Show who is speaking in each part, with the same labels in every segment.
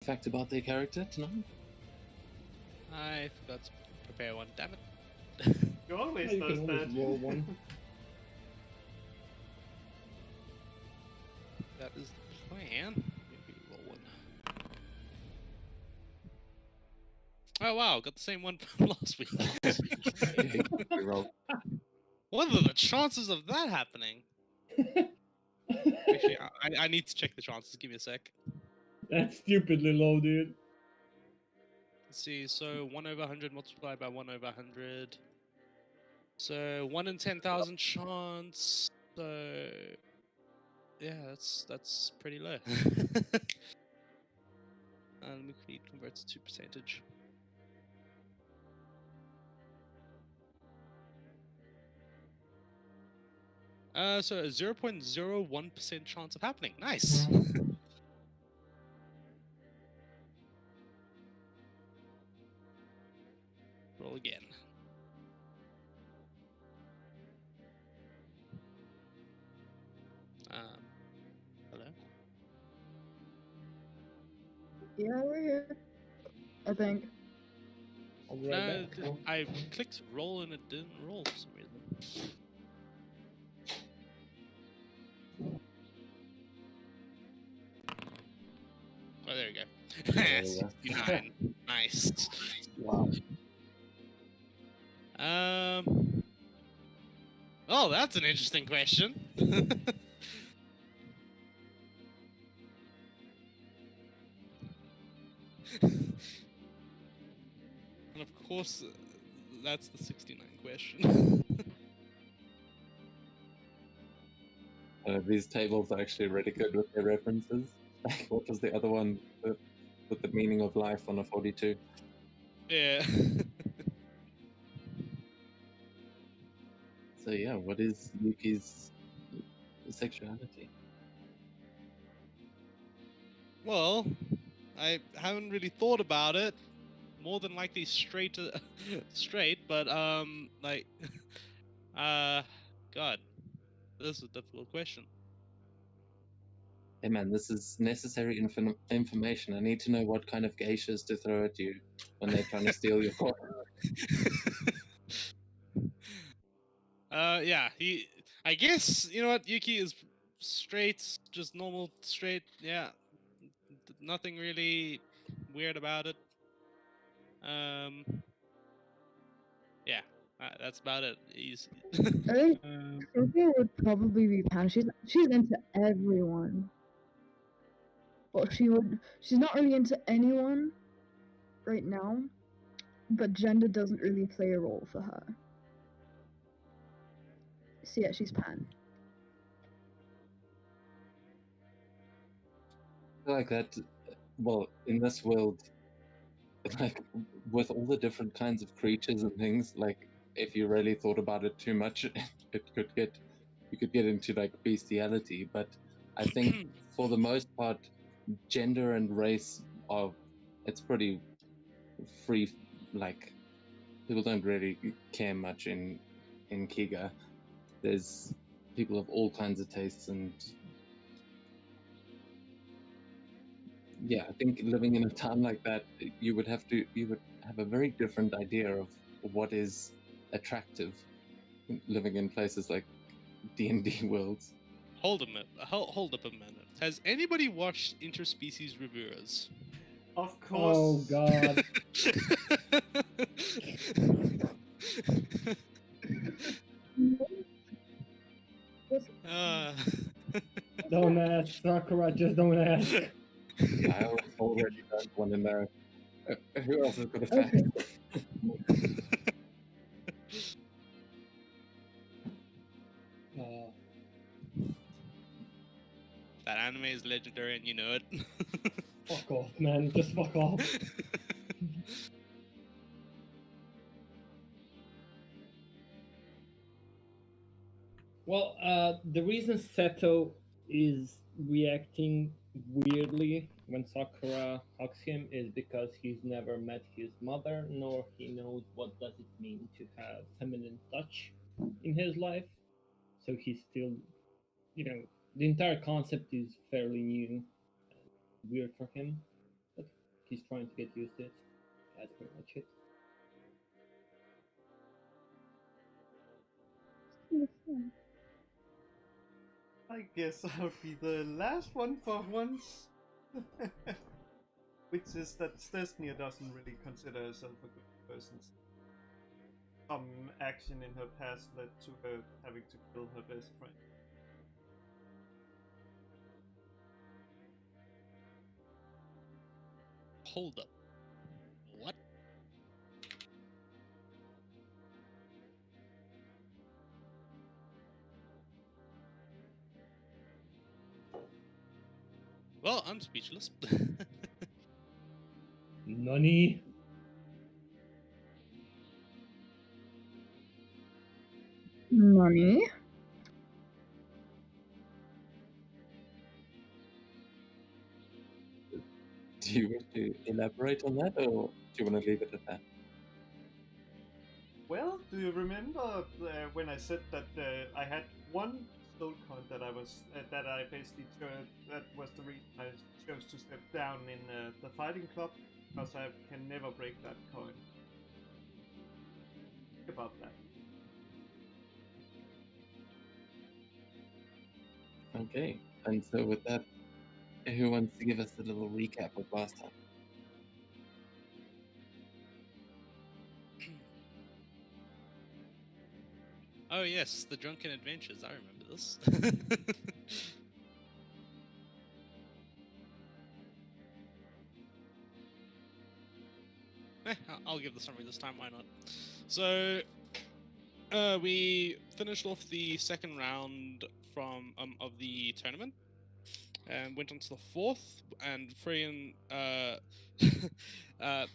Speaker 1: fact about their character tonight?
Speaker 2: I forgot to prepare one. Damn it.
Speaker 3: You always
Speaker 4: You can
Speaker 3: does
Speaker 4: always
Speaker 3: that.
Speaker 4: roll one.
Speaker 2: That is the plan. Maybe roll one. Oh wow, got the same one from last week.
Speaker 1: Roll.
Speaker 2: What are the chances of that happening? Actually, I need to check the chances. Give me a sec.
Speaker 4: That's stupidly low, dude.
Speaker 2: Let's see. So 1 over 100 multiplied by 1 over 100. So 1 in 10,000 chance. So yeah, that's pretty low. Let me quickly convert it to percentage. So a 0.01% chance of happening. Nice. Roll again. Hello?
Speaker 5: Yeah, we're here. I think.
Speaker 4: I'll be
Speaker 2: No,
Speaker 4: right back.
Speaker 2: I clicked roll and it didn't roll for some reason. Oh, there we go.
Speaker 1: There we go.
Speaker 2: 69. Nice.
Speaker 1: Wow.
Speaker 2: Oh, that's an interesting question. And of course, that's the 69 question.
Speaker 1: These tables are actually really good with their references. Like, what was the other one with the meaning of life on a 42?
Speaker 2: Yeah.
Speaker 1: So yeah, what is Yuki's sexuality?
Speaker 2: Well, I haven't really thought about it. More than likely straight, straight. But like, God, this is a difficult question.
Speaker 1: Hey man, this is necessary information. I need to know what kind of geishas to throw at you when they're trying to steal your car.
Speaker 2: Yeah, I guess you know what Yuki is straight, just normal straight. Yeah, nothing really weird about it. Yeah, that's about it.
Speaker 5: I think Sophia would probably be pan. She's into everyone. Well, she's not really into anyone right now, but gender doesn't really play a role for her. So yeah, she's pan.
Speaker 1: I feel like that. Well, in this world, like with all the different kinds of creatures and things, like if you really thought about it too much, you could get into like bestiality. But I think for the most part, gender and race it's pretty free. Like people don't really care much in Kiga. There's people of all kinds of tastes, and yeah, I think living in a town like that, you would have a very different idea of what is attractive living in places like D&D worlds.
Speaker 2: Hold up a minute. Has anybody watched Interspecies Reviewers?
Speaker 3: Of course.
Speaker 4: Oh god.
Speaker 2: uh,
Speaker 4: Don't ask, Sakura, just don't ask.
Speaker 1: I already don't want to know. Who else has got a fact?
Speaker 2: that anime is legendary and you know it.
Speaker 4: Fuck off, man. Just fuck off. Well, the reason Seto is reacting weirdly when Sakura hugs him is because he's never met his mother, nor he knows what does it mean to have feminine touch in his life. So he's still, the entire concept is fairly new, weird for him. But he's trying to get used to it. That's pretty much it.
Speaker 3: I guess I'll be the last one for once. Which is that Stesnia doesn't really consider herself a good person. Some action in her past led to her having to kill her best friend.
Speaker 2: Hold up. What? Well, I'm speechless.
Speaker 4: Nani?
Speaker 5: Nani?
Speaker 1: Do you want to elaborate on that, or do you want to leave it at that?
Speaker 3: Well, do you remember when I said that I had one soul coin that I was that I basically chose, that was the reason I chose to step down in the fighting club, because I can never break that coin. Think about that.
Speaker 1: Okay, and so with that, who wants to give us a little recap of last time?
Speaker 2: Oh yes, the Drunken Adventures. I remember this. I'll give the summary this time. Why not? So, we finished off the second round from of the tournament, and went on to the fourth. And Freyan,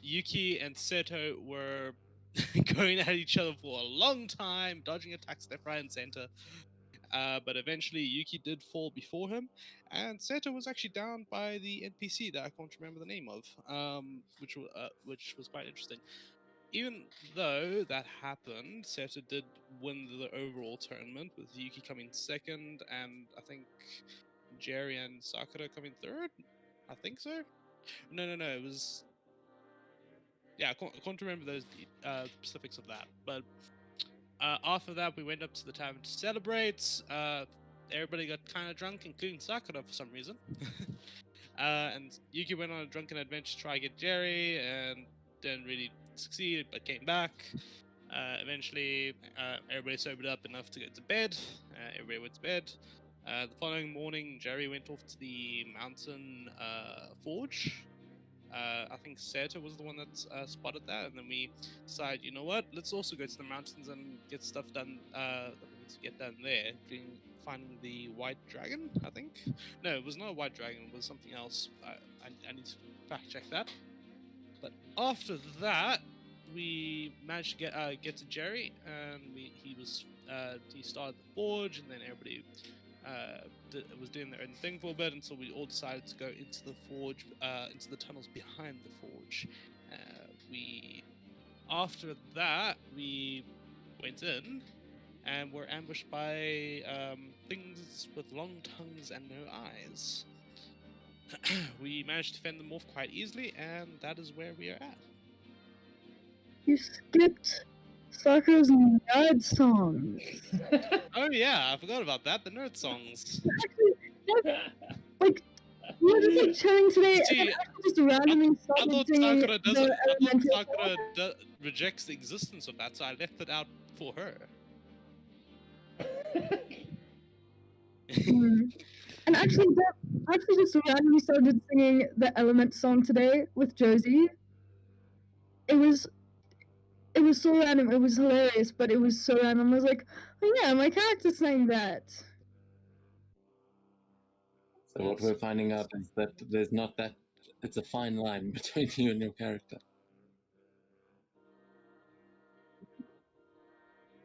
Speaker 2: Yuki, and Seto were going at each other for a long time, dodging attacks left, right, and center. But eventually, Yuki did fall before him, and Seto was actually down by the NPC that I can't remember the name of, which was quite interesting. Even though that happened, Seto did win the overall tournament, with Yuki coming second, and I think Jerry and Sakura coming third. I think so. No, it was. Yeah, I can't remember those specifics of that, but. After that, we went up to the tavern to celebrate. Everybody got kind of drunk, including Sakura for some reason. And Yuki went on a drunken adventure to try to get Jerry, and didn't really succeed, but came back. Eventually, everybody sobered up enough to go to bed. Everybody went to bed. The following morning, Jerry went off to the mountain forge. I think Seto was the one that spotted that, and then we decided, you know what, let's also go to the mountains and get stuff done that we need to get done there, including finding the white dragon, I think. No, it was not a white dragon, it was something else. I need to fact check that. But after that, we managed to get to Jerry, and he started the forge, and then everybody was doing their own thing for a bit until we all decided to go into the forge, into the tunnels behind the forge. After that, we went in and were ambushed by things with long tongues and no eyes. We managed to fend them off quite easily, and that is where we are at.
Speaker 5: You skipped Sakura's nerd songs.
Speaker 2: Oh yeah, I forgot about that. The nerd songs.
Speaker 5: Like, we were just like chilling today,
Speaker 2: See,
Speaker 5: and then I just randomly
Speaker 2: I
Speaker 5: started
Speaker 2: thought
Speaker 5: singing
Speaker 2: Sakura
Speaker 5: the
Speaker 2: doesn't. I thought
Speaker 5: elemental
Speaker 2: Sakura rejects the existence of that, so I left it out for her.
Speaker 5: Mm. And actually, just randomly started singing the Element song today with Josie. It was so random. It was hilarious, but it was so random. I was like, oh yeah, my character sang that.
Speaker 1: So what we're finding out is that there's not that. It's a fine line between you and your character.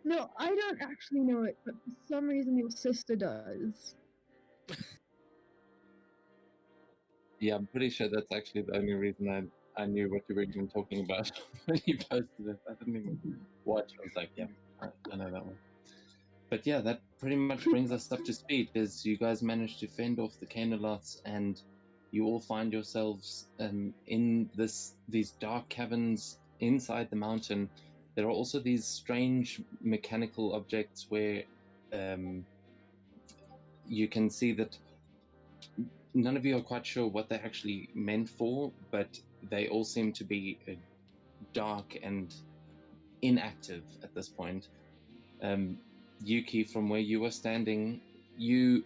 Speaker 5: No, I don't actually know it, but for some reason your sister does.
Speaker 1: Yeah, I'm pretty sure that's actually the only reason I knew what you were even talking about when you posted it. I didn't even watch. I was like, yeah, I know that one. But yeah, that pretty much brings us up to speed. Is you guys managed to fend off the Canalots and you all find yourselves in these dark caverns inside the mountain. There are also these strange mechanical objects where you can see that none of you are quite sure what they're actually meant for, but they all seem to be dark and inactive at this point. Yuki, from where you are standing, you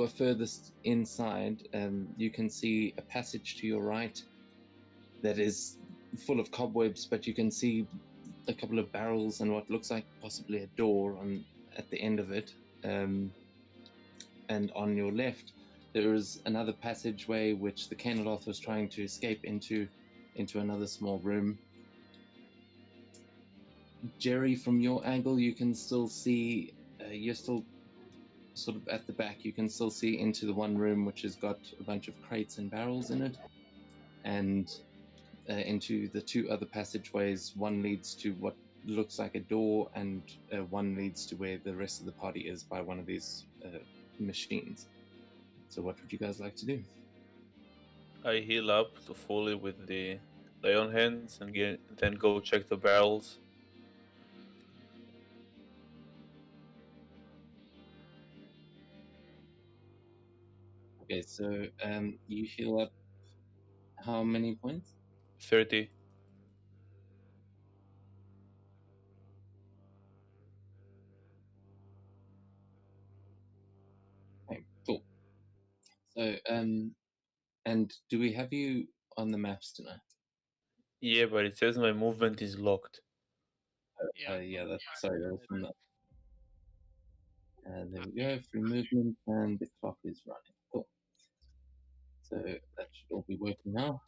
Speaker 1: are furthest inside. You can see a passage to your right that is full of cobwebs, but you can see a couple of barrels and what looks like possibly a door at the end of it. And on your left, there is another passageway which the Canoloth was trying to escape into another small room. Jerry, from your angle, you can still see, you're still sort of at the back, you can still see into the one room which has got a bunch of crates and barrels in it, and into the two other passageways. One leads to what looks like a door, and one leads to where the rest of the party is by one of these machines. So what would you guys like to do?
Speaker 6: I heal up to fully with the lay on hands and then go check the barrels.
Speaker 1: Okay, so you heal up how many points?
Speaker 6: 30.
Speaker 1: Okay, cool. So and do we have you on the maps tonight?
Speaker 6: Yeah, but it says my movement is locked.
Speaker 1: Yeah, that's sorry, that was from that. There we go, free movement, and the clock is running. Cool. So that should all be working now.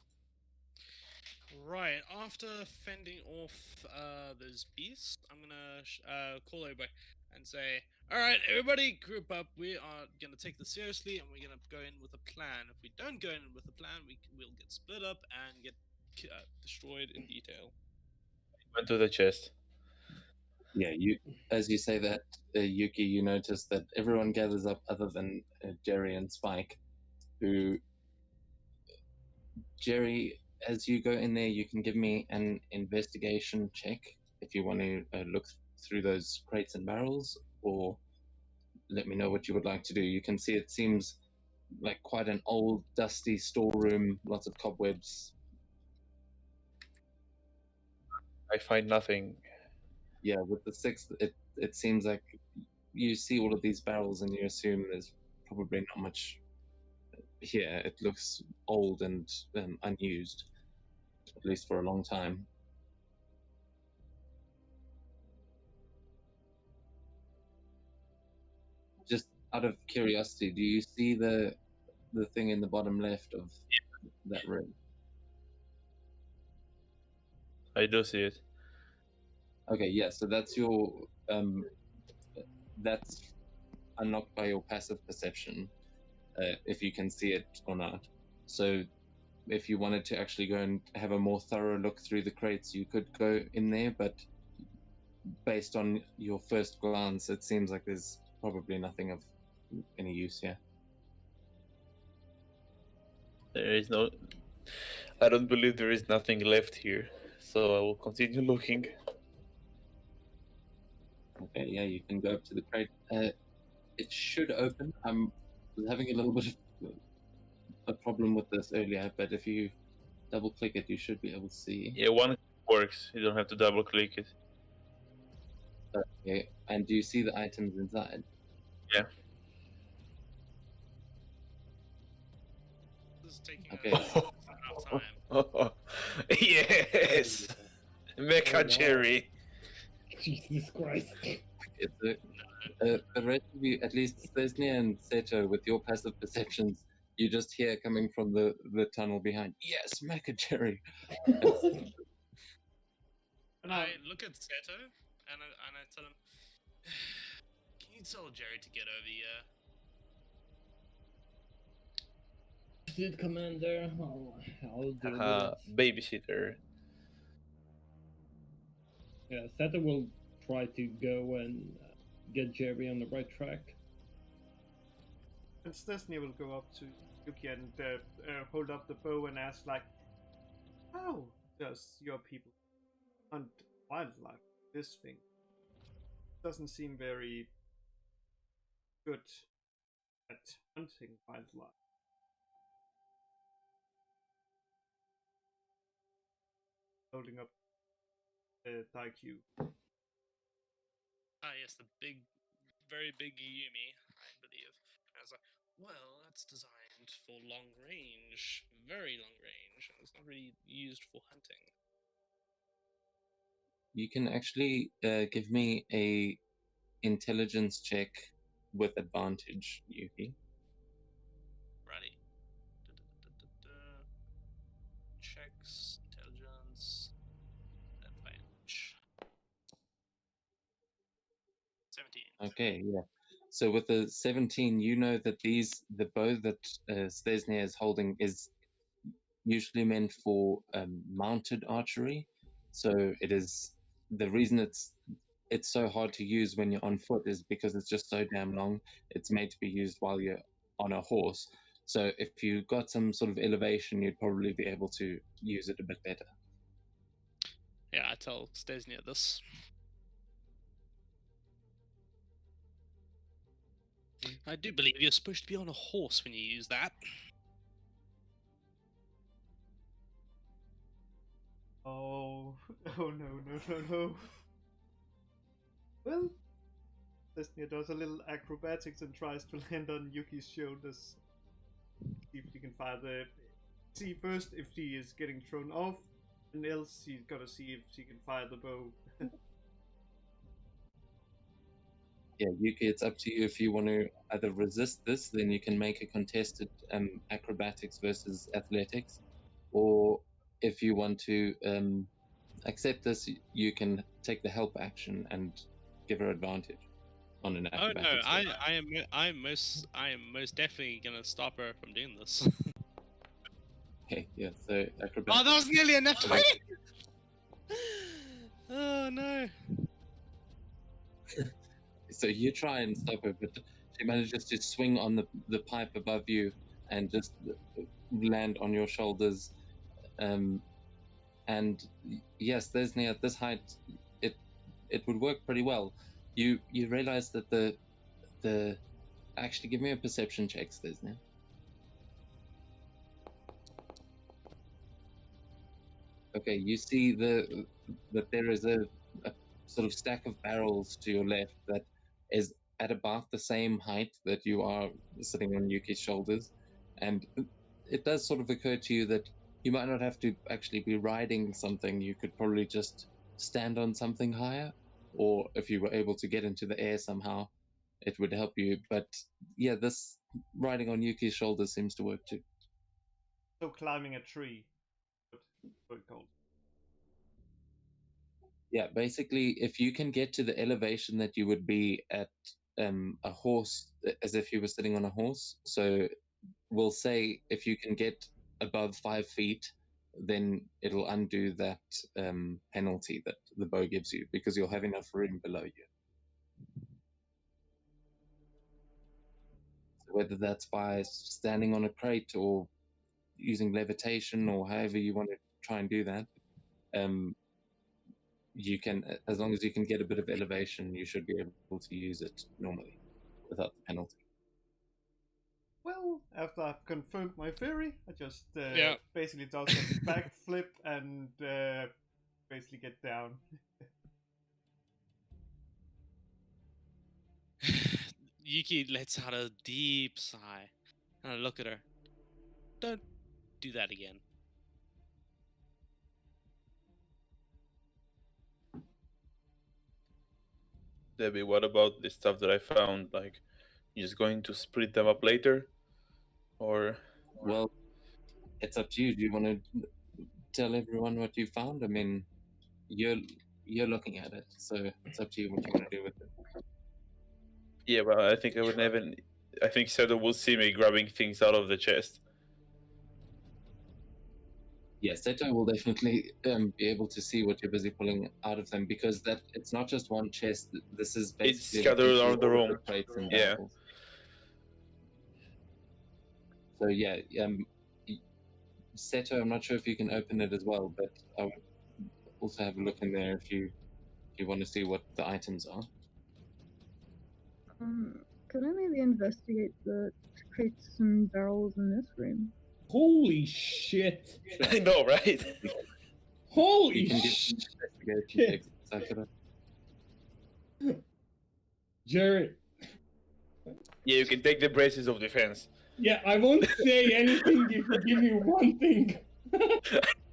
Speaker 2: Right, after fending off those beasts, I'm gonna call over and say, "Alright, everybody, group up. We are gonna take this seriously, and we're gonna go in with a plan. If we don't go in with a plan, we'll get split up and get destroyed in detail."
Speaker 6: Went to the chest.
Speaker 1: Yeah, as you say that, Yuki, you notice that everyone gathers up other than Jerry and Spike, who... Jerry, as you go in there, you can give me an investigation check if you want to look through those crates and barrels, or let me know what you would like to do. You can see it seems like quite an old, dusty storeroom, lots of cobwebs.
Speaker 6: I find nothing.
Speaker 1: Yeah, with the sixth, it seems like you see all of these barrels and you assume there's probably not much here. It looks old and unused, at least for a long time. Just out of curiosity, do you see the thing in the bottom left of that room?
Speaker 6: I do see it.
Speaker 1: Okay, yeah, so that's your that's unlocked by your passive perception, if you can see it or not. So if you wanted to actually go and have a more thorough look through the crates, you could go in there, but based on your first glance, it seems like there's probably nothing of any use here.
Speaker 6: There is no. I don't believe there is nothing left here, so I will continue looking.
Speaker 1: Okay, yeah, you can go up to the crate. It should open. I was having a little bit of a problem with this earlier, but if you double click it, you should be able to see.
Speaker 6: Yeah, one works. You don't have to double click it.
Speaker 1: Okay, and do you see the items inside?
Speaker 6: Yeah.
Speaker 2: This is taking
Speaker 1: Okay.
Speaker 2: enough time.
Speaker 6: Yes! Mecha
Speaker 4: wow.
Speaker 6: Jerry.
Speaker 4: Jesus Christ.
Speaker 1: It's the rest of you, at least Thesnia and Seto, with your passive perceptions, you just hear coming from the tunnel behind. Yes, Mecha Jerry.
Speaker 3: And
Speaker 2: I look at Seto and I tell him, "Can you tell Jerry to get over here?"
Speaker 4: Suit Commander, I'll do it.
Speaker 6: Babysitter.
Speaker 4: Yeah, Seta will try to go and get Jerry on the right track.
Speaker 3: And Stesny will go up to Yuki and hold up the bow and ask, like, how does your people hunt wildlife? This thing doesn't seem very good at hunting wildlife. Holding up the Daikyu.
Speaker 2: Ah, yes, the big, very big Yumi, I believe. I was like, well, that's designed for long range, very long range, and it's not really used for hunting.
Speaker 1: You can actually give me a intelligence check with advantage, Yuki.
Speaker 2: Righty. Checks, intelligence, advantage. 17.
Speaker 1: Okay, yeah. So with the 17, you know that the bow that Stesnia is holding is usually meant for mounted archery. So it is the reason it's so hard to use when you're on foot is because it's just so damn long. It's made to be used while you're on a horse. So if you got some sort of elevation, you'd probably be able to use it a bit better.
Speaker 2: Yeah, I tell Stesnia this. I do believe you're supposed to be on a horse when you use that.
Speaker 3: Oh, oh no. Well, Desnia does a little acrobatics and tries to land on Yuki's shoulders. See if she can fire the. See first if she is getting thrown off, and else she's gotta see if she can fire the bow.
Speaker 1: Yeah, Yuki, it's up to you if you want to either resist this, then you can make a contested acrobatics versus athletics, or if you want to accept this, you can take the help action and give her advantage on an
Speaker 2: Oh no,
Speaker 1: acrobatics.
Speaker 2: I am most definitely gonna stop her from doing this.
Speaker 1: Okay, yeah. So
Speaker 2: Oh,
Speaker 1: acrobatics.
Speaker 2: that was nearly a net
Speaker 1: So
Speaker 2: 20! Oh no.
Speaker 1: So you try and stop her, but she manages to swing on the pipe above you and just land on your shoulders. And yes, there's near at this height, it would work pretty well. You realize that the actually give me a perception check, Stesnia. Okay, you see that there is a sort of stack of barrels to your left that is at about the same height that you are sitting on Yuki's shoulders, and it does sort of occur to you that you might not have to actually be riding something. You could probably just stand on something higher, or if you were able to get into the air somehow, it would help you. But yeah, this riding on Yuki's shoulders seems to work too.
Speaker 3: So climbing a tree. What it called?
Speaker 1: Yeah, basically, if you can get to the elevation that you would be at a horse, as if you were sitting on a horse. So we'll say if you can get above 5 feet, then it'll undo that penalty that the bow gives you because you'll have enough room below you. So whether that's by standing on a crate or using levitation or however you want to try and do that, you can, as long as you can get a bit of elevation, you should be able to use it normally without the penalty.
Speaker 3: Well, after I've confirmed my theory, I just
Speaker 2: Yeah.
Speaker 3: basically does a backflip and basically get down.
Speaker 2: Yuki lets out a deep sigh, and I look at her. Don't do that again.
Speaker 6: Debbie, what about the stuff that I found? Like, you just going to split them up later, or
Speaker 1: Well, it's up to you. Do you want to tell everyone what you found? I mean, you're looking at it, so it's up to you what you want to do with it.
Speaker 6: yeah, well, I think I would never. I think Seto will see me grabbing things out of the chest.
Speaker 1: Yes, Seto will definitely be able to see what you're busy pulling out of them because that it's not just one chest. This is basically
Speaker 6: scattered
Speaker 1: looking
Speaker 6: around the
Speaker 1: through all of
Speaker 6: room.
Speaker 1: crates and
Speaker 6: Yeah.
Speaker 1: barrels. So yeah, Seto, I'm not sure if you can open it as well, but I would also have a look in there if you want to see what the items are.
Speaker 5: Could I maybe investigate the crates and barrels in this room?
Speaker 4: Holy shit!
Speaker 6: I know, right?
Speaker 4: Holy
Speaker 1: You can give
Speaker 4: shit!
Speaker 1: investigation checks, Sakura.
Speaker 4: Jared,
Speaker 6: Yeah, you can take the braces of defense.
Speaker 4: yeah, I won't say anything if you give me one thing.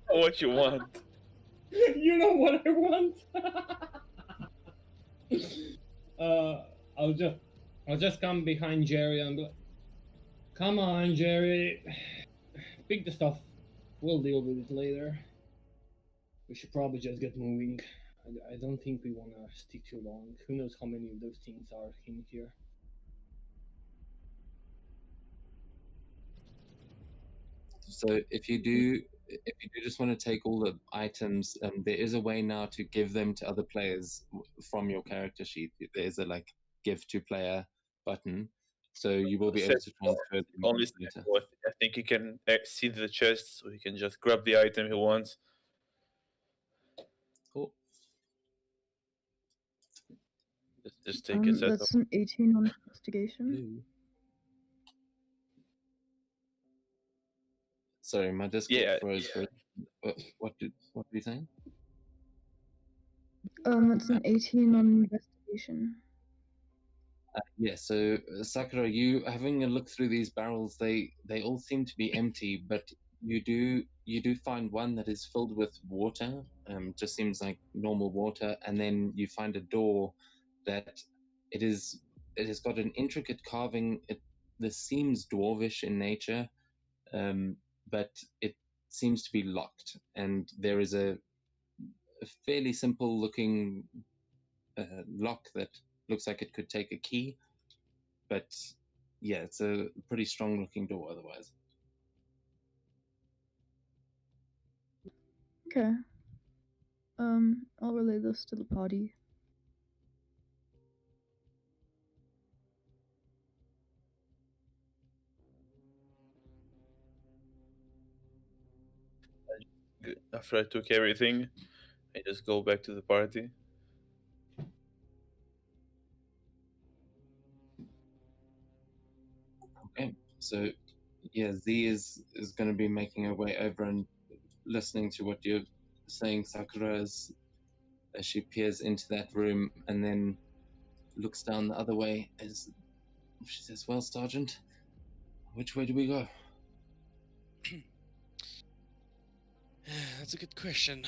Speaker 6: What you want?
Speaker 4: You know what I want. I'll just come behind Jerry and be like, "Come on, Jerry, pick the stuff. We'll deal with it later. We should probably just get moving. I don't think we want to stick too long. Who knows how many of those things are in here."
Speaker 1: So if you do just want to take all the items, there is a way now to give them to other players from your character sheet. There is a like give to player button, so you will be able to transfer them
Speaker 6: Only
Speaker 1: later.
Speaker 6: I think he can see the chest, so he can just grab the item he wants.
Speaker 1: Cool.
Speaker 6: Just take a set of.
Speaker 5: That's an 18 on investigation.
Speaker 1: Sorry, my Discord
Speaker 6: Yeah.
Speaker 1: froze for what were you saying?
Speaker 5: It's an 18 on investigation.
Speaker 1: Yeah, so Sakura, you having a look through these barrels, they all seem to be empty, but you do find one that is filled with water. Just seems like normal water, and then you find a door that it has got an intricate carving. This seems dwarvish in nature, but it seems to be locked, and there is a fairly simple looking lock that looks like it could take a key, but yeah, it's a pretty strong looking door otherwise.
Speaker 5: Okay. I'll relay this to the party.
Speaker 6: After I took everything, I just go back to the party.
Speaker 1: Okay, so yeah, Z is going to be making her way over and listening to what you're saying, Sakura, as she peers into that room and then looks down the other way as she says, "Well, Sergeant, which way do we go?"
Speaker 2: That's a good question.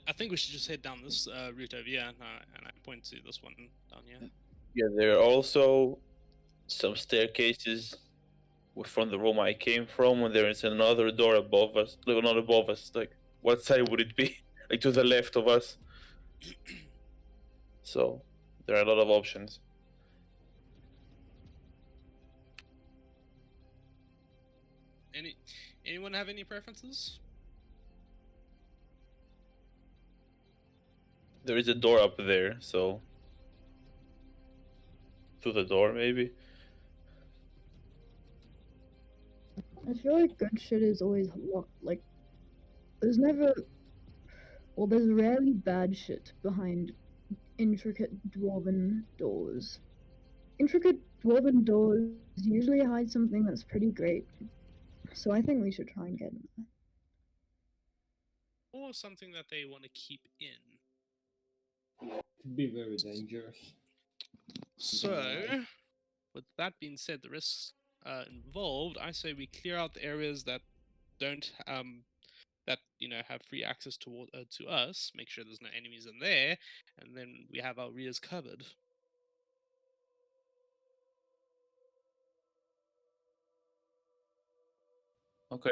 Speaker 2: I think we should just head down this route over here, and I point to this one down here.
Speaker 6: Yeah, there are also some staircases from the room I came from, and there is another door above us. Like, not above us. Like, what side would it be? Like to the left of us. So there are a lot of options.
Speaker 2: Anyone have any preferences?
Speaker 6: There is a door up there, so to the door maybe.
Speaker 5: I feel like good shit is always locked. Like, there's rarely bad shit behind intricate dwarven doors. Intricate dwarven doors usually hide something that's pretty great. So I think we should try and get in there.
Speaker 2: Or something that they want to keep in.
Speaker 4: Could be very dangerous.
Speaker 2: So, with that being said, the risks involved, I say we clear out the areas that don't have free access to us. Make sure there's no enemies in there, and then we have our rears covered.
Speaker 6: Okay.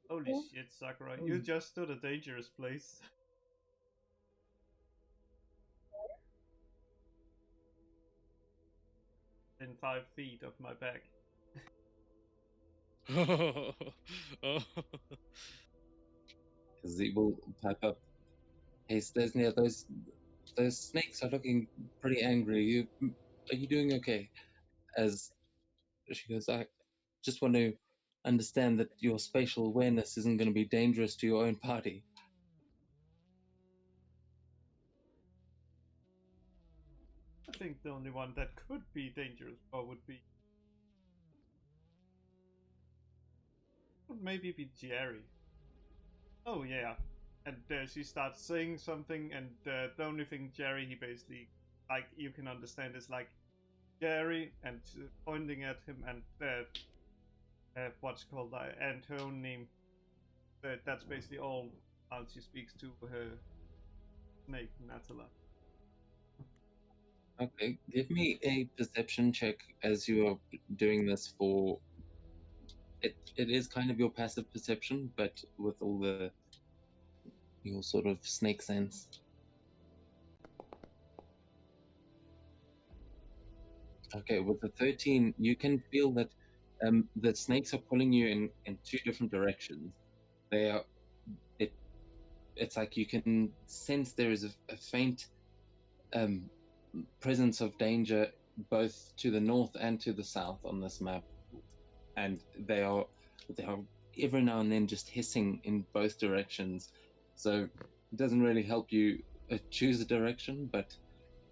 Speaker 3: Holy shit, Sakura, you just stood a dangerous place. In 5 feet of my back.
Speaker 1: Z will pipe up. Hey, Stesnia, those snakes are looking pretty angry. Are you doing okay? As she goes, I just want to understand that your spatial awareness isn't going to be dangerous to your own party.
Speaker 3: I think the only one that could be dangerous would maybe be Jerry. Oh yeah, and she starts saying something, and the only thing Jerry he basically like you can understand is like Jerry and pointing at him and what's called and her own name. That's basically all she speaks to her snake Natala.
Speaker 1: Okay, give me a perception check as you are doing this for. It is kind of your passive perception, but with all your sort of snake sense. Okay, with the 13, you can feel that the snakes are pulling you in two different directions. They are. It's like you can sense there is a faint presence of danger both to the north and to the south on this map, and they are every now and then just hissing in both directions. So it doesn't really help you choose a direction, but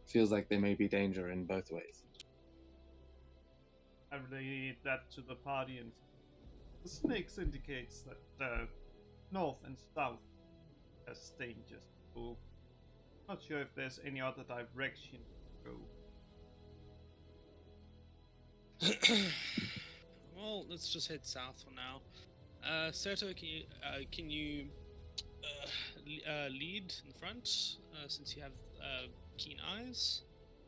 Speaker 1: feels like there may be danger in both ways.
Speaker 3: I relate that to the party, and the snakes indicates that north and south has dangers. So not sure if there's any other direction to go.
Speaker 2: Well, let's just head south for now. Soto, can you lead in front since you have keen eyes?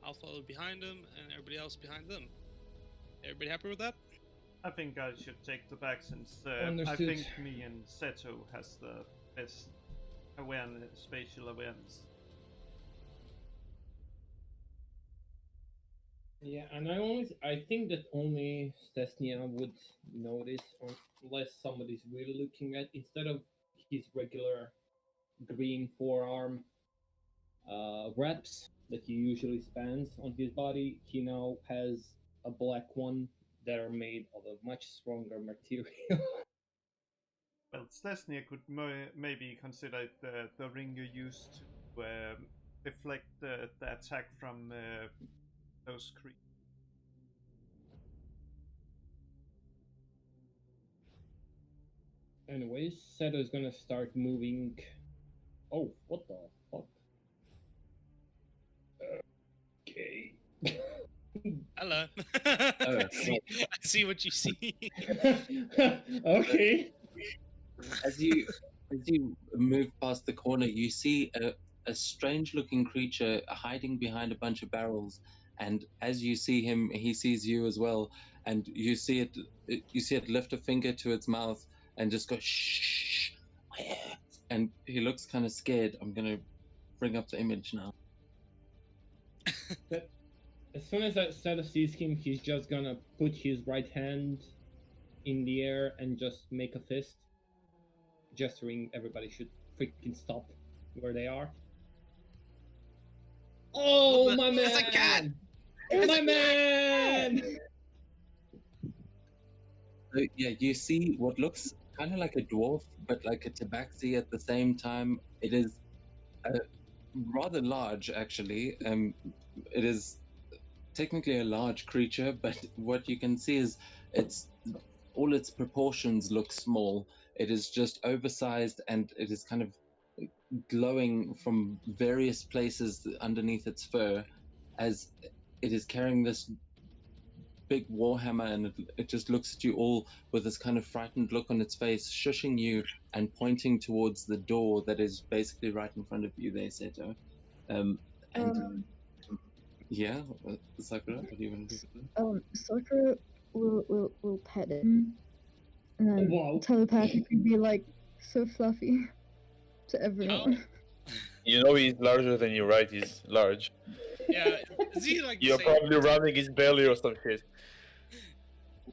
Speaker 2: I'll follow behind him, and everybody else behind them. Everybody happy with that?
Speaker 3: I think I should take the back since I
Speaker 4: Understood.
Speaker 3: think me and Seto has the best spatial awareness.
Speaker 4: Yeah, and I think that only Stesnia would notice, unless somebody's really looking at, instead of his regular green forearm wraps that he usually spans on his body, he now has a black one that are made of a much stronger material.
Speaker 3: Well, Stesnia could maybe consider it the ring you used to deflect the attack from those creatures.
Speaker 4: Anyways, Seto is gonna start moving. Oh, what the fuck? Okay.
Speaker 2: Hello.
Speaker 1: Oh,
Speaker 2: I see what you see.
Speaker 4: Okay.
Speaker 1: as you move past the corner, you see a strange-looking creature hiding behind a bunch of barrels. And as you see him, he sees you as well. And you see it lift a finger to its mouth and just go shh. And he looks kind of scared. I'm gonna bring up the image now.
Speaker 4: As soon as Seto sees him, he's just gonna put his right hand in the air and just make a fist, gesturing everybody should freaking stop where they are. Oh, my man!
Speaker 2: It's a cat!
Speaker 4: My man!
Speaker 1: So, yeah, you see what looks kind of like a dwarf, but like a tabaxi at the same time. It is rather large, actually. It is technically a large creature, but what you can see is all its proportions look small. It is just oversized, and it is kind of glowing from various places underneath its fur, as it is carrying this big warhammer, and it just looks at you all with this kind of frightened look on its face, shushing you and pointing towards the door that is basically right in front of you there, Seto. Yeah, Sakura, what do you want to do?
Speaker 5: Sakura will pet him and then
Speaker 4: Wow.
Speaker 5: telepathically be like so fluffy to everyone.
Speaker 6: You know he's larger than you, right? He's large.
Speaker 2: Yeah, is he like the
Speaker 6: You're
Speaker 2: same?
Speaker 6: probably rubbing his belly or some shit.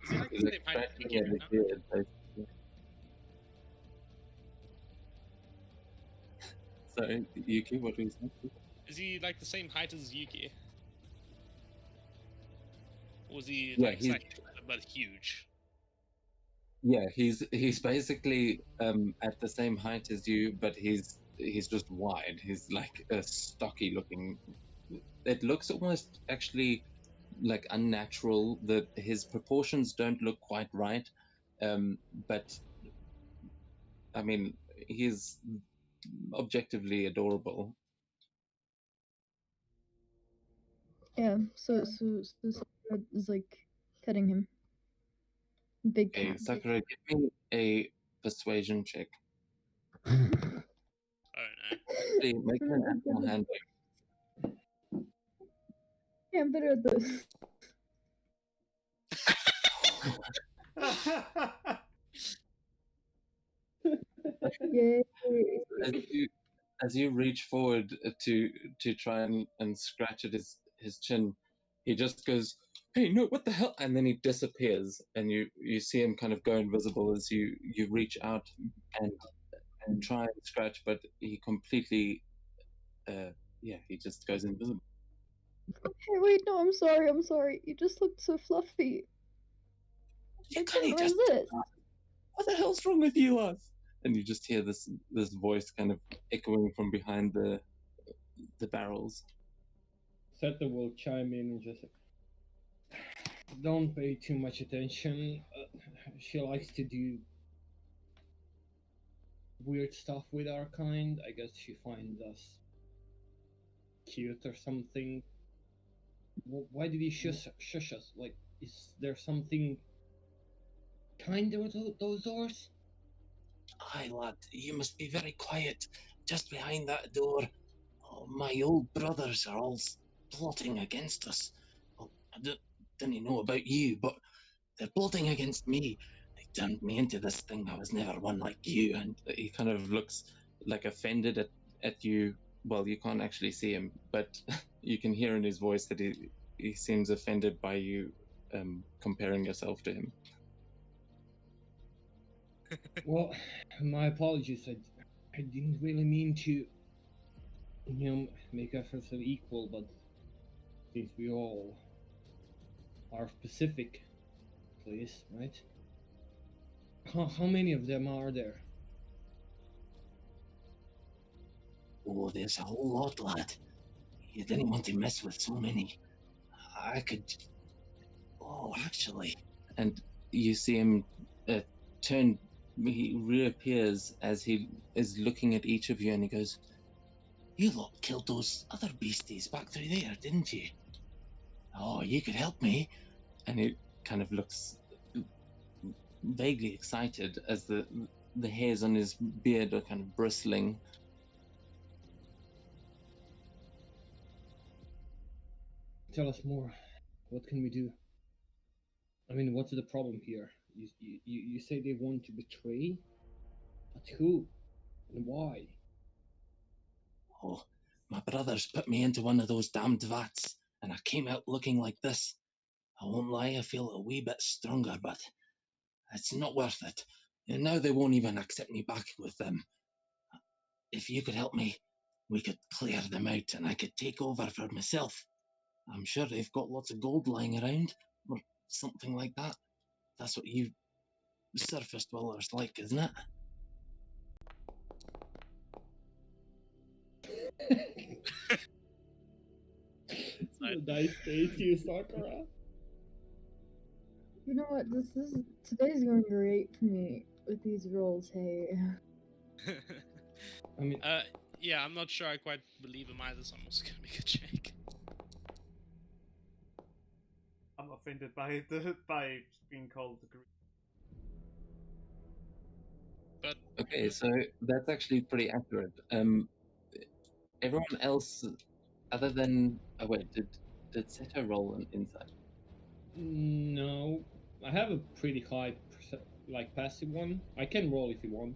Speaker 2: Is he like the
Speaker 1: He's
Speaker 2: same height as
Speaker 1: extracting
Speaker 2: Yuki
Speaker 1: it
Speaker 2: right
Speaker 1: in
Speaker 2: now?
Speaker 1: the beard, basically. So, Yuki, what do you think?
Speaker 2: Is he like the same height as Yuki? Or was he
Speaker 1: Yeah,
Speaker 2: like
Speaker 1: he's-
Speaker 2: slightly shorter, but huge?
Speaker 1: Yeah, he's basically at the same height as you, but he's just wide. He's like a stocky looking. It looks almost actually like unnatural. That his proportions don't look quite right. But I mean, he's objectively adorable.
Speaker 5: Yeah, so Sakura is like petting him. Big
Speaker 1: Okay,
Speaker 5: cat.
Speaker 1: Sakura, give me a persuasion check.
Speaker 2: Oh no.
Speaker 1: Actually, make an animal handling.
Speaker 5: Yeah, I'm better at this. Yay.
Speaker 1: As you reach forward to try and scratch at his chin, he just goes, "Hey, no, what the hell?" And then he disappears, and you see him kind of go invisible as you reach out and try and scratch, but he completely, yeah, he just goes invisible.
Speaker 5: Hey, wait, no, I'm sorry. You just looked so fluffy.
Speaker 1: You
Speaker 5: I
Speaker 1: can't
Speaker 5: couldn't
Speaker 1: just.
Speaker 5: resist.
Speaker 1: What the hell's wrong with you, us? And you just hear this voice kind of echoing from behind the barrels.
Speaker 4: Seto will chime in and just don't pay too much attention. She likes to do weird stuff with our kind. I guess she finds us cute or something. Why did he shush us? Like, is there something kind with those doors?
Speaker 1: Aye, lad, you must be very quiet. Just behind that door, oh, my old brothers are all plotting against us. Well, didn't know about you, but they're plotting against me. They turned me into this thing. I was never one like you. And he kind of looks like offended at you. Well, you can't actually see him, but you can hear in his voice that he seems offended by you comparing yourself to him.
Speaker 4: Well, my apologies. I didn't really mean to, make us as equal, but since we all are Pacific, please, right? How many of them are there?
Speaker 1: Oh, there's a whole lot, lad. You didn't want to mess with so many. I could. Oh, actually. And you see him turn. He reappears as he is looking at each of you, and he goes, "You lot killed those other beasties back through there, didn't you? Oh, you could help me." And he kind of looks vaguely excited as the hairs on his beard are kind of bristling.
Speaker 4: Tell us more. What can we do? I mean, what's the problem here? You say they want to betray? But who? And why?
Speaker 1: Oh, my brothers put me into one of those damned vats, and I came out looking like this. I won't lie, I feel a wee bit stronger, but it's not worth it. And now they won't even accept me back with them. If you could help me, we could clear them out and I could take over for myself. I'm sure they've got lots of gold lying around, or something like that. That's what you surface dwellers like, isn't it?
Speaker 4: Nice day to you, Sakura.
Speaker 5: You know what? Today's going great for me with these rolls. Hey.
Speaker 4: I mean,
Speaker 2: yeah, I'm not sure I quite believe him either, so I'm also gonna make a check.
Speaker 3: I'm offended by being called the Greek.
Speaker 2: But
Speaker 1: Okay, so that's actually pretty accurate. Everyone else, other than wait, did Seto roll an insight?
Speaker 4: no. I have a pretty high, passive one. I can roll if you want.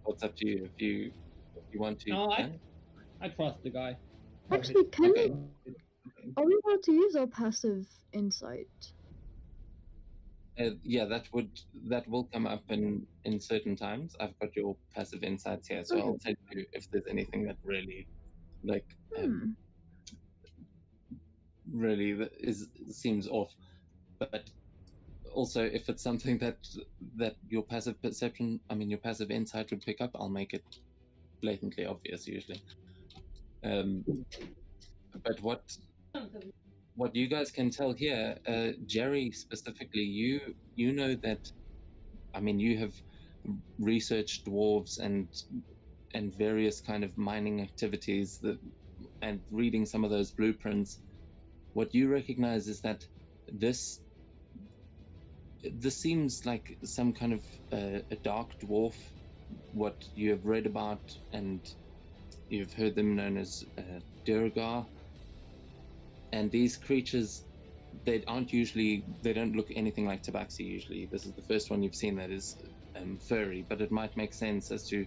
Speaker 1: What's up to you? If you want to,
Speaker 4: No,
Speaker 1: can.
Speaker 4: I trust the guy.
Speaker 5: Actually, can
Speaker 1: Okay.
Speaker 5: are we allowed to use our passive insight?
Speaker 1: Yeah, that will come up in certain times. I've got your passive insights here, so
Speaker 5: Okay.
Speaker 1: I'll tell you if there's anything that really, like, really seems off. But also, if it's something that your passive perception, I mean your passive insight would pick up, I'll make it blatantly obvious usually. But what you guys can tell here, Jerry specifically, you know that, I mean, you have researched dwarves and various kind of mining activities and reading some of those blueprints. What you recognize is that this seems like some kind of a dark dwarf. What you have read about, and you've heard them known as Durgar. And these creatures, they don't look anything like Tabaxi usually. This is the first one you've seen that is furry, but it might make sense as to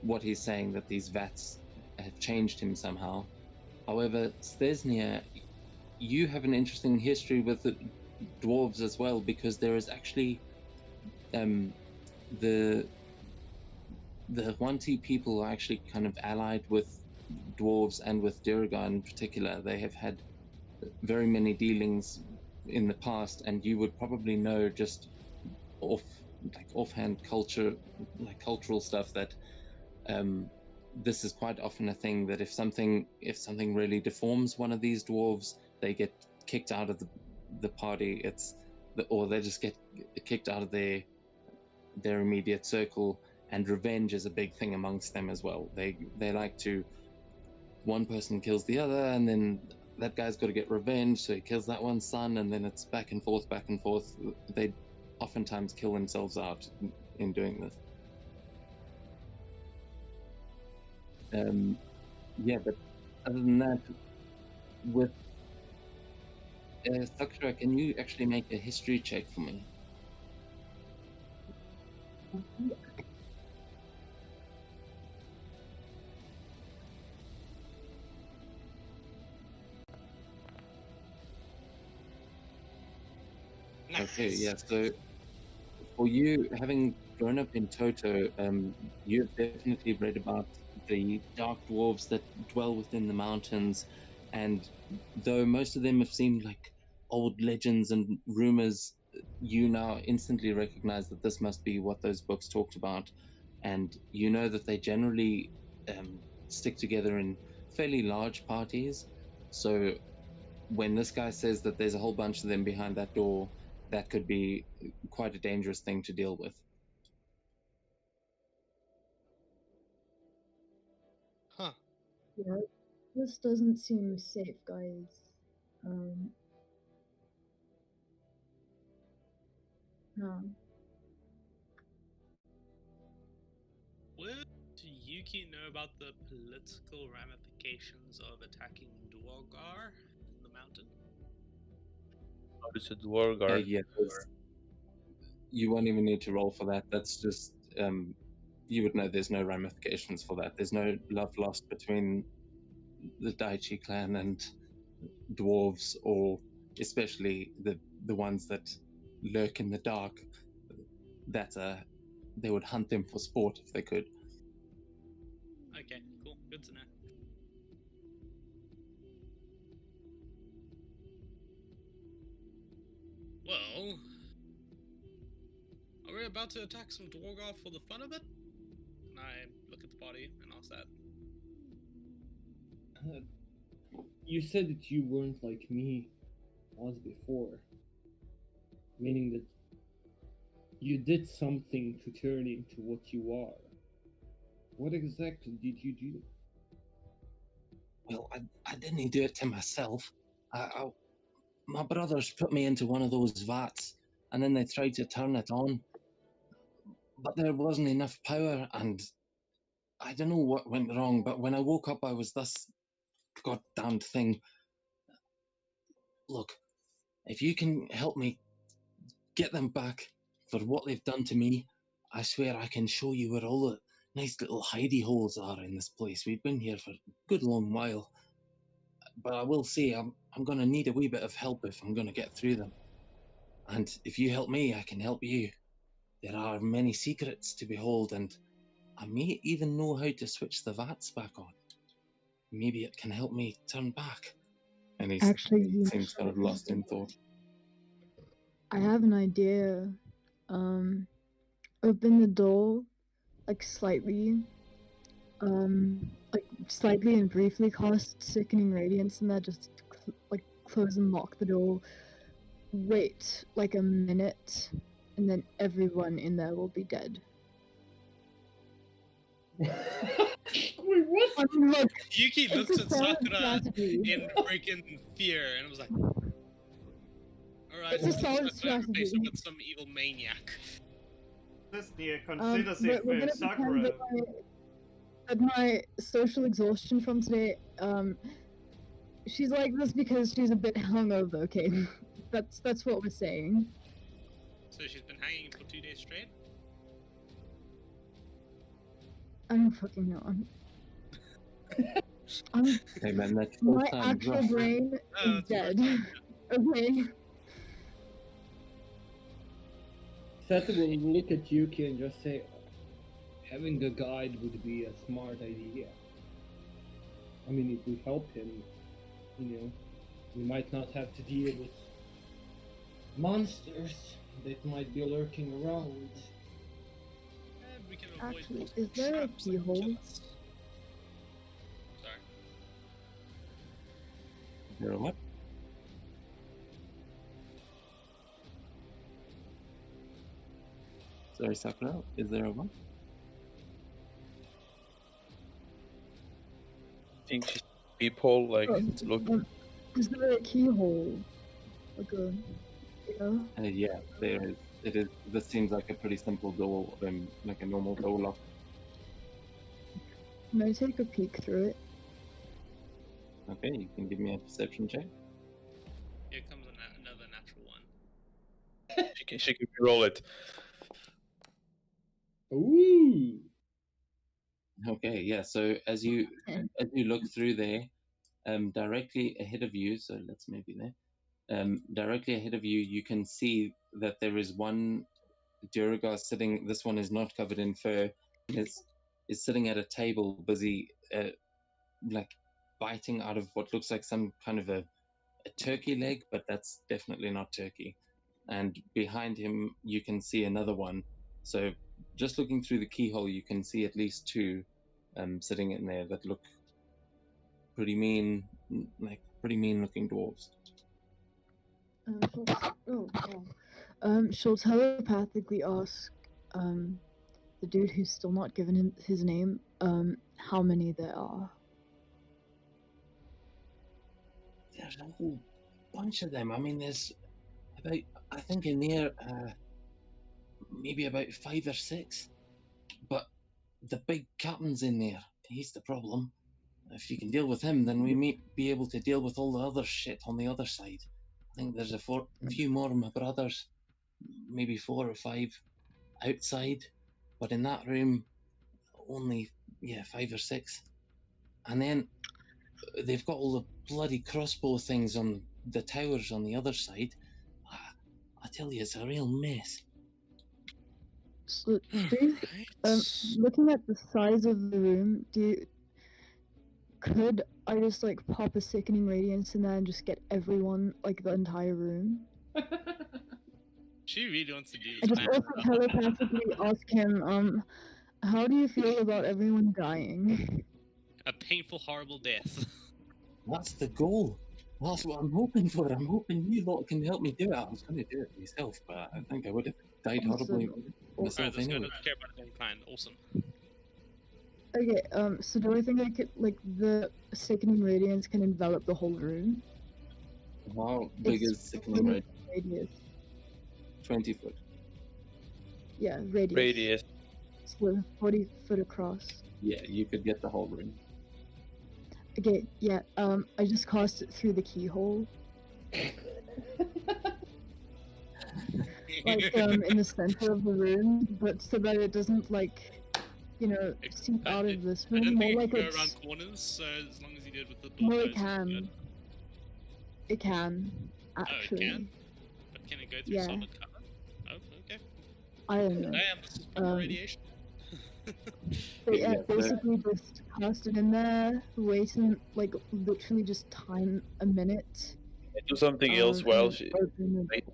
Speaker 1: what he's saying, that these vats have changed him somehow. However, Stesnia, you have an interesting history with the dwarves as well, because there is actually the Huanti people are actually kind of allied with dwarves and with Durgar in particular. They have had very many dealings in the past, and you would probably know just offhand cultural stuff that this is quite often a thing, that if something really deforms one of these dwarves, they get kicked out of the party. Or they just get kicked out of their immediate circle. And revenge is a big thing amongst them as well. They like to, one person kills the other, and then that guy's got to get revenge, so he kills that one's son, and then it's back and forth. They oftentimes kill themselves out in doing this. Yeah, but other than that, with Sakura, can you actually make a history check for me? Okay, yeah. So for you, having grown up in Toto, you've definitely read about the dark dwarves that dwell within the mountains, and though most of them have seemed like old legends and rumors, you now instantly recognize that this must be what those books talked about, and you know that they generally stick together in fairly large parties. So when this guy says that there's a whole bunch of them behind that door, that could be quite a dangerous thing to deal with.
Speaker 2: Huh.
Speaker 5: Yeah, this doesn't seem safe, guys. No.
Speaker 2: Would Yuki know about the political ramifications of attacking Dwargar in the mountain?
Speaker 6: It's a Dwargar.
Speaker 1: Yeah, you won't even need to roll for that. That's just you would know there's no ramifications for that. There's no love lost between the Daichi clan and dwarves, or especially the ones that lurk in the dark. That they would hunt them for sport if they could.
Speaker 2: Okay, cool. Good to know. Well, are we about to attack some Dwargar for the fun of it? And I look at the body and ask that.
Speaker 4: You said that you weren't like me was before, meaning that you did something to turn into what you are. What exactly did you do?
Speaker 1: Well, I didn't do it to myself. My brothers put me into one of those vats, and then they tried to turn it on, but there wasn't enough power, and I don't know what went wrong, but when I woke up, I was this goddamned thing. Look, if you can help me get them back for what they've done to me, I swear I can show you where all the nice little hidey holes are in this place. We've been here for a good long while. But I will say, I'm going to need a wee bit of help if I'm going to get through them. And if you help me, I can help you. There are many secrets to behold, and I may even know how to switch the vats back on. Maybe it can help me turn back. And he
Speaker 5: Actually, you
Speaker 1: seems kind of lost in thought.
Speaker 5: I have an idea. Open the door, like slightly, like slightly and briefly cast Sickening Radiance, and then just like close and lock the door. Wait like a minute, and then everyone in there will be dead.
Speaker 4: Wait, what?
Speaker 5: I mean, look,
Speaker 2: Yuki
Speaker 5: it's
Speaker 2: looks
Speaker 5: a
Speaker 2: at
Speaker 5: solid
Speaker 2: Sakura
Speaker 5: strategy.
Speaker 2: in freaking fear and was like, alright,
Speaker 5: It's a solid
Speaker 2: replace her
Speaker 5: strategy.
Speaker 2: with some evil maniac.
Speaker 3: Disney considers
Speaker 5: We're
Speaker 3: if
Speaker 5: gonna pretend
Speaker 3: Sakura.
Speaker 5: that my social exhaustion from today, she's like this because she's a bit hungover. Okay, that's what we're saying.
Speaker 2: So she's been hanging for 2 days straight?
Speaker 5: I don't fucking know. I'm
Speaker 1: Hey man, that's
Speaker 5: my
Speaker 1: full-time
Speaker 5: actual
Speaker 1: rough.
Speaker 5: brain
Speaker 2: Oh,
Speaker 5: is
Speaker 2: it's rough.
Speaker 5: dead. Okay.
Speaker 4: Seth will look at Yuki and just say, having a guide would be a smart idea. I mean, if we help him, we might not have to deal with monsters that might be lurking around.
Speaker 2: And we can avoid
Speaker 5: Actually,
Speaker 2: multiple
Speaker 5: is there a
Speaker 2: traps that will
Speaker 5: keyhole?
Speaker 2: kill us. Sorry.
Speaker 1: There a what? Sorry, Sakura, is there a what?
Speaker 6: I think she's people like
Speaker 5: Oh,
Speaker 6: look.
Speaker 5: is there a keyhole? Like a,
Speaker 1: Yeah, there is. It is. This seems like a pretty simple door, like a normal door lock.
Speaker 5: Can I take a peek through it?
Speaker 1: Okay, you can give me a perception check.
Speaker 2: Here comes another natural one.
Speaker 6: She can roll it.
Speaker 4: Ooh!
Speaker 1: Okay, yeah. So as you look through there, directly ahead of you. So let's maybe there. Directly ahead of you, you can see that there is one Duragar sitting. This one is not covered in fur. Is sitting at a table, busy, like biting out of what looks like some kind of a turkey leg, but that's definitely not turkey. And behind him, you can see another one. So just looking through the keyhole, you can see at least two sitting in there that look pretty mean, like pretty mean looking dwarves.
Speaker 5: She'll telepathically ask the dude who's still not given him his name how many there are.
Speaker 1: There's a whole bunch of them. I mean, there's about, I think in there, maybe about 5 or 6. But the big captain's in there. He's the problem. If you can deal with him, then we may be able to deal with all the other shit on the other side. I think there's a few more of my brothers, maybe 4 or 5 outside, but in that room, only 5 or 6. And then they've got all the bloody crossbow things on the towers on the other side. I tell you, it's a real mess.
Speaker 5: So, looking at the size of the room, could I just like pop a Sickening Radiance in there and just get everyone, like the entire room?
Speaker 2: She really wants to do
Speaker 5: I
Speaker 2: this.
Speaker 5: just also telepathically ask him, how do you feel about everyone dying?
Speaker 2: A painful, horrible death.
Speaker 1: That's the goal. That's what I'm hoping for. I'm hoping you lot can help me do it. I was going to do it myself, but I think I would have died horribly myself
Speaker 2: Alright, this guy
Speaker 1: anyway.
Speaker 2: doesn't care about his own kind. Awesome.
Speaker 5: Okay, so do I think I could, like, the Sickening Radiance can envelop the whole room?
Speaker 1: How big
Speaker 5: It's
Speaker 1: is Sickening Radiance?
Speaker 5: Radius.
Speaker 1: 20 foot.
Speaker 5: Yeah, radius.
Speaker 6: Radius.
Speaker 5: So 40 foot across.
Speaker 1: Yeah, you could get the whole room.
Speaker 5: Okay, yeah, I just cast it through the keyhole. Like, in the center of the room, but so that it doesn't, like, seep out of this
Speaker 2: I
Speaker 5: room.
Speaker 2: don't
Speaker 5: More
Speaker 2: think
Speaker 5: like
Speaker 2: it can go
Speaker 5: it's...
Speaker 2: around corners, so as long as you do it with the door
Speaker 5: No,
Speaker 2: closed,
Speaker 5: it
Speaker 2: it's
Speaker 5: can.
Speaker 2: good.
Speaker 5: It can,
Speaker 2: Oh, it
Speaker 5: actually.
Speaker 2: can? But can it go through
Speaker 5: Yeah.
Speaker 2: solid cover? Oh, okay.
Speaker 5: I don't know.
Speaker 2: Damn, this is proper radiation.
Speaker 5: But yeah,
Speaker 1: Yeah, but-
Speaker 5: basically just cast it in there, wait and, like, literally just time a minute.
Speaker 6: Do something else while
Speaker 5: and
Speaker 6: she.
Speaker 5: open it.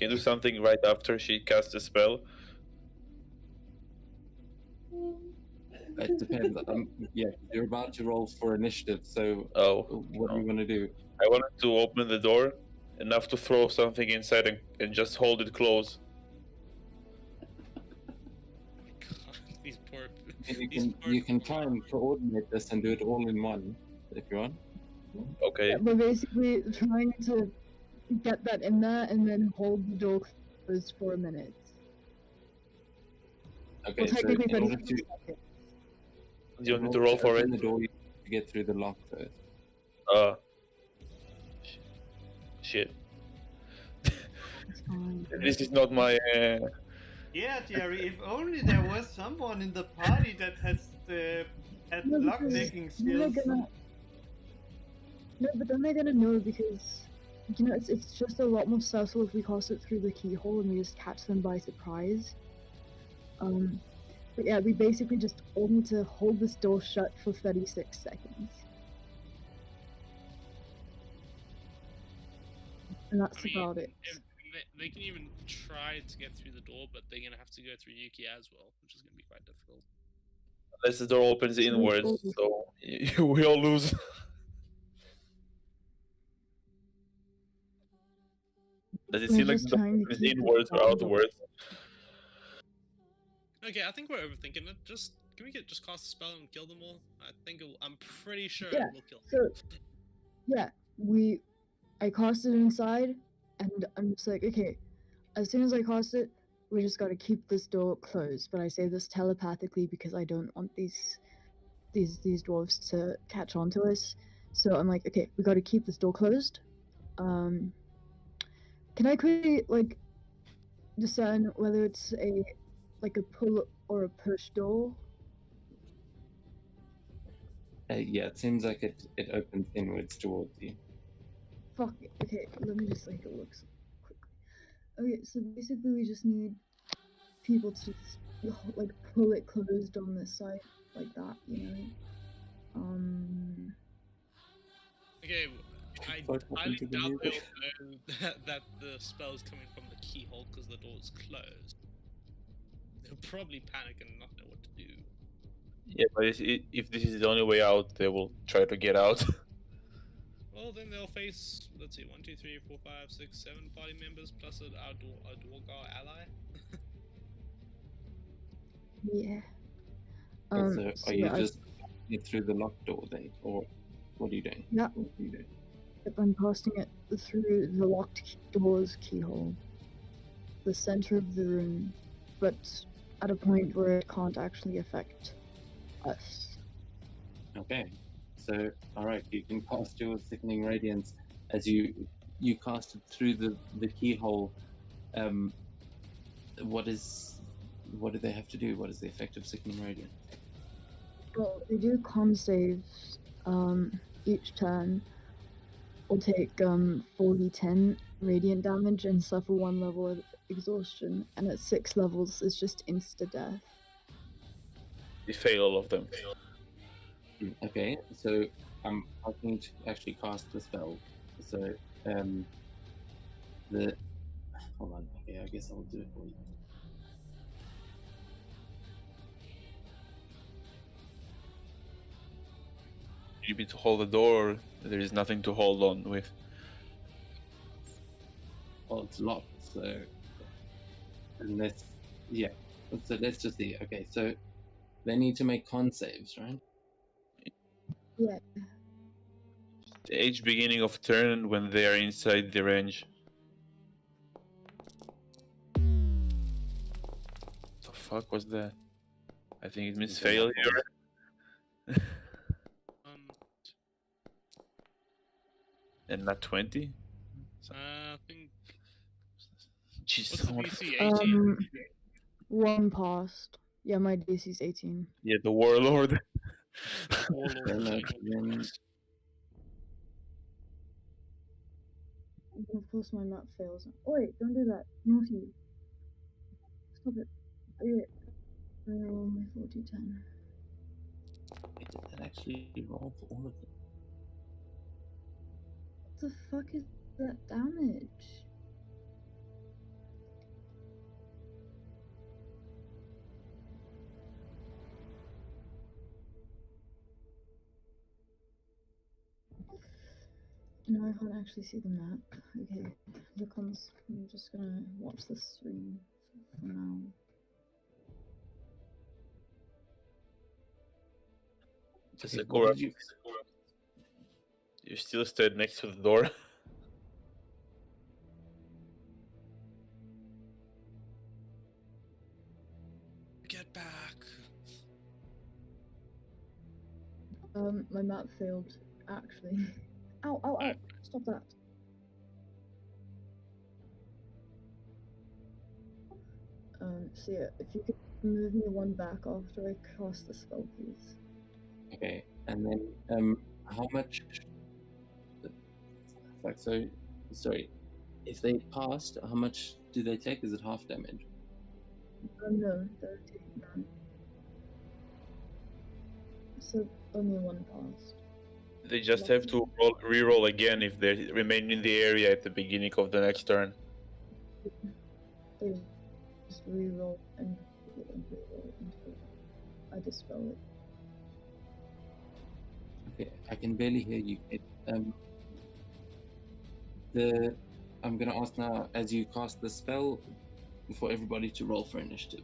Speaker 6: can do something right after she casts a spell.
Speaker 1: It depends. Yeah, you're about to roll for initiative, so
Speaker 6: Oh,
Speaker 1: what do you want to do?
Speaker 6: I wanted to open the door enough to throw something inside and just hold it closed.
Speaker 2: God, these poor.
Speaker 1: And you
Speaker 2: these
Speaker 1: can
Speaker 2: poor
Speaker 1: you can try and coordinate this and do it all in one if you want.
Speaker 6: Okay.
Speaker 5: We're basically trying to get that in there and then hold the door closed for a minute.
Speaker 1: Okay,
Speaker 5: Well,
Speaker 1: so
Speaker 5: technically
Speaker 1: in order
Speaker 5: 30
Speaker 1: to
Speaker 5: seconds.
Speaker 6: Do you want me to roll for it?
Speaker 1: open the door, you have to get through the lock first.
Speaker 6: Shit.
Speaker 5: It's fine.
Speaker 6: This is not my.
Speaker 3: Yeah, Jerry. If only there was someone in the party that had
Speaker 5: No, because
Speaker 3: lockpicking
Speaker 5: then they're
Speaker 3: skills.
Speaker 5: gonna. No, but then they're gonna know because, you know, it's just a lot more subtle if we cast it through the keyhole and we just catch them by surprise. But yeah, we basically just all need to hold this door shut for 36 seconds. And that's about it.
Speaker 2: They can even try to get through the door, but they're gonna have to go through Yuki as well, which is gonna be quite difficult.
Speaker 6: Unless the door opens inwards, so we all lose. Does it
Speaker 5: We're
Speaker 6: seem like
Speaker 5: just
Speaker 6: the door
Speaker 5: trying to
Speaker 6: opens
Speaker 5: keep it
Speaker 6: inwards or
Speaker 5: down.
Speaker 6: outwards?
Speaker 2: Okay, I think we're overthinking it. Can we just cast a spell and kill them all? I'm pretty sure
Speaker 5: Yeah,
Speaker 2: it will kill.
Speaker 5: So, yeah, I cast it inside, and I'm just like, okay, as soon as I cast it, we just gotta keep this door closed. But I say this telepathically because I don't want these dwarves to catch on to us. So I'm like, okay, we gotta keep this door closed. Can I quickly discern whether it's a pull or a push door?
Speaker 1: Yeah, it seems like it opens inwards towards you.
Speaker 5: Fuck it. Okay, let me just look quickly. Okay, so basically we just need people to just, pull it closed on this side like that, you know.
Speaker 2: Okay, I
Speaker 1: Fuck
Speaker 2: highly
Speaker 1: happened to the
Speaker 2: doubt
Speaker 1: music?
Speaker 2: they'll know that the spell is coming from the keyhole because the door is closed. They'll probably panic and not know what to do.
Speaker 6: Yeah, but if this is the only way out, they will try to get out.
Speaker 2: Well, then they'll face, let's see, 1, 2, 3, 4, 5, 6, 7 party members plus our Dwargar ally.
Speaker 5: Yeah.
Speaker 1: So
Speaker 5: so
Speaker 1: are you
Speaker 5: yeah,
Speaker 1: just get through the locked door then, or what are you doing?
Speaker 5: Yeah.
Speaker 1: What are you doing?
Speaker 5: I'm casting it through the locked door's keyhole, the center of the room, but at a point where it can't actually affect us.
Speaker 1: Okay, so all right, you can cast your sickening radiance as you cast it through the keyhole. What do they have to do? What is the effect of sickening radiance?
Speaker 5: Well, they do con saves each turn. Will take 4d10 radiant damage and suffer 1 level of exhaustion, and at 6 levels is just insta death.
Speaker 6: We fail all of them.
Speaker 1: Okay, so I'm going to actually cast the spell. So hold on. Okay, I guess I'll do it for you.
Speaker 6: You need to hold the door. There is nothing to hold on with.
Speaker 1: Well, it's locked, so unless yeah. So let's just see. Okay, so they need to make con saves, right?
Speaker 5: Yeah.
Speaker 6: Each beginning of turn when they are inside the range. The fuck was that? I think it means failure. And not 20?
Speaker 2: I think.
Speaker 6: Jeez,
Speaker 2: What's the
Speaker 6: what-
Speaker 2: DC? 18.
Speaker 5: 1 passed. Yeah, my DC's 18.
Speaker 6: Yeah, the warlord.
Speaker 2: Warlord.
Speaker 1: Then, then
Speaker 5: Of course my map fails. Oh wait, don't do that. Naughty. Stop it. Okay. I roll my 40-10.
Speaker 1: wait, did that actually roll for all of them?
Speaker 5: What the fuck is that damage? No, I can't actually see the map. Okay, I'm just gonna watch the stream for now.
Speaker 6: Just
Speaker 1: Okay,
Speaker 6: like,
Speaker 1: what
Speaker 6: or
Speaker 1: did you?
Speaker 6: you still stood next to the door.
Speaker 2: Get back.
Speaker 5: My map failed, actually. Ow, ow, ow!
Speaker 2: Alright.
Speaker 5: Stop that. So yeah, if you could move me one back after I cast the spell, please.
Speaker 1: Okay, and then how much? Like so, sorry. If they passed, how much do they take? Is it half damage?
Speaker 5: No, they're taking none. So only one passed.
Speaker 6: They just have to re-roll again if they remain in the area at the beginning of the next turn.
Speaker 5: They just re-roll and re-roll until I dispel it.
Speaker 1: Okay, I can barely hear you. I'm gonna ask now, as you cast the spell, for everybody to roll for initiative.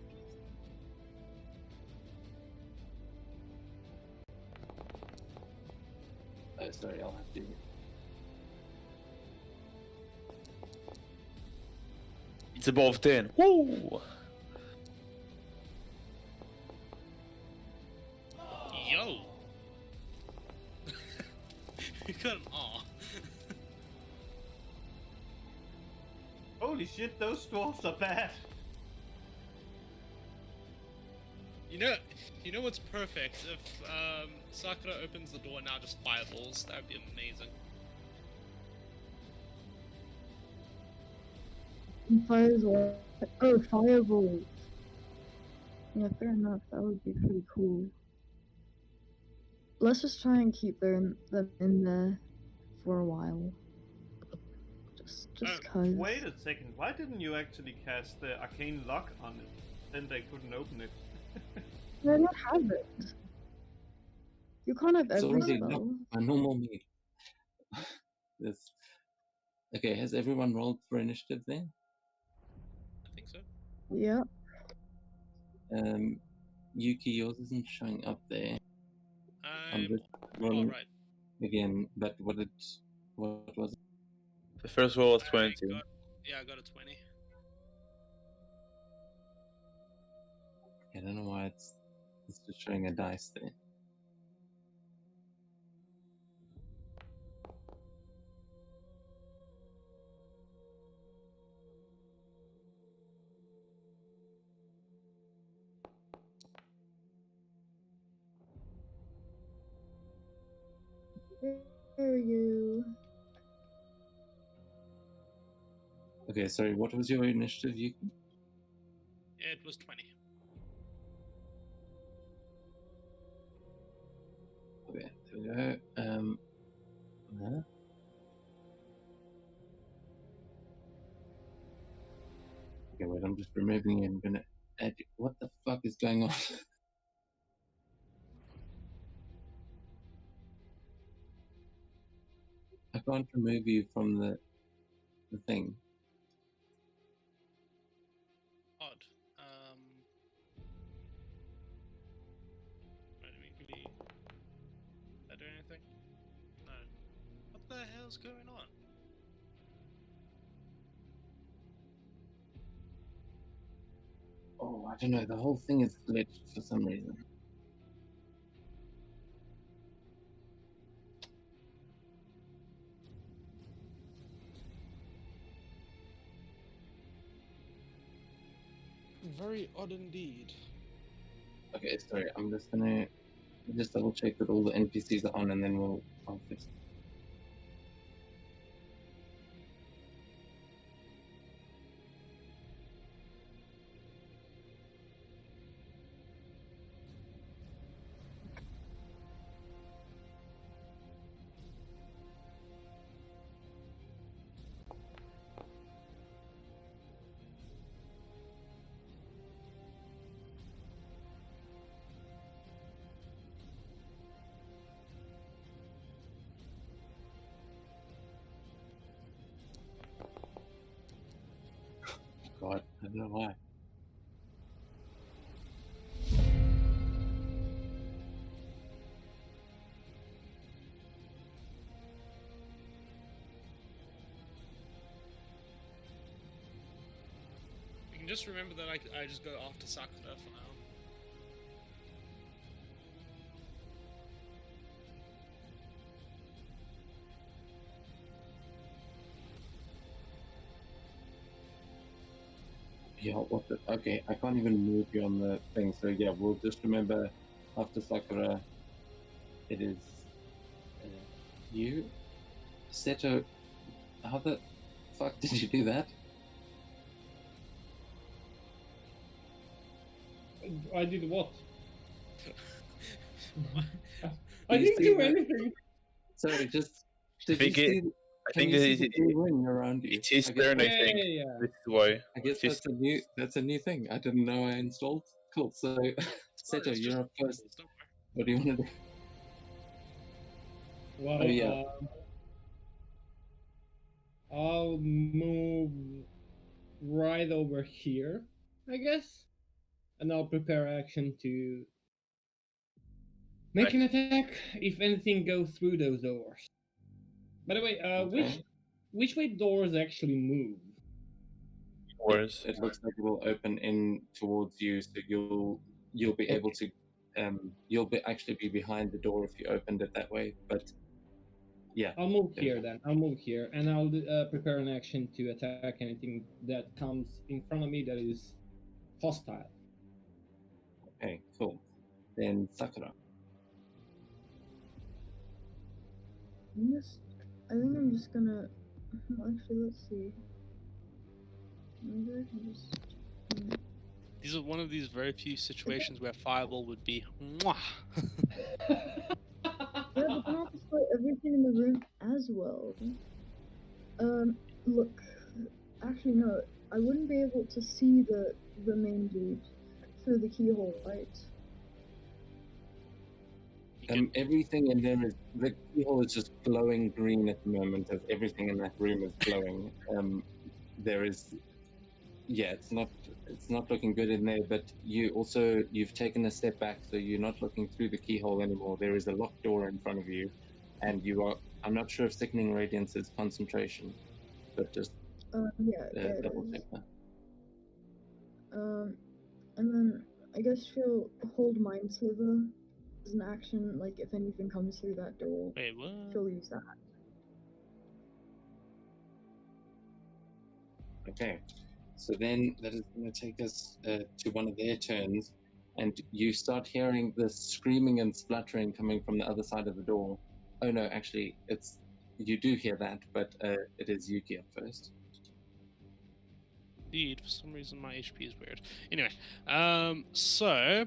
Speaker 1: Oh, sorry, I'll have to.
Speaker 6: It's above 10. Woo!
Speaker 2: Yo! You got an R.
Speaker 3: Holy shit, those dwarves are bad.
Speaker 2: You know what's perfect? If Sakura opens the door now, just fireballs. That would be amazing.
Speaker 5: And fires what? Oh, fireballs. Yeah, fair enough. That would be pretty cool. Let's just try and keep them in there for a while. Just cause.
Speaker 3: Wait a second, why didn't you actually cast the arcane lock on it? Then they couldn't open it.
Speaker 5: I don't have it. You can't have
Speaker 1: It's
Speaker 5: every
Speaker 1: already
Speaker 5: spell.
Speaker 1: locked. My normal me. This. Okay, has everyone rolled for initiative then?
Speaker 2: I think so.
Speaker 5: Yeah.
Speaker 1: Yuki, yours isn't showing up there. I'm
Speaker 2: I'm
Speaker 1: just
Speaker 2: all
Speaker 1: rolling
Speaker 2: right.
Speaker 1: again, but what was it?
Speaker 6: The first roll was 20.
Speaker 2: I got a 20.
Speaker 1: I don't know why it's just showing a dice there.
Speaker 5: Where are you?
Speaker 1: Okay, sorry, what was your initiative, Yuki?
Speaker 2: It was 20.
Speaker 1: Okay, there we go. Huh? Okay, wait, I'm just removing it. I'm gonna add. What the fuck is going on? I can't remove you from the thing.
Speaker 2: Odd. Wait, did I do anything? No. What the hell's going on?
Speaker 1: Oh, I don't know. The whole thing is glitched for some reason.
Speaker 2: Very odd indeed.
Speaker 1: Okay, sorry. I'm just gonna double check that all the NPCs are on, and then I'll fix it. don't know why.
Speaker 2: You can just remember that I just go after Sakura for now.
Speaker 1: Yeah, what the? Okay, I can't even move you on the thing, so yeah, we'll just remember after Sakura, it is you. Seto, how the fuck did you do that?
Speaker 4: I did what? I
Speaker 1: You
Speaker 4: didn't
Speaker 1: see
Speaker 4: do
Speaker 1: that?
Speaker 4: anything.
Speaker 1: Sorry, just did
Speaker 6: think
Speaker 1: you
Speaker 6: it-
Speaker 1: see?
Speaker 6: I
Speaker 1: Can
Speaker 6: think
Speaker 1: you see
Speaker 6: it,
Speaker 1: the blue ring around you?
Speaker 6: it's his
Speaker 1: I guess
Speaker 6: turn. I
Speaker 4: Yeah,
Speaker 6: think
Speaker 4: yeah, yeah.
Speaker 6: this is why.
Speaker 1: I guess
Speaker 6: It's his-
Speaker 1: that's a new thing. I didn't know I installed. Cool. So, Seto,
Speaker 2: It's
Speaker 1: you're
Speaker 2: just
Speaker 1: up first.
Speaker 2: don't worry.
Speaker 1: What do you want to do?
Speaker 4: Well,
Speaker 1: Oh, yeah.
Speaker 4: I'll move right over here, I guess, and I'll prepare action to make an attack if anything goes through those doors. By the way,
Speaker 1: Okay.
Speaker 4: which way doors actually move?
Speaker 6: Worse.
Speaker 1: It looks like it will open in towards you, so you'll be able to you'll be actually be behind the door if you opened it that way. But yeah,
Speaker 4: I'll move here then. I'll move here, and I'll prepare an action to attack anything that comes in front of me that is hostile.
Speaker 1: okay, cool. Then Sakura.
Speaker 5: I think I'm just gonna. Actually, let's see. Maybe I can just.
Speaker 2: These are one of these very few situations where Fireball would be mwah.
Speaker 5: Yeah, but then I'll destroy everything in the room as well. Look. Actually, no. I wouldn't be able to see the main dude through the keyhole, right?
Speaker 2: You can,
Speaker 1: Everything in there is the keyhole is just glowing green at the moment, as everything in that room is glowing. There is, yeah, it's not looking good in there. But you've taken a step back, so you're not looking through the keyhole anymore. There is a locked door in front of you, and you are. I'm not sure if Sickening Radiance is concentration, but just
Speaker 5: Yeah, it
Speaker 1: double
Speaker 5: is.
Speaker 1: check that.
Speaker 5: And then I guess she'll hold Mind Sliver as an action. Like if anything comes through that door,
Speaker 2: wait, what?
Speaker 5: she'll use that.
Speaker 1: Okay, so then that is going to take us to one of their turns, and you start hearing the screaming and spluttering coming from the other side of the door. Oh no, actually, you do hear that, but it is Yuki up first.
Speaker 2: Indeed, for some reason my HP is weird. Anyway, so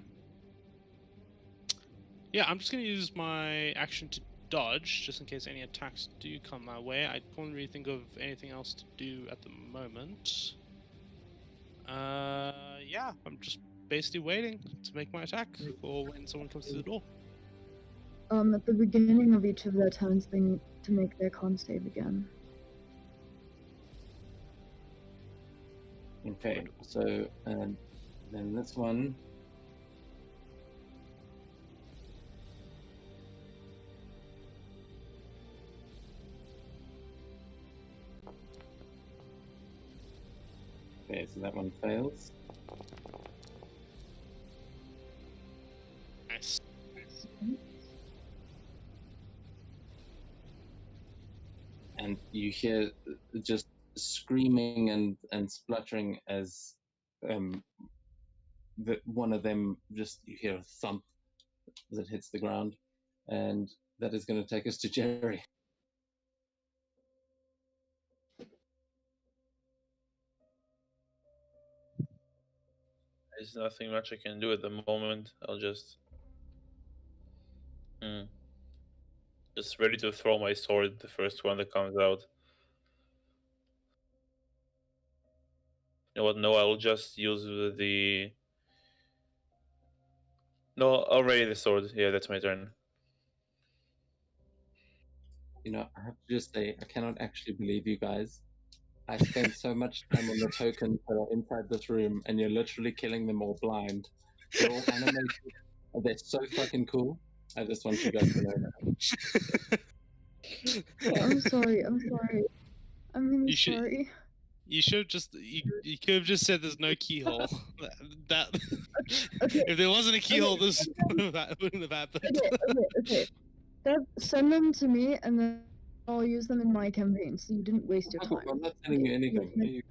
Speaker 2: yeah, I'm just gonna use my action to dodge, just in case any attacks do come my way. I can't really think of anything else to do at the moment. Yeah, I'm just basically waiting to make my attack for when someone comes through the door.
Speaker 5: At the beginning of each of their turns, they need to make their con save again.
Speaker 1: Okay, so then this one. Okay, so that one fails.
Speaker 2: Nice.
Speaker 1: And you hear just screaming and spluttering as one of them you hear a thump as it hits the ground, and that is going to take us to Jerry.
Speaker 6: There's nothing much I can do at the moment. I'll just just ready to throw my sword, the first one that comes out. You know what? No, I'll just use the. No, already the sword. Yeah, that's my turn.
Speaker 1: You know, I have to just say, I cannot actually believe you guys. I spent so much time on the tokens that are inside this room, and you're literally killing them all blind. They're all animated. They're so fucking cool. I just want you guys to know that.
Speaker 5: I'm sorry. I'm sorry. I'm really
Speaker 2: You should-
Speaker 5: sorry.
Speaker 2: You should just you could have just said there's no keyhole. That
Speaker 5: Okay.
Speaker 2: if there wasn't a keyhole, this wouldn't have happened.
Speaker 5: Okay. Send them to me, and then I'll use them in my campaign, so you didn't waste your
Speaker 1: Michael,
Speaker 5: time.
Speaker 1: I'm not telling you anything.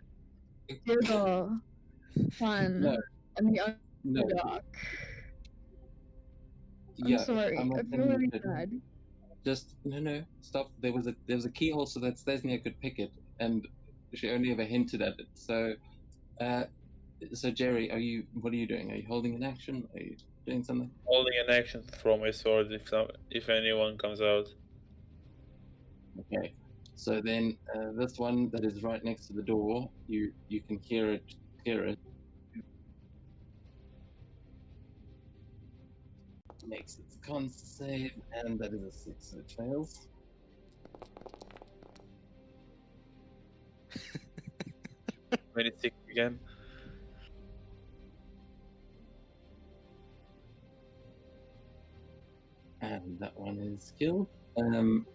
Speaker 5: Here's the plan
Speaker 1: No.
Speaker 5: and the
Speaker 1: No.
Speaker 5: underdog. I'm
Speaker 1: Yeah,
Speaker 5: sorry.
Speaker 1: I'm not
Speaker 5: I feel
Speaker 1: telling you
Speaker 5: really
Speaker 1: that.
Speaker 5: bad.
Speaker 1: Just no, stop. There was a keyhole so that Stesnia could pick it, and she only ever hinted at it. So, Jerry, what are you doing? Are you holding an action? Are you doing something?
Speaker 6: Holding an action to throw my sword if anyone comes out.
Speaker 1: Okay. So then, this one that is right next to the door, you can hear it. Makes its con save, and that is a 6, so it fails.
Speaker 6: Minute 6 again.
Speaker 1: And that one is killed. Give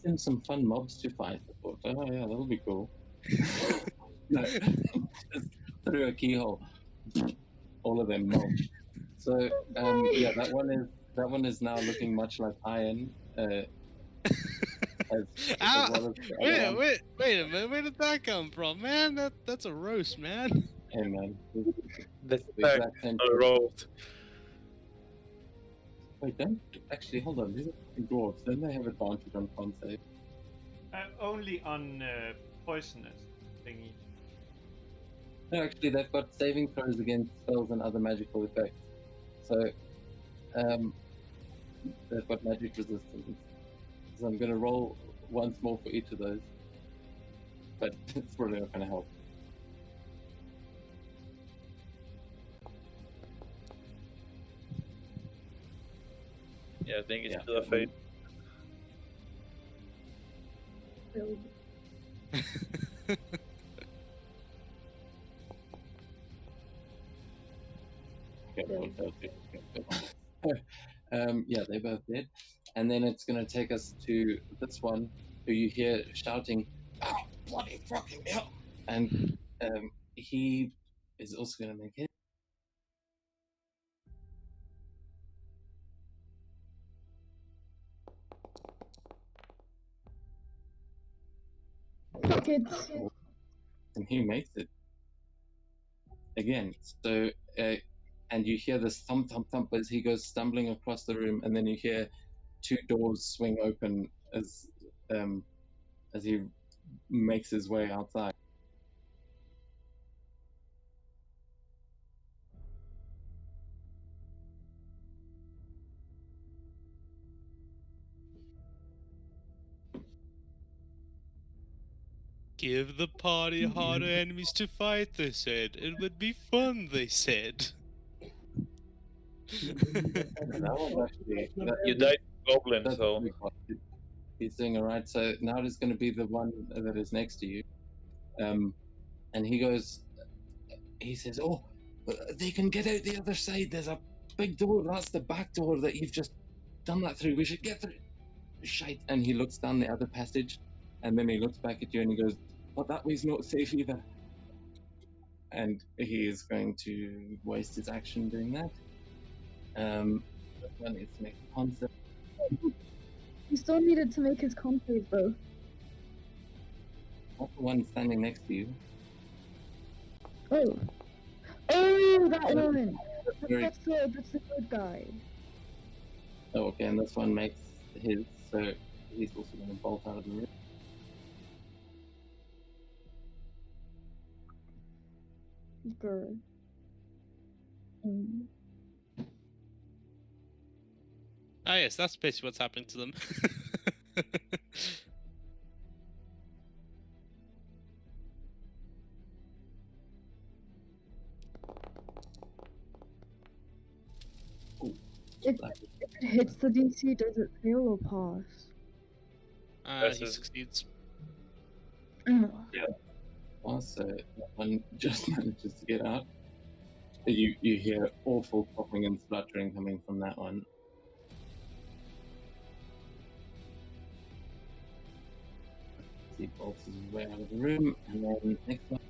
Speaker 1: them some fun mobs to fight. I thought, oh yeah, that'll be cool. No, just through a keyhole. All of them mobs. So yeah, that one is now looking much like iron. As
Speaker 2: Ah,
Speaker 1: well as the other one.
Speaker 2: wait a minute. Where did that come from, man? That's a roast, man.
Speaker 1: Hey man,
Speaker 6: That's
Speaker 1: the
Speaker 6: back
Speaker 1: exact same.
Speaker 6: on the road.
Speaker 1: Wait, don't actually hold on. These are dwarves. Don't they have advantage on con save?
Speaker 3: Only on poisonous thingy.
Speaker 1: No, actually, they've got saving throws against spells and other magical effects. So, they've got magic resistance. So I'm going to roll once more for each of those. But it's probably not going to help.
Speaker 6: Yeah, I think it's
Speaker 1: Yeah.
Speaker 6: still a fate.
Speaker 5: Really.
Speaker 1: Okay, one failed too. Yeah, they both did. And then it's going to take us to this one, who you hear shouting, "Oh, bloody fucking hell!" And he is also going to make it.
Speaker 5: Kids.
Speaker 1: And he makes it again. So, and you hear this thump, thump, thump as he goes stumbling across the room, and then you hear two doors swing open as he makes his way outside.
Speaker 2: Give the party harder enemies to fight, they said. It would be fun, they said.
Speaker 1: And that one's actually
Speaker 6: You died goblin,
Speaker 1: that's
Speaker 6: so
Speaker 1: pretty good. He's doing all right. So now it is going to be the one that is next to you, and he goes. He says, "Oh, they can get out the other side. There's a big door. That's the back door that you've just done that through. We should get through." Shite. And he looks down the other passage, and then he looks back at you and he goes, "Oh, that way's not safe either." And he is going to waste his action doing that. One is to make a concept.
Speaker 5: He still needed to make his con save though.
Speaker 1: Not the one standing next to you.
Speaker 5: Oh, that one.
Speaker 1: Very-
Speaker 5: That's the good guy.
Speaker 1: Oh, okay, and this one makes his, so he's also going to bolt out of the room.
Speaker 5: Good.
Speaker 2: Ah, yes, that's basically what's happening to them.
Speaker 5: If it hits the DC, does it fail or pass?
Speaker 2: He
Speaker 6: Passes.
Speaker 2: succeeds.
Speaker 5: Oh,
Speaker 1: Also, that one just manages to get out. You hear awful popping and spluttering coming from that one. He bolts his way out of the room, and then next one.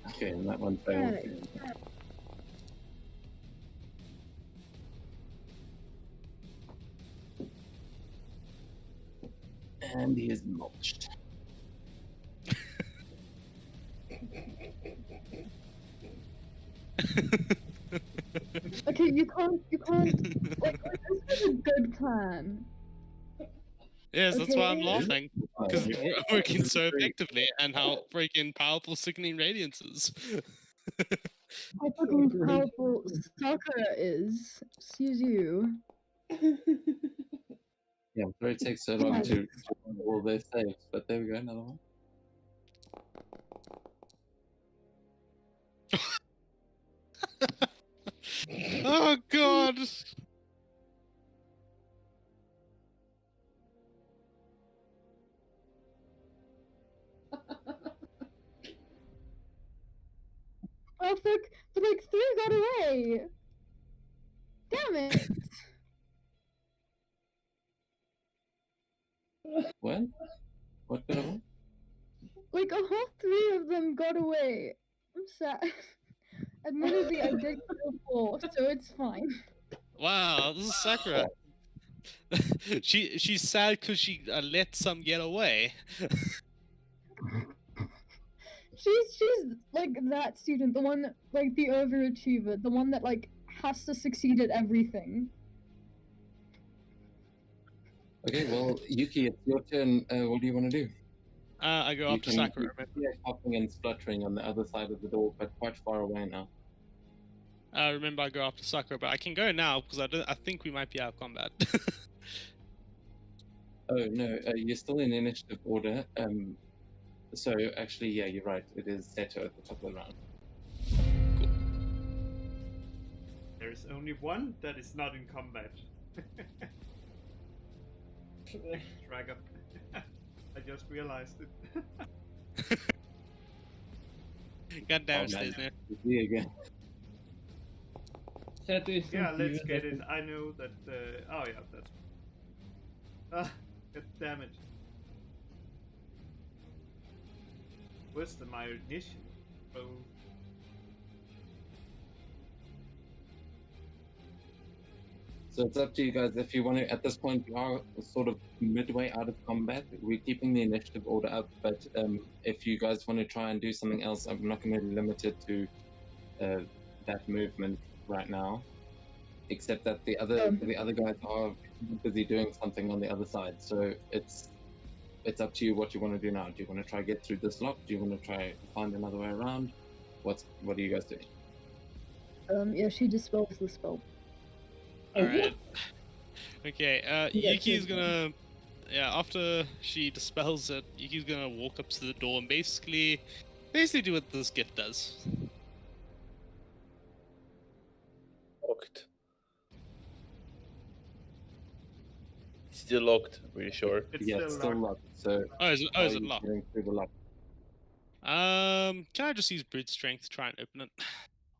Speaker 1: Okay, and that one failed.
Speaker 5: Right.
Speaker 1: And he is mulched.
Speaker 5: okay, you can't. Like, this was a good plan.
Speaker 2: Yes, that's why I'm
Speaker 5: Okay.
Speaker 2: laughing. Because
Speaker 1: Yeah.
Speaker 2: it's working so effectively, and how freaking powerful Sickening Radiance is.
Speaker 5: How fucking
Speaker 4: great.
Speaker 5: powerful Sakura is. Excuse you.
Speaker 1: Yeah, I'm sorry it takes so long to run all their saves, but there we go, another one.
Speaker 2: Oh god!
Speaker 5: Oh fuck! But like 3 got away. Damn it!
Speaker 1: What? What got away?
Speaker 5: Like a whole 3 of them got away. I'm sad. Admittedly, I did kill 4, so it's fine.
Speaker 2: Wow, this is Sakura. She's sad because she let some get away.
Speaker 5: She's like that student, the one like the overachiever, the one that like has to succeed at everything.
Speaker 1: Okay, well, Yuki, it's your turn. What do you want to do?
Speaker 2: I go
Speaker 1: You
Speaker 2: up to
Speaker 1: can
Speaker 2: Sakura.
Speaker 1: hear popping and spluttering on the other side of the door, but quite far away now.
Speaker 2: Remember, I go after Sakura, but I can go now because I think we might be out of combat.
Speaker 1: Oh no, you're still in initiative order. So actually, yeah, you're right. It is Seto at the top of the round.
Speaker 3: There is only one that is not in combat. Tracker. I just realized it.
Speaker 2: God damn
Speaker 1: Oh,
Speaker 2: it,
Speaker 1: man.
Speaker 2: Stizner.
Speaker 1: You see again.
Speaker 4: Seto is
Speaker 3: Yeah, let's
Speaker 4: confused
Speaker 3: get
Speaker 4: as
Speaker 3: it. I know that. Oh yeah, that's. Ah, god damn it. Where's my initiative? Oh.
Speaker 1: So it's up to you guys. If you want to, at this point, you are sort of midway out of combat. We're keeping the initiative order up, but if you guys want to try and do something else, I'm not going to limit it to that movement right now. Except that the other guys are busy doing something on the other side. So it's up to you what you want to do now. Do you want to try get through this lock? Do you want to try find another way around? What are you guys doing?
Speaker 5: Yeah, she dispels the spell.
Speaker 2: Alright. Okay,
Speaker 5: Yeah,
Speaker 2: Yuki's
Speaker 5: sure.
Speaker 2: gonna. Yeah, after she dispels it, Yuki's gonna walk up to the door and basically do what this gift does.
Speaker 6: Locked. Still locked, I'm pretty sure.
Speaker 3: It's
Speaker 1: Yeah,
Speaker 3: still
Speaker 1: it's still
Speaker 3: locked.
Speaker 1: locked. So
Speaker 2: Oh, is it
Speaker 1: how are you
Speaker 2: locked?
Speaker 1: getting through the lock?
Speaker 2: Can I just use brute strength to try and open it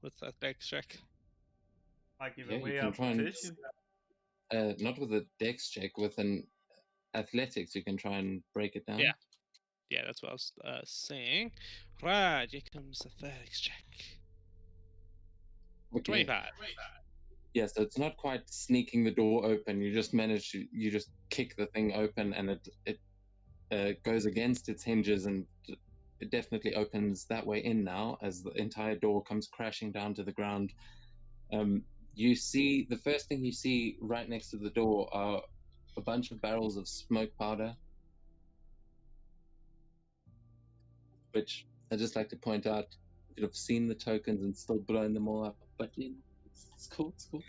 Speaker 2: with that dex check?
Speaker 3: I give
Speaker 1: Yeah, you
Speaker 3: away
Speaker 1: can
Speaker 3: our
Speaker 1: try and
Speaker 3: position.
Speaker 1: not with a dex check, with an athletics, you can try and break it down.
Speaker 2: Yeah. Yeah, that's what I was saying. Right, here comes the athletics check.
Speaker 1: Okay.
Speaker 2: 25.
Speaker 1: Yeah, so it's not quite sneaking the door open. You just manage to just kick the thing open, and it goes against its hinges, and it definitely opens that way in now as the entire door comes crashing down to the ground. You see, the first thing you see right next to the door are a bunch of barrels of smoke powder, which I just like to point out, you could have seen the tokens and still blown them all up, but you know, it's cool, it's cool.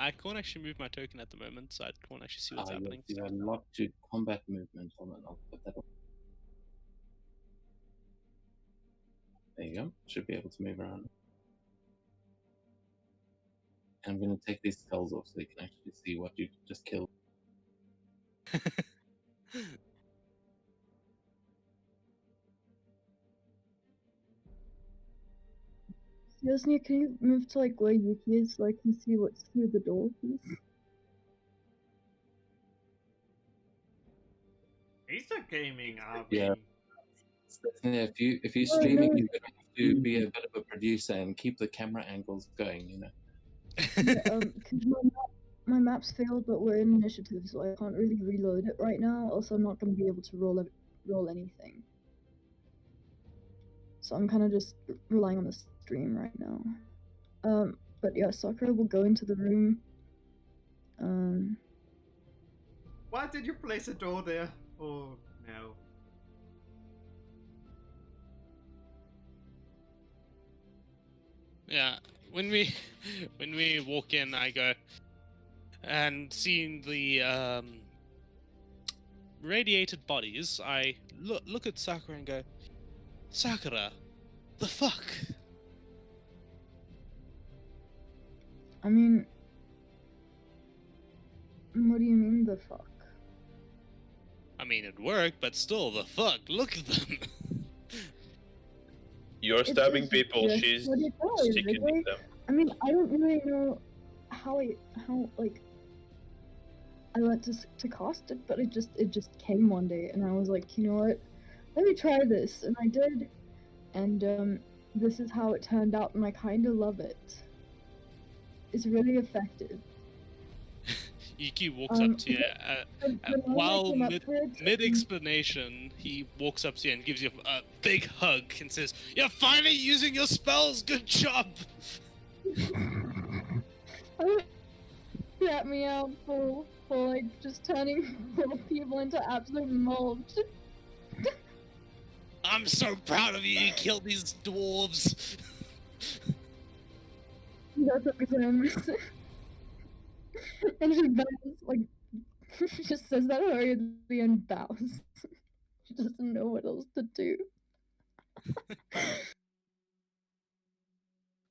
Speaker 2: I can't actually move my token at the moment, so I can't actually see what's happening.
Speaker 1: You are locked to combat movement. Hold on, I'll put that up. There you go. Should be able to move around. And I'm going to take these skulls off so you can actually see what you just killed.
Speaker 5: Yosnia, can you move to like where Yuki is so I can see what's through the door, please?
Speaker 3: He's a gaming RV.
Speaker 1: Yeah. Yeah, if you're
Speaker 5: Oh,
Speaker 1: streaming,
Speaker 5: no.
Speaker 1: you're going to have to be a bit of a producer and keep the camera angles going, you know.
Speaker 5: Yeah, because my map's failed, but we're in initiative, so I can't really reload it right now. Also, I'm not going to be able to roll anything. So I'm kind of just relying on the stream right now. But yeah, Sakura will go into the room.
Speaker 3: Why did you place a door there? Oh no.
Speaker 2: Yeah, when we walk in, I go and seeing the radiated bodies, I look at Sakura and go, Sakura, the fuck?
Speaker 5: I mean, what do you mean the fuck?
Speaker 2: I mean, it worked, but still, the fuck? Look at them.
Speaker 6: You're
Speaker 5: It's
Speaker 6: stabbing
Speaker 5: just
Speaker 6: people, she's
Speaker 5: what it does,
Speaker 6: sticking
Speaker 5: right?
Speaker 6: with them.
Speaker 5: I mean, I don't really know how like I went to cast it, but it just came one day, and I was like, you know what? Let me try this, and I did, and this is how it turned out, and I kind of love it. It's really effective.
Speaker 2: Yuki walks up to you.
Speaker 5: The moment I
Speaker 2: While
Speaker 5: came up to it,
Speaker 2: mid explanation, he walks up to you and gives you a big hug and says, "You're finally using your spells. Good job."
Speaker 5: Rat me out for like just turning people into absolute mobs.
Speaker 2: I'm so proud of you. You killed these dwarves.
Speaker 5: That's what I'm And she bows, like, she just says that hurriedly and bows. She doesn't know what else to do.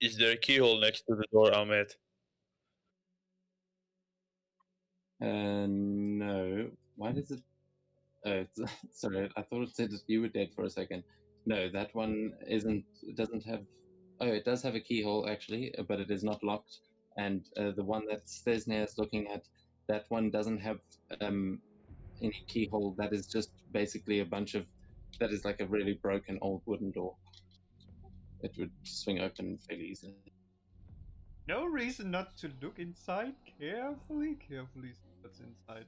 Speaker 6: Is there a keyhole next to the door, Ahmed?
Speaker 1: No. Why does it? Oh, sorry. I thought it said that you were dead for a second. No, that one isn't. It doesn't have. Oh, it does have a keyhole actually, but it is not locked. And the one that Stesnia is looking at, that one doesn't have any keyhole. That is just basically a bunch of. That is like a really broken old wooden door. It would swing open fairly easily.
Speaker 3: No reason not to look inside carefully. Carefully see what's inside.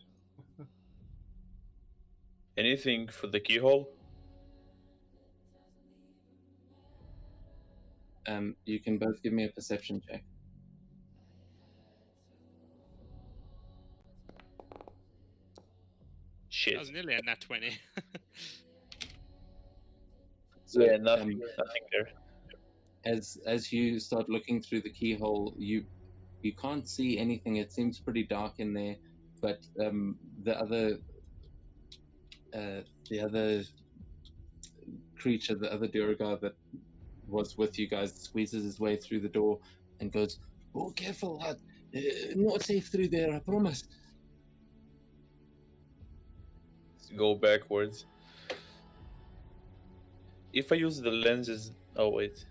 Speaker 6: Anything for the keyhole?
Speaker 1: You can both give me a perception check.
Speaker 6: Shit.
Speaker 2: That was nearly a nat 20.
Speaker 1: So,
Speaker 6: Yeah, nothing there.
Speaker 1: As you start looking through the keyhole, you can't see anything. It seems pretty dark in there, but the other creature, the other Duergar that was with you guys, squeezes his way through the door and goes, "Oh, careful, lad! Not safe through there, I promise."
Speaker 6: Go backwards. If I use the lenses, oh wait,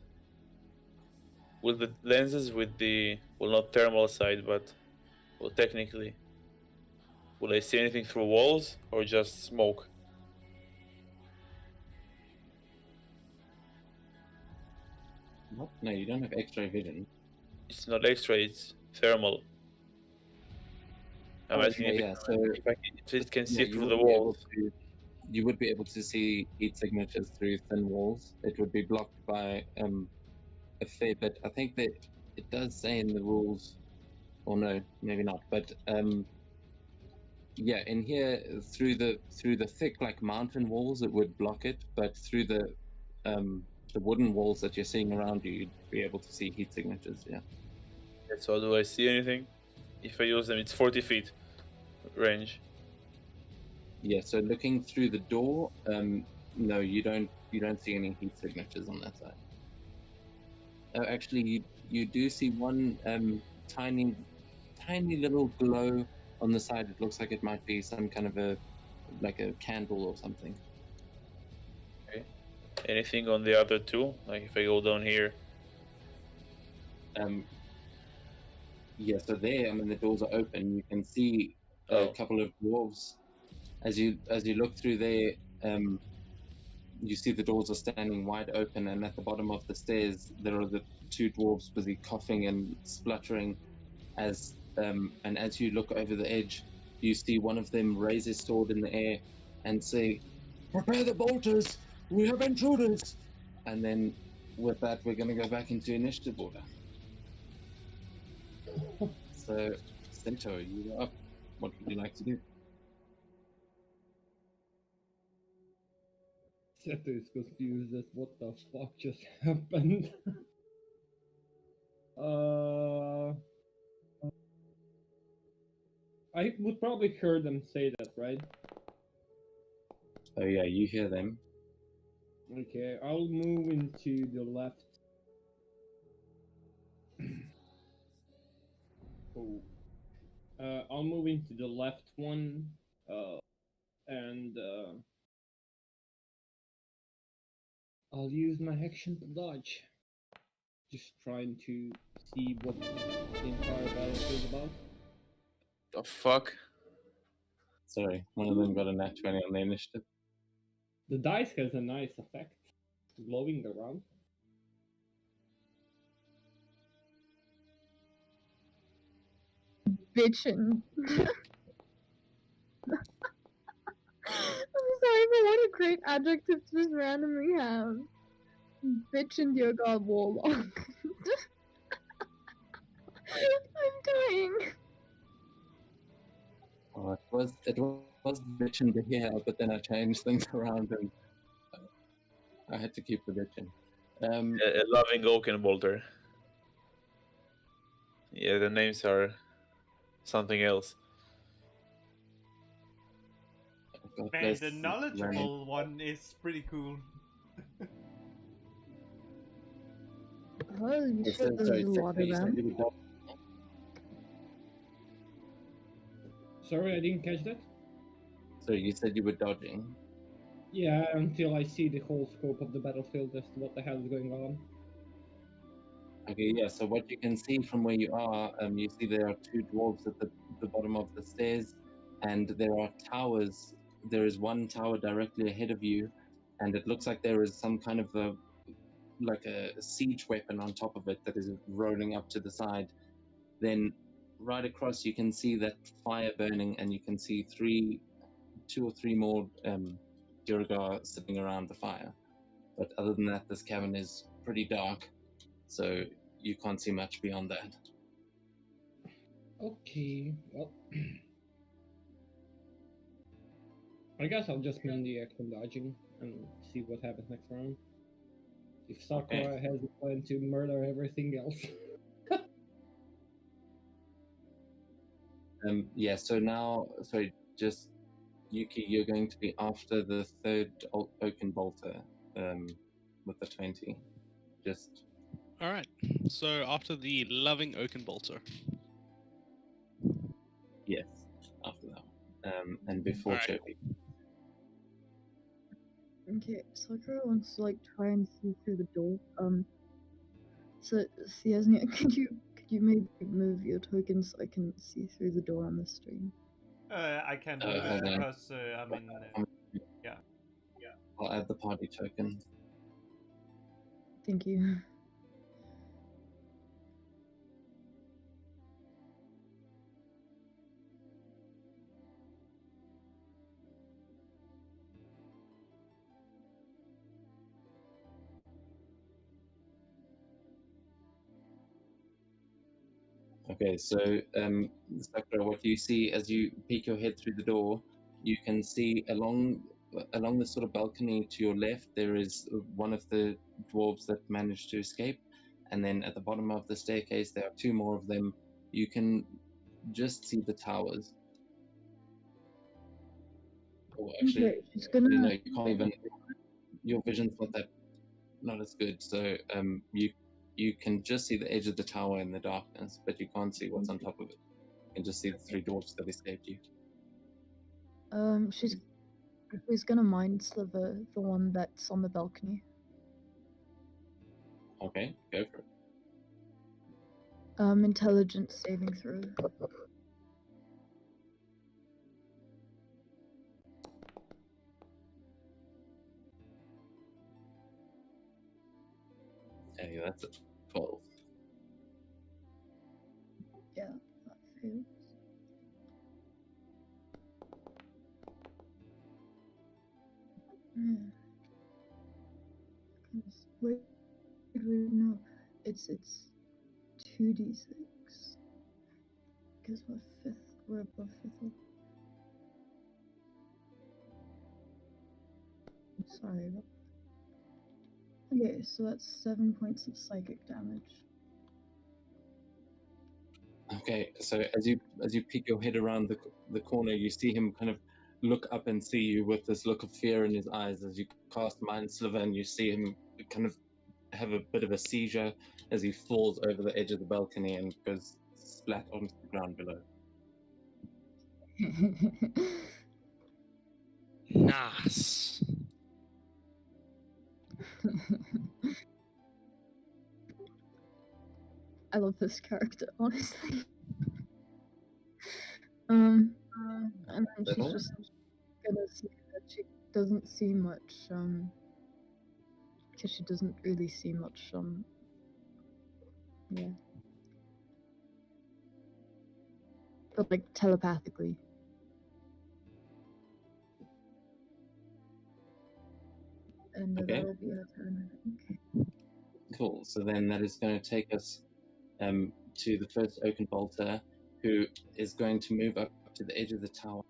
Speaker 6: with the lenses with the, well, not thermal side, but, well, technically, will I see anything through walls or just smoke?
Speaker 1: What? No, you don't have X-ray vision.
Speaker 6: It's not X-ray, it's thermal. I'm asking
Speaker 1: Okay,
Speaker 6: if,
Speaker 1: yeah,
Speaker 6: it,
Speaker 1: so
Speaker 6: if it can see
Speaker 1: yeah, you
Speaker 6: through the
Speaker 1: would be able
Speaker 6: walls.
Speaker 1: to. You would be able to see heat signatures through thin walls. It would be blocked by a fair bit. I think that it does say in the rules, or no, maybe not. But yeah, in here through the thick like mountain walls, it would block it. But through the wooden walls that you're seeing around you, you'd be able to see heat signatures. Yeah.
Speaker 6: So do I see anything? If I use them, it's 40 feet range.
Speaker 1: Yeah, so looking through the door, no, you don't see any heat signatures on that side. Actually, you do see one tiny little glow on the side. It looks like it might be some kind of a candle or something.
Speaker 6: Anything on the other two? Like if I go down here.
Speaker 1: Yeah, so there, I mean, the doors are open. You can see a
Speaker 6: Oh.
Speaker 1: couple of dwarves. As you look through there, you see the doors are standing wide open, and at the bottom of the stairs, there are the two dwarves busy coughing and spluttering. And as you look over the edge, you see one of them raise his sword in the air and say, "Prepare the bolters! We have intruders!" And then, with that, we're going to go back into initiative order. So, Centaur, you are up. What would you like to do?
Speaker 4: Seto is confused as what the fuck just happened. I would probably hear them say that, right?
Speaker 1: Oh yeah, you hear them.
Speaker 4: Okay, I'll move into the left. Oh. I'll move into the left one, and I'll use my action to dodge. Just trying to see what the entire battle is about.
Speaker 6: The fuck?
Speaker 1: Sorry, one of them got a nat 20 on the initiative.
Speaker 4: The dice has a nice effect, glowing around.
Speaker 5: Bitchin'. I'm sorry, but what a great adjective to just randomly have. Bitchin' dear god warlock. I'm dying.
Speaker 1: Oh, it was bitching to hear, but then I changed things around and I had to keep the bitching.
Speaker 6: A loving oaken bolter. Yeah, the names are something else.
Speaker 1: God
Speaker 3: Man,
Speaker 1: bless
Speaker 3: the
Speaker 1: Ryan.
Speaker 3: knowledgeable one is pretty cool.
Speaker 5: Holy
Speaker 1: Oh,
Speaker 5: shit, there's
Speaker 1: sorry,
Speaker 5: a lot of
Speaker 1: you said
Speaker 5: them.
Speaker 1: you were dodging.
Speaker 4: Sorry, I didn't catch that.
Speaker 1: Sorry, you said you were dodging.
Speaker 4: Yeah, until I see the whole scope of the battlefield as to what the hell is going on.
Speaker 1: Okay, yeah, so what you can see from where you are, you see there are two dwarves at the bottom of the stairs, and there are towers. There is one tower directly ahead of you, and it looks like there is some kind of a siege weapon on top of it that is rolling up to the side. Then right across you can see that fire burning, and you can see two or three more Duergar sitting around the fire. But other than that, this cavern is pretty dark, so you can't see much beyond that.
Speaker 4: Okay, well. I guess I'll just main the action dodging and see what happens next round. If Sakura has a plan to murder everything else.
Speaker 1: Yeah, so now, sorry, just Yuki, you're going to be after the third Oaken Bolter with the 20. Just
Speaker 2: All right. So after the loving oaken bolter.
Speaker 1: yes, after that one. And before
Speaker 2: Alright.
Speaker 1: Chirpy.
Speaker 5: Okay, Sakura wants to like try and see through the door. So Siasnia, could you maybe move your token so I can see through the door on the stream?
Speaker 3: I can't move it
Speaker 1: Hold on.
Speaker 3: because I'm in. Yeah.
Speaker 1: I'll add the party token.
Speaker 5: Thank you.
Speaker 1: Okay, so Sakura, what you see as you peek your head through the door, you can see along the sort of balcony to your left, there is one of the dwarves that managed to escape, and then at the bottom of the staircase, there are two more of them. You can just see the towers. Or actually,
Speaker 5: Okay, she's gonna.
Speaker 1: you know, you can't even. Your vision's not as good. So you can just see the edge of the tower in the darkness, but you can't see what's on top of it. You can just see the three dwarfs that escaped you.
Speaker 5: She's gonna mind sliver the one that's on the balcony.
Speaker 1: Okay, go for it.
Speaker 5: Intelligence saving throw.
Speaker 1: Hey, that's a 12.
Speaker 5: Yeah, that fails. Hmm. Wait, no. It's 2d6. Because we're above 5th level. Sorry about that. Okay, so that's 7 points of psychic damage.
Speaker 1: Okay, so as you peek your head around the corner, you see him kind of look up and see you with this look of fear in his eyes as you cast Mind Sliver, and you see him kind of have a bit of a seizure as he falls over the edge of the balcony and goes splat onto the ground below.
Speaker 2: Nice.
Speaker 5: I love this character, honestly. And then
Speaker 1: That
Speaker 5: she's
Speaker 1: all?
Speaker 5: just gonna say that she doesn't see much, because she doesn't really see much, yeah. But like telepathically. And
Speaker 1: Okay.
Speaker 5: that'll be her turn, I think.
Speaker 1: Cool. So then that is going to take us to the first Oaken Bolter, who is going to move up to the edge of the tower.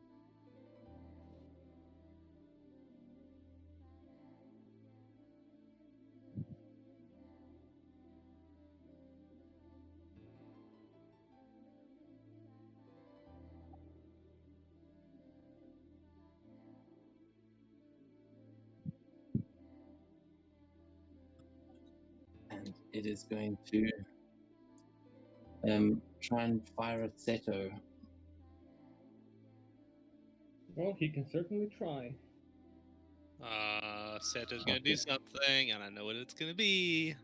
Speaker 1: And it is going to try and fire at Seto.
Speaker 4: Well, he can certainly try.
Speaker 2: Seto's gonna do
Speaker 1: Okay.
Speaker 2: something, and I know what it's gonna be.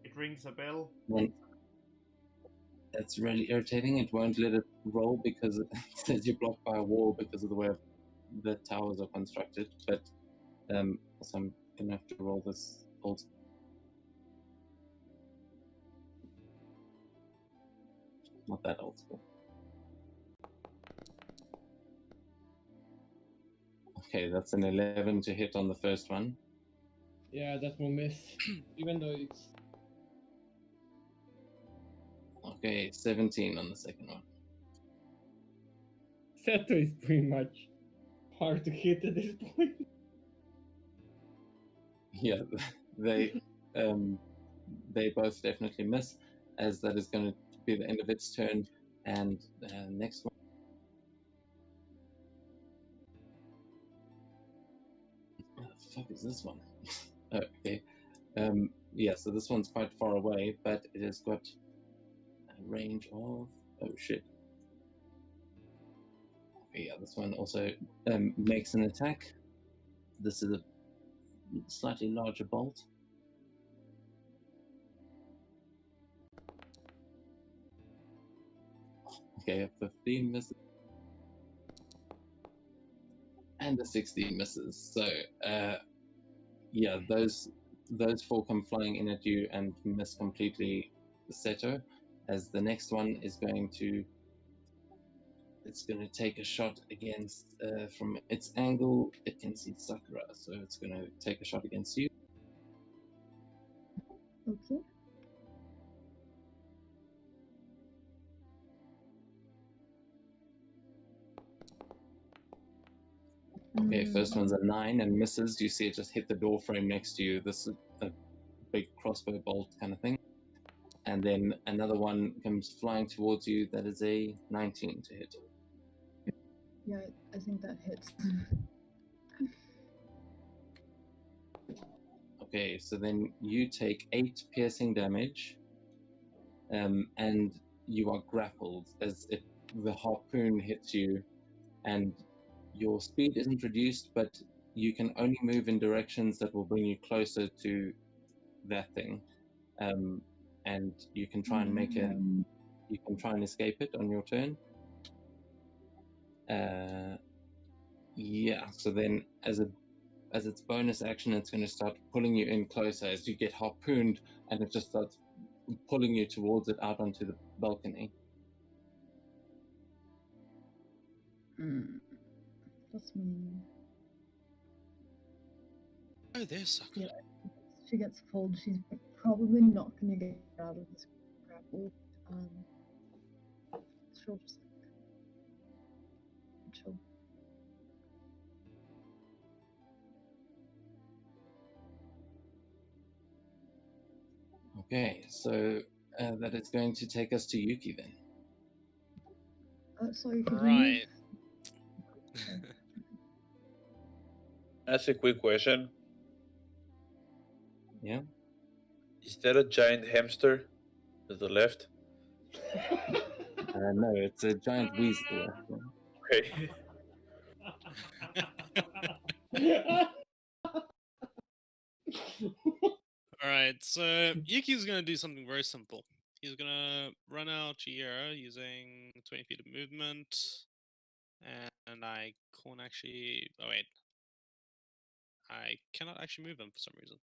Speaker 3: It rings a bell.
Speaker 1: One, that's really irritating. It won't let it roll because it says you're blocked by a wall because of the way the towers are constructed. But so I'm gonna have to roll this old. Not that old school. Okay, that's an 11 to hit on the first one.
Speaker 4: Yeah, that will miss. Even though it's
Speaker 1: Okay, 17 on the second one.
Speaker 4: Seto is pretty much hard to hit at this point.
Speaker 1: Yeah, they both definitely miss, as that is going to be the end of its turn. And next one. What the fuck is this one? Okay. Yeah, so this one's quite far away, but it has got a range of. Oh shit. Okay, yeah, this one also makes an attack. This is a slightly larger bolt. Okay, a 15 misses. And a 16 misses. So, yeah, those four come flying in at you and miss completely Seto, as the next one is going to. It's going to take a shot against, from its angle, it can see Sakura, so it's going to take a shot against you.
Speaker 5: Okay.
Speaker 1: Okay, first one's a 9 and misses. You see it just hit the door frame next to you. This is a big crossbow bolt kind of thing. And then another one comes flying towards you. That is a 19 to hit.
Speaker 5: Yeah, I think that hits.
Speaker 1: Okay, so then you take 8 piercing damage, and you are grappled as the harpoon hits you, and your speed isn't reduced, but you can only move in directions that will bring you closer to that thing, and you can try and you can try and escape it on your turn. Yeah. So then, as its bonus action, it's going to start pulling you in closer as you get harpooned, and it just starts pulling you towards it out onto the balcony.
Speaker 5: That's mean.
Speaker 2: Oh, there's Sakura.
Speaker 5: Yeah, she gets pulled. She's probably not going to get out of this grapple. She'll just chill.
Speaker 1: Okay, so that is going to take us to Yuki then.
Speaker 5: Sorry, could
Speaker 2: Right.
Speaker 6: That's a quick question.
Speaker 1: Yeah.
Speaker 6: Is that a giant hamster to the left?
Speaker 1: No, it's a giant weasel. Actually.
Speaker 6: Okay.
Speaker 2: Alright, so Yuki's gonna do something very simple. He's gonna run out here using 20 feet of movement. And I can't actually. Oh, wait. I cannot actually move him for some reason.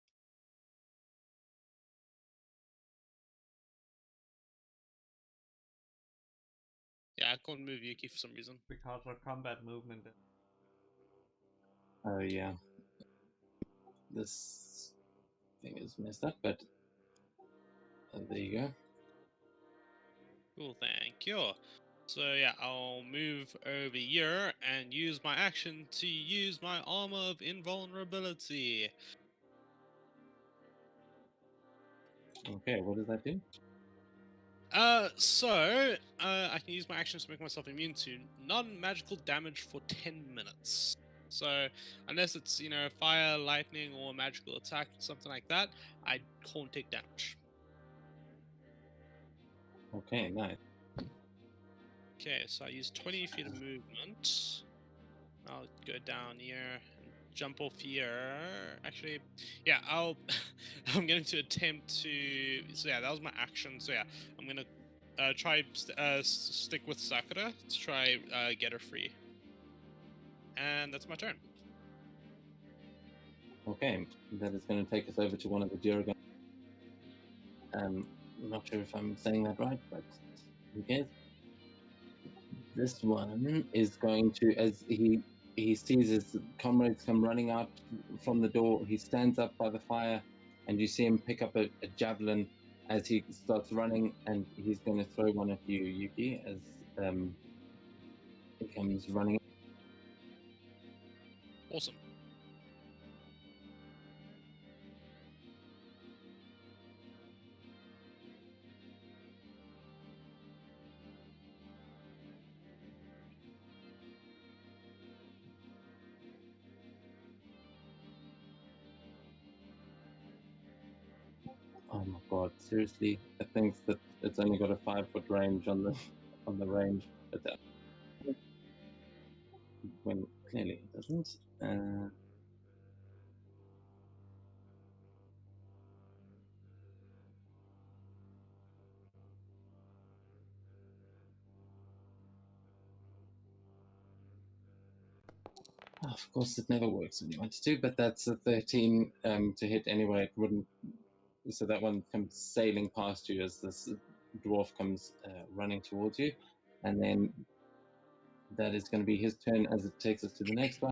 Speaker 2: Yeah, I can't move Yuki for some reason.
Speaker 3: Because of combat movement.
Speaker 1: Oh yeah. This thing is messed up, but there you go.
Speaker 2: Cool, thank you. So yeah, I'll move over here and use my action to use my armor of invulnerability.
Speaker 1: Okay, what does that do?
Speaker 2: I can use my actions to make myself immune to non-magical damage for 10 minutes. So unless it's, fire, lightning, or magical attack, something like that, I can't take damage.
Speaker 1: Okay, nice.
Speaker 2: Okay, so I use 20 feet of movement. I'll go down here and jump off here. Actually, yeah, I'm going to attempt to. So yeah, that was my action. So yeah, I'm gonna try stick with Sakura to try get her free. And that's my turn.
Speaker 1: Okay, that is going to take us over to one of the Duragon. I'm not sure if I'm saying that right, but who cares? This one is going to, as he sees his comrades come running out from the door, he stands up by the fire, and you see him pick up a javelin as he starts running, and he's going to throw one at you, Yuki, as he comes running.
Speaker 2: Awesome.
Speaker 1: Oh my god, seriously? It thinks that it's only got a 5-foot range on the range, but when clearly it doesn't. Of course, it never works when you want to, but that's a 13 to hit anyway. It wouldn't. So that one comes sailing past you as this dwarf comes running towards you, and then that is going to be his turn as it takes us to the next one.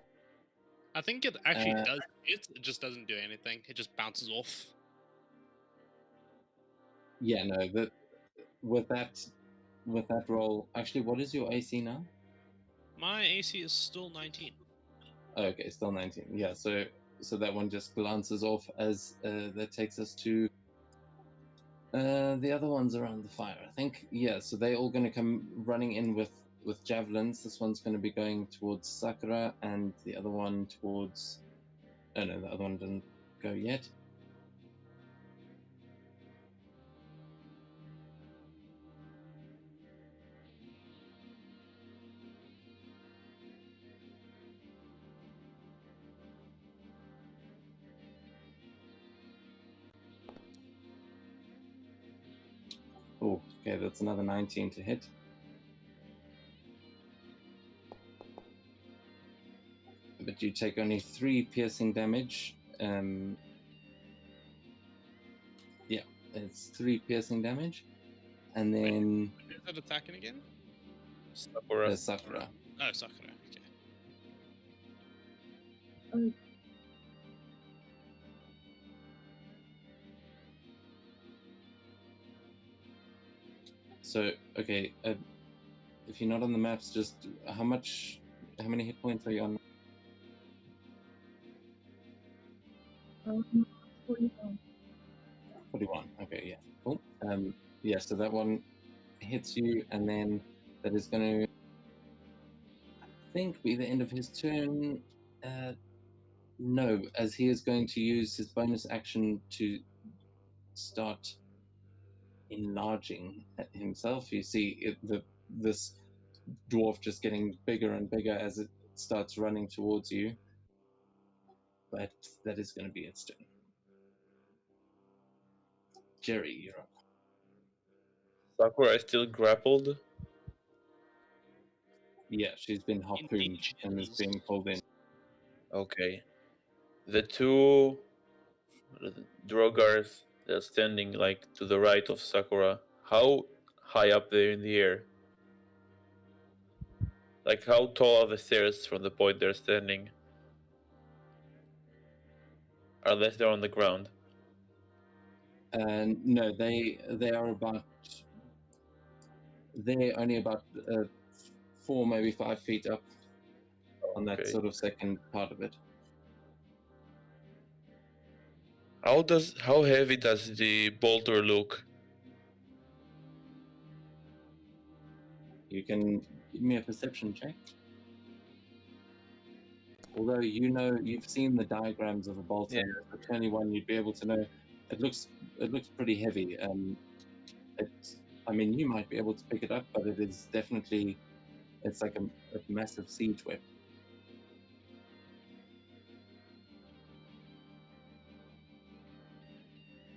Speaker 2: I think it actually does hit. It just doesn't do anything. It just bounces off.
Speaker 1: Yeah, no. With that roll, actually, what is your AC now?
Speaker 2: My AC is still 19.
Speaker 1: Okay, still 19. Yeah, so so that one just glances off as that takes us to the other ones around the fire. I think, yeah. So they're all going to come running in with javelins. This one's going to be going towards Sakura, and the other one towards. Oh no, the other one didn't go yet. Oh, okay, that's another 19 to hit. But you take only 3 piercing damage. Yeah, it's 3 piercing damage. And then
Speaker 2: Is that attacking again?
Speaker 6: Sakura.
Speaker 1: Sakura.
Speaker 2: Oh, Sakura. Okay.
Speaker 1: So, okay, if you're not on the maps, just how many hit points are you on?
Speaker 5: 41.
Speaker 1: 41. Okay, yeah, cool. Yeah, so that one hits you, and then that is going to, I think, be the end of his turn. No, as he is going to use his bonus action to start enlarging himself. You see this dwarf just getting bigger and bigger as it starts running towards you. But that is going to be its turn. Jerry, you're up.
Speaker 6: Sakura is still grappled.
Speaker 1: Yeah, she's been harpooned
Speaker 2: she
Speaker 1: and is
Speaker 2: is.
Speaker 1: being pulled in.
Speaker 6: Okay. The two Drogars that are standing like to the right of Sakura, how high up there in the air? Like how tall are the stairs from the point they're standing? Unless they're on the ground.
Speaker 1: No, they are about. They're only about 4, maybe 5 feet up on that
Speaker 6: Okay.
Speaker 1: sort of second part of it.
Speaker 6: How heavy does the bolter look?
Speaker 1: You can give me a perception check. Although you've seen the diagrams of a bolter,
Speaker 6: Yeah.
Speaker 1: the 21, you'd be able to know it looks pretty heavy. I mean, you might be able to pick it up, but it is definitely, it's like a massive siege weapon.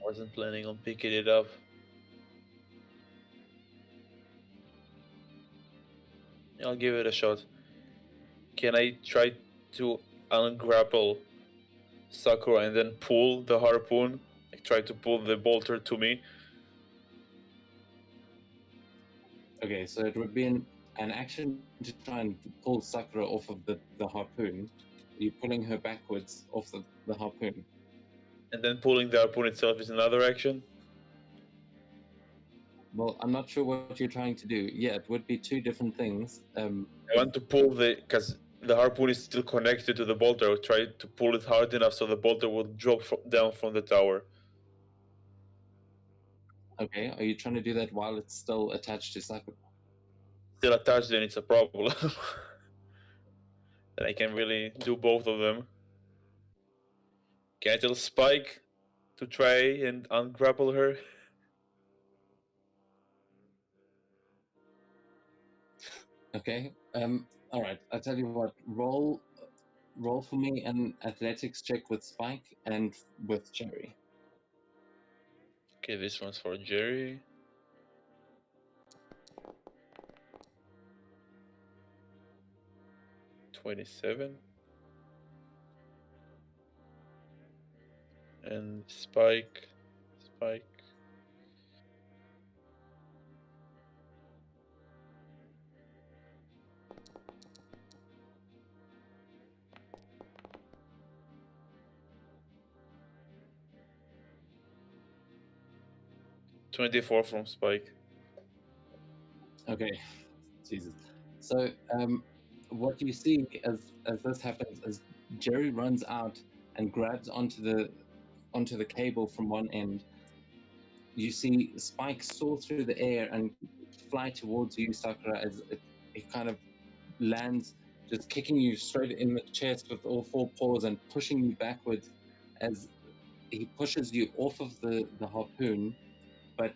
Speaker 6: Wasn't planning on picking it up. I'll give it a shot. Can I try to ungrapple Sakura and then pull the harpoon? Like try to pull the bolter to me?
Speaker 1: Okay, so it would be an action to try and pull Sakura off of the harpoon. You're pulling her backwards off the harpoon.
Speaker 6: And then pulling the harpoon itself is another action?
Speaker 1: Well, I'm not sure what you're trying to do. Yeah, it would be 2 different things.
Speaker 6: I want to pull because the harpoon is still connected to the bolter. I'll try to pull it hard enough so the bolter will drop down from the tower.
Speaker 1: Okay, are you trying to do that while it's still attached to Sakura?
Speaker 6: Still attached, then it's a problem. Then I can really do both of them. Can I tell Spike to try and ungrapple her?
Speaker 1: Okay. All right. I'll tell you what. Roll for me an athletics check with Spike and with Jerry.
Speaker 6: Okay, this one's for Jerry. $27. And Spike. 24 from Spike.
Speaker 1: Okay. Jesus. So, what you see as this happens is Jerry runs out and grabs onto the cable from one end. You see spikes soar through the air and fly towards you, Sakura, as it kind of lands, just kicking you straight in the chest with all four paws and pushing you backwards as he pushes you off of the harpoon. But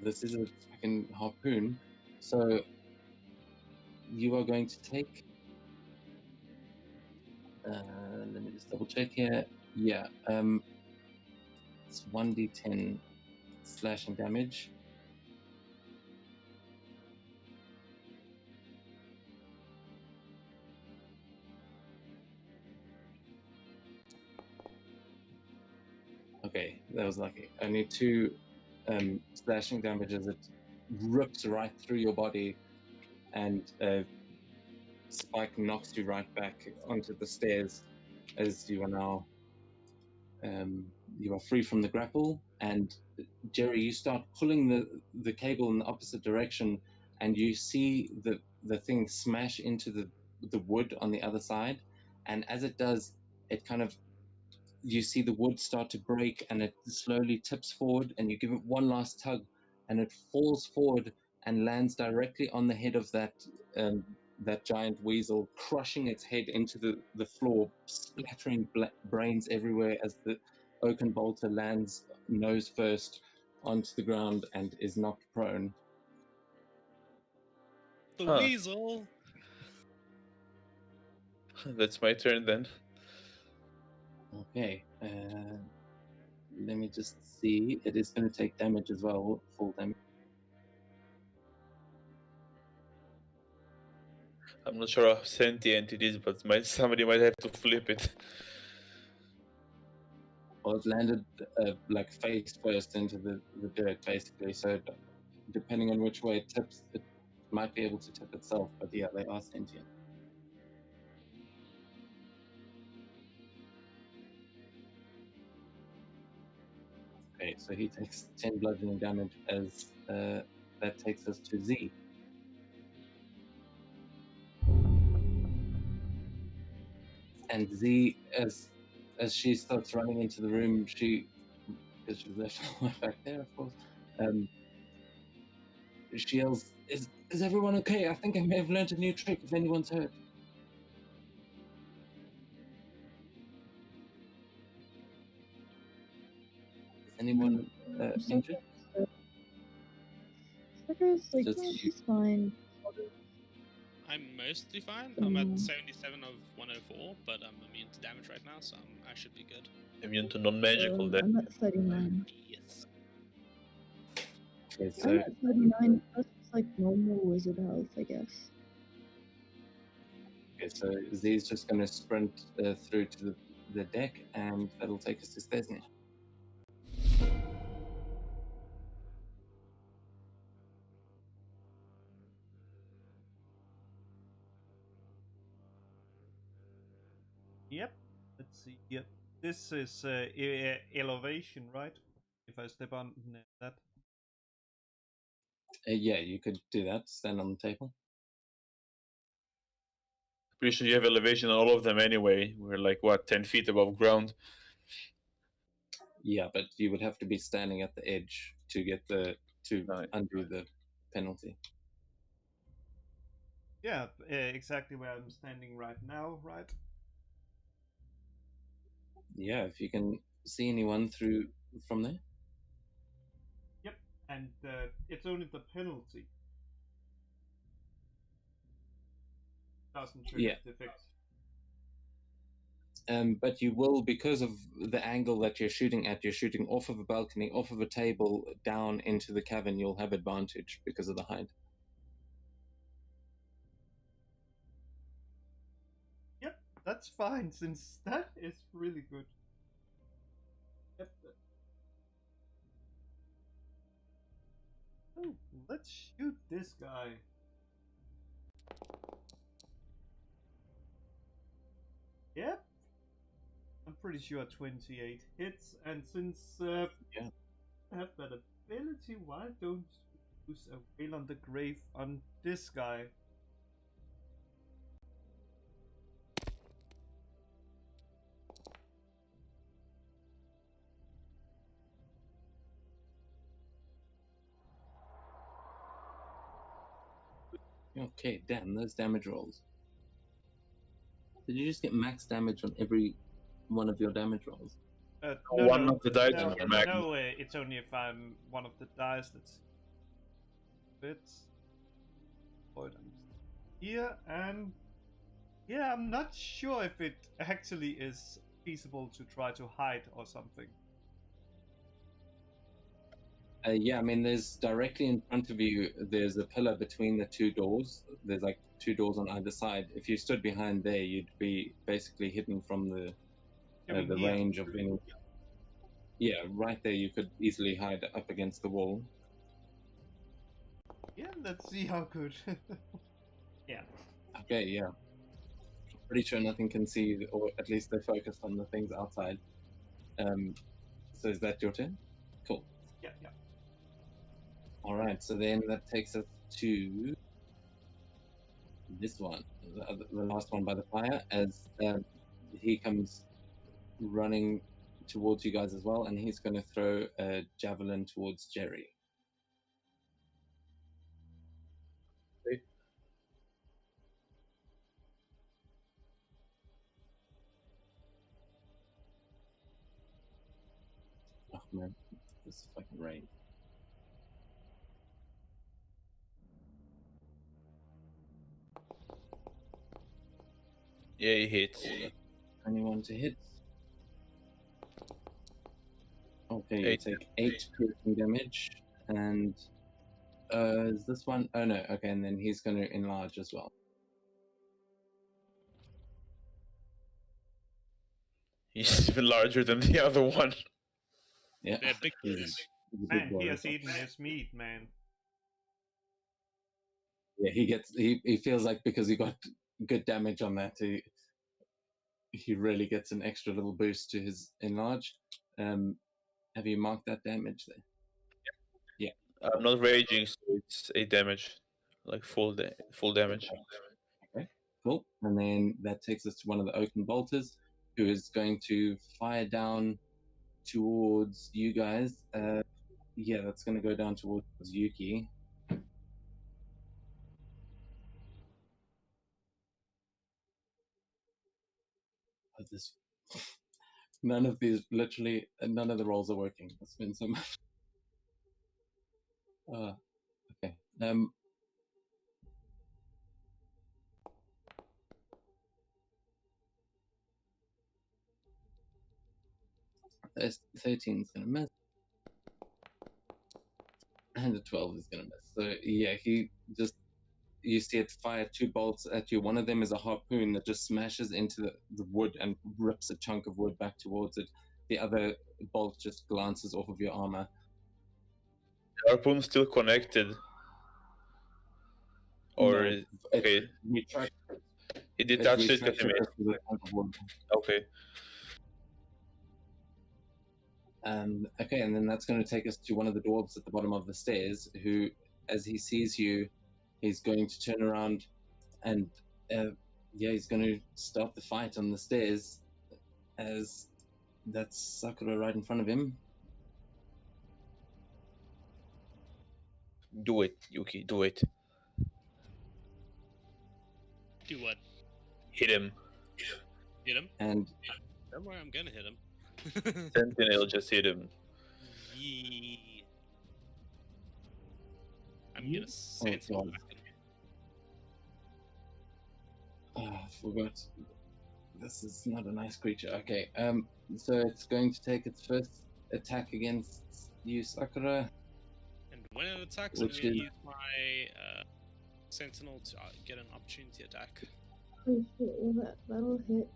Speaker 1: this is a fucking harpoon, so you are going to take. Let me just double check here. Yeah, it's 1d10 slashing damage. Okay, that was lucky. Only 2 slashing damage as it rips right through your body, and Spike knocks you right back onto the stairs as you are now you are free from the grapple. And Jerry, you start pulling the cable in the opposite direction, and you see the thing smash into the wood on the other side. And as it does, it kind of, you see the wood start to break, and it slowly tips forward, and you give it one last tug, and it falls forward and lands directly on the head of that giant weasel, crushing its head into the floor, splattering brains everywhere as the oaken bolter lands nose first onto the ground and is knocked prone.
Speaker 2: The
Speaker 6: Huh.
Speaker 2: weasel.
Speaker 6: That's my turn then.
Speaker 1: Okay, let me just see. It is going to take damage as well, full damage.
Speaker 6: I'm not sure how sentient it is, but somebody might have to flip it.
Speaker 1: Well, it landed like face first into the dirt, basically. So depending on which way it tips, it might be able to tip itself. But yeah, they are sentient. Okay, so he takes 10 bludgeoning damage as that takes us to Z. And Z, as she starts running into the room, because she's left back there, of course, she yells, is everyone okay? I think I may have learned a new trick if anyone's hurt. Is anyone injured?
Speaker 5: Sakura's like,
Speaker 1: Just
Speaker 5: yeah,
Speaker 1: you.
Speaker 5: she's fine.
Speaker 2: I'm mostly fine. I'm at 77 of 104, but I'm immune to damage right now, so I should be good.
Speaker 6: Immune to non-magical damage.
Speaker 5: I'm at 39.
Speaker 2: Yes.
Speaker 1: Okay,
Speaker 5: I'm
Speaker 1: so
Speaker 5: at 39. That's just like normal wizard health, I guess.
Speaker 1: okay, so Z is just going to sprint through to the deck, and that'll take us to Stesny.
Speaker 3: Yep. Let's see. Yep. This is elevation, right? If I step on that.
Speaker 1: Yeah, you could do that. Stand on the table.
Speaker 6: Pretty sure you have elevation on all of them anyway. We're like, what, 10 feet above ground?
Speaker 1: Yeah, but you would have to be standing at the edge to get
Speaker 6: Right.
Speaker 1: undo the penalty.
Speaker 3: Yeah, exactly where I'm standing right now, right?
Speaker 1: Yeah, if you can see anyone through from there.
Speaker 3: Yep. And it's only the penalty. Doesn't trigger
Speaker 1: Yeah.
Speaker 3: the effect.
Speaker 1: But you will, because of the angle that you're shooting at, you're shooting off of a balcony, off of a table, down into the cavern. You'll have advantage because of the height.
Speaker 3: Yep, that's fine, since that is really good. Yep. Oh, let's shoot this guy. Yep. I'm pretty sure 28 hits, and since
Speaker 1: Yeah.
Speaker 3: I have that ability, why don't you use a Wail on the Grave on this guy?
Speaker 1: Okay, damn, those damage rolls. Did you just get max damage on every one of your damage rolls?
Speaker 3: No,
Speaker 6: One
Speaker 3: no,
Speaker 6: of the dice
Speaker 3: no,
Speaker 6: is max.
Speaker 3: no. It's only if I'm one of the dice that's bits. Here and yeah, I'm not sure if it actually is feasible to try to hide or something.
Speaker 1: Yeah, I mean, there's directly in front of you, there's a pillar between the two doors. There's like two doors on either side. If you stood behind there, you'd be basically hidden from
Speaker 3: You mean
Speaker 1: the
Speaker 3: here?
Speaker 1: range of any. Yeah, right there, you could easily hide up against the wall.
Speaker 3: Yeah, let's see how good. Yeah.
Speaker 1: Okay, yeah. Pretty sure nothing can see you, or at least they're focused on the things outside. So is that your turn? Cool.
Speaker 3: Yeah, yeah.
Speaker 1: All right, so then that takes us to this one, the last one by the fire, as he comes running towards you guys as well, and he's going to throw a javelin towards Jerry.
Speaker 6: Okay.
Speaker 1: Oh man, this fucking rain.
Speaker 6: Yeah, he hits.
Speaker 1: 21 to hit. Okay, you
Speaker 6: Eight.
Speaker 1: take 8 piercing damage, and is this one? Oh no, okay, and then he's going to enlarge as well.
Speaker 6: He's even larger than the other one.
Speaker 1: Yeah,
Speaker 2: They're big
Speaker 1: he's
Speaker 2: boys.
Speaker 1: a big
Speaker 3: Man,
Speaker 1: boy
Speaker 3: he
Speaker 1: as
Speaker 3: has
Speaker 1: well.
Speaker 3: eaten his meat, man.
Speaker 1: Yeah, he feels like because he got good damage on that, he really gets an extra little boost to his enlarge. Have you marked that damage there?
Speaker 6: I'm not raging, so it's 8 damage, like full damage.
Speaker 1: Okay, cool. And then that takes us to one of the Oaken Bolters, who is going to fire down towards you guys. Yeah, that's going to go down towards Yuki. This, none of these, literally, none of the rolls are working. It's been so much. Okay. There's 13 is going to miss. And a 12 is going to miss. So, yeah, he just, you see it fire 2 bolts at you. One of them is a harpoon that just smashes into the wood and rips a chunk of wood back towards it. The other bolt just glances off of your armor.
Speaker 6: The harpoon's still connected. Or
Speaker 1: No,
Speaker 6: is-
Speaker 1: it
Speaker 6: okay,
Speaker 1: retracts-
Speaker 6: he
Speaker 1: it
Speaker 6: detached it
Speaker 1: retracts
Speaker 6: because he made.
Speaker 1: just with a chunk of wood.
Speaker 6: Okay.
Speaker 1: Okay, and then that's going to take us to one of the dwarves at the bottom of the stairs, who, as he sees you, he's going to turn around and, yeah, he's going to start the fight on the stairs, as that's Sakura right in front of him.
Speaker 6: Do it, Yuki, do it.
Speaker 2: Do what?
Speaker 6: Hit him.
Speaker 2: Hit him?
Speaker 1: And
Speaker 2: Don't worry, I'm gonna hit him.
Speaker 6: Sentinel just hit him.
Speaker 2: Yee. I'm
Speaker 4: You-
Speaker 2: gonna sentinel
Speaker 1: God.
Speaker 2: back him.
Speaker 1: I forgot. This is not a nice creature. Okay, so it's going to take its first attack against you, Sakura.
Speaker 2: And when it attacks, I'm
Speaker 1: Which
Speaker 2: gonna
Speaker 1: is-
Speaker 2: use my sentinel to get an opportunity attack.
Speaker 5: Oh shit, well that'll hit.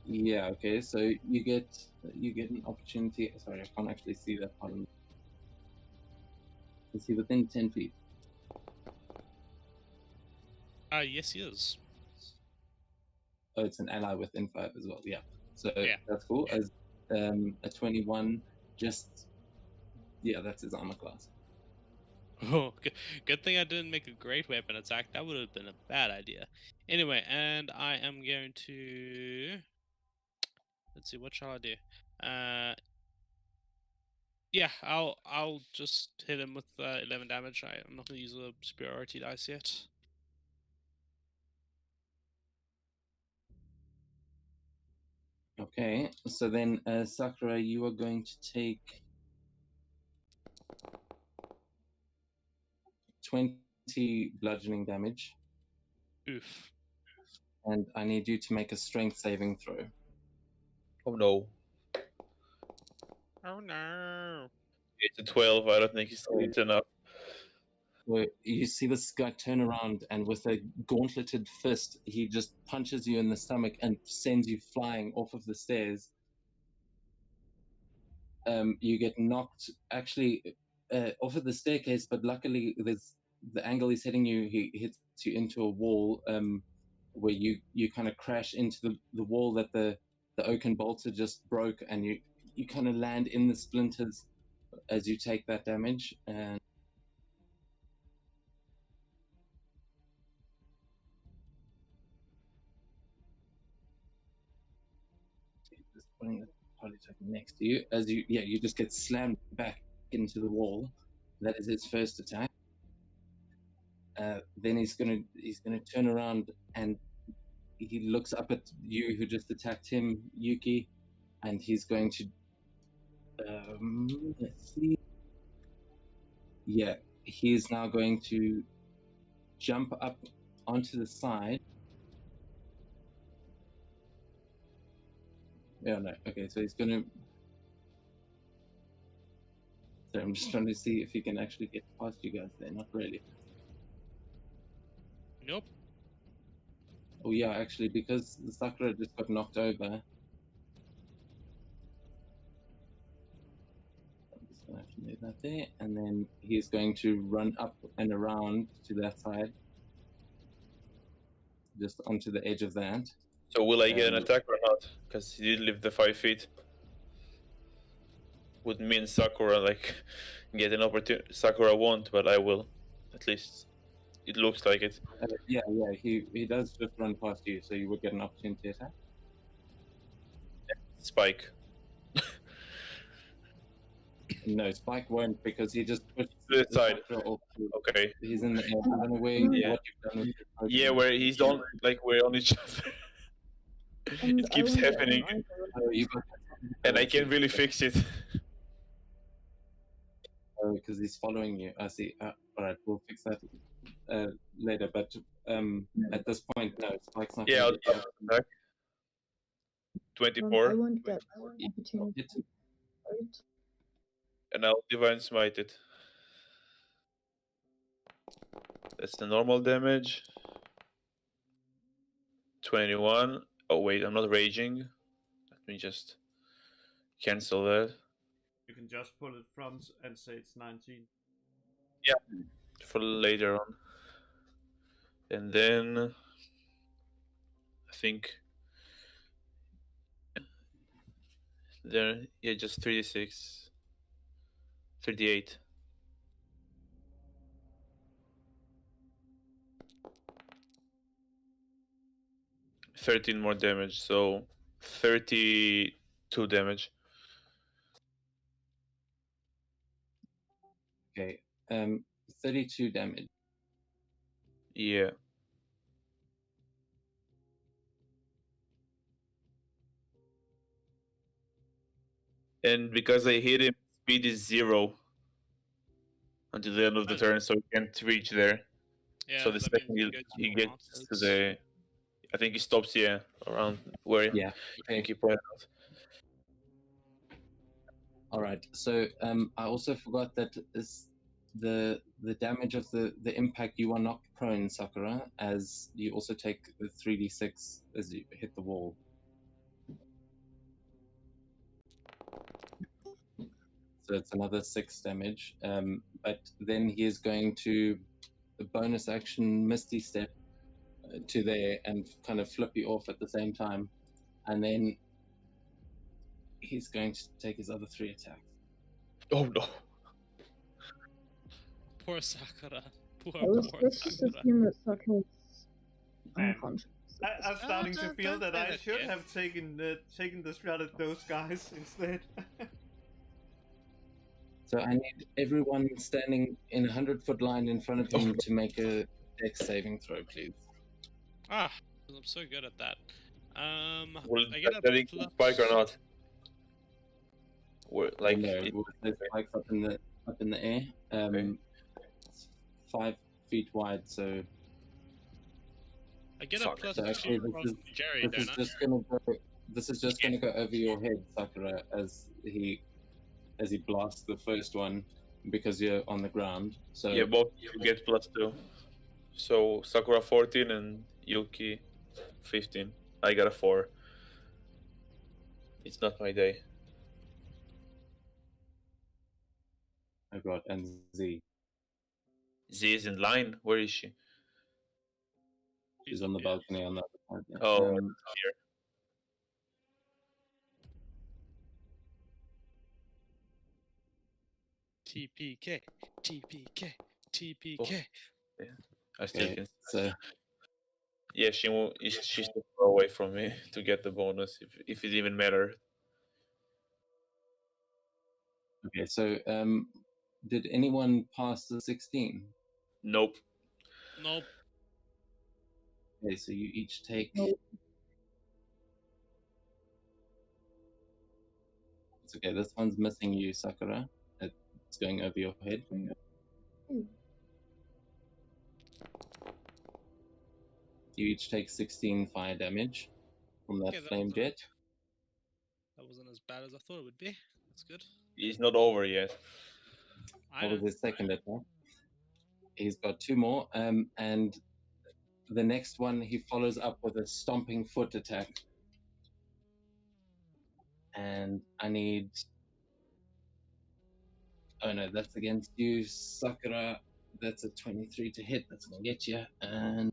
Speaker 1: Yeah. Okay. So you get an opportunity. Sorry, I can't actually see that part. Is he within 10 feet?
Speaker 2: Yes, he is.
Speaker 1: Oh, it's an ally within 5 as well. Yeah. So
Speaker 2: Yeah.
Speaker 1: that's cool. As a 21, just yeah, that's his armor class.
Speaker 2: Oh, good thing I didn't make a great weapon attack. That would have been a bad idea. Anyway, and I am going to. Let's see, what shall I do? Yeah, I'll just hit him with 11 damage. I'm not gonna use a superiority dice yet.
Speaker 1: Okay, so then Sakura, you are going to take 20 bludgeoning damage,
Speaker 2: Oof.
Speaker 1: and I need you to make a strength saving throw.
Speaker 6: Oh no.
Speaker 2: Oh no.
Speaker 6: It's a 12. I don't think it's enough.
Speaker 1: So you see this guy turn around, and with a gauntleted fist, he just punches you in the stomach and sends you flying off of the stairs. You get knocked actually off of the staircase, but luckily there's the angle he's hitting you, he hits you into a wall, where you kind of crash into the wall that the oaken bolts had just broke, and you kind of land in the splinters as you take that damage. And just putting the polytech next to you, as you just get slammed back into the wall. That is his first attack. Then he's gonna turn around, and he looks up at you who just attacked him, Yuki, and he's going to let's see. Yeah, he's now going to jump up onto the side. Yeah, no. Okay, so he's gonna. So I'm just trying to see if he can actually get past you guys there. Not really.
Speaker 2: Nope.
Speaker 1: Oh yeah, actually, because the Sakura just got knocked over. I'm just gonna have to move that there, and then he's going to run up and around to that side, just onto the edge of that.
Speaker 6: So will I get an
Speaker 1: Um,
Speaker 6: attack or not? Because he did leave the 5 feet. Would mean Sakura like get an opportunity. Sakura won't, but I will. At least it looks like it.
Speaker 1: yeah, he does just run past you, so you would get an opportunity attack.
Speaker 6: Spike.
Speaker 1: No, Spike won't, because he just pushed
Speaker 6: To the side.
Speaker 1: Sakura off.
Speaker 6: Okay.
Speaker 1: He's in the air. I don't know where
Speaker 6: Yeah.
Speaker 1: what you've done with your Pokemon.
Speaker 6: Yeah, where he's on, like we're on each other. It keeps happening,
Speaker 1: Oh, you got
Speaker 6: and I can't really fix it.
Speaker 1: because he's following you. I see. All right, we'll fix that later. But at this point, no, Spike's not.
Speaker 6: Yeah, I'll
Speaker 1: gonna get
Speaker 6: jump back.
Speaker 5: I
Speaker 6: 24,
Speaker 5: won't get opportunity.
Speaker 1: It's
Speaker 5: Right?
Speaker 6: and I'll divine smite it. That's the normal damage. 21. Oh wait, I'm not raging. Let me just cancel that
Speaker 3: You can just pull it from and say it's 19.
Speaker 6: for later on. And then I think there, yeah, just 36, 38. $13 more damage, so 32 damage.
Speaker 1: okay. 32 damage.
Speaker 6: Yeah. And because I hit him, speed is 0 until the end of the turn, so he can't reach there.
Speaker 2: Yeah.
Speaker 6: So the
Speaker 2: that means
Speaker 6: second
Speaker 2: you go to
Speaker 6: he
Speaker 2: the
Speaker 6: gets to
Speaker 2: markets.
Speaker 6: the, I think he stops, yeah, around where
Speaker 1: Yeah.
Speaker 6: I
Speaker 1: Okay.
Speaker 6: think he pointed out.
Speaker 1: All right. So I also forgot that is the damage of the impact. You are knocked prone, Sakura, as you also take the 3d6 as you hit the wall. So it's another 6 damage. But then he is going to the bonus action Misty Step to there and kind of flip you off at the same time, and then he's going to take his other 3 attacks.
Speaker 6: Oh no.
Speaker 2: Poor Sakura. Poor
Speaker 5: Let's just
Speaker 2: Sakura.
Speaker 5: assume that Sakura's
Speaker 3: Man.
Speaker 5: unconscious.
Speaker 3: I'm starting to
Speaker 2: don't-
Speaker 3: feel
Speaker 2: don't
Speaker 3: that
Speaker 2: say
Speaker 3: I
Speaker 2: that,
Speaker 3: should
Speaker 2: Jeff.
Speaker 3: have taken the shot at those guys instead.
Speaker 1: So I need everyone standing in a 100-foot line in front of him to make a dex saving throw, please.
Speaker 2: Ah, I'm so good at that.
Speaker 6: Will
Speaker 2: I get a
Speaker 6: that include spike or not? Like
Speaker 1: no,
Speaker 6: it-
Speaker 1: with those spikes up in the air.
Speaker 6: Okay.
Speaker 1: It's 5 feet wide, so
Speaker 2: I get
Speaker 6: Fuck.
Speaker 2: a plus
Speaker 1: So actually,
Speaker 2: 2 from Jerry,
Speaker 1: this is
Speaker 2: don't I?
Speaker 1: just gonna go. This is just gonna go over your head, Sakura, as he blasts the first one because you're on the ground. So
Speaker 6: yeah, both you get +2. So Sakura 14 and Yuki 15. I got a 4. It's not my day.
Speaker 1: oh god, and Z,
Speaker 6: Z is in line. Where is she?
Speaker 1: she's on the
Speaker 2: up here.
Speaker 1: balcony on the other side. Yeah.
Speaker 6: Oh, here.
Speaker 2: TPK, TPK, TPK.
Speaker 6: I still
Speaker 1: Okay,
Speaker 6: can.
Speaker 1: so
Speaker 6: Yeah, she's too far away from me to get the bonus if it even mattered.
Speaker 1: okay, so did anyone pass the 16?
Speaker 6: Nope.
Speaker 2: Nope.
Speaker 1: Okay, so you each take.
Speaker 5: Nope.
Speaker 1: It's okay. This one's missing you, Sakura. It's going over your head. You each take 16 fire damage from that
Speaker 2: Okay, that
Speaker 1: flame
Speaker 2: wasn't-
Speaker 1: jet.
Speaker 2: That wasn't as bad as I thought it would be. That's good.
Speaker 6: It's not over yet.
Speaker 2: I
Speaker 1: That was
Speaker 2: know.
Speaker 1: his second attack. He's got 2 more, and the next one he follows up with a stomping foot attack. And I need. Oh no, that's against you, Sakura. That's a 23 to hit. That's gonna get you. And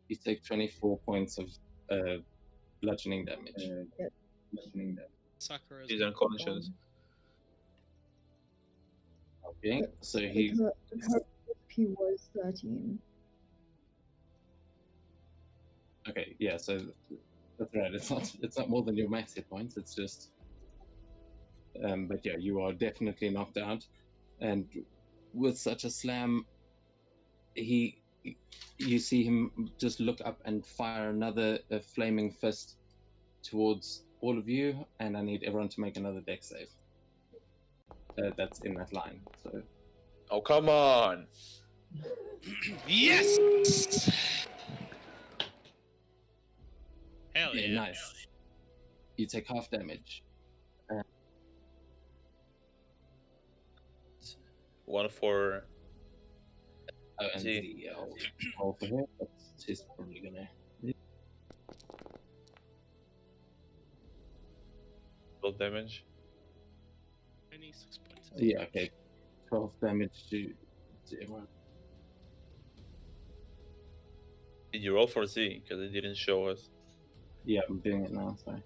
Speaker 1: you take 24 points of bludgeoning damage.
Speaker 2: Sakura is
Speaker 6: He's
Speaker 2: not
Speaker 6: unconscious.
Speaker 1: Okay, so he.
Speaker 5: Her HP was 13.
Speaker 1: Okay, yeah. So that's right. It's not more than your max hit points. It's just. But yeah, you are definitely knocked out, and with such a slam, you see him just look up and fire another flaming fist towards all of you, and I need everyone to make another dex save. That's in that line. So
Speaker 6: Oh, come on.
Speaker 2: Yes! Hell
Speaker 1: yeah,
Speaker 2: yeah.
Speaker 1: nice. You take half damage.
Speaker 6: 1 for
Speaker 1: Oh, and
Speaker 6: Z.
Speaker 1: Z, yeah, I'll roll for her. But she's probably gonna.
Speaker 6: full damage.
Speaker 2: 26 points.
Speaker 1: Yeah, okay. 12 damage to everyone.
Speaker 6: Did you roll for Z? Because it didn't show us.
Speaker 1: Yeah, I'm doing it now. Sorry.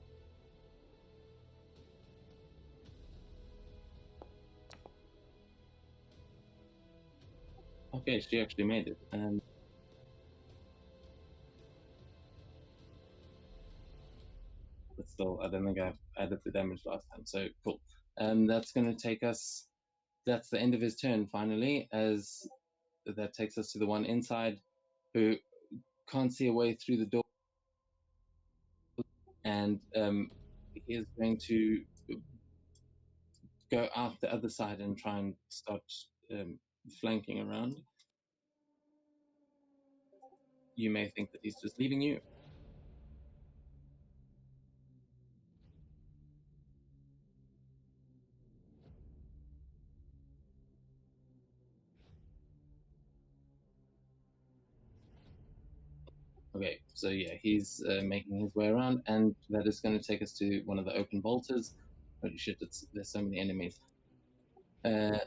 Speaker 1: Okay, she actually made it. But still, I don't think I've added the damage last time. So cool. That's going to take us. That's the end of his turn. Finally, as that takes us to the one inside, who can't see a way through the door, and he is going to go out the other side and try and start flanking around. You may think that he's just leaving you. Okay, so yeah, he's making his way around, and that is going to take us to one of the open bolters. Holy shit, there's so many enemies. And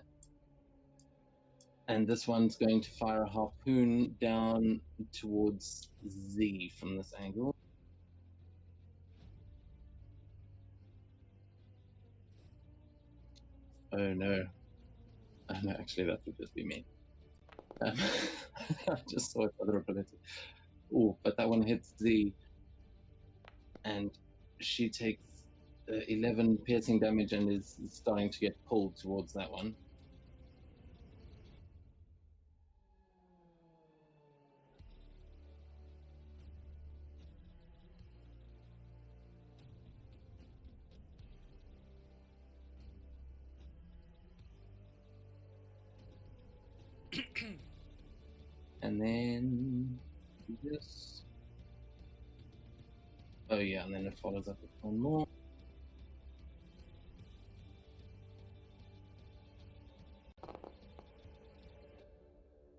Speaker 1: this one's going to fire a harpoon down towards Z from this angle. Oh no. Oh no, actually that would just be me. I just saw its other ability. Oh, but that one hits Z, and she takes 11 piercing damage and is starting to get pulled towards that one. And then this. Oh yeah, and then it follows up with one more.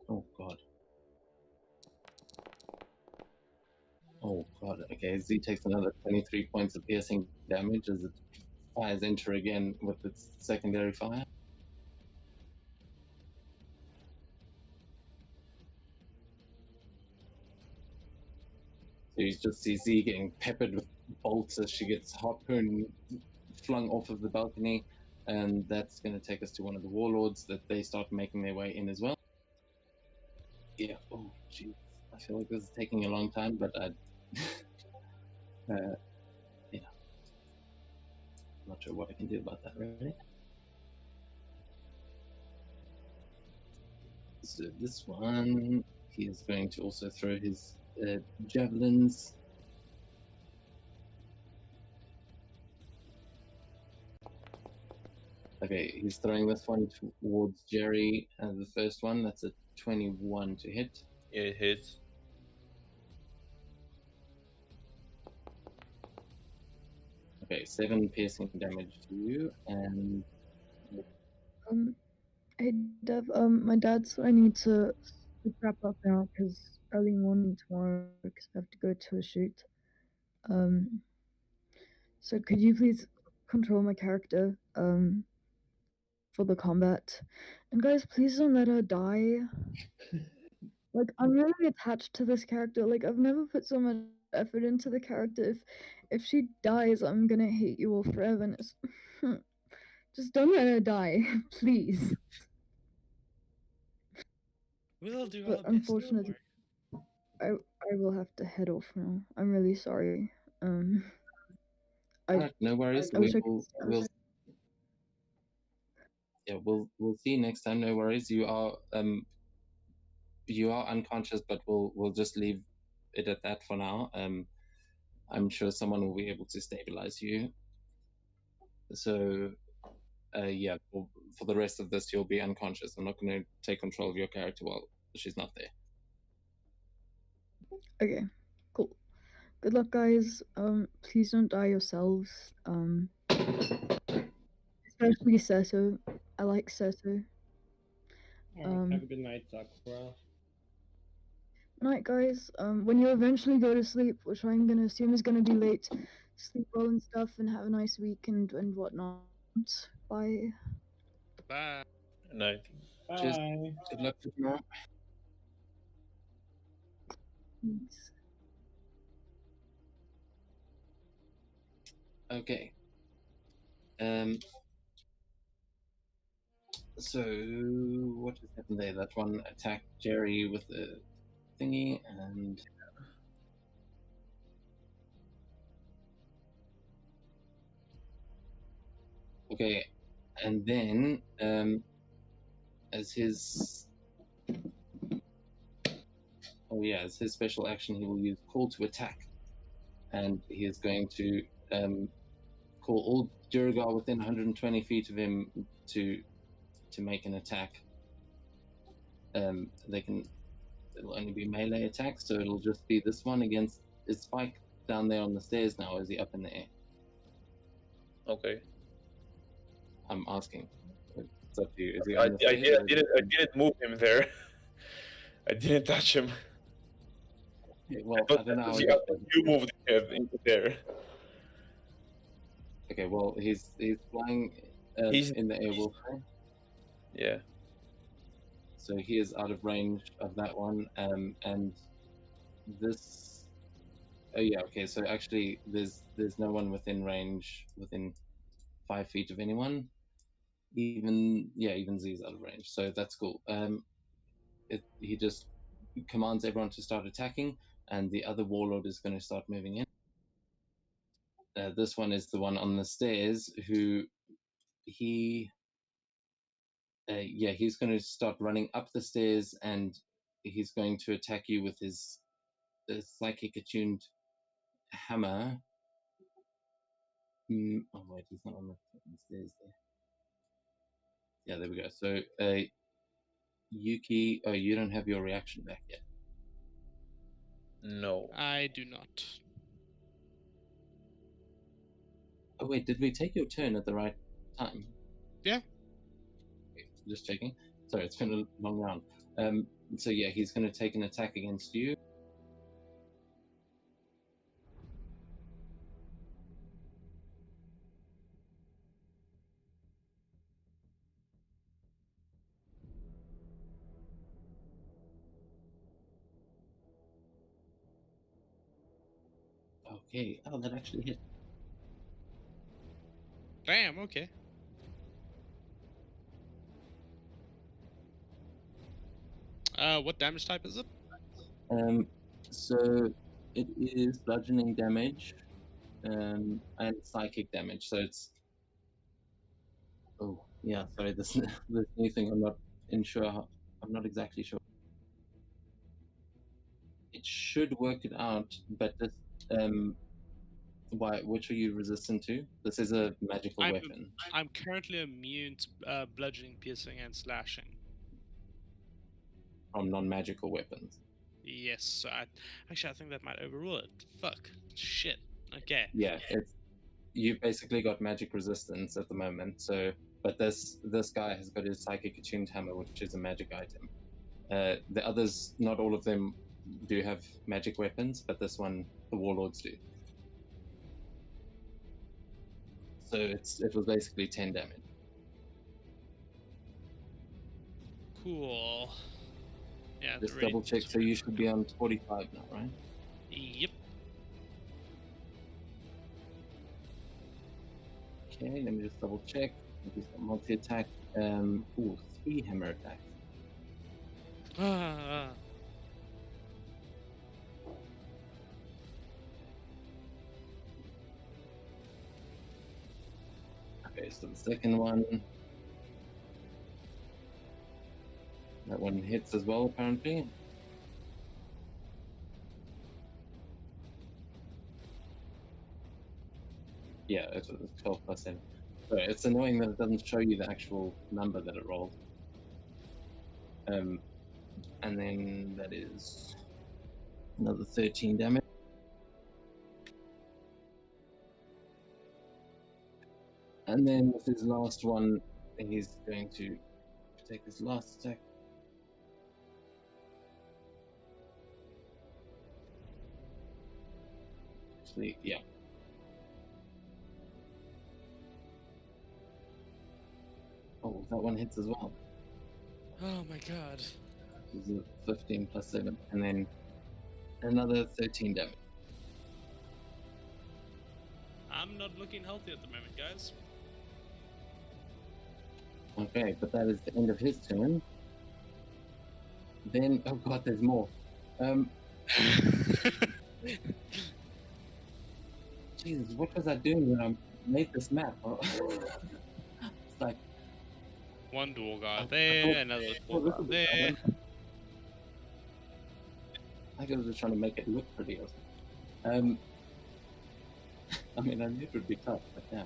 Speaker 1: Oh god. Oh god. Okay, Z takes another 23 points of piercing damage as it fires into her again with its secondary fire. So you just see Z getting peppered with bolts as she gets harpooned, flung off of the balcony, and that's going to take us to one of the warlords that they start making their way in as well. Yeah. Oh, jeez. I feel like this is taking a long time, but I. Yeah. I'm not sure what I can do about that, really. So this one, he is going to also throw his javelins. Okay, he's throwing this one towards Jerry, the first one. That's a 21 to hit.
Speaker 6: Yeah, it hits.
Speaker 1: Okay, 7 piercing damage to you, and
Speaker 5: Hey Dev, my dad said I need to wrap up now because early morning tomorrow because I have to go to a shoot. So could you please control my character, for the combat? And guys, please don't let her die. Like, I'm really attached to this character. Like, I've never put so much effort into the character. If she dies, I'm gonna hate you all forever. And it's just don't let her die, please.
Speaker 2: We'll do
Speaker 5: But
Speaker 2: our best. Don't
Speaker 5: unfortunately,
Speaker 2: worry.
Speaker 5: I will have to head off now. I'm really sorry. I
Speaker 1: alright, no worries.
Speaker 5: I wish I could
Speaker 1: We'll,
Speaker 5: stay
Speaker 1: we'll
Speaker 5: with
Speaker 1: yeah, we'll see you next time. No worries. You are unconscious, but we'll just leave it at that for now. I'm sure someone will be able to stabilize you. So, yeah, for the rest of this, you'll be unconscious. I'm not going to take control of your character while she's not there.
Speaker 5: Okay, cool. Good luck, guys. Please don't die yourselves. Especially Seto. I like Seto.
Speaker 4: Alright, have a good night, Sakura.
Speaker 5: Night, guys. When you eventually go to sleep, which I'm gonna assume is gonna be late, sleep well and stuff, and have a nice weekend and whatnot. Bye.
Speaker 2: Bye.
Speaker 6: Night.
Speaker 1: Cheers.
Speaker 4: Bye.
Speaker 1: Good luck for tomorrow.
Speaker 5: Thanks.
Speaker 1: Okay. So what has happened there? That one attacked Jerry with the thingy, and okay, and then as his as his special action, he will use call to attack, and he is going to call all Durgar within 120 feet of him to make an attack. It'll only be melee attacks, so it'll just be this one against. Is Spike down there on the stairs now, or is he up in the air?
Speaker 6: Okay.
Speaker 1: I'm asking. It's up to you. Is he
Speaker 6: I,
Speaker 1: on the
Speaker 6: I,
Speaker 1: stairs?
Speaker 6: did,
Speaker 1: or
Speaker 6: I,
Speaker 1: is he-
Speaker 6: didn't, I didn't move him there. I didn't touch him.
Speaker 1: Okay, well,
Speaker 6: But
Speaker 1: I don't know how
Speaker 6: you,
Speaker 1: he
Speaker 6: you moved him into there.
Speaker 1: Okay, well, he's flying
Speaker 6: He's-
Speaker 1: in the air, will say.
Speaker 6: Yeah.
Speaker 1: So he is out of range of that one. And this. Oh yeah, okay. So actually, there's no one within range within 5 feet of anyone. Even Z is out of range, so that's cool. He just commands everyone to start attacking, and the other warlord is going to start moving in. This one is the one on the stairs who he's going to start running up the stairs, and he's going to attack you with his psychic attuned hammer. Oh wait, he's not on the stairs there. Yeah, there we go. So Yuki, oh, you don't have your reaction back yet.
Speaker 6: No.
Speaker 2: I do not.
Speaker 1: Oh wait, did we take your turn at the right time?
Speaker 2: Yeah.
Speaker 1: Okay, just checking. Sorry, it's been a long round. So yeah, he's going to take an attack against you. Okay. Oh, that actually hit.
Speaker 2: Damn. Okay. What damage type is it?
Speaker 1: So it is bludgeoning damage, and psychic damage. So it's. Oh yeah, sorry. This new thing. I'm not exactly sure. It should work it out, but this which are you resistant to? This is a magical weapon.
Speaker 2: I'm currently immune to bludgeoning, piercing, and slashing.
Speaker 1: From non-magical weapons.
Speaker 2: Yes, so I think that might overrule it. Fuck. Shit. Okay.
Speaker 1: Yeah, you've basically got magic resistance at the moment. So, but this guy has got his psychic attuned hammer, which is a magic item. The others, not all of them, do have magic weapons, but this one, the warlords do. So it was basically 10 damage.
Speaker 2: Cool. Yeah.
Speaker 1: Just double check. So you should be on 45 now, right?
Speaker 2: Yep.
Speaker 1: Okay, let me just double check. He's got multi-attack. 3 hammer attacks. Okay, so the second one. That one hits as well, apparently. Yeah, it's 12 plus 7. So it's annoying that it doesn't show you the actual number that it rolled. And then that is another 13 damage. And then with his last one, he's going to take his last attack. Actually, yeah. Oh, that one hits as well.
Speaker 2: Oh my god.
Speaker 1: This is a 15 plus 7. And then another 13 damage.
Speaker 2: I'm not looking healthy at the moment, guys.
Speaker 1: Okay, but that is the end of his turn. Then, oh god, there's more. Jesus, what was I doing when I made this map? It's like
Speaker 2: one dual guard there, another dual guard there.
Speaker 1: I was just trying to make it look pretty or something. I mean, I knew it would be tough, but yeah.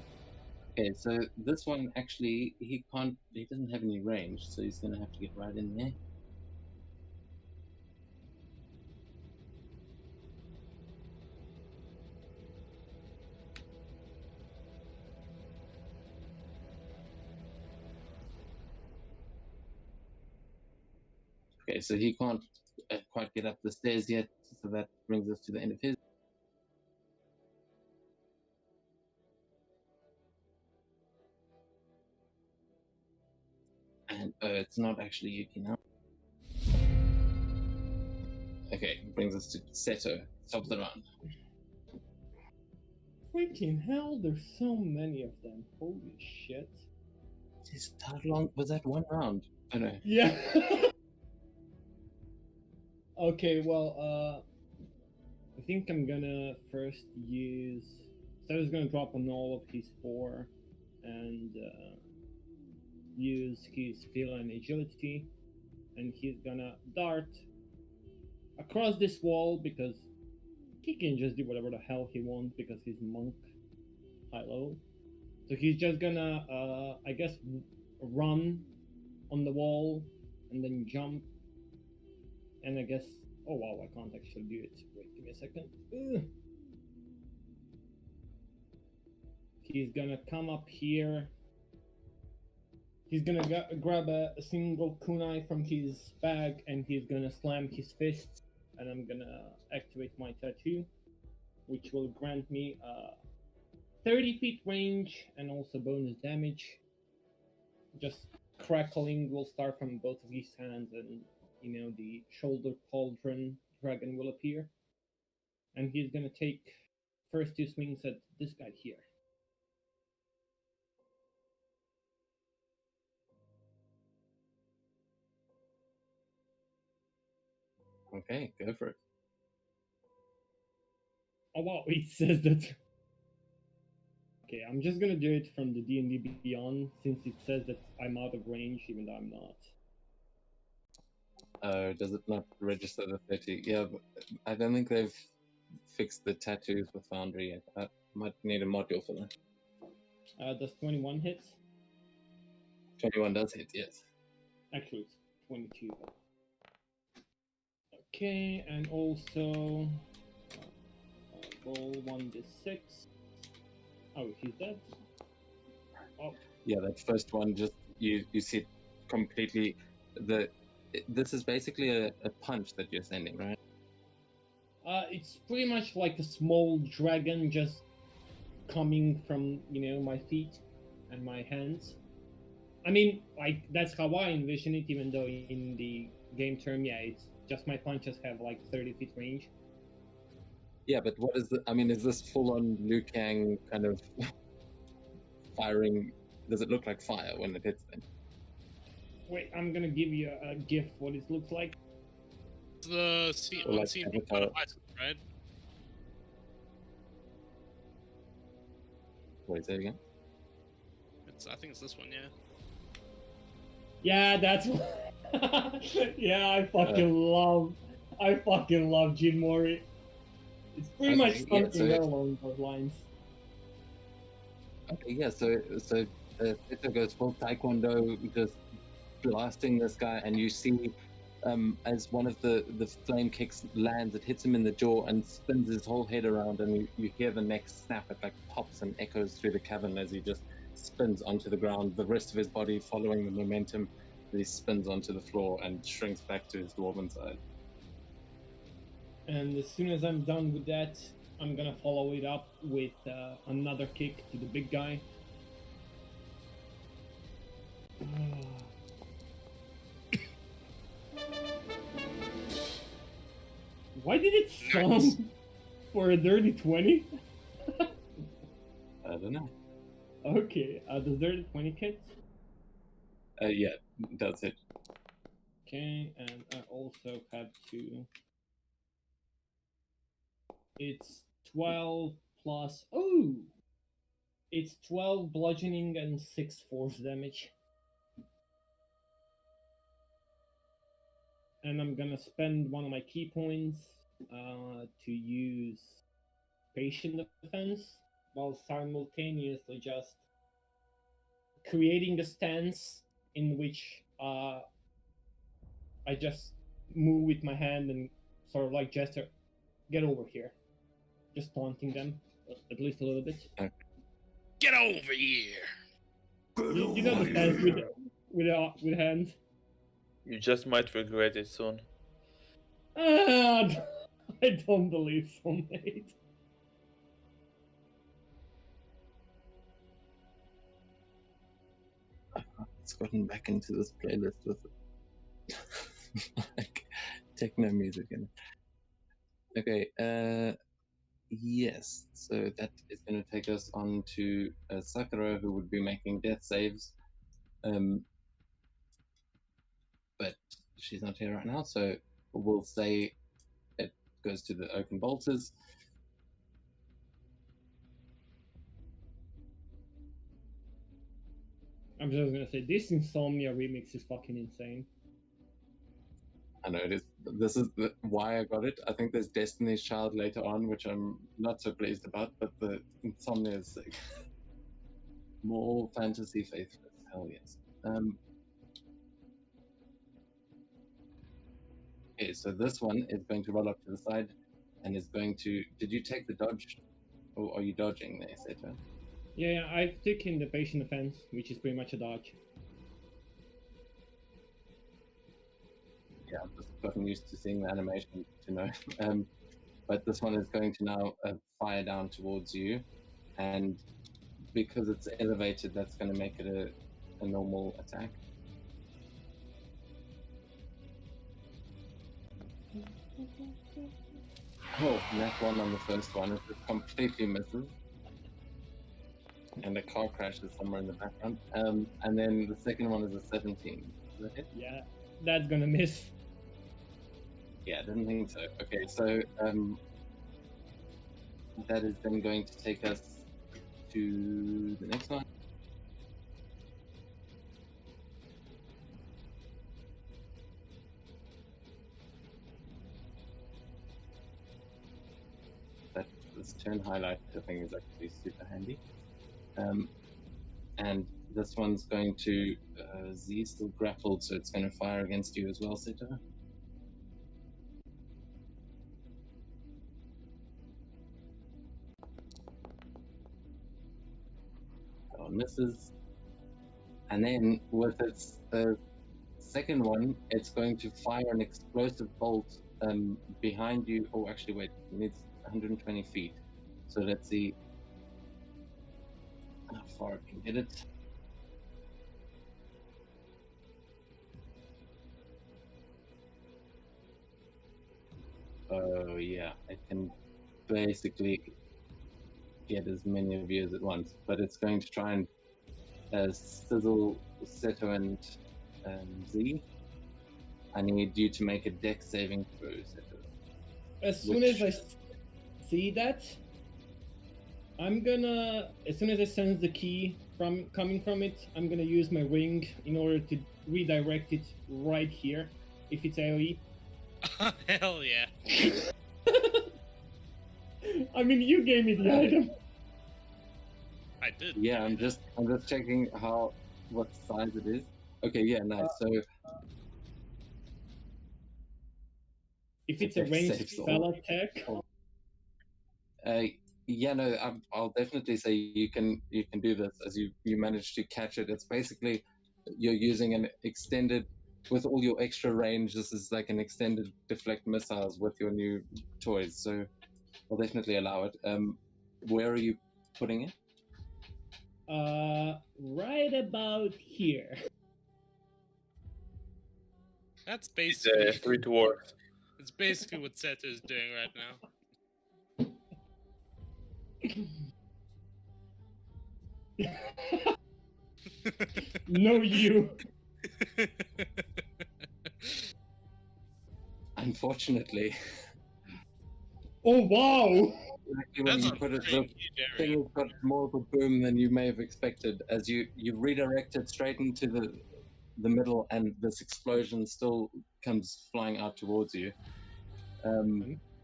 Speaker 1: Okay, so this one actually, he doesn't have any range, so he's gonna have to get right in there. Okay, so he can't quite get up the stairs yet, so that brings us to the end of his. And it's not actually Yuki now. Okay, brings us to Seto, top of the round.
Speaker 4: Freaking hell, there's so many of them. Holy shit.
Speaker 1: How long was that? One round? Oh no.
Speaker 4: Yeah. Okay, well, I think I'm gonna first use. Seth's gonna drop on all of his 4 and use his feline agility, and he's gonna dart across this wall because he can just do whatever the hell he wants because he's monk high level. So he's just gonna, I guess, run on the wall and then jump. And I guess, oh wow, I can't actually do it. Wait, give me a second. Ugh. He's gonna come up here. He's gonna grab a single kunai from his bag and he's gonna slam his fists. And I'm gonna activate my tattoo, which will grant me 30 feet range and also bonus damage. Just crackling will start from both of his hands, and the shoulder pauldron dragon will appear. And he's gonna take first 2 swings at this guy here.
Speaker 1: Okay, go for it.
Speaker 4: Oh wow, it says that. Okay, I'm just gonna do it from the D&D Beyond since it says that I'm out of range, even though I'm not.
Speaker 1: Does it not register the 30? Yeah, but I don't think they've fixed the tattoos with Foundry yet. I might need a module for that.
Speaker 4: Does 21 hit?
Speaker 1: 21 does hit, yes.
Speaker 4: Actually, it's 22. Okay, and also roll 1d6. Oh, he's dead. Oh,
Speaker 1: Yeah, that first one, just you see it completely. This is basically a punch that you're sending, right?
Speaker 4: it's pretty much like a small dragon just coming from my feet and my hands. I mean, like that's how I envision it. Even though in the game term, yeah, it's just my punches have like 30 feet range.
Speaker 1: Yeah, but what is the? I mean, is this full-on Liu Kang kind of firing? Does it look like fire when it hits them?
Speaker 4: Wait, I'm gonna give you a gif what it looks like.
Speaker 2: The scene,
Speaker 1: Or like
Speaker 2: scene
Speaker 1: Avatar.
Speaker 2: right?
Speaker 1: Wait, say it again.
Speaker 2: I think it's this one, yeah.
Speaker 4: Yeah, that's yeah, I fucking love Jin Mori. It's pretty much
Speaker 1: Okay, yeah,
Speaker 4: something along those lines.
Speaker 1: Okay, yeah. So it goes full taekwondo, just blasting this guy, and you see, as one of the flame kicks lands, it hits him in the jaw and spins his whole head around, and you hear the neck snap. It like pops and echoes through the cavern as he just spins onto the ground. The rest of his body following the momentum, he spins onto the floor and shrinks back to his dwarven side.
Speaker 4: And as soon as I'm done with that, I'm gonna follow it up with another kick to the big guy. Why did it sound for a dirty 20?
Speaker 1: I don't know.
Speaker 4: Okay, does dirty 20 hit?
Speaker 1: Yeah, that's it.
Speaker 4: Okay, and I also have to. It's 12 plus. Oh! It's 12 bludgeoning and 6 force damage. And I'm gonna spend one of my key points to use patient defense while simultaneously just creating a stance in which I just move with my hand and sort of like gesture, get over here. Just taunting them, at least a little bit.
Speaker 2: Get over here!
Speaker 4: You know the stance with hand.
Speaker 6: You just might regret it soon.
Speaker 4: Ah, I don't believe so, mate.
Speaker 1: It's gotten back into this playlist with like techno music in it. Okay, yes. So that is going to take us on to Sakura, who would be making death saves. But she's not here right now, so we'll say it goes to the oaken bolters.
Speaker 4: I'm just gonna say this Insomnia remix is fucking insane.
Speaker 1: I know it is. This is why I got it. I think there's Destiny's Child later on, which I'm not so pleased about, but the Insomnia is sick. More fantasy faithless. Hell yes. Okay, so this one is going to roll up to the side and is going to. Did you take the dodge? Or are you dodging there, Seto?
Speaker 4: Yeah, I've taken the patient offense, which is pretty much a dodge.
Speaker 1: Yeah, I've just gotten used to seeing the animation to know. But this one is going to now fire down towards you, and because it's elevated, that's going to make it a normal attack. Oh, that one on the first one, it just completely misses. And the car crashes somewhere in the background. And then the second one is a 17. Is that it?
Speaker 4: Yeah, that's gonna miss.
Speaker 1: Yeah, I didn't think so. Okay, so that is then going to take us to the next one. That this turn highlight thing is actually super handy. And this one's going to Z still grappled, so it's going to fire against you as well, Seto. That one misses. And then with its second one, it's going to fire an explosive bolt behind you. Oh, actually, wait, it needs 120 feet. So let's see how far I can get it. Oh, yeah, I can basically get as many of you as at once, but it's going to try and sizzle Seto and Z. I need you to make a dex saving throw, Seto.
Speaker 4: As soon as I see that, I'm gonna, as soon as I sense the key coming from it, I'm gonna use my ring in order to redirect it right here, if it's AoE.
Speaker 2: Hell yeah.
Speaker 4: I mean, you gave me the item.
Speaker 2: I did.
Speaker 1: Yeah, I'm just checking what size it is. Okay, yeah, nice. So
Speaker 4: If it's a
Speaker 1: Dex
Speaker 4: ranged
Speaker 1: saves
Speaker 4: spell
Speaker 1: all.
Speaker 4: attack,
Speaker 1: yeah, no, I'll definitely say you can do this as you managed to catch it. It's basically you're using an extended with all your extra range. This is like an extended deflect missiles with your new toys. So I'll definitely allow it. Where are you putting it?
Speaker 4: right about here.
Speaker 2: That's
Speaker 6: It's
Speaker 2: basically
Speaker 6: 3 dwarves.
Speaker 2: it's basically what Seto is doing right now.
Speaker 4: No, you.
Speaker 1: Unfortunately,
Speaker 4: Oh wow!
Speaker 1: exactly when
Speaker 2: That's
Speaker 1: you
Speaker 2: a
Speaker 1: put it,
Speaker 2: pretty
Speaker 1: the
Speaker 2: huge
Speaker 1: thing
Speaker 2: area.
Speaker 1: has got more of a boom than you may have expected. As you redirect it straight into the middle, and this explosion still comes flying out towards you.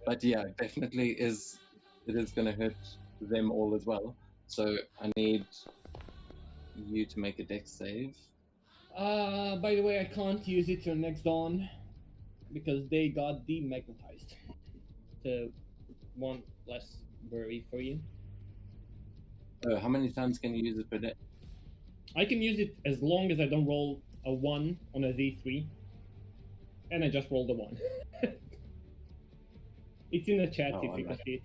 Speaker 1: But yeah, definitely it is going to hurt them all as well. So I need you to make a dex save.
Speaker 4: By the way, I can't use it till next dawn because they got demagnetized. So, one less worry for you.
Speaker 1: How many times can you use it per day?
Speaker 4: I can use it as long as I don't roll a 1 on a Z3. And I just rolled a 1. It's in the chat
Speaker 1: Oh,
Speaker 4: if you can
Speaker 1: alright.
Speaker 4: see it.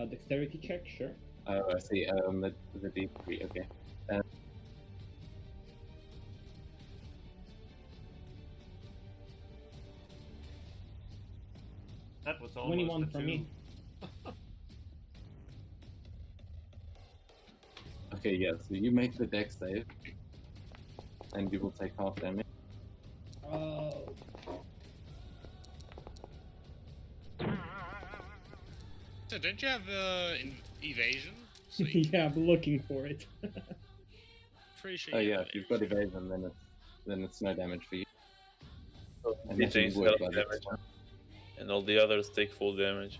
Speaker 4: Dexterity check, sure.
Speaker 1: Oh, I see. The D3. Okay.
Speaker 3: That was almost
Speaker 4: 21
Speaker 3: a
Speaker 4: for
Speaker 3: 2.
Speaker 4: me.
Speaker 1: Okay. Yeah. So you make the dex save, and you will take half damage.
Speaker 2: So don't you have evasion? So you
Speaker 4: Yeah, I'm looking for it.
Speaker 2: pretty sure
Speaker 1: Oh
Speaker 2: you
Speaker 1: yeah,
Speaker 2: have
Speaker 1: if you've got evasion, then it's no damage for you. And
Speaker 6: He
Speaker 1: that didn't
Speaker 6: takes
Speaker 1: work
Speaker 6: half
Speaker 1: by this
Speaker 6: damage,
Speaker 1: time.
Speaker 6: and all the others take full damage.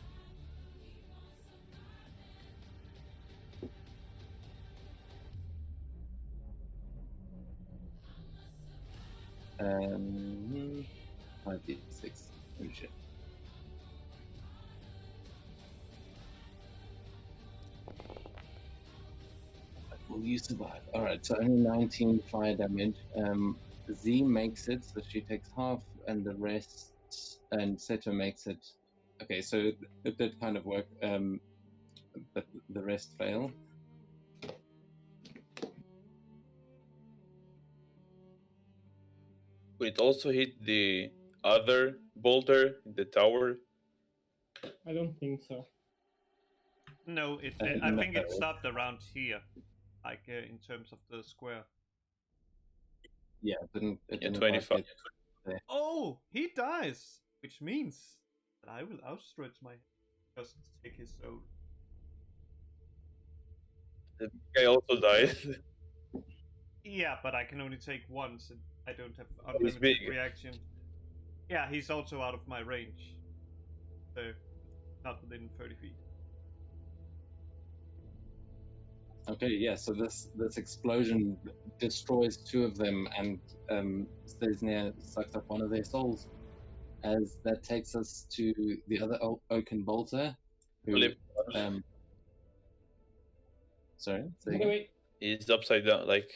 Speaker 1: Um, 5d6. Oh shit. Will you survive? Alright, so only 19 fire damage. Z makes it, so she takes half, and the rest, and Seto makes it. Okay, so it did kind of work, but the rest fail.
Speaker 6: Will it also hit the other boulder in the tower?
Speaker 4: I don't think so.
Speaker 3: No, it.
Speaker 1: I
Speaker 3: I
Speaker 1: think
Speaker 3: think it
Speaker 1: no.
Speaker 3: stopped around here, like in terms of the square.
Speaker 1: Yeah, it didn't. It
Speaker 6: Yeah,
Speaker 1: didn't
Speaker 6: 25.
Speaker 1: quite
Speaker 3: Oh, he dies, which means that I will outstretch my just take his soul.
Speaker 6: The guy also died.
Speaker 3: Yeah, but I can only take once, and I don't have
Speaker 6: He's
Speaker 3: unlimited
Speaker 6: big.
Speaker 3: reaction. Yeah, he's also out of my range, so not within 30 feet.
Speaker 1: Okay, yeah. So this explosion destroys two of them, and Stesnir sucks up one of their souls. As that takes us to the other Oaken Bolter, who
Speaker 6: Flip.
Speaker 1: sorry, say
Speaker 4: By the
Speaker 1: again?
Speaker 4: way,
Speaker 6: He's upside down, like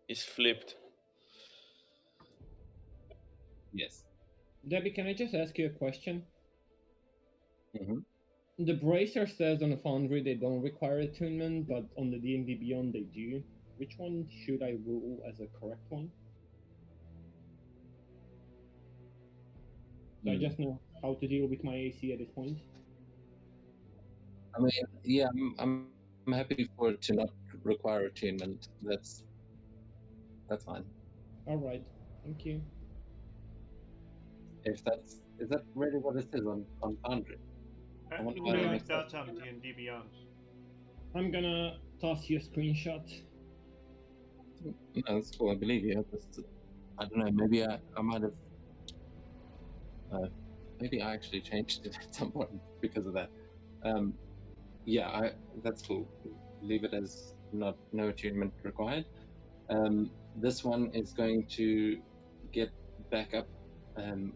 Speaker 6: he's flipped.
Speaker 1: Yes.
Speaker 4: Debbie, can I just ask you a question?
Speaker 1: hmm
Speaker 4: The Bracer says on the Foundry they don't require attunement, but on the D&D Beyond they do. Which one should I rule as a correct one? So I just know how to deal with my AC at this point.
Speaker 1: I mean, yeah, I'm happy for it to not require attunement. That's fine.
Speaker 4: Alright, thank you.
Speaker 1: If is that really what it says on Foundry? I want to
Speaker 3: No,
Speaker 1: find
Speaker 4: Yeah.
Speaker 1: the
Speaker 3: it
Speaker 1: next one.
Speaker 3: does on D&D Beyond.
Speaker 4: I'm gonna toss you a screenshot.
Speaker 1: No, that's cool. I believe you. I don't know. Maybe I might have. Maybe I actually changed it at some point because of that. Yeah, that's cool. Leave it as no attunement required. This one is going to get back up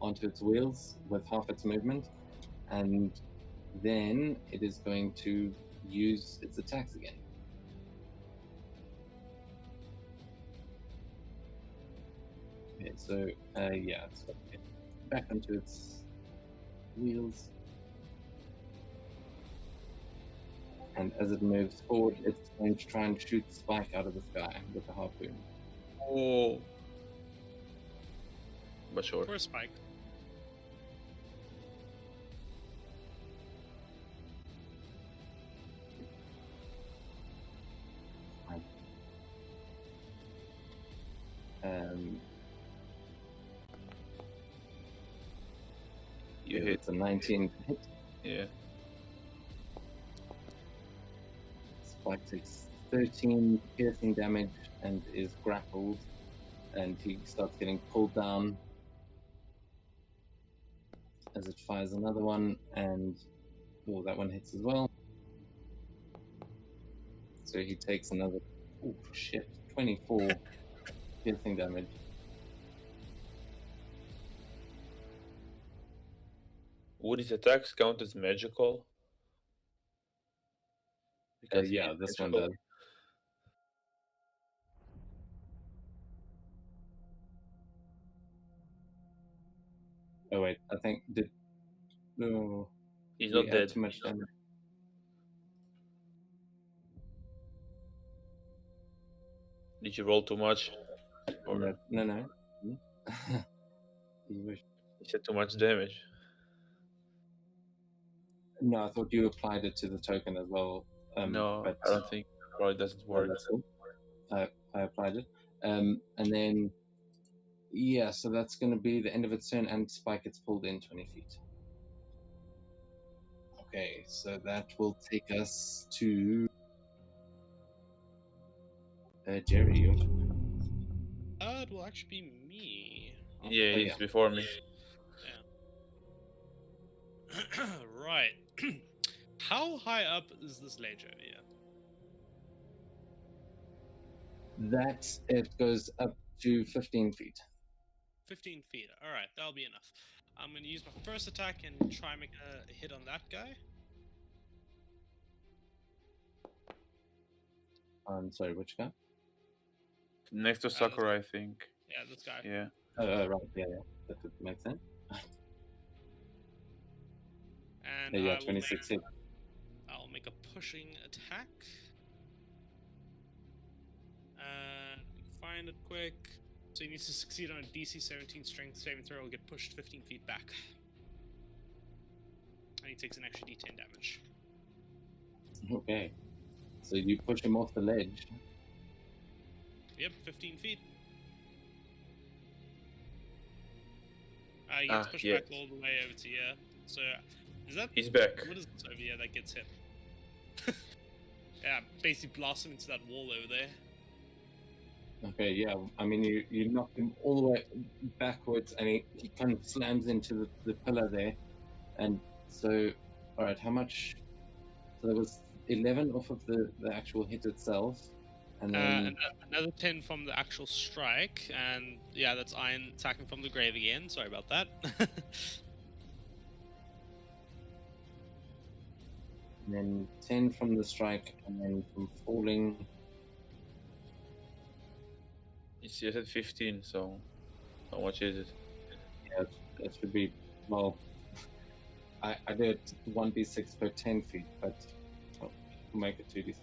Speaker 1: onto its wheels with half its movement, and then it is going to use its attacks again. Okay, so yeah, it's going to get back onto its wheels. And as it moves forward, it's going to try and shoot Spike out of the sky with a harpoon.
Speaker 6: Oh. But sure.
Speaker 2: Poor Spike.
Speaker 6: You hit.
Speaker 1: It's a 19 hit.
Speaker 6: Yeah.
Speaker 1: Spike takes 13 piercing damage and is grappled, and he starts getting pulled down as it fires another one, and that one hits as well. So he takes another 24 piercing damage.
Speaker 6: Would his attacks count as magical? Because
Speaker 1: Yeah,
Speaker 6: he's
Speaker 1: this one
Speaker 6: magical.
Speaker 1: does. Oh wait, I think no,
Speaker 6: He's
Speaker 1: we
Speaker 6: not
Speaker 1: add
Speaker 6: dead.
Speaker 1: too much damage.
Speaker 6: Did you roll too much? Or
Speaker 1: No. You wish.
Speaker 6: you said too much damage?
Speaker 1: No, I thought you applied it to the token as well.
Speaker 6: No,
Speaker 1: but
Speaker 6: I don't think it probably doesn't
Speaker 1: well,
Speaker 6: work.
Speaker 1: that's cool. I applied it. And then, yeah, so that's going to be the end of its turn, and Spike gets pulled in 20 feet. Okay, so that will take us to Jerry. Your turn.
Speaker 2: It will actually be me.
Speaker 6: Yeah,
Speaker 1: Oh,
Speaker 6: he's
Speaker 1: yeah.
Speaker 6: before me.
Speaker 2: Yeah. Right. How high up is this ledge over here?
Speaker 1: That it goes up to 15 feet.
Speaker 2: 15 feet. Alright, that'll be enough. I'm going to use my first attack and try and make a hit on that guy.
Speaker 1: I'm sorry, which guy?
Speaker 6: Next to Sakura, I think.
Speaker 2: Yeah, this guy.
Speaker 6: Yeah.
Speaker 1: Right, yeah, that would make sense.
Speaker 2: And
Speaker 1: Yeah,
Speaker 2: I will
Speaker 1: 26
Speaker 2: make,
Speaker 1: hit.
Speaker 2: I'll make a pushing attack. Find it quick. So he needs to succeed on a DC 17 strength saving throw. Will get pushed 15 feet back. And he takes an extra D10 damage.
Speaker 1: Okay. So you push him off the ledge.
Speaker 2: Yep, 15 feet. He gets pushed
Speaker 6: yeah.
Speaker 2: back all the way over to here. So, is that...
Speaker 6: He's back.
Speaker 2: What is this over here that gets hit? Yeah, basically blast him into that wall over there.
Speaker 1: Okay, yeah. I mean, you knock him all the way backwards, and he kind of slams into the pillar there. And so, all right, how much? So there was 11 off of the actual hit itself, and then
Speaker 2: And another 10 from the actual strike, and yeah, that's Iron attacking from the grave again. Sorry about that.
Speaker 1: and then 10 from the strike, and then from falling.
Speaker 6: It's just at 15, so how much is it?
Speaker 1: Yeah, that should be, well, I did 1d6 per 10 feet, but I'll make it 2d6.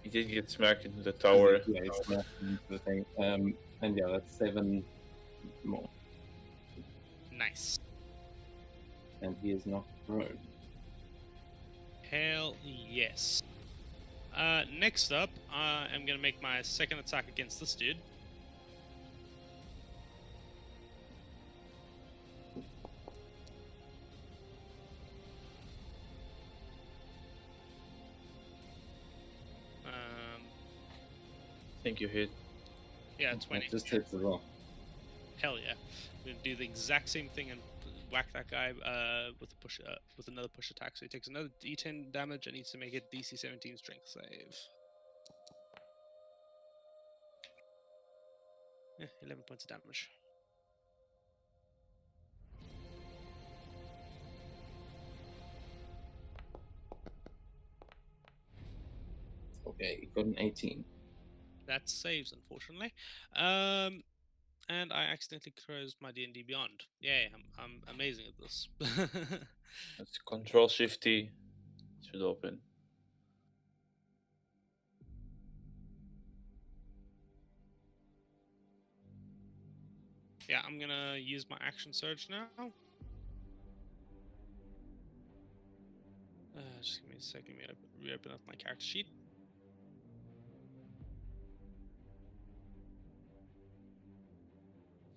Speaker 6: He did get smacked into the tower.
Speaker 1: Yeah, it's smashed into the thing. And yeah, that's 7 more.
Speaker 2: Nice.
Speaker 1: And he is not prone.
Speaker 2: Hell yes. Next up, I'm gonna make my second attack against this dude.
Speaker 6: I think you hit.
Speaker 2: Yeah, 20.
Speaker 1: It just hits as well.
Speaker 2: Hell yeah. I'm gonna do the exact same thing and whack that guy with a push with another push attack. So he takes another D10 damage and needs to make it DC 17 strength save. Yeah, 11 points of damage.
Speaker 1: Okay, he got an 18.
Speaker 2: That saves, unfortunately. And I accidentally closed my D&D Beyond. Yay, I'm amazing at this.
Speaker 6: That's Control Shift T. It should open.
Speaker 2: Yeah, I'm gonna use my action surge now. Just give me a second. Let me reopen up my character sheet.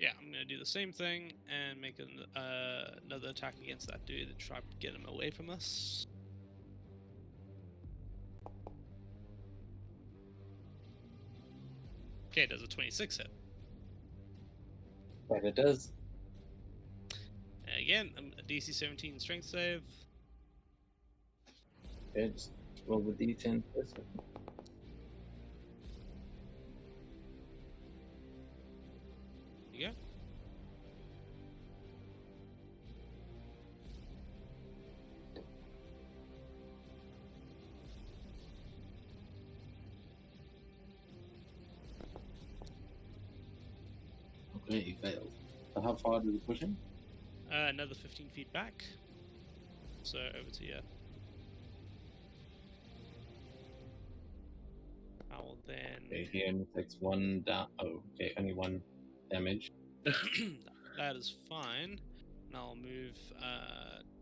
Speaker 2: Yeah, I'm gonna do the same thing and make another attack against that dude and try to get him away from us. Okay, does a 26 hit?
Speaker 1: But it does.
Speaker 2: And again, a DC 17 strength save.
Speaker 1: Okay, just roll the d10 first.
Speaker 2: There you go.
Speaker 1: Okay, he failed. So how far did he push him?
Speaker 2: Another 15 feet back. So over to here. I will then.
Speaker 1: Okay, he only takes 1 down. Oh, okay, only 1 damage.
Speaker 2: That is fine. And I'll move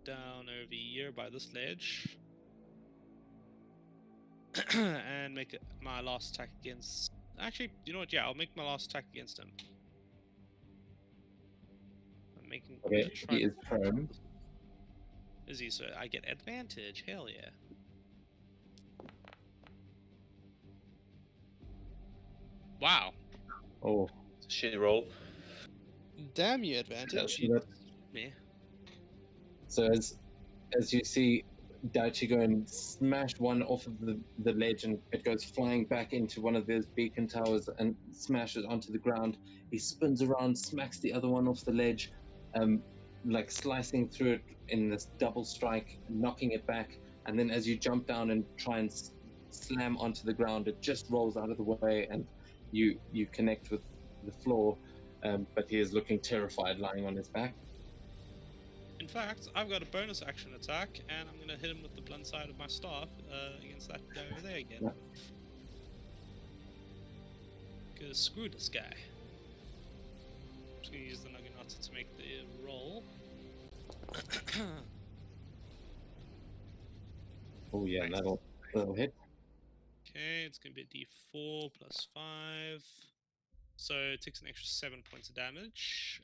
Speaker 2: down over here by this ledge. And make it my last attack against Actually, you know what? Yeah, I'll make my last attack against him. I'm making.
Speaker 1: Okay,
Speaker 2: try-
Speaker 1: he is prone.
Speaker 2: Is he? So I get advantage. Hell yeah. Wow.
Speaker 1: Oh,
Speaker 6: Shitty roll.
Speaker 2: Damn you, advantage.
Speaker 1: so that-
Speaker 2: Me.
Speaker 1: So as you see Daichi go and smash one off of the ledge, and it goes flying back into one of those beacon towers and smashes onto the ground. He spins around, smacks the other one off the ledge, like slicing through it in this double strike, knocking it back. And then as you jump down and try and slam onto the ground, it just rolls out of the way, and you connect with the floor. But he is looking terrified, lying on his back.
Speaker 2: In fact, I've got a bonus action attack, and I'm gonna hit him with the blunt side of my staff against that guy over there again.
Speaker 1: Yeah.
Speaker 2: Because screw this guy. I'm just gonna use the Naginata to make the roll.
Speaker 1: Oh yeah,
Speaker 2: Nice.
Speaker 1: that'll hit.
Speaker 2: Okay, it's gonna be a d4 plus 5. So it takes an extra 7 points of damage.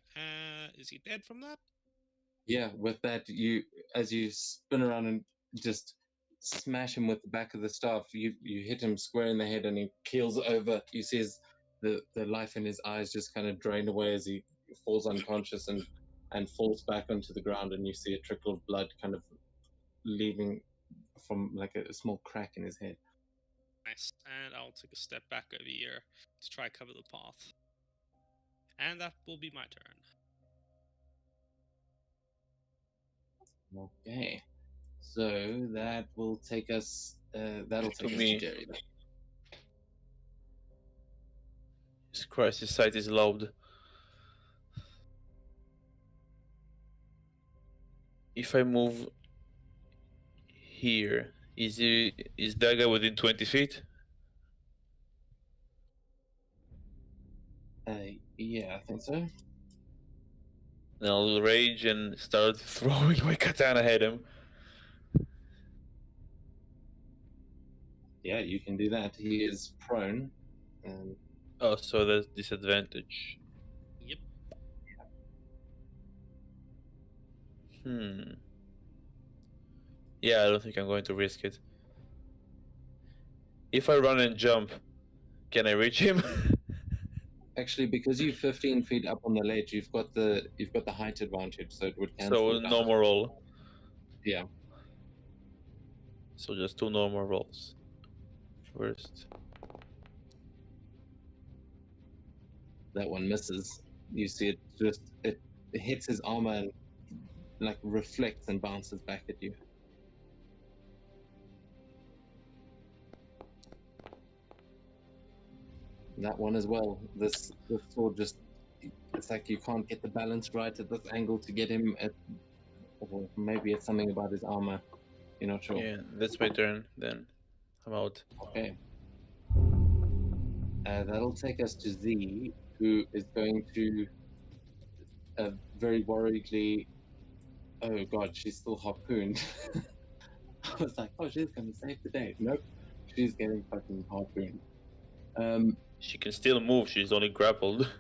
Speaker 2: Is he dead from that?
Speaker 1: Yeah, with that, as you spin around and just smash him with the back of the staff, you hit him square in the head, and he keels over. You see the life in his eyes just kind of drain away as he falls unconscious and falls back onto the ground, and you see a trickle of blood kind of leaving from like a small crack in his head.
Speaker 2: Nice. And I'll take a step back over here to try cover the path. And that will be my turn.
Speaker 1: Okay, so that will take us. That'll
Speaker 6: To
Speaker 1: take us
Speaker 6: me.
Speaker 1: to Jerry. Then.
Speaker 6: Jesus Christ, his sight is loud. If I move here, is that guy within 20 feet?
Speaker 1: Yeah, I think so.
Speaker 6: Then I'll rage and start throwing my katana at him.
Speaker 1: Yeah, you can do that. He is prone.
Speaker 6: Oh, so there's disadvantage.
Speaker 2: Yep.
Speaker 6: Yeah, I don't think I'm going to risk it. If I run and jump, can I reach him?
Speaker 1: Actually, because you're 15 feet up on the ledge, you've got the height advantage, so it would cancel.
Speaker 6: So
Speaker 1: it out.
Speaker 6: normal roll.
Speaker 1: Yeah.
Speaker 6: So just 2 normal rolls. First.
Speaker 1: That one misses. You see it just it hits his armor and like reflects and bounces back at you. That one as well. This sword just, it's like you can't get the balance right at this angle to get him at, or maybe it's something about his armor. You're not sure.
Speaker 6: Yeah, that's my turn then. I'm out.
Speaker 1: Okay. That'll take us to Z, who is going to very worriedly. Oh god, she's still harpooned. I was like, oh, she's gonna save the day. Nope, she's getting fucking harpooned.
Speaker 6: She can still move, she's only grappled.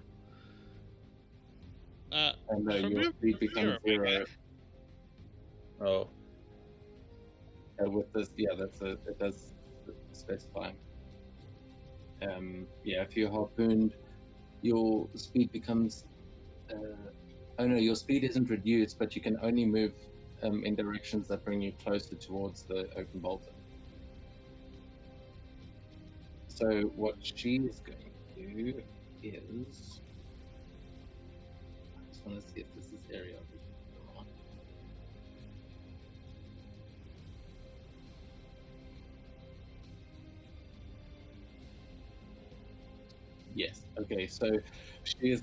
Speaker 1: And your
Speaker 2: Remove
Speaker 1: speed becomes
Speaker 2: zero,
Speaker 1: 0.
Speaker 6: Oh.
Speaker 1: With this, yeah, it does specify. Yeah, if you're harpooned, your speed becomes. Oh no, your speed isn't reduced, but you can only move in directions that bring you closer towards the open bolter. So what she is going to do is. I just want to see if this is area of vision or not. Yes. Okay. So she's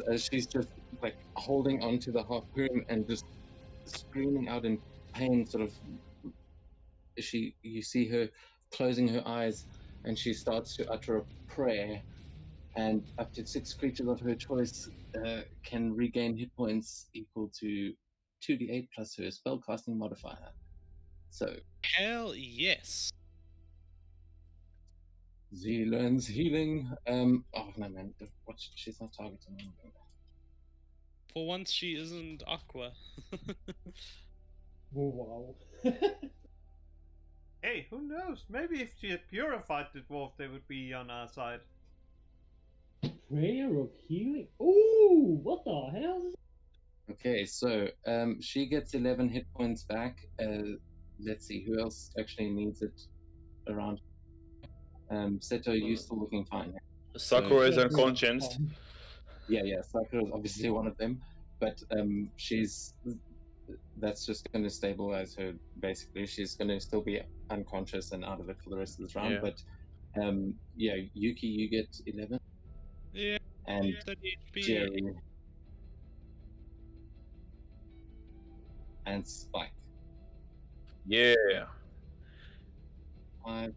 Speaker 1: just like holding onto the harpoon and just screaming out in pain. Sort of. You see her closing her eyes, and she starts to utter a prayer. And up to 6 creatures of her choice can regain hit points equal to 2d8 plus her spellcasting modifier. So
Speaker 2: Hell yes.
Speaker 1: Z learns healing. Oh no, man. What? She's not targeting anything.
Speaker 2: For once, she isn't Aqua.
Speaker 4: Oh, wow.
Speaker 3: Hey, who knows? Maybe if she had purified the dwarf, they would be on our side.
Speaker 4: Prayer of healing. Ooh, what the hell?
Speaker 1: Okay, so she gets 11 hit points back. Let's see who else actually needs it around. Seto, you still looking fine?
Speaker 6: Sakura is
Speaker 4: Yeah,
Speaker 6: unconscious.
Speaker 4: fine.
Speaker 1: Yeah. Sakura is obviously one of them, but that's just going to stabilize her. Basically, she's going to still be unconscious and out of it for the rest of this round.
Speaker 6: Yeah.
Speaker 1: But Yuki, you get 11,
Speaker 2: Yeah,
Speaker 1: and
Speaker 2: 30 HP.
Speaker 1: Jerry and Spike.
Speaker 6: Yeah.
Speaker 1: 5.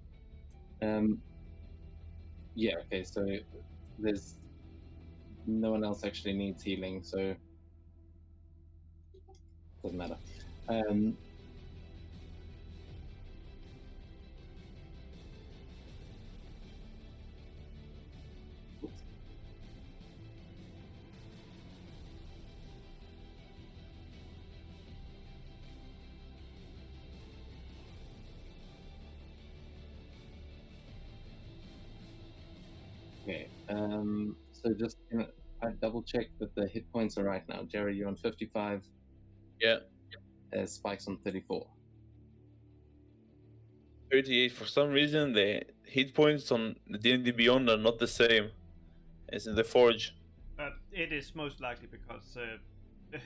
Speaker 1: Yeah. Okay. So there's no one else actually needs healing, so doesn't matter. Okay. So just I double check that the hit points are right now. Jerry, you're on 55.
Speaker 6: Yeah.
Speaker 1: Spike's on 34.
Speaker 6: 38. For some reason, the hit points on the D&D Beyond are not the same as in the Forge.
Speaker 3: But it is most likely because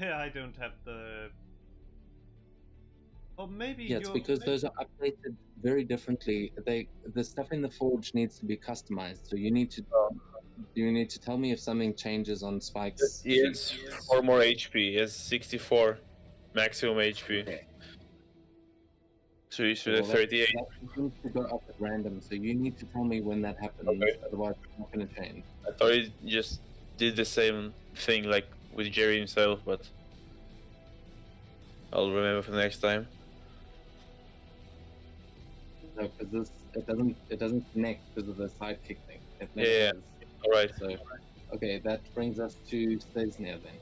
Speaker 3: I don't have the. Or maybe
Speaker 1: Yeah, it's
Speaker 3: you're.
Speaker 1: because those are updated very differently. The stuff in the forge needs to be customized. So you need to tell me if something changes on Spike's
Speaker 6: He has 4 more HP. He has 64 maximum HP.
Speaker 1: Okay.
Speaker 6: So he should
Speaker 1: Well,
Speaker 6: have 38.
Speaker 1: that needs to go up at random. So you need to tell me when that happens.
Speaker 6: Okay.
Speaker 1: Otherwise, it's not going to change.
Speaker 6: I thought he just did the same thing like with Jerry himself, but I'll remember for next time.
Speaker 1: No, because it doesn't connect because of the sidekick thing. It never
Speaker 6: Yeah.
Speaker 1: does.
Speaker 6: All right.
Speaker 1: So, okay, that brings us to Stesnia then.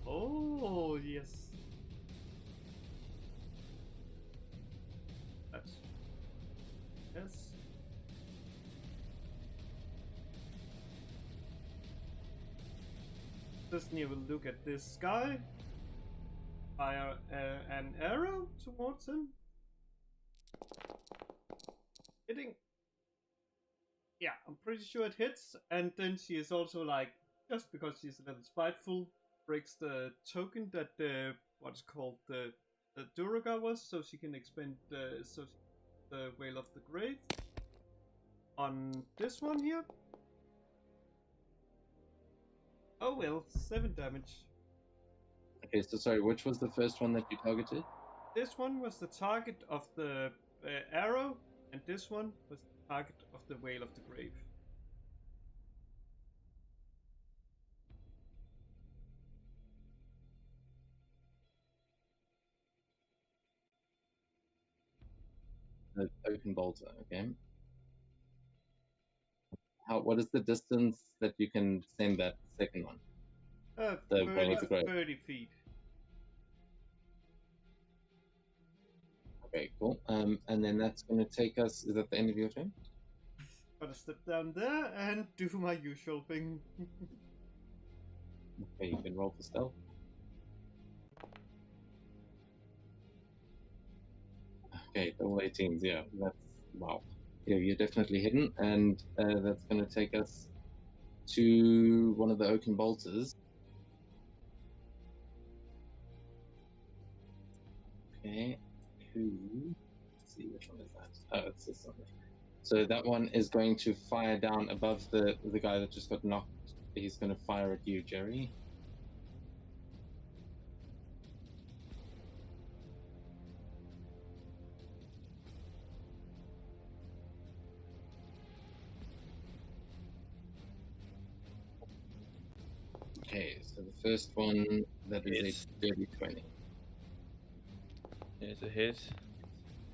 Speaker 3: Oh yes. That's. Yes. Disney will look at this guy, fire an arrow towards him. Hitting. Yeah, I'm pretty sure it hits, and then she is also like, just because she's a little spiteful, breaks the token that what's called the Duraga was, so she can expend the Whale of the Grave on this one here. Oh well, 7 damage.
Speaker 1: Okay, so sorry, which was the first one that you targeted?
Speaker 3: This one was the target of the arrow, and this one was the target of the Whale of the Grave.
Speaker 1: The open bolter, okay. What is the distance that you can send that second one? The
Speaker 3: 30,
Speaker 1: Whale of the Grave.
Speaker 3: 30 feet.
Speaker 1: Okay, cool. And then that's going to take us. Is that the end of your turn?
Speaker 3: Gotta step down there and do my usual thing.
Speaker 1: Okay, you can roll for stealth. Okay, double 18s. Yeah, that's wow. Yeah, you're definitely hidden, and that's going to take us to one of the oaken bolters. Okay, let's see, which one is that? Oh, it's this one. So that one is going to fire down above the guy that just got knocked. He's going to fire at you, Jerry. Okay, so the first one, that is
Speaker 6: Yes.
Speaker 1: a dirty 20.
Speaker 6: It's a hit.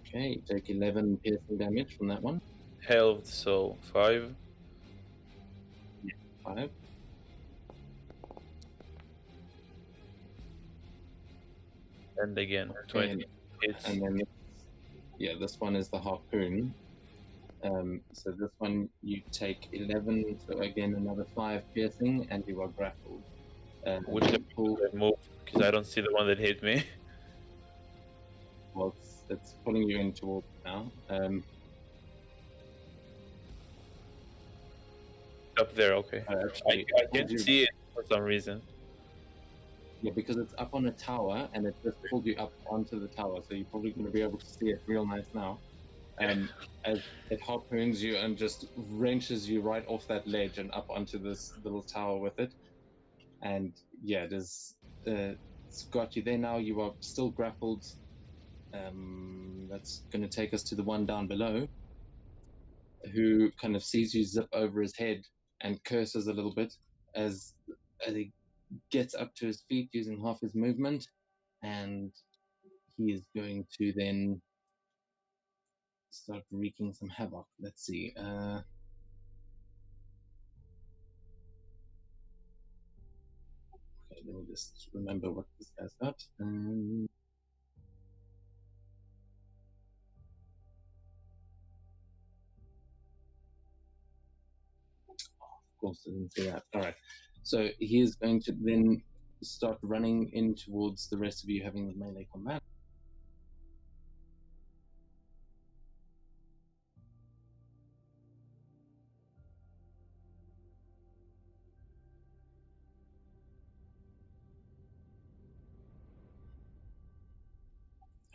Speaker 1: Okay, you take 11 piercing damage from that one.
Speaker 6: Health, so 5.
Speaker 1: 5.
Speaker 6: And again,
Speaker 1: Okay,
Speaker 6: 20 hits.
Speaker 1: and then yeah, this one is the harpoon. So this one you take 11, so again another 5 piercing, and you are grappled.
Speaker 6: Which
Speaker 1: You pull,
Speaker 6: move, because I don't see the one that hit me.
Speaker 1: well, it's pulling you in towards now.
Speaker 6: Up there, okay.
Speaker 1: Actually,
Speaker 6: I
Speaker 1: it
Speaker 6: can't
Speaker 1: pulls you-
Speaker 6: see it for some reason.
Speaker 1: Yeah, because it's up on a tower, and it just pulled you up onto the tower, so you're probably going to be able to see it real nice now. As it harpoons you and just wrenches you right off that ledge and up onto this little tower with it. And yeah, it is. It's got you there now. You are still grappled. That's going to take us to the one down below, who kind of sees you zip over his head and curses a little bit as he gets up to his feet using half his movement, and he is going to then start wreaking some havoc. Let's see. Okay, let me just remember what this guy's got. Of course, I didn't see that. All right. So he is going to then start running in towards the rest of you having the melee combat.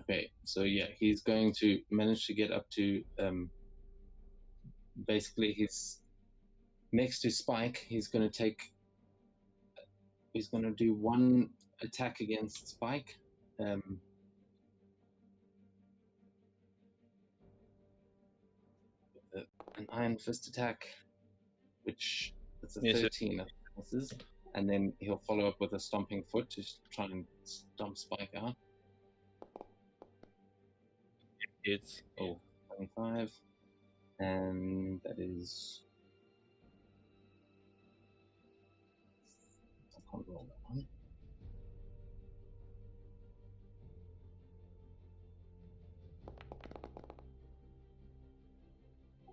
Speaker 1: Okay, so yeah, he's going to manage to get up to basically he's next to Spike. He's going to do one attack against Spike. An Iron Fist attack, which it's a
Speaker 6: Yes,
Speaker 1: 13 of misses, and then he'll follow up with a Stomping Foot to try and stomp Spike out.
Speaker 6: it's
Speaker 1: 25, and that is. I can't roll that one.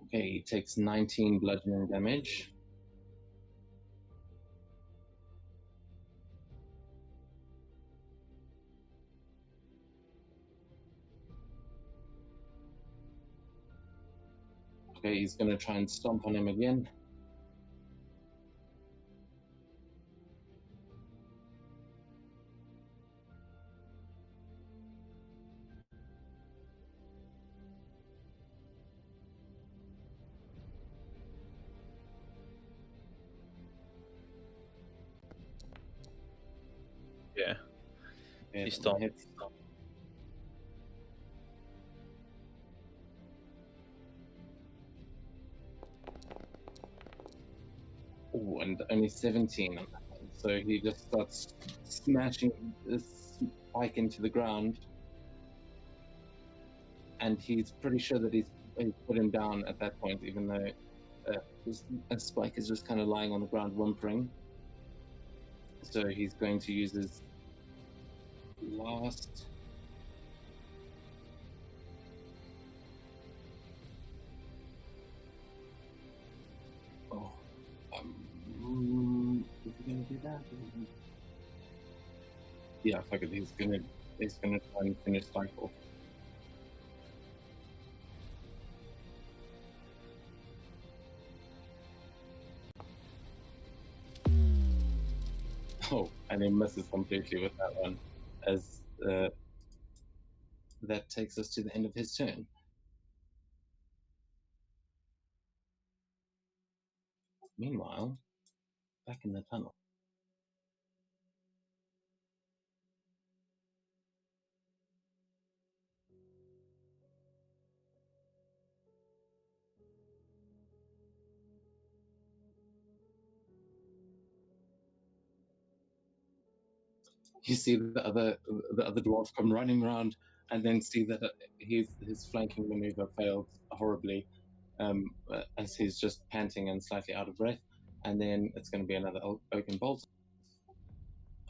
Speaker 1: Okay, he takes 19 bludgeoning damage. Okay, he's going to try and stomp on him again.
Speaker 6: yeah.
Speaker 1: Okay,
Speaker 6: He
Speaker 1: that one
Speaker 6: stomped.
Speaker 1: hits. Oh, and only 17 on that one. So he just starts smashing this Spike into the ground. And he's pretty sure that he's put him down at that point, even though Spike is just kind of lying on the ground whimpering. So he's going to use his last. Oh, is he gonna do that? Yeah, fuck it. He's gonna try and finish Spike off. Oh, and he misses completely with that one, as that takes us to the end of his turn. Meanwhile, back in the tunnel. You see the other dwarf come running around and then see that his flanking maneuver failed horribly, as he's just panting and slightly out of breath. And then it's going to be another open bolt.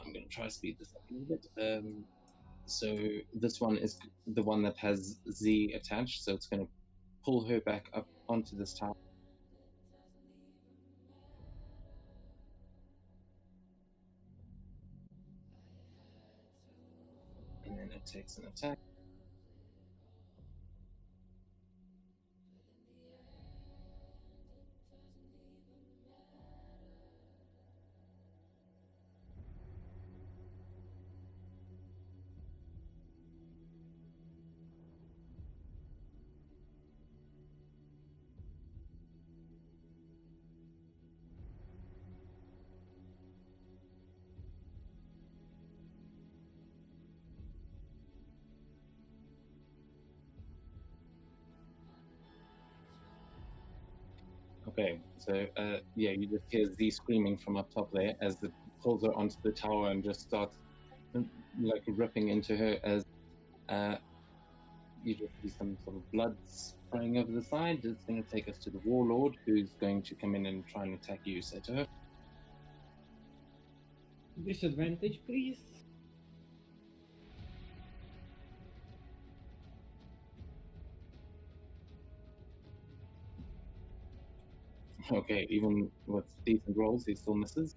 Speaker 1: I'm going to try to speed this up a little bit. So this one is the one that has Z attached, so it's going to pull her back up onto this tower. And then it takes an attack. Okay, so yeah, you just hear Z screaming from up top there as it pulls her onto the tower and just starts like ripping into her as you just see some sort of blood spraying over the side. It's going to take us to the Warlord, who's going to come in and try and attack you, Seto.
Speaker 4: Disadvantage, please.
Speaker 1: Okay, even with decent rolls, he still misses.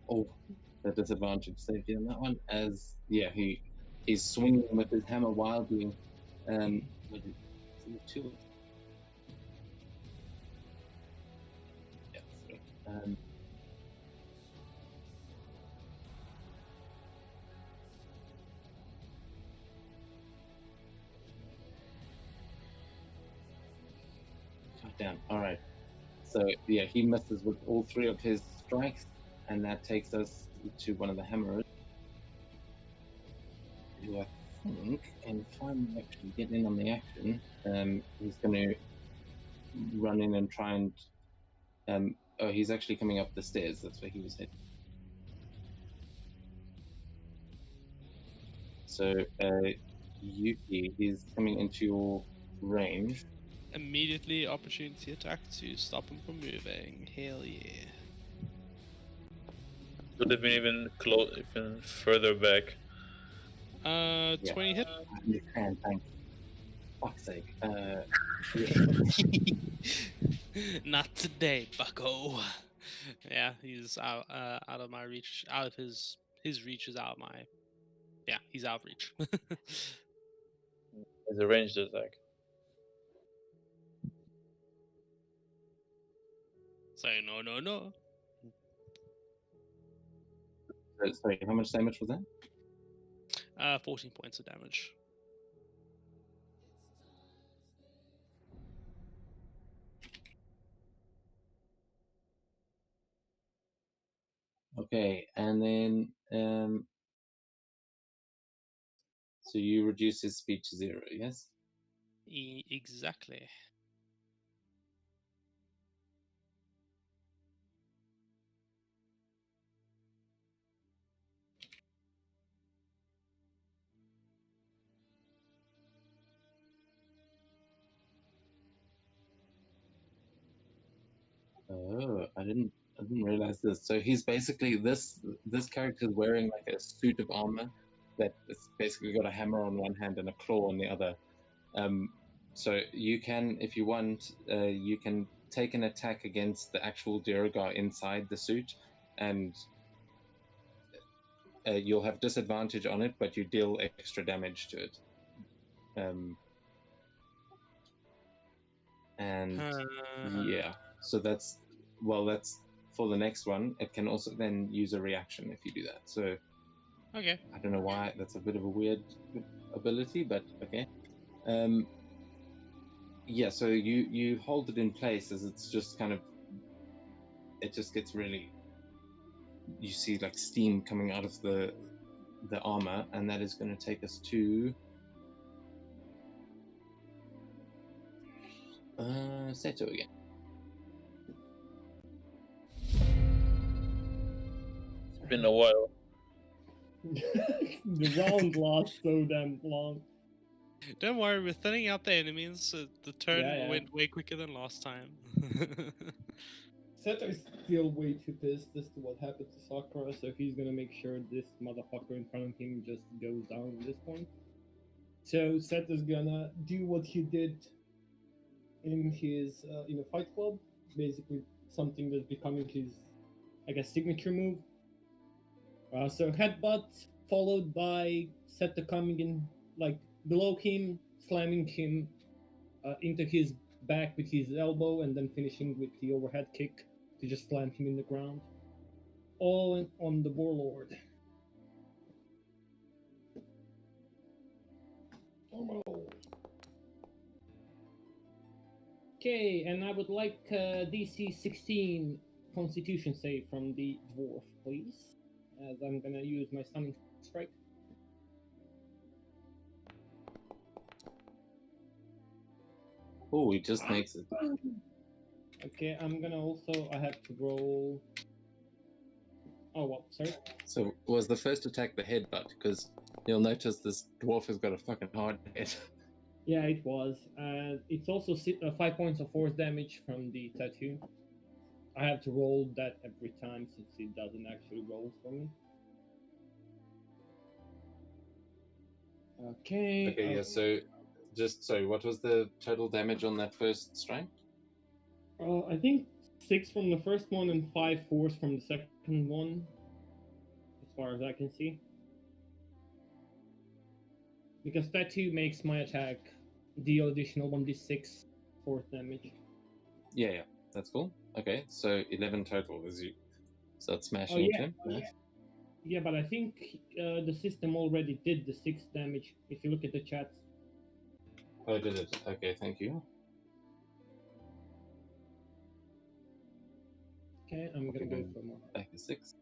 Speaker 1: Oh, the disadvantage saved you on that one. As yeah, he's swinging with his hammer wildly. With it, two. Yeah, three. Down. All right. So yeah, he misses with all three of his strikes, and that takes us to one of the hammerers, who I think, and if I'm actually getting in on the action, he's going to run in and try and oh, he's actually coming up the stairs. That's where he was hit. So Yuki, he's coming into your range.
Speaker 2: Immediately opportunity attack to stop him from moving. Hell yeah.
Speaker 6: Could have been even further back.
Speaker 2: 20 hit.
Speaker 1: And thanks. Fuck's sake.
Speaker 2: Not today, bucko. Yeah, he's out of my reach. Out of his reach is out of my. Yeah, he's out of reach.
Speaker 6: As a ranged attack.
Speaker 2: Say no.
Speaker 1: Sorry, how much damage was that?
Speaker 2: 14 points of damage.
Speaker 1: Okay, and then so you reduce his speed to 0, yes?
Speaker 2: Exactly.
Speaker 1: Oh, I didn't realize this. So he's basically this character is wearing like a suit of armor that it's basically got a hammer on one hand and a claw on the other. So you can, if you want, you can take an attack against the actual Duergar inside the suit, and you'll have disadvantage on it, but you deal extra damage to it. And yeah, so that's for the next one. It can also then use a reaction if you do that. So
Speaker 2: Okay.
Speaker 1: I don't know why that's a bit of a weird ability, but okay. Yeah, so you hold it in place as it's just kind of, it just gets really, you see like steam coming out of the armor, and that is going to take us to Seto again.
Speaker 6: been a while.
Speaker 4: The round lasts so damn long.
Speaker 2: Don't worry, we're thinning out the enemies, so the turn
Speaker 4: Yeah.
Speaker 2: went way quicker than last time.
Speaker 4: Seto is still way too pissed as to what happened to Sakura, so he's gonna make sure this motherfucker in front of him just goes down at this point. So Seto's gonna do what he did in his Fight Club, basically something that's becoming his, I guess, signature move. So headbutt followed by Seto coming in like below him, slamming him into his back with his elbow, and then finishing with the overhead kick to just slam him in the ground. All on the Warlord. Okay, and I would like DC 16 Constitution save from the Dwarf, please. As I'm gonna use my Stunning Strike.
Speaker 1: Oh, he just makes it.
Speaker 4: Okay, I'm gonna also, I have to roll. Oh, what? Sorry?
Speaker 1: So was the first attack the headbutt? Because you'll notice this dwarf has got a fucking hard head.
Speaker 4: Yeah, it was. It's also 5 points of force damage from the tattoo. I have to roll that every time since it doesn't actually roll for me. Okay.
Speaker 1: Okay, yeah, so what was the total damage on that first strike?
Speaker 4: I think 6 from the first one and 5 force from the second one, as far as I can see. Because tattoo makes my attack deal additional 1d6 force damage.
Speaker 1: Yeah, that's cool. Okay, so 11 total is you. So that's smashing
Speaker 4: Oh, yeah.
Speaker 1: him. Nice.
Speaker 4: Yeah, but I think the system already did the 6 damage. If you look at the chats.
Speaker 1: Oh, did it? Okay, thank you.
Speaker 4: Okay, I'm gonna go for more.
Speaker 1: Back to 6.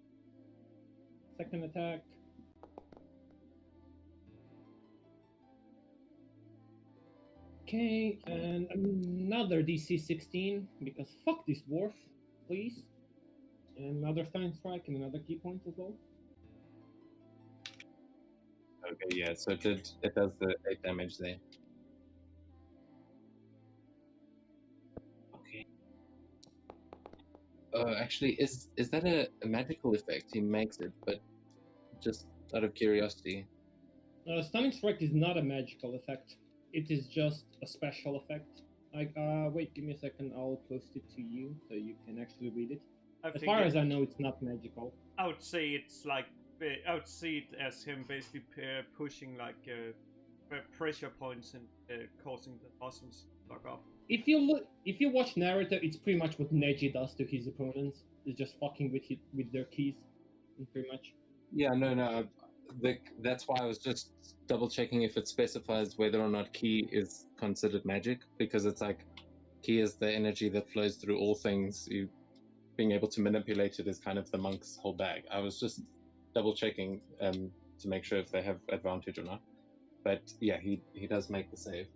Speaker 4: Second attack. Okay, and another DC 16, because fuck this dwarf, please. And another Stunning Strike and another key point as well.
Speaker 1: Okay, yeah, so it does the 8 damage there. Okay. Actually, is that a magical effect? He makes it, but just out of curiosity.
Speaker 4: Stunning Strike is not a magical effect. It is just a special effect. Wait, give me a second. I'll post it to you so you can actually read it. As far as I know, it's not magical.
Speaker 3: I would say it's like I would see it as him basically pushing like pressure points and causing the muscles to fuck up.
Speaker 4: If you watch Naruto, it's pretty much what Neji does to his opponents. Is just fucking with their keys, pretty much.
Speaker 1: Yeah, no. That's why I was just double checking if it specifies whether or not ki is considered magic, because it's like ki is the energy that flows through all things. You being able to manipulate it is kind of the monk's whole bag. I was just double checking to make sure if they have advantage or not. But yeah, he does make the save.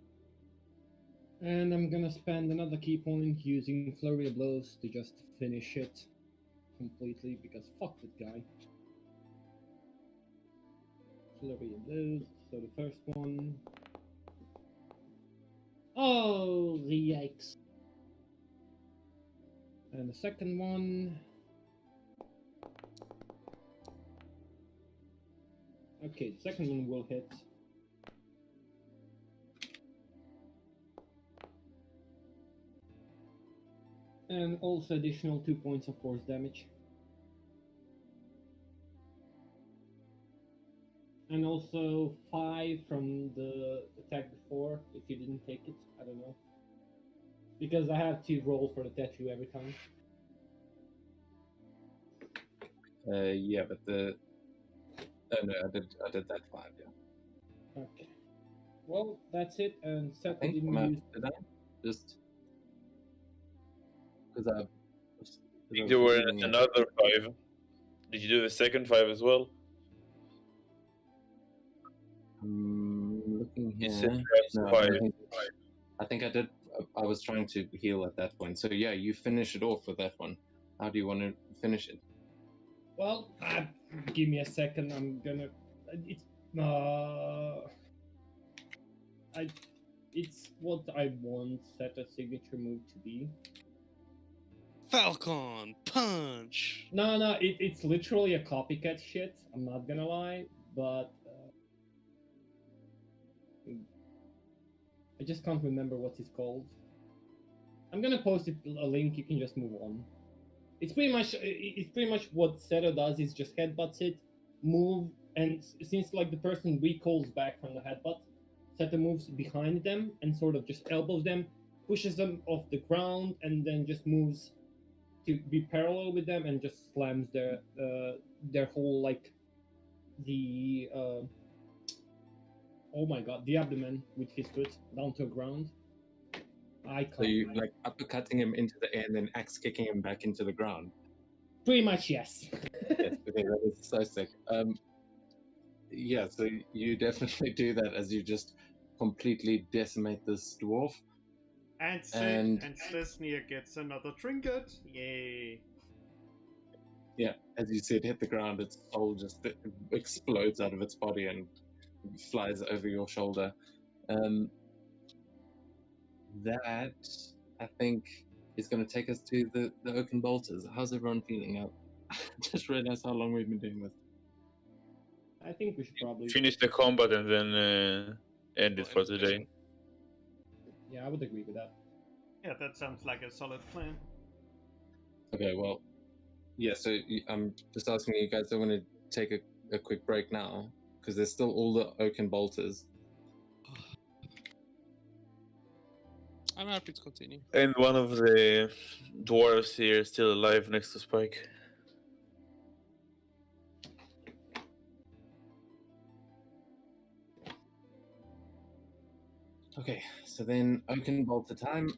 Speaker 4: And I'm gonna spend another key point using Flurry of Blows to just finish it completely, because fuck that guy. Flurry of Blows, so the first one. Oh, yikes. And the second one. Okay, the second one will hit. And also additional 2 points of force damage. And also 5 from the attack before, if you didn't take it. I don't know. Because I have to roll for the tattoo every time.
Speaker 1: Yeah, but the... Oh no, I did that 5, yeah.
Speaker 4: Okay. Well, that's it, and
Speaker 1: I
Speaker 4: Seto
Speaker 1: think
Speaker 4: didn't
Speaker 1: I'm
Speaker 4: use...
Speaker 1: Did I? Just... Because
Speaker 6: There were another 5. Did you do the second 5 as well?
Speaker 1: Looking
Speaker 6: You
Speaker 1: here...
Speaker 6: said
Speaker 1: No, I
Speaker 6: 5.
Speaker 1: don't think... I think I did... I was trying to heal at that point. So yeah, you finish it off with that one. How do you want to finish it?
Speaker 4: Well, Give me a second. I'm gonna. It's it's what I want Seta signature move to be.
Speaker 2: Falcon punch.
Speaker 4: No, it's literally a copycat shit. I'm not gonna lie, but I just can't remember what it's called. I'm gonna post a link. You can just move on. It's pretty much what Seta does is just headbutts it, move, and since like the person recalls back from the headbutt, Seta moves behind them and sort of just elbows them, pushes them off the ground, and then just moves to be parallel with them and just slams their whole like the oh my god, the abdomen with his foot down to the ground. I can't.
Speaker 1: So you like uppercutting him into the air and then axe kicking him back into the ground.
Speaker 4: Pretty much, yes.
Speaker 1: Yes, okay, that is so sick. Yeah, so you definitely do that as you just completely decimate this dwarf.
Speaker 3: And sick,
Speaker 1: And-
Speaker 3: and Slesnir gets another trinket. Yay.
Speaker 1: Yeah, as you said, hit the ground, its soul just explodes out of its body and flies over your shoulder. That, I think, is going to take us to the Oaken Bolters. How's everyone feeling? I just realized how long we've been doing this.
Speaker 4: I think we should probably.
Speaker 6: Finish the combat and then end it for today.
Speaker 4: Yeah, I would agree with that.
Speaker 3: Yeah, that sounds like a solid plan.
Speaker 1: Okay, well, yeah, so I'm just asking you guys, don't want to take a quick break now? Because there's still all the Oaken Bolters.
Speaker 2: I'm happy to continue.
Speaker 6: And one of the dwarves here is still alive next to Spike.
Speaker 1: Okay, so then Oaken Bolter time.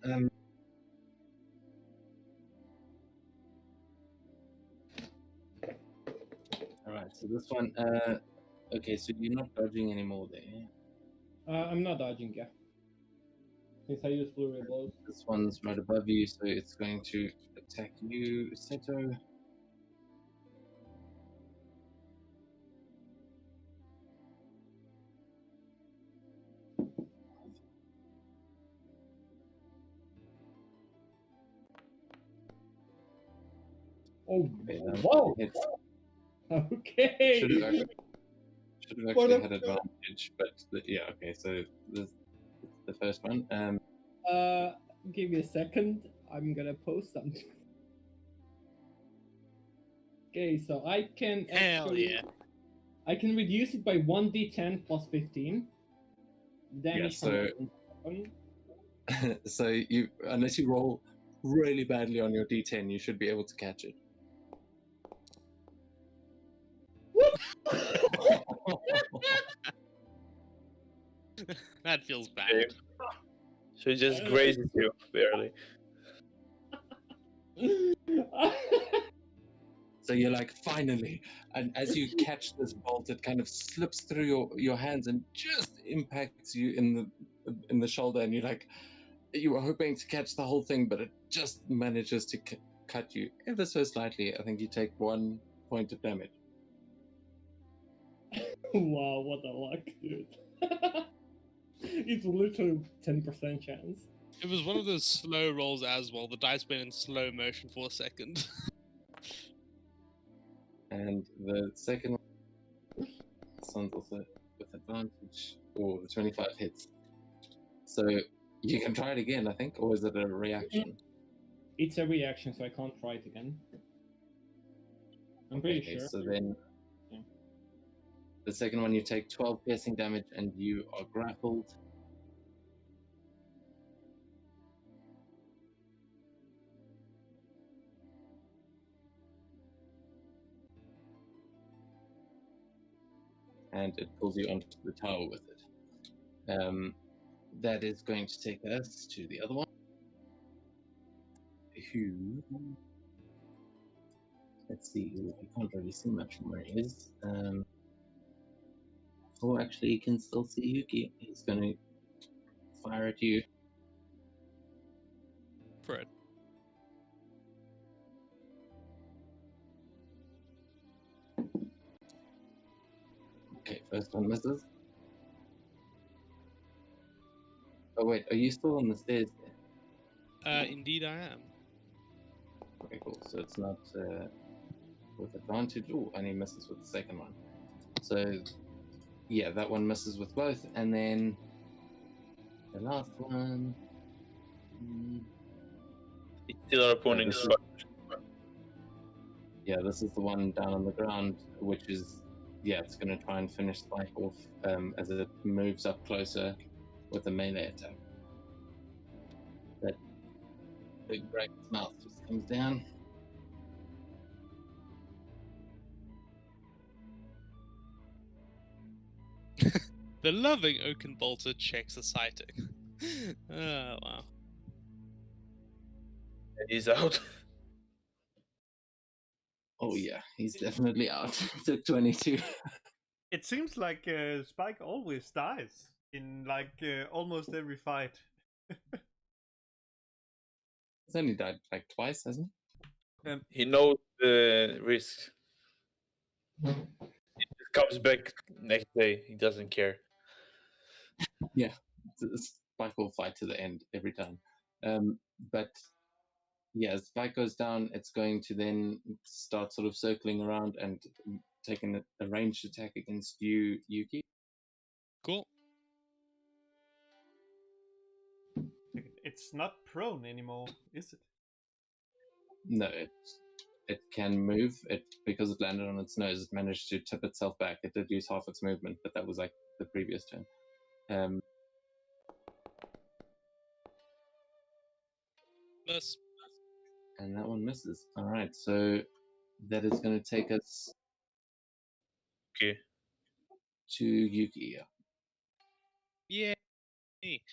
Speaker 1: Alright, so this one, okay, so you're not dodging anymore there.
Speaker 4: I'm not dodging, yeah. Since I use flurry of blows.
Speaker 1: This one's right above you, so it's going to attack you, Seto.
Speaker 4: Oh,
Speaker 1: Okay, that
Speaker 4: whoa!
Speaker 1: hits.
Speaker 4: Okay.
Speaker 1: Should have
Speaker 4: What
Speaker 1: actually
Speaker 4: a-
Speaker 1: had advantage, but yeah, okay, so this the first one.
Speaker 4: Give me a second. I'm gonna post something. Okay, so I can
Speaker 2: Hell
Speaker 4: actually,
Speaker 2: yeah.
Speaker 4: I can reduce it by 1d10 plus 15. Damage from
Speaker 1: so-
Speaker 4: weapon.
Speaker 1: So you, unless you roll really badly on your d10, you should be able to catch it.
Speaker 2: That feels bad.
Speaker 6: Okay. So it just grazes you, barely.
Speaker 1: So you're like, finally, and as you catch this bolt, it kind of slips through your hands and just impacts you in the shoulder, and you're like, you were hoping to catch the whole thing, but it just manages to cut you ever so slightly. I think you take 1 point of damage.
Speaker 4: Wow, what a luck, dude. It's literally 10% chance.
Speaker 2: It was one of those slow rolls as well. The dice went in slow motion for a second.
Speaker 1: And the second one, this one's also with advantage. Oh, the 25 hits. So you can try it again, I think, or is it a reaction?
Speaker 4: It's a reaction, so I can't try it again. I'm pretty
Speaker 1: Okay,
Speaker 4: sure.
Speaker 1: so then
Speaker 4: Yeah.
Speaker 1: the second one, you take 12 piercing damage and you are grappled. And it pulls you onto the tower with it. That is going to take us to the other one. Who? Let's see. I can't really see much from where he is. Oh, actually, you can still see Yuki. He's going to fire at you.
Speaker 2: Fred.
Speaker 1: First one misses. Oh wait, are you still on the stairs there?
Speaker 2: Indeed, I am.
Speaker 1: Okay, cool. So it's not with advantage. Oh, and he misses with the second one. So yeah, that one misses with both, and then the last one.
Speaker 6: It's still our opponent's
Speaker 1: this is- Yeah, this is the one down on the ground, which is it's going to try and finish Spike off as it moves up closer with a melee attack. That big Dragon's mouth just comes down.
Speaker 2: The loving Oakenbolter checks the sighting. Oh, wow.
Speaker 6: He's out.
Speaker 1: Oh yeah, he's definitely out. Took 22.
Speaker 3: It seems like Spike always dies in like almost every fight.
Speaker 1: He's only died like twice, hasn't he?
Speaker 6: He knows the risk. He just comes back next day. He doesn't care.
Speaker 1: Spike will fight to the end every time. But yeah, as Spike goes down, it's going to then start sort of circling around and taking a ranged attack against you, Yuki.
Speaker 2: Cool.
Speaker 3: It's not prone anymore, is it?
Speaker 1: No, it can move. It because it landed on its nose, it managed to tip itself back. It did use half its movement, but that was like the previous turn.
Speaker 2: Miss.
Speaker 1: And that one misses. All right, so that is going to take us
Speaker 6: Okay.
Speaker 1: to Yuki.
Speaker 2: Yeah. Me.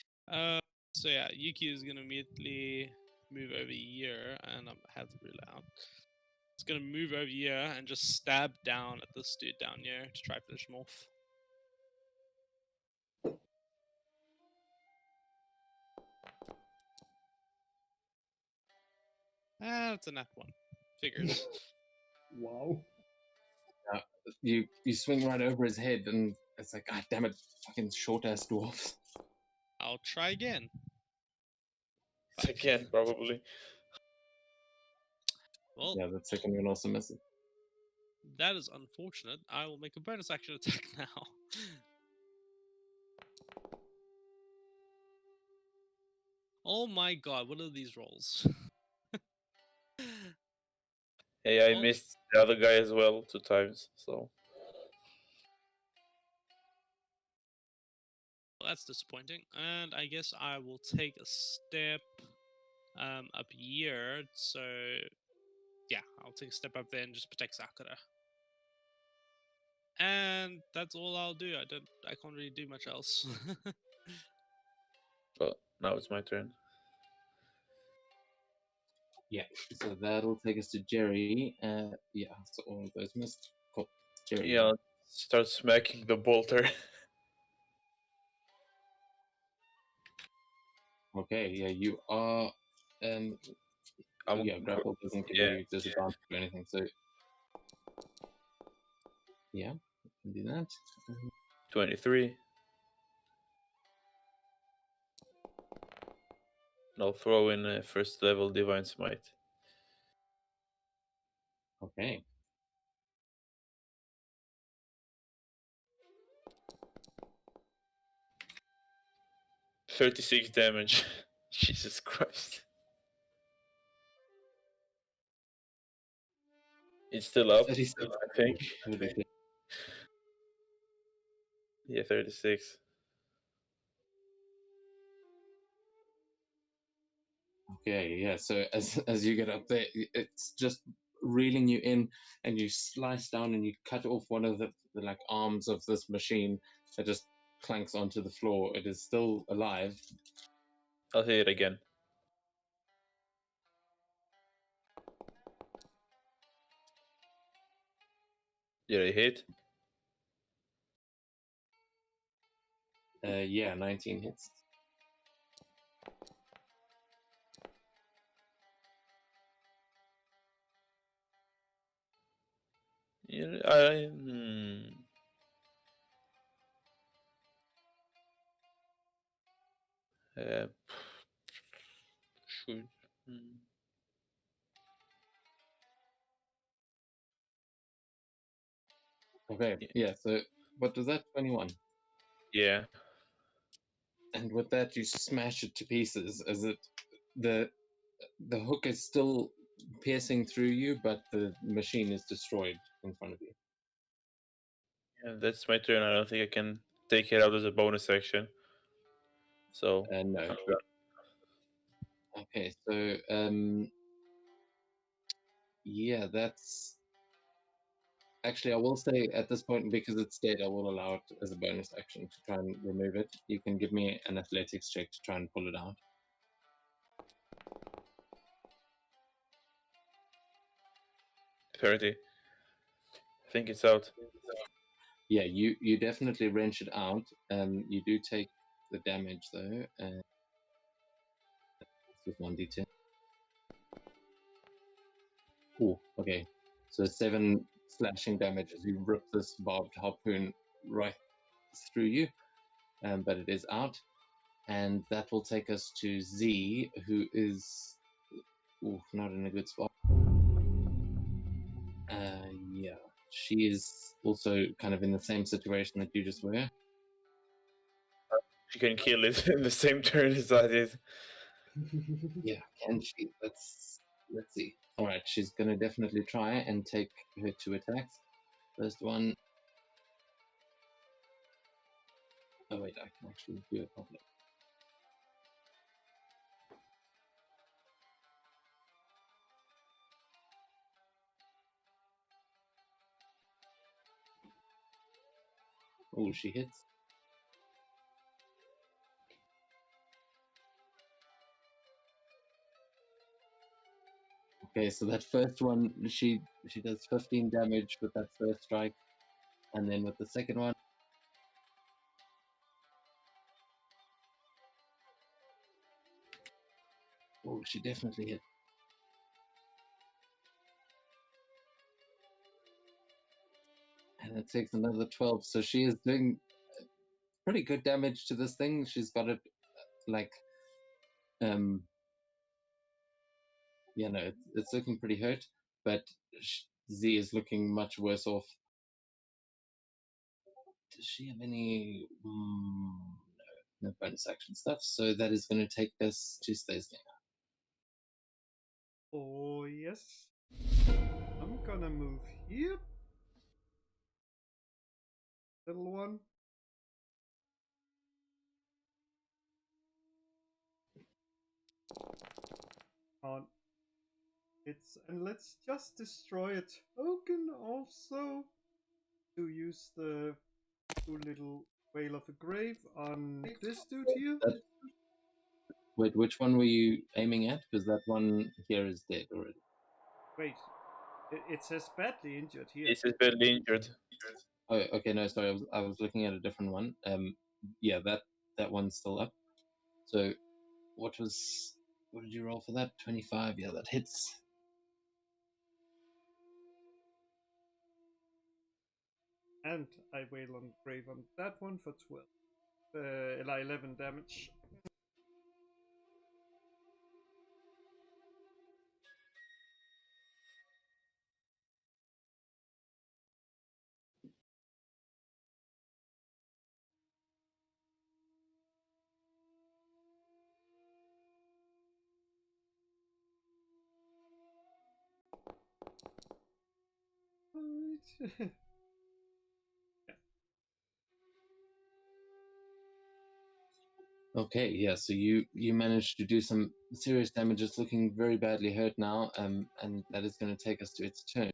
Speaker 2: So yeah, Yuki is gonna immediately move over here, and I have the ruler out. It's gonna move over here and just stab down at this dude down here to try to finish him off. That's a nat one. Figures.
Speaker 4: Wow.
Speaker 1: You swing right over his head, and it's like, God damn it, fucking short ass dwarf.
Speaker 2: I'll try again.
Speaker 6: Again, probably.
Speaker 2: Well,
Speaker 1: Yeah, that second one also misses.
Speaker 2: that is unfortunate. I will make a bonus action attack now. Oh my god, what are these rolls?
Speaker 6: Hey, I
Speaker 2: Oh.
Speaker 6: missed the other guy as well 2 times. So
Speaker 2: Well, that's disappointing. And I guess I will take a step up here. So yeah, I'll take a step up there and just protect Sakura. And that's all I'll do. I can't really do much else.
Speaker 6: but now it's my turn.
Speaker 1: Yeah, so that'll take us to Jerry. Yeah, so all of those missed. Cool. Jerry.
Speaker 6: Yeah, start smacking the bolter.
Speaker 1: Okay, yeah, you are.
Speaker 6: I'm
Speaker 1: grapple doesn't give
Speaker 6: yeah.
Speaker 1: you disadvantage or anything, so yeah, you can do that.
Speaker 6: 23. And I'll throw in a first level Divine Smite.
Speaker 1: Okay.
Speaker 6: $36 damage. Jesus Christ. It's still up,
Speaker 1: 36.
Speaker 6: I think. Yeah, 36.
Speaker 1: Okay, yeah. So as you get up there, it's just reeling you in, and you slice down and you cut off one of the like arms of this machine that just clanks onto the floor. It is still alive.
Speaker 6: I'll hit it again. Did I hit?
Speaker 1: Yeah, 19 hits.
Speaker 6: Yeah, Should. hmm.
Speaker 1: Okay, yeah, so what was that? 21.
Speaker 6: Yeah.
Speaker 1: And with that, you smash it to pieces as the hook is still piercing through you, but the machine is destroyed in front of you.
Speaker 6: Yeah, that's my turn. I don't think I can take it out as a bonus action. So
Speaker 1: No.
Speaker 6: I'm done.
Speaker 1: Okay, so yeah, that's actually I will say at this point because it's dead, I will allow it as a bonus action to try and remove it. You can give me an athletics check to try and pull it out.
Speaker 6: 30. I think it's out.
Speaker 1: Yeah, you definitely wrench it out. You do take the damage though. This is 1d10. Oh, okay. So 7 slashing damage as you rip this barbed harpoon right through you, but it is out. And that will take us to Z, who is not in a good spot. Yeah, she is also kind of in the same situation that you just were.
Speaker 6: She can kill it in the same turn as I did.
Speaker 1: Yeah, can she? Let's see. All right, she's gonna definitely try and take her 2 attacks. First one. Oh wait, I can actually do it properly. Oh, she hits. Okay, so that first one, she does 15 damage with that first strike, and then with the second one, oh, she definitely hit. And it takes another 12, so she is doing pretty good damage to this thing. She's got it like, yeah, no, it's looking pretty hurt, but Z is looking much worse off. Does she have any? No bonus action stuff. So that is going to take us to Stays game.
Speaker 3: Oh, yes. I'm gonna move here. Little one. On. And let's just destroy a token also to use the 2 little Whale of a Grave on this dude here.
Speaker 1: Wait, which one were you aiming at? Because that one here is dead already.
Speaker 3: Wait, it says badly injured here.
Speaker 6: This is badly injured.
Speaker 1: Oh, okay, no, sorry, I was looking at a different one. Yeah, that one's still up. So, what did you roll for that? 25. Yeah, that hits.
Speaker 3: And I Wail on Grave on that one for 12. 11 damage. Right.
Speaker 1: Okay, yeah, so you managed to do some serious damage. It's looking very badly hurt now, and that is going to take us to its turn.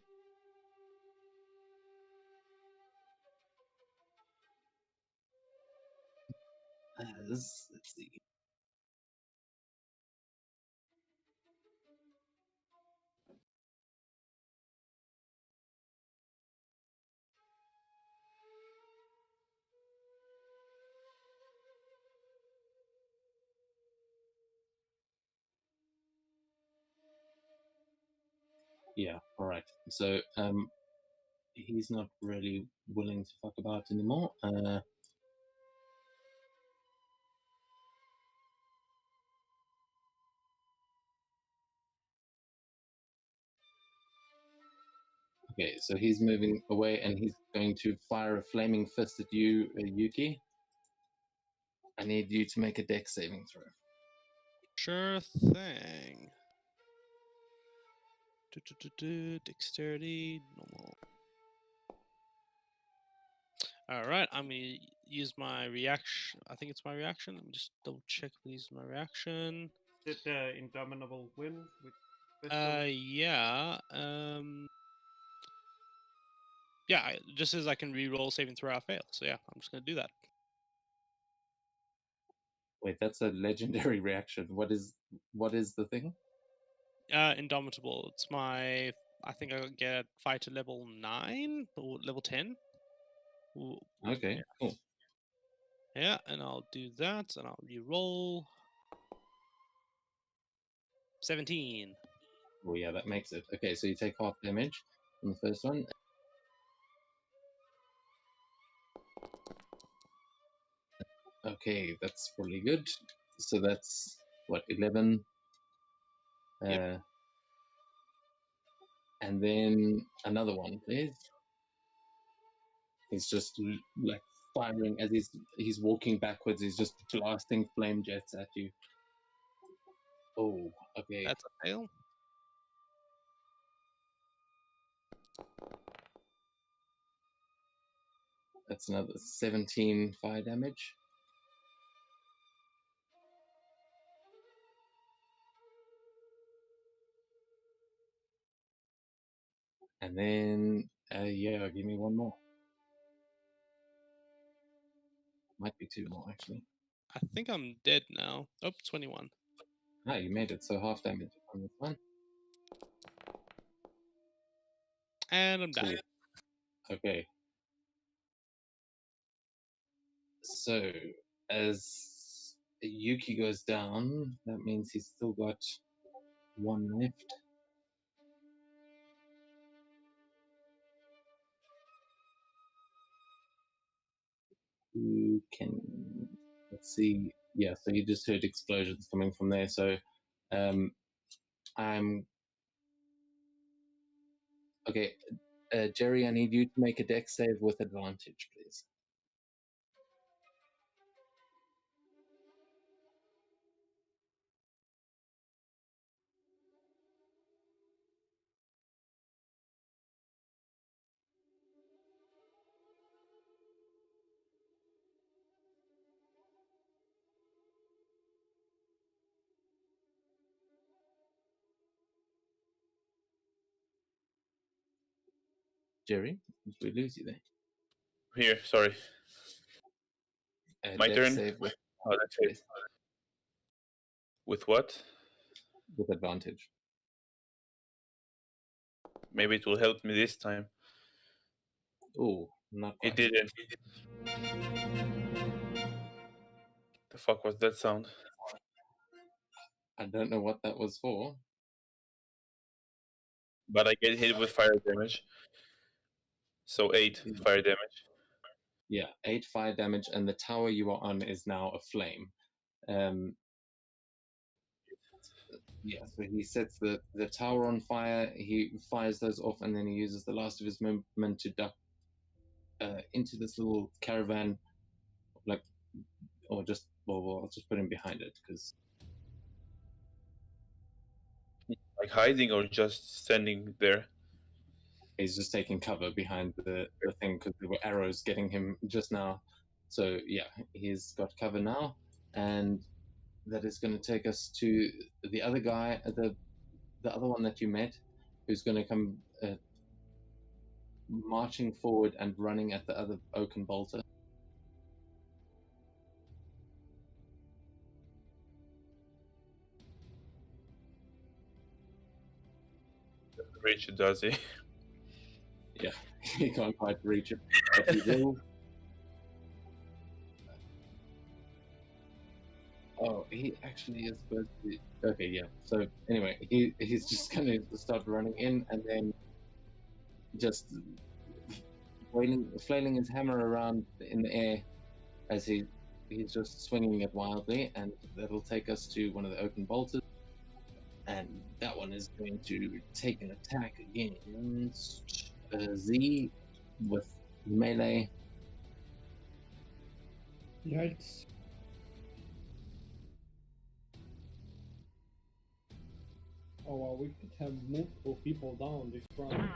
Speaker 1: Let's see. Yeah, all right. So he's not really willing to fuck about anymore. Okay, so he's moving away and he's going to fire a flaming fist at you, Yuki. I need you to make a dex saving throw.
Speaker 2: Sure thing. Dexterity, normal. Alright, I'm gonna use my reaction. I think it's my reaction. Let me just double check if I use my reaction.
Speaker 3: Did Indomitable win with pistol?
Speaker 2: Yeah. Yeah, just as I can re-roll saving throw, I fail. So yeah, I'm just gonna do that.
Speaker 1: Wait, that's a legendary reaction. What is the thing?
Speaker 2: Indomitable. It's my. I think I get fighter level 9 or level 10. Ooh,
Speaker 1: Okay, cool.
Speaker 2: yeah, and I'll do that, and I'll re-roll. 17.
Speaker 1: Oh yeah, that makes it. Okay, so you take half damage on the first one. Okay, that's really good. So that's what, 11.
Speaker 2: Yep.
Speaker 1: And then another one, please. He's just like firing as he's walking backwards. He's just blasting flame jets at you. Oh, okay.
Speaker 2: That's a fail.
Speaker 1: That's another 17 fire damage. And then, yeah, give me one more. Might be two more, actually.
Speaker 2: I think I'm dead now. Oh, 21.
Speaker 1: Ah, you made it. So half damage on this one.
Speaker 2: And I'm dying.
Speaker 1: Okay. So, as Yuki goes down, that means he's still got one left. You can, let's see. Yeah, so you just heard explosions coming from there. So, I'm okay. Jerry, I need you to make a dex save with advantage, please. Jerry, did we lose you there?
Speaker 6: Here, sorry. My
Speaker 1: Dex
Speaker 6: turn.
Speaker 1: save with,
Speaker 6: Oh, that's it. With what?
Speaker 1: with advantage.
Speaker 6: Maybe it will help me this time.
Speaker 1: Oh, not
Speaker 6: It
Speaker 1: quite.
Speaker 6: didn't. The fuck was that sound?
Speaker 1: I don't know what that was for.
Speaker 6: But I get hit with fire damage. So 8 fire damage.
Speaker 1: Yeah, 8 fire damage, and the tower you are on is now aflame. Yeah, so he sets the tower on fire, he fires those off, and then he uses the last of his movement to duck into this little caravan, like, or just, well, I'll just put him behind it, because
Speaker 6: Like hiding or just standing there?
Speaker 1: he's just taking cover behind the thing, because there were arrows getting him just now. So, yeah, he's got cover now, and that is going to take us to the other guy, the other one that you met, who's going to come marching forward and running at the other oaken bolter.
Speaker 6: Reach it, does he?
Speaker 1: Yeah, he can't quite reach it, but he will. Oh, he actually is supposed to. Okay, yeah. So anyway, he's just going to start running in, and then just flailing his hammer around in the air as he's just swinging it wildly, and that'll take us to one of the oaken bolters, and that one is going to take an attack again. Z with melee.
Speaker 4: Yikes. Oh well, we could have multiple people down this round.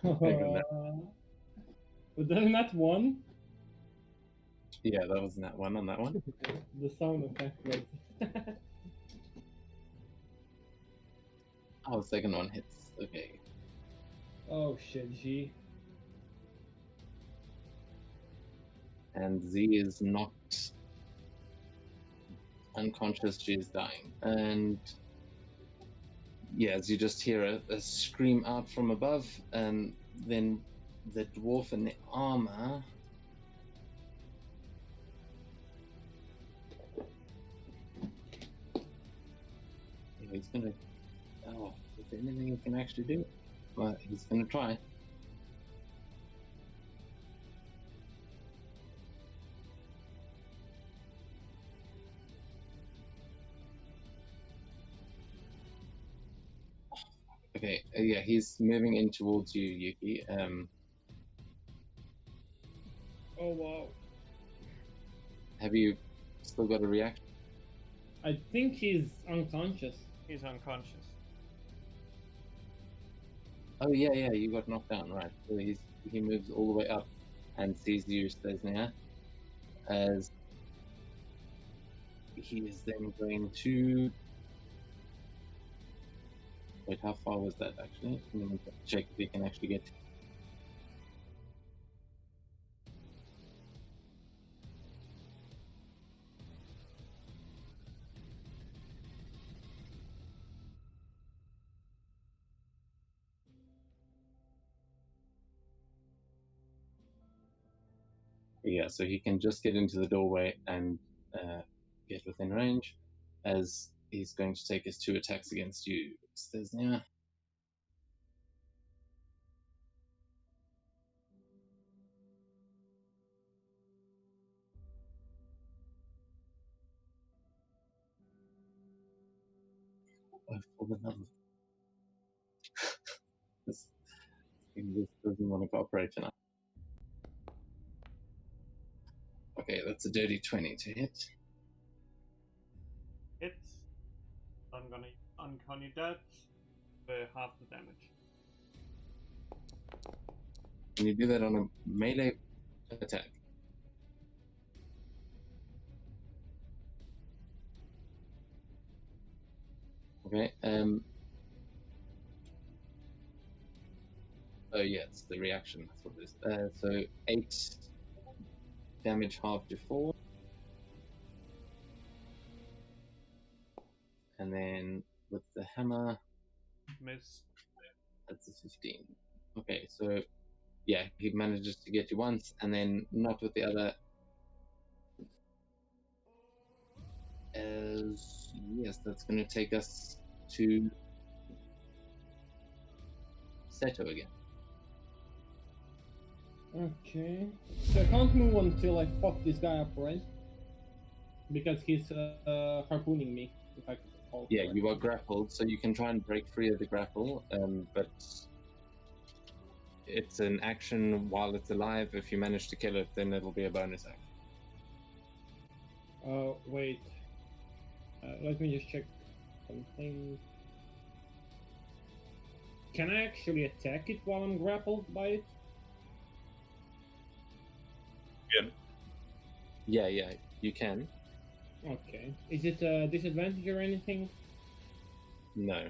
Speaker 1: Bigger than
Speaker 4: Was that not one?
Speaker 1: Yeah, that was that one on that one.
Speaker 4: The sound effect was.
Speaker 1: Oh, the second one hits. Okay.
Speaker 4: Oh shit, G.
Speaker 1: And Z is knocked unconscious. She is dying. And yes, you just hear a scream out from above, and then the dwarf in the armor. Yeah, he's gonna. Oh, is there anything he can actually do? Well, he's gonna try. Okay, yeah, he's moving in towards you, Yuki.
Speaker 4: Oh wow.
Speaker 1: Have you still got a reaction?
Speaker 4: I think he's unconscious.
Speaker 3: He's unconscious.
Speaker 1: Oh yeah, you got knocked down, right? So he moves all the way up and sees you, Stesnia, as he is then going to. Wait, how far was that actually? Let me check if he can actually get. Yeah, so he can just get into the doorway and get within range, as he's going to take his 2 attacks against you, Stesnia. For the love of this doesn't want to cooperate tonight. Okay, that's a dirty 20 to hit.
Speaker 3: Hits. I'm gonna uncanny that for half the damage.
Speaker 1: Can you do that on a melee attack? Okay, oh yeah, it's the reaction, that's what it is. So 8 damage halved to 4. And then with the hammer,
Speaker 3: Miss.
Speaker 1: that's a 15. Okay, so yeah, he manages to get you once, and then not with the other. As yes, that's going to take us to Seto again.
Speaker 4: Okay. So I can't move until I fuck this guy up, right? Because he's harpooning me, if I could recall.
Speaker 1: Yeah, you are grappled, so you can try and break free of the grapple, but it's an action while it's alive. If you manage to kill it, then it'll be a bonus action.
Speaker 4: Wait. Let me just check something. Can I actually attack it while I'm grappled by it?
Speaker 1: Yeah, you can.
Speaker 4: Okay. Is it a disadvantage or anything?
Speaker 1: No.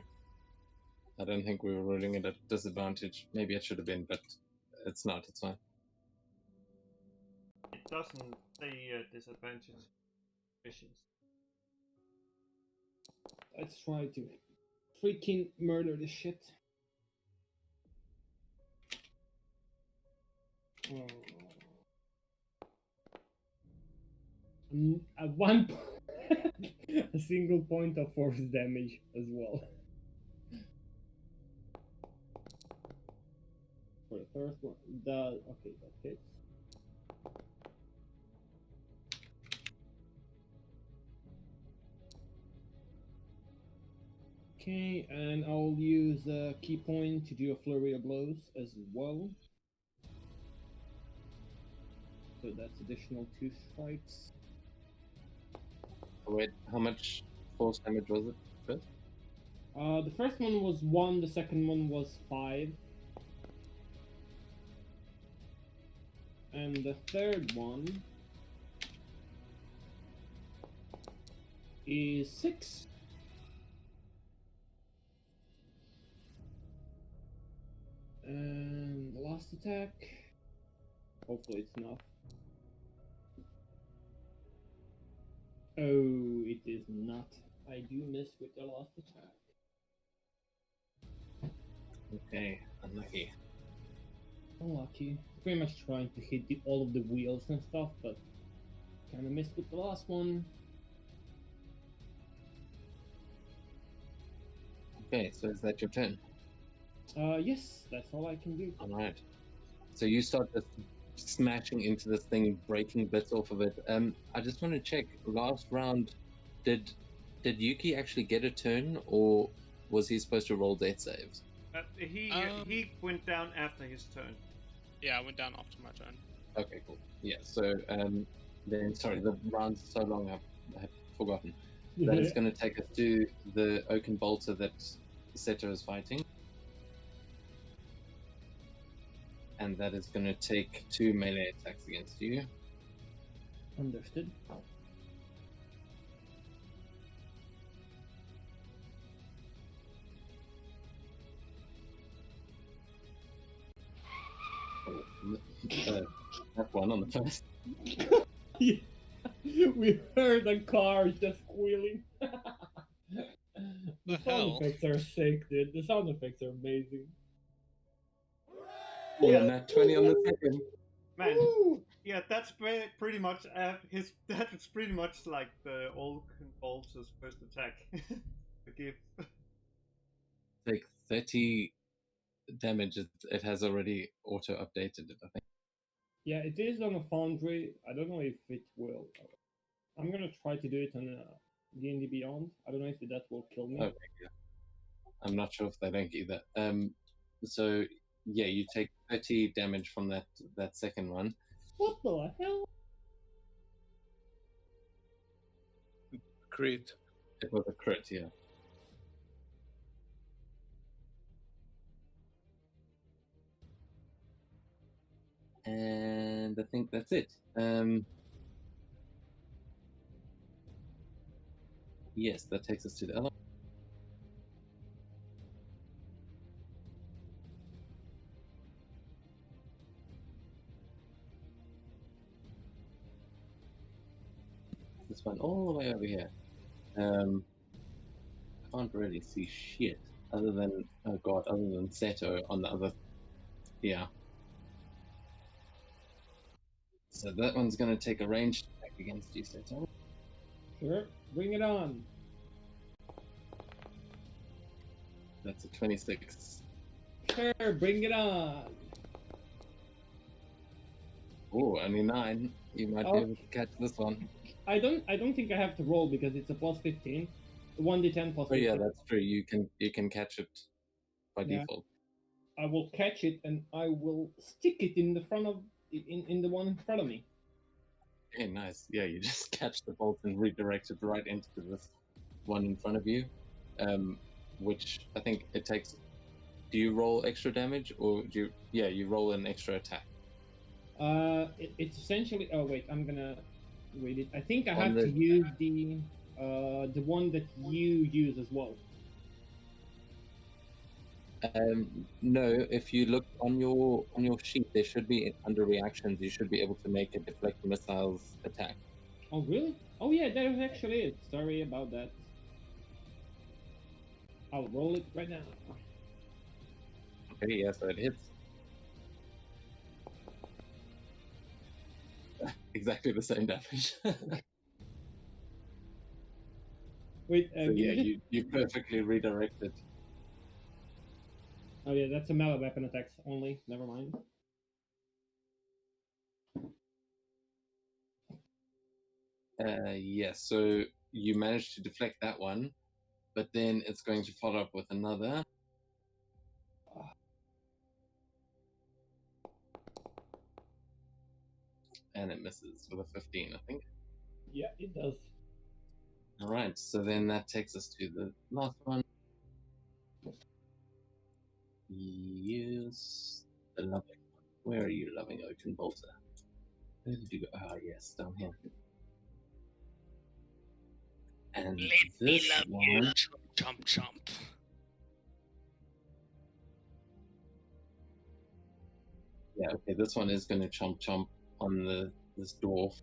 Speaker 1: I don't think we were ruling it a disadvantage. Maybe it should have been, but it's not. It's fine.
Speaker 3: It doesn't say disadvantage missions.
Speaker 4: Let's try to freaking murder this shit. Oh. At one a single point of force damage as well. For the first one, okay, that hits. Okay, and I'll use a key point to do a flurry of blows as well. So that's additional 2 strikes.
Speaker 1: Wait, how much force damage was it first?
Speaker 4: The first one was 1, the second one was 5. And the third one is 6. And the last attack. Hopefully it's enough. Oh, it is not. I do miss with the last attack.
Speaker 1: Okay, unlucky.
Speaker 4: Unlucky. Pretty much trying to hit all of the wheels and stuff, but kind of missed with the last one.
Speaker 1: Okay, so is that your turn?
Speaker 4: Yes, that's all I can do.
Speaker 1: Alright. So you start just smashing into this thing, breaking bits off of it. I just want to check, last round, did Yuki actually get a turn, or was he supposed to roll death saves?
Speaker 3: He went down after his turn.
Speaker 2: Yeah, I went down after my turn.
Speaker 1: Okay, cool. Yeah, so then sorry, the round's so long I had forgotten. That is going to take us to the Oaken Bolter that Seto is fighting. And that is going to take 2 melee attacks against you.
Speaker 4: Understood.
Speaker 1: That one on the first.
Speaker 4: We heard a car just squealing. The
Speaker 2: The
Speaker 4: sound
Speaker 2: hell?
Speaker 4: effects are sick, dude. The sound effects are amazing.
Speaker 1: Yeah, nat 20 on the second.
Speaker 3: Man,
Speaker 4: Woo!
Speaker 3: yeah, that's pretty much his. That is pretty much like the Oaken Bolter's first attack. The gift.
Speaker 1: Take 30 damage. It has already auto updated it, I think.
Speaker 4: Yeah, it is on a foundry. I don't know if it will. I'm gonna try to do it on D&D Beyond. I don't know if that will kill me.
Speaker 1: Okay, yeah. I'm not sure if they don't either. So yeah, you take 30 damage from that second one.
Speaker 4: What the hell?
Speaker 6: Crit.
Speaker 1: It was a crit, yeah. And I think that's it. Yes, that takes us to the other. This one all the way over here. I can't really see shit other than other than Seto on the other. Yeah. So that one's going to take a ranged attack against you, Seto.
Speaker 4: Sure, bring it on.
Speaker 1: That's a 26.
Speaker 4: Sure, bring it on.
Speaker 1: Oh, only 9. You might be
Speaker 4: Oh.
Speaker 1: able to catch this one.
Speaker 4: I don't think I have to roll because it's a plus 15. 1d10 plus
Speaker 1: Oh
Speaker 4: 15.
Speaker 1: yeah, that's true. You can catch it by
Speaker 4: Yeah.
Speaker 1: default.
Speaker 4: I will catch it and I will stick it in the front of in the one in front of me.
Speaker 1: Okay, nice. Yeah, you just catch the bolt and redirect it right into this one in front of you. Which I think it takes. Do you roll extra damage or do you? Yeah, you roll an extra attack.
Speaker 4: It's essentially. Oh wait, I'm gonna read it. I think I
Speaker 1: On
Speaker 4: have
Speaker 1: the-
Speaker 4: to use the one that you use as well.
Speaker 1: No, if you look on your sheet, there should be under reactions. You should be able to make a deflect missiles attack.
Speaker 4: Oh really? Oh yeah, there actually is. Sorry about that. I'll roll it right now.
Speaker 1: Okay, yeah, so it hits. Exactly the same damage. So
Speaker 4: Wait,
Speaker 1: yeah, you perfectly redirected.
Speaker 4: Oh yeah, that's a melee weapon attacks only. Never mind.
Speaker 1: Yes, so you managed to deflect that one, but then it's going to follow up with another. And it misses with a 15, I think.
Speaker 4: Yeah, it does.
Speaker 1: All right, so then that takes us to the last one. Use the loving. Where are you, loving Oaken Bolter? Where did you go? Ah, yes, down here. And
Speaker 2: Let me
Speaker 1: this
Speaker 2: love
Speaker 1: one,
Speaker 2: you. Chomp, chomp.
Speaker 1: yeah, okay, this one is going to chomp chomp on this dwarf.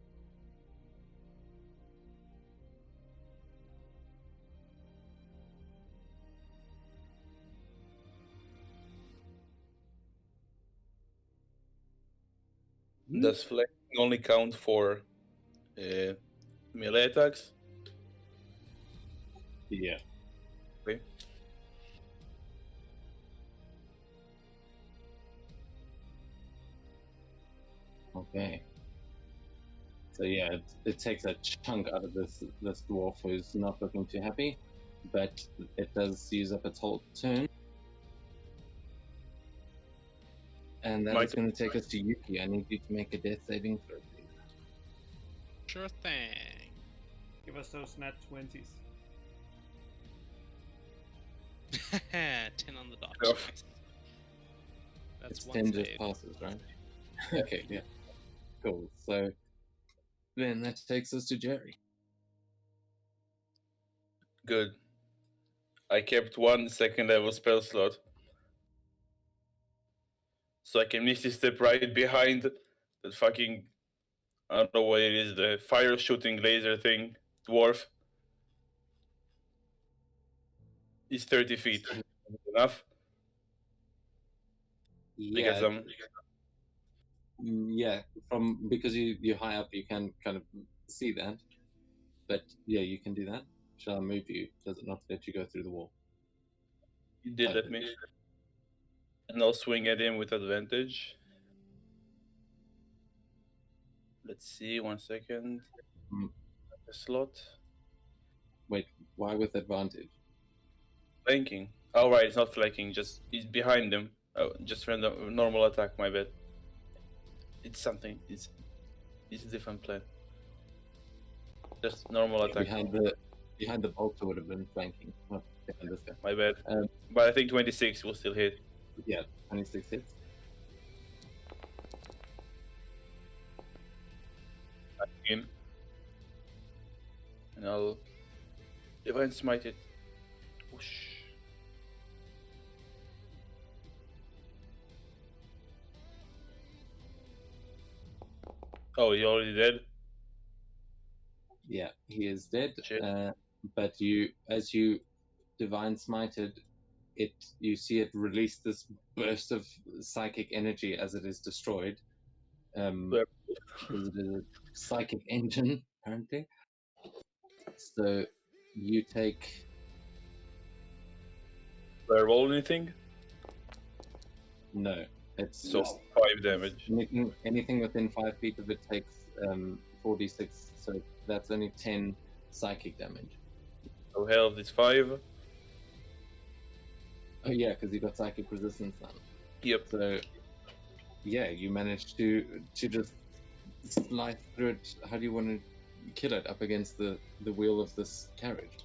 Speaker 6: Does flexing only count for melee attacks?
Speaker 1: Yeah.
Speaker 6: Okay.
Speaker 1: Okay. So yeah, it takes a chunk out of this dwarf who's not looking too happy, but it does use up its whole turn. And that
Speaker 6: My
Speaker 1: is going to take us to Yuki. I need you to make a death saving throw, please.
Speaker 2: Sure thing.
Speaker 3: Give us those nat 20s.
Speaker 2: 10 on the dot.
Speaker 6: Oh.
Speaker 2: Nice. That's
Speaker 1: It's
Speaker 2: one
Speaker 1: 10 just
Speaker 2: save.
Speaker 1: passes, right? Okay, yeah. Cool. So then that takes us to Jerry.
Speaker 6: Good. I kept 1 second level spell slot. So I can Misty Step right behind that fucking, I don't know what it is, the fire shooting laser thing, dwarf. He's 30 feet. Enough?
Speaker 1: Yeah.
Speaker 6: Because
Speaker 1: Yeah, from because you're high up, you can kind of see that. But yeah, you can do that. Shall I move you? Does it not let you go through the wall?
Speaker 6: you did let me. And I'll swing at him with advantage. Let's see, 1 second.
Speaker 1: Mm.
Speaker 6: The slot.
Speaker 1: Wait, why with advantage?
Speaker 6: Flanking. Oh, right, it's not flanking, just he's behind him. Oh, just random normal attack, my bad. It's something. It's a different plan. Just normal attack.
Speaker 1: Behind the bolter would have been flanking, not behind this guy.
Speaker 6: My bad.
Speaker 1: Um,
Speaker 6: But I think 26 will still hit.
Speaker 1: Yeah, 26 hits.
Speaker 6: Him. And I'll divine smite it. Whoosh. Oh, he already dead?
Speaker 1: Yeah, he is dead.
Speaker 6: Shit.
Speaker 1: But as you divine smited, you see it release this burst of psychic energy as it is destroyed.
Speaker 6: Yep.
Speaker 1: Because it is a psychic engine, apparently. So you take
Speaker 6: Do I roll anything?
Speaker 1: no. It's
Speaker 6: So
Speaker 1: just
Speaker 6: 5 damage.
Speaker 1: anything within 5 feet of it takes 4d6. So that's only 10 psychic damage.
Speaker 6: So health is 5.
Speaker 1: Oh yeah, because you got psychic resistance now.
Speaker 6: Yep.
Speaker 1: So yeah, you managed to just slice through it. How do you want to kill it? Up against the wheel of this carriage?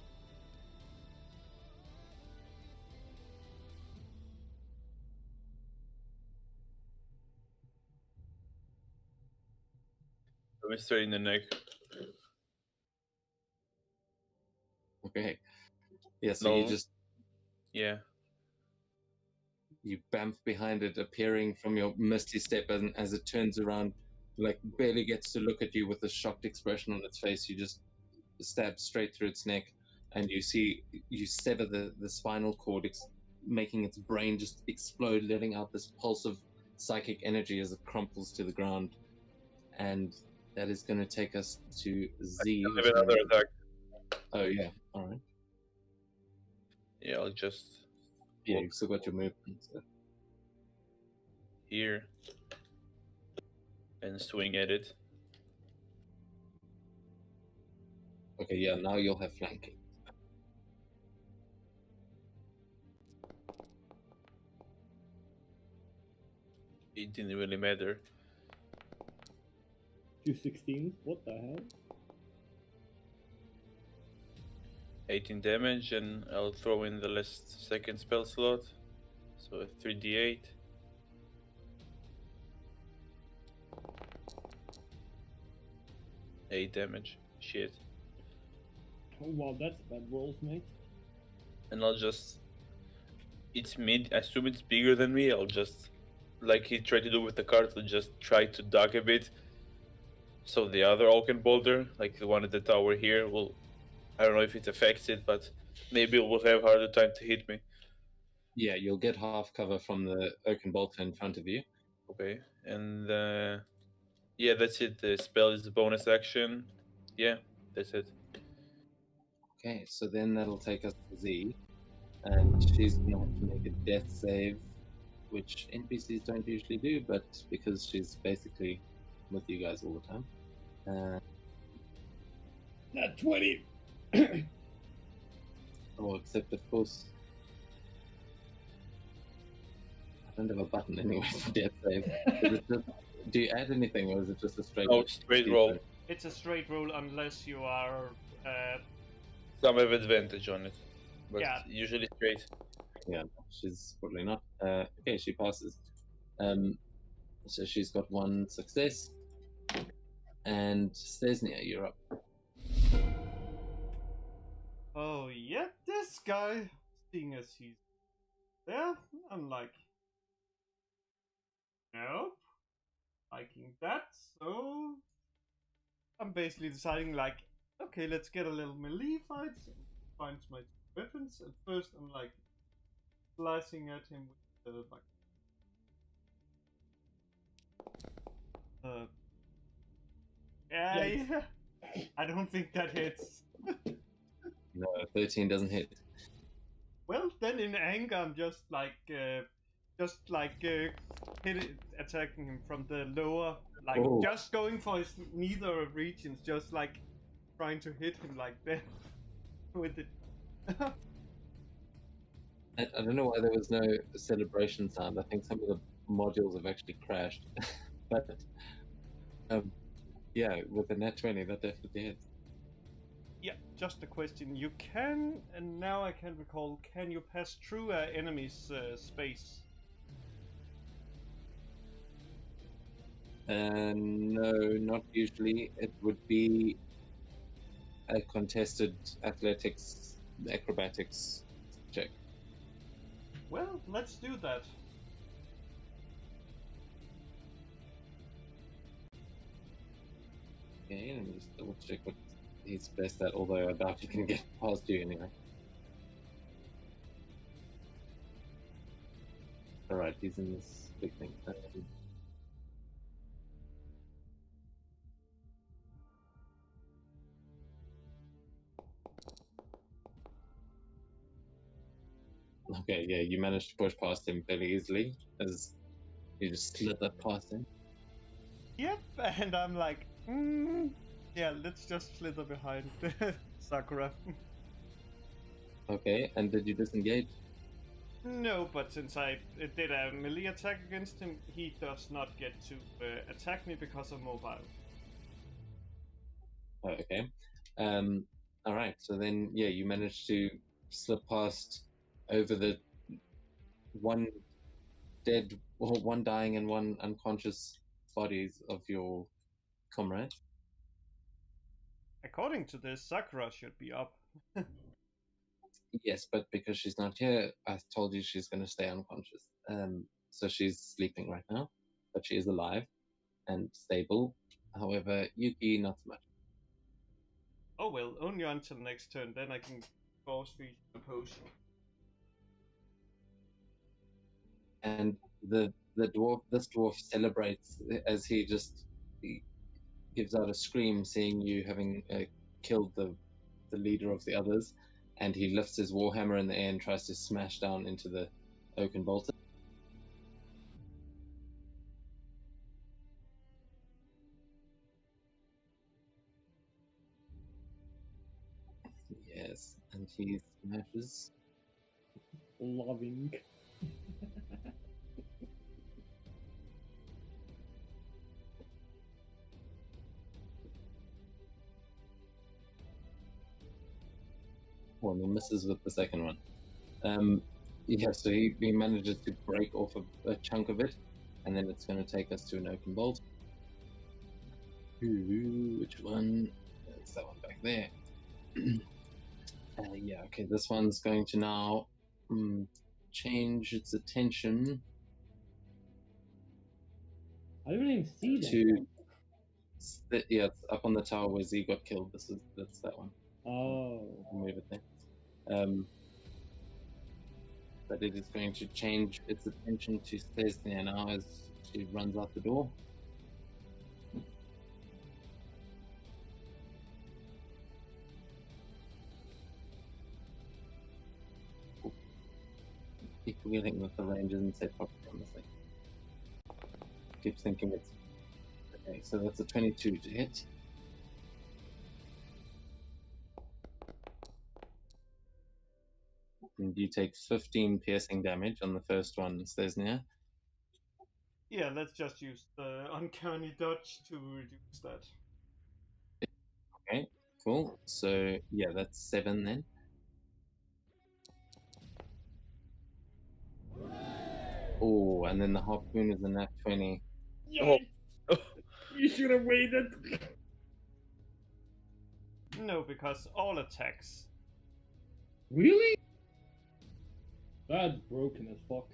Speaker 6: Straight in the neck.
Speaker 1: Okay. Yeah, so
Speaker 6: No.
Speaker 1: you just
Speaker 6: Yeah.
Speaker 1: you bamf behind it, appearing from your misty step, and as it turns around, like barely gets to look at you with a shocked expression on its face. You just stab straight through its neck, and you sever the spinal cord, making its brain just explode, letting out this pulse of psychic energy as it crumples to the ground. And that is going to take us to Z.
Speaker 6: I have another attack.
Speaker 1: Oh yeah, all right.
Speaker 6: Yeah, I'll just
Speaker 1: Yeah, you've still got your movement. So.
Speaker 6: here and swing at it.
Speaker 1: Okay, yeah, now you'll have flanking.
Speaker 6: it didn't really matter.
Speaker 4: 216? What the hell?
Speaker 6: 18 damage, and I'll throw in the last second spell slot. So a 3d8. Eight damage. Shit.
Speaker 4: Oh, wow, that's bad rolls, mate.
Speaker 6: And I'll just. It's mid. I assume it's bigger than me. I'll just, like he tried to do with the card, I'll just try to duck a bit. So the other Oaken Boulder, like the one at the tower here, will. I don't know if it affects it, but maybe it will have harder time to hit me.
Speaker 1: Yeah, you'll get half cover from the Oaken Bolter in front of you.
Speaker 6: Okay, and yeah, that's it. The spell is the bonus action. Yeah, that's it.
Speaker 1: Okay, so then that'll take us to Z, and she's going to have to make a death save, which NPCs don't usually do, but because she's basically with you guys all the time.
Speaker 4: Not 20!
Speaker 1: Oh, except of course, I don't have a button anyway for death save. Is it just, do you add anything, or is it just a straight?
Speaker 6: Oh, straight roll.
Speaker 3: It's a straight roll unless you are.
Speaker 6: Some have advantage on it, but
Speaker 3: Yeah.
Speaker 6: usually straight.
Speaker 1: Yeah, she's probably not. Okay, she passes. So she's got one success, and Stesnia, you're up.
Speaker 3: Oh yeah, this guy. Seeing as he's there, I'm like, nope, liking that. So I'm basically deciding like, okay, let's get a little melee fight. Find my weapons. At first, I'm like slicing at him with the like. Yeah,
Speaker 4: Yikes.
Speaker 3: I don't think that hits.
Speaker 1: No, 13 doesn't hit.
Speaker 3: Well, then in anger, I'm just like attacking him from the lower, like
Speaker 1: Oh.
Speaker 3: just going for his neither regions, just like trying to hit him like that with it.
Speaker 1: I don't know why there was no celebration sound. I think some of the modules have actually crashed. But yeah, with a net 20, that definitely hits.
Speaker 3: Yeah, just a question. You can, and now I can recall, can you pass through an enemy's space?
Speaker 1: No, not usually. It would be a contested athletics, acrobatics check.
Speaker 3: Well, let's do that.
Speaker 1: Okay, let me just double check what he's best at, although I doubt he can get past you anyway. Alright, he's in this big thing. Okay, yeah, you managed to push past him fairly easily, as you just slither past him.
Speaker 3: Yep, and I'm like, yeah, let's just slither behind Sakura.
Speaker 1: Okay, and did you disengage?
Speaker 3: No, but since I did a melee attack against him, he does not get to attack me because I'm mobile.
Speaker 1: Oh, okay. Alright, so then, yeah, you managed to slip past over the one dead, or one dying and one unconscious bodies of your comrade.
Speaker 3: According to this, Sakura should be up.
Speaker 1: Yes, but because she's not here, I told you she's going to stay unconscious. So she's sleeping right now, but she is alive and stable. However, Yuki, not so much.
Speaker 3: Oh well, only until next turn, then I can force feed the potion.
Speaker 1: And the dwarf, this dwarf celebrates as he gives out a scream, seeing you having killed the leader of the others, and he lifts his warhammer in the air and tries to smash down into the Oaken Bolter. Yes, and he smashes.
Speaker 4: Loving.
Speaker 1: Well, he misses with the second one. Yeah, so he manages to break off a chunk of it, and then it's going to take us to an open bolt. Ooh, which one? It's that one back there. Yeah, okay, this one's going to now change its attention
Speaker 4: I don't even see that.
Speaker 1: to. Yeah, it's up on the tower where Z got killed. That's that one.
Speaker 4: Oh.
Speaker 1: Move it there. But it is going to change its attention to Stesnia now as she runs out the door. Keep forgetting that the range isn't set properly on this thing. Keep thinking it's okay. So that's a 22 to hit. And you take 15 piercing damage on the first one, Stesnia.
Speaker 3: Yeah, let's just use the uncanny dodge to reduce that.
Speaker 1: Okay, cool. So yeah, that's 7 then. Oh, and then the harpoon is a nat 20.
Speaker 4: Yes! You should have waited.
Speaker 3: No, because all attacks.
Speaker 4: Really? That's broken as fuck.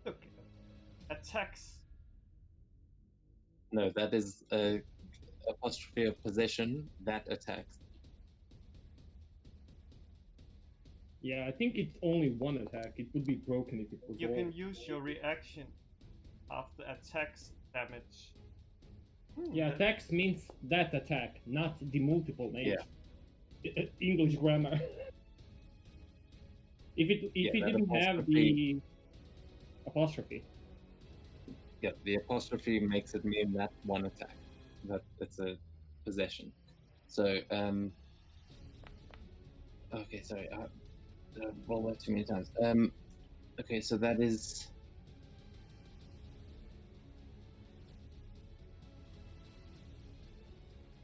Speaker 3: Look, attacks.
Speaker 1: No, that is a apostrophe of possession that attacks.
Speaker 4: Yeah, I think it's only one attack. It would be broken if it was
Speaker 3: You
Speaker 4: all.
Speaker 3: can use your reaction after attacks damage.
Speaker 4: Yeah,
Speaker 3: that-
Speaker 4: attacks means that attack, not the multiple names.
Speaker 1: Yeah.
Speaker 4: English grammar. If it
Speaker 1: Yeah, that
Speaker 4: didn't have
Speaker 1: apostrophe-
Speaker 4: the apostrophe.
Speaker 1: Yeah, the apostrophe makes it mean that one attack. That it's a possession. So, okay, sorry, roll that too many times. Okay, so that is.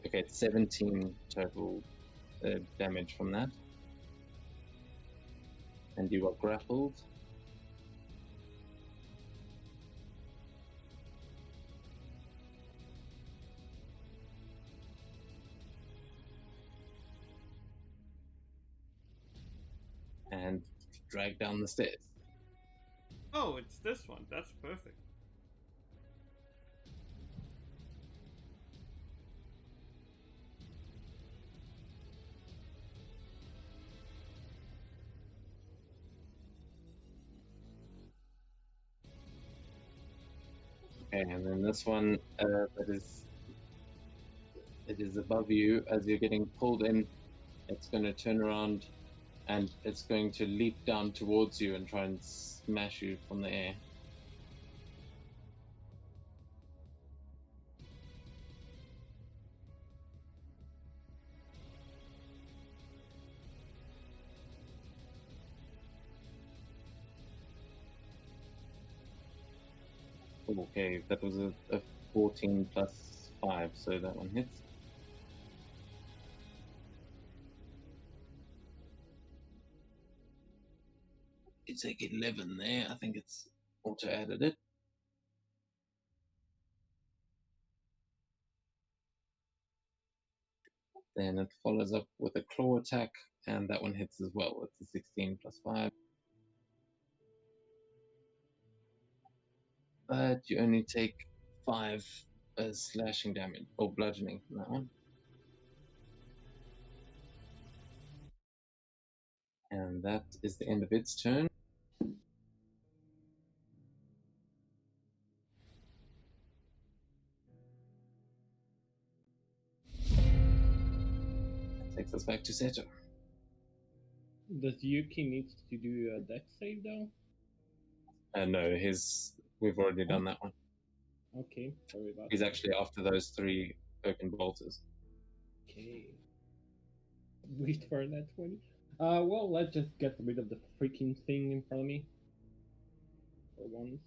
Speaker 1: Okay, it's 17 total damage from that. And you are grappled. And dragged down the stairs.
Speaker 3: Oh, it's this one. That's perfect.
Speaker 1: Okay, and then this one it is above you as you're getting pulled in. It's going to turn around and it's going to leap down towards you and try and smash you from the air. Okay, that was a 14 plus 5, so that one hits. It's like 11 there. I think it's auto added it. Then it follows up with a claw attack, and that one hits as well. It's a 16 plus 5. But you only take 5 slashing damage, or bludgeoning from that one. And that is the end of its turn. That takes us back to Seto.
Speaker 4: Does Yuki need to do a dex save though?
Speaker 1: No, we've already done that one.
Speaker 4: Okay, sorry about
Speaker 1: He's
Speaker 4: that.
Speaker 1: actually after those 3 open bolters.
Speaker 4: Okay. Wait for that one. Well, let's just get rid of the freaking thing in front of me. For once.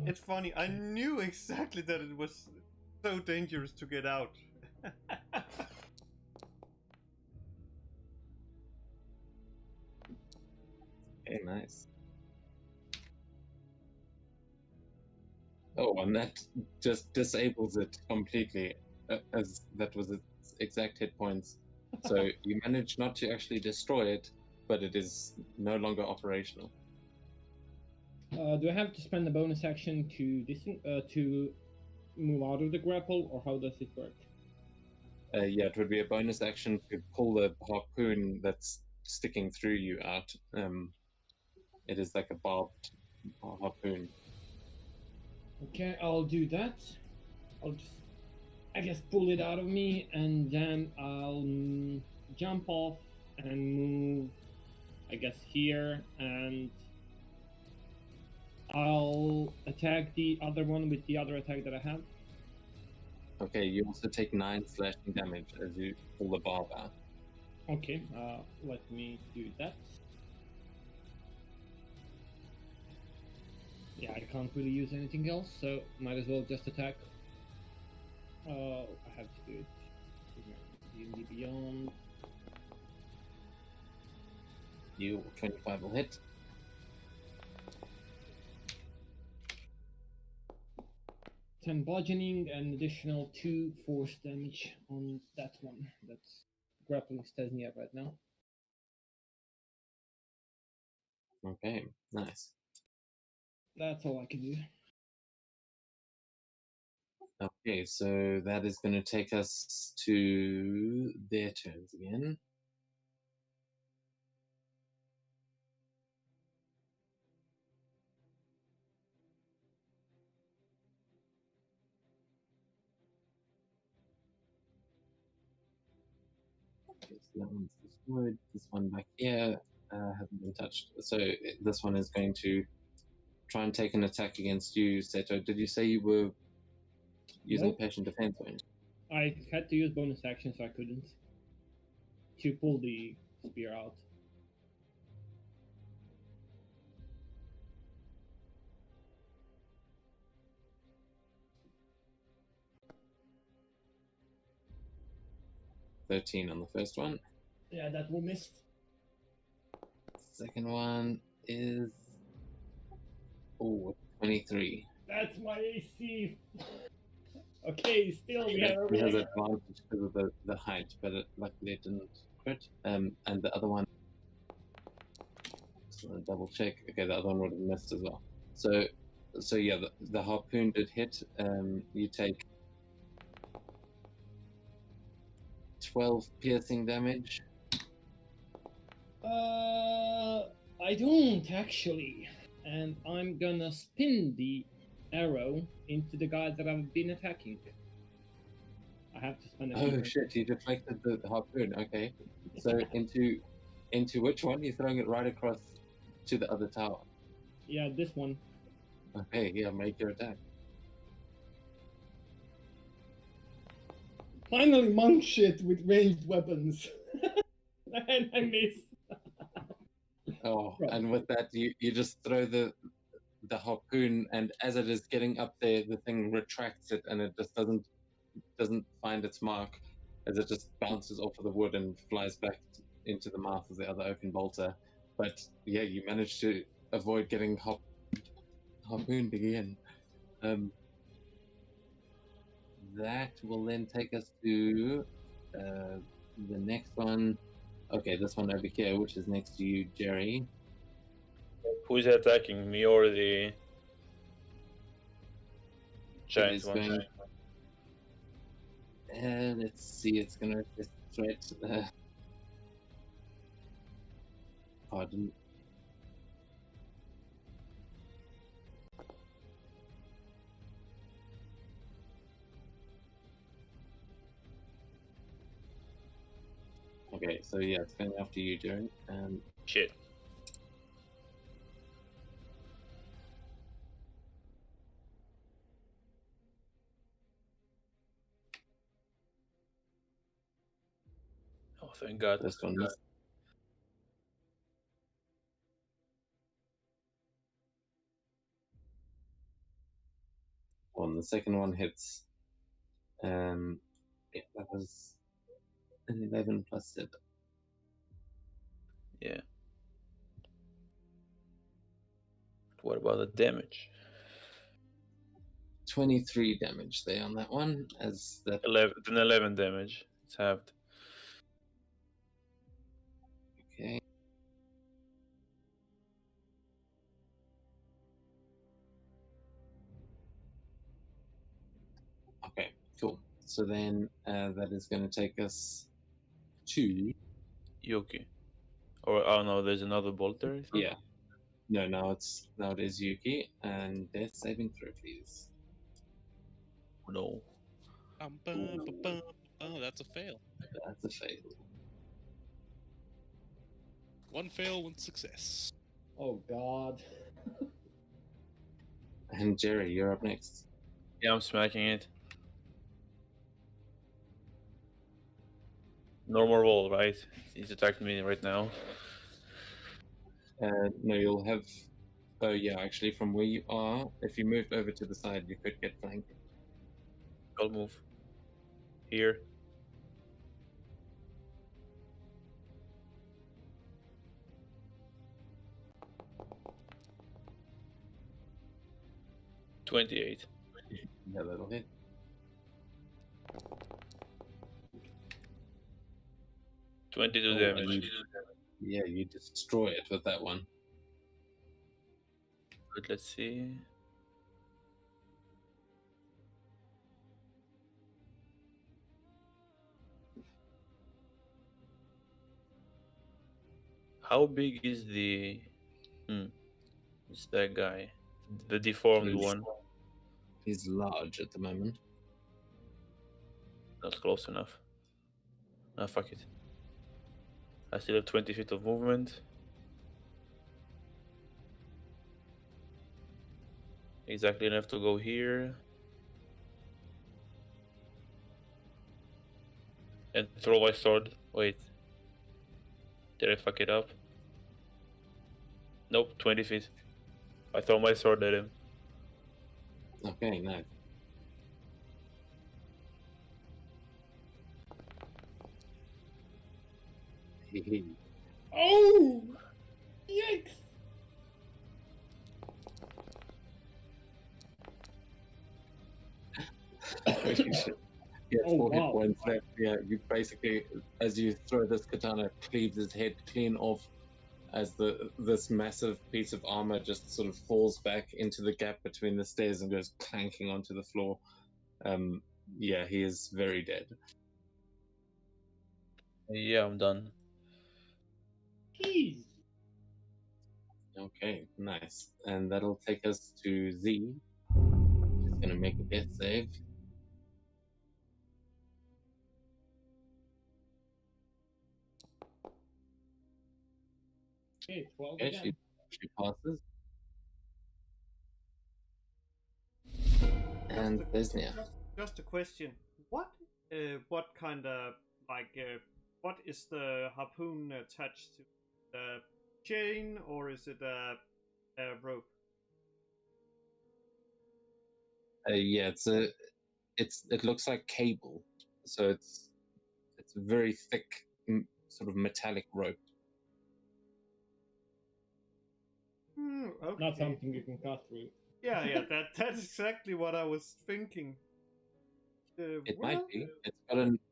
Speaker 3: It's funny. I knew exactly that it was so dangerous to get out.
Speaker 1: Okay, nice. Oh, and that just disables it completely, as that was its exact hit points. So you managed not to actually destroy it, but it is no longer operational.
Speaker 4: Do I have to spend a bonus action to move out of the grapple, or how does it work?
Speaker 1: Yeah, it would be a bonus action to pull the harpoon that's sticking through you out. It is like a barbed harpoon.
Speaker 4: Okay, I'll do that. I'll just, I guess, pull it out of me, and then I'll jump off and move, I guess, here, and I'll attack the other one with the other attack that I have.
Speaker 1: Okay, you also take 9 slashing damage as you pull the barb out.
Speaker 4: Okay, let me do that. Yeah, I can't really use anything else, so might as well just attack. I have to do it. D&D Beyond.
Speaker 1: You 25 will hit.
Speaker 4: Ten bludgeoning and additional 2 force damage on that one. That's grappling Stesnia right now.
Speaker 1: Okay, nice.
Speaker 4: That's all I can do.
Speaker 1: Okay, so that is going to take us to their turns again. Okay, so that one's destroyed. This one back here hasn't been touched. So this one is going to try and take an attack against you, Seto. Did you say you were using
Speaker 4: Nope.
Speaker 1: patient defense on you?
Speaker 4: I had to use bonus action, so I couldn't. To pull the spear out.
Speaker 1: $13 on the first one.
Speaker 4: Yeah, that will miss.
Speaker 1: Second one is 23.
Speaker 4: That's my AC. Okay, still we have
Speaker 1: It has advantage because of the height, but luckily it didn't crit. And the other one, just want to double check. Okay, the other one would have missed as well. So yeah, the harpoon did hit. You take 12 piercing damage.
Speaker 4: I don't actually, and I'm gonna spin the arrow into the guy that I've been attacking. I have to spend a few
Speaker 1: Oh
Speaker 4: points.
Speaker 1: shit! You deflected the harpoon. Okay, so into which one? You're throwing it right across to the other tower.
Speaker 4: Yeah, this one.
Speaker 1: Okay, yeah, make your attack.
Speaker 4: Finally, monk shit with ranged weapons. And I miss.
Speaker 1: Oh,
Speaker 4: Right.
Speaker 1: and with that, you just throw the harpoon, and as it is getting up there, the thing retracts it, and it just doesn't find its mark, as it just bounces off of the wood and flies back into the mouth of the other oaken bolter. But yeah, you manage to avoid getting harpooned again. That will then take us to the next one. Okay, this one over here, which is next to you, Jerry.
Speaker 6: Who's attacking, me or the
Speaker 1: It
Speaker 6: giant
Speaker 1: is
Speaker 6: one?
Speaker 1: going. Let's see, it's gonna resist threat. Pardon. Okay, so yeah, it's going after you, Jerry.
Speaker 6: Shit. Oh, thank God.
Speaker 1: First one missed. The second one hits. Yeah, that was an 11 plus 7.
Speaker 6: Yeah. What about the damage?
Speaker 1: 23 damage there on that one, as that
Speaker 6: 11 damage. It's halved.
Speaker 1: okay. Okay, cool. So then that is going to take us to
Speaker 6: Yuki. Or oh no, there's another bolt there. I think?
Speaker 1: yeah. No, now it is Yuki, and death saving throw, please.
Speaker 6: No.
Speaker 2: Oh, that's a fail.
Speaker 1: That's a fail.
Speaker 2: One fail, one success.
Speaker 4: Oh god.
Speaker 1: And Jerry, you're up next.
Speaker 6: Yeah, I'm smacking it. Normal roll, right? He's attacking me right now.
Speaker 1: No, you'll have. Oh yeah, actually, from where you are, if you moved over to the side, you could get flanked.
Speaker 6: I'll move. Here. $28.
Speaker 1: Yeah, that'll hit.
Speaker 6: $22
Speaker 1: Oh,
Speaker 6: damage.
Speaker 1: Yeah, you destroy it with that one.
Speaker 6: But let's see. How big is the? It's that guy, the deformed
Speaker 1: He's-
Speaker 6: one.
Speaker 1: He's large at the moment.
Speaker 6: Not close enough. Ah, fuck it. I still have 20 feet of movement. Exactly enough to go here. And throw my sword. Wait. Did I fuck it up? Nope, 20 feet. I throw my sword at him.
Speaker 1: Okay, nice.
Speaker 4: Oh! Yikes!
Speaker 1: Yeah,
Speaker 4: Oh,
Speaker 1: 4 hit
Speaker 4: wow.
Speaker 1: points left. Yeah, you basically, as you throw this katana, cleaves his head clean off, as this massive piece of armor just sort of falls back into the gap between the stairs and goes clanking onto the floor. Yeah, he is very dead.
Speaker 6: Yeah, I'm done.
Speaker 4: Jeez.
Speaker 1: Okay, nice. And that'll take us to Z. She's gonna make a death save.
Speaker 4: Okay, 12
Speaker 1: Okay,
Speaker 4: again.
Speaker 1: she passes. And Besnia.
Speaker 3: Just a question. What kind of what is the harpoon attached to? The chain, or is it a rope?
Speaker 1: Yeah, it looks like cable, so it's a very thick, sort of metallic rope.
Speaker 3: Okay.
Speaker 4: Not something you can cut through.
Speaker 3: Yeah, that's exactly what I was thinking.
Speaker 1: It might be.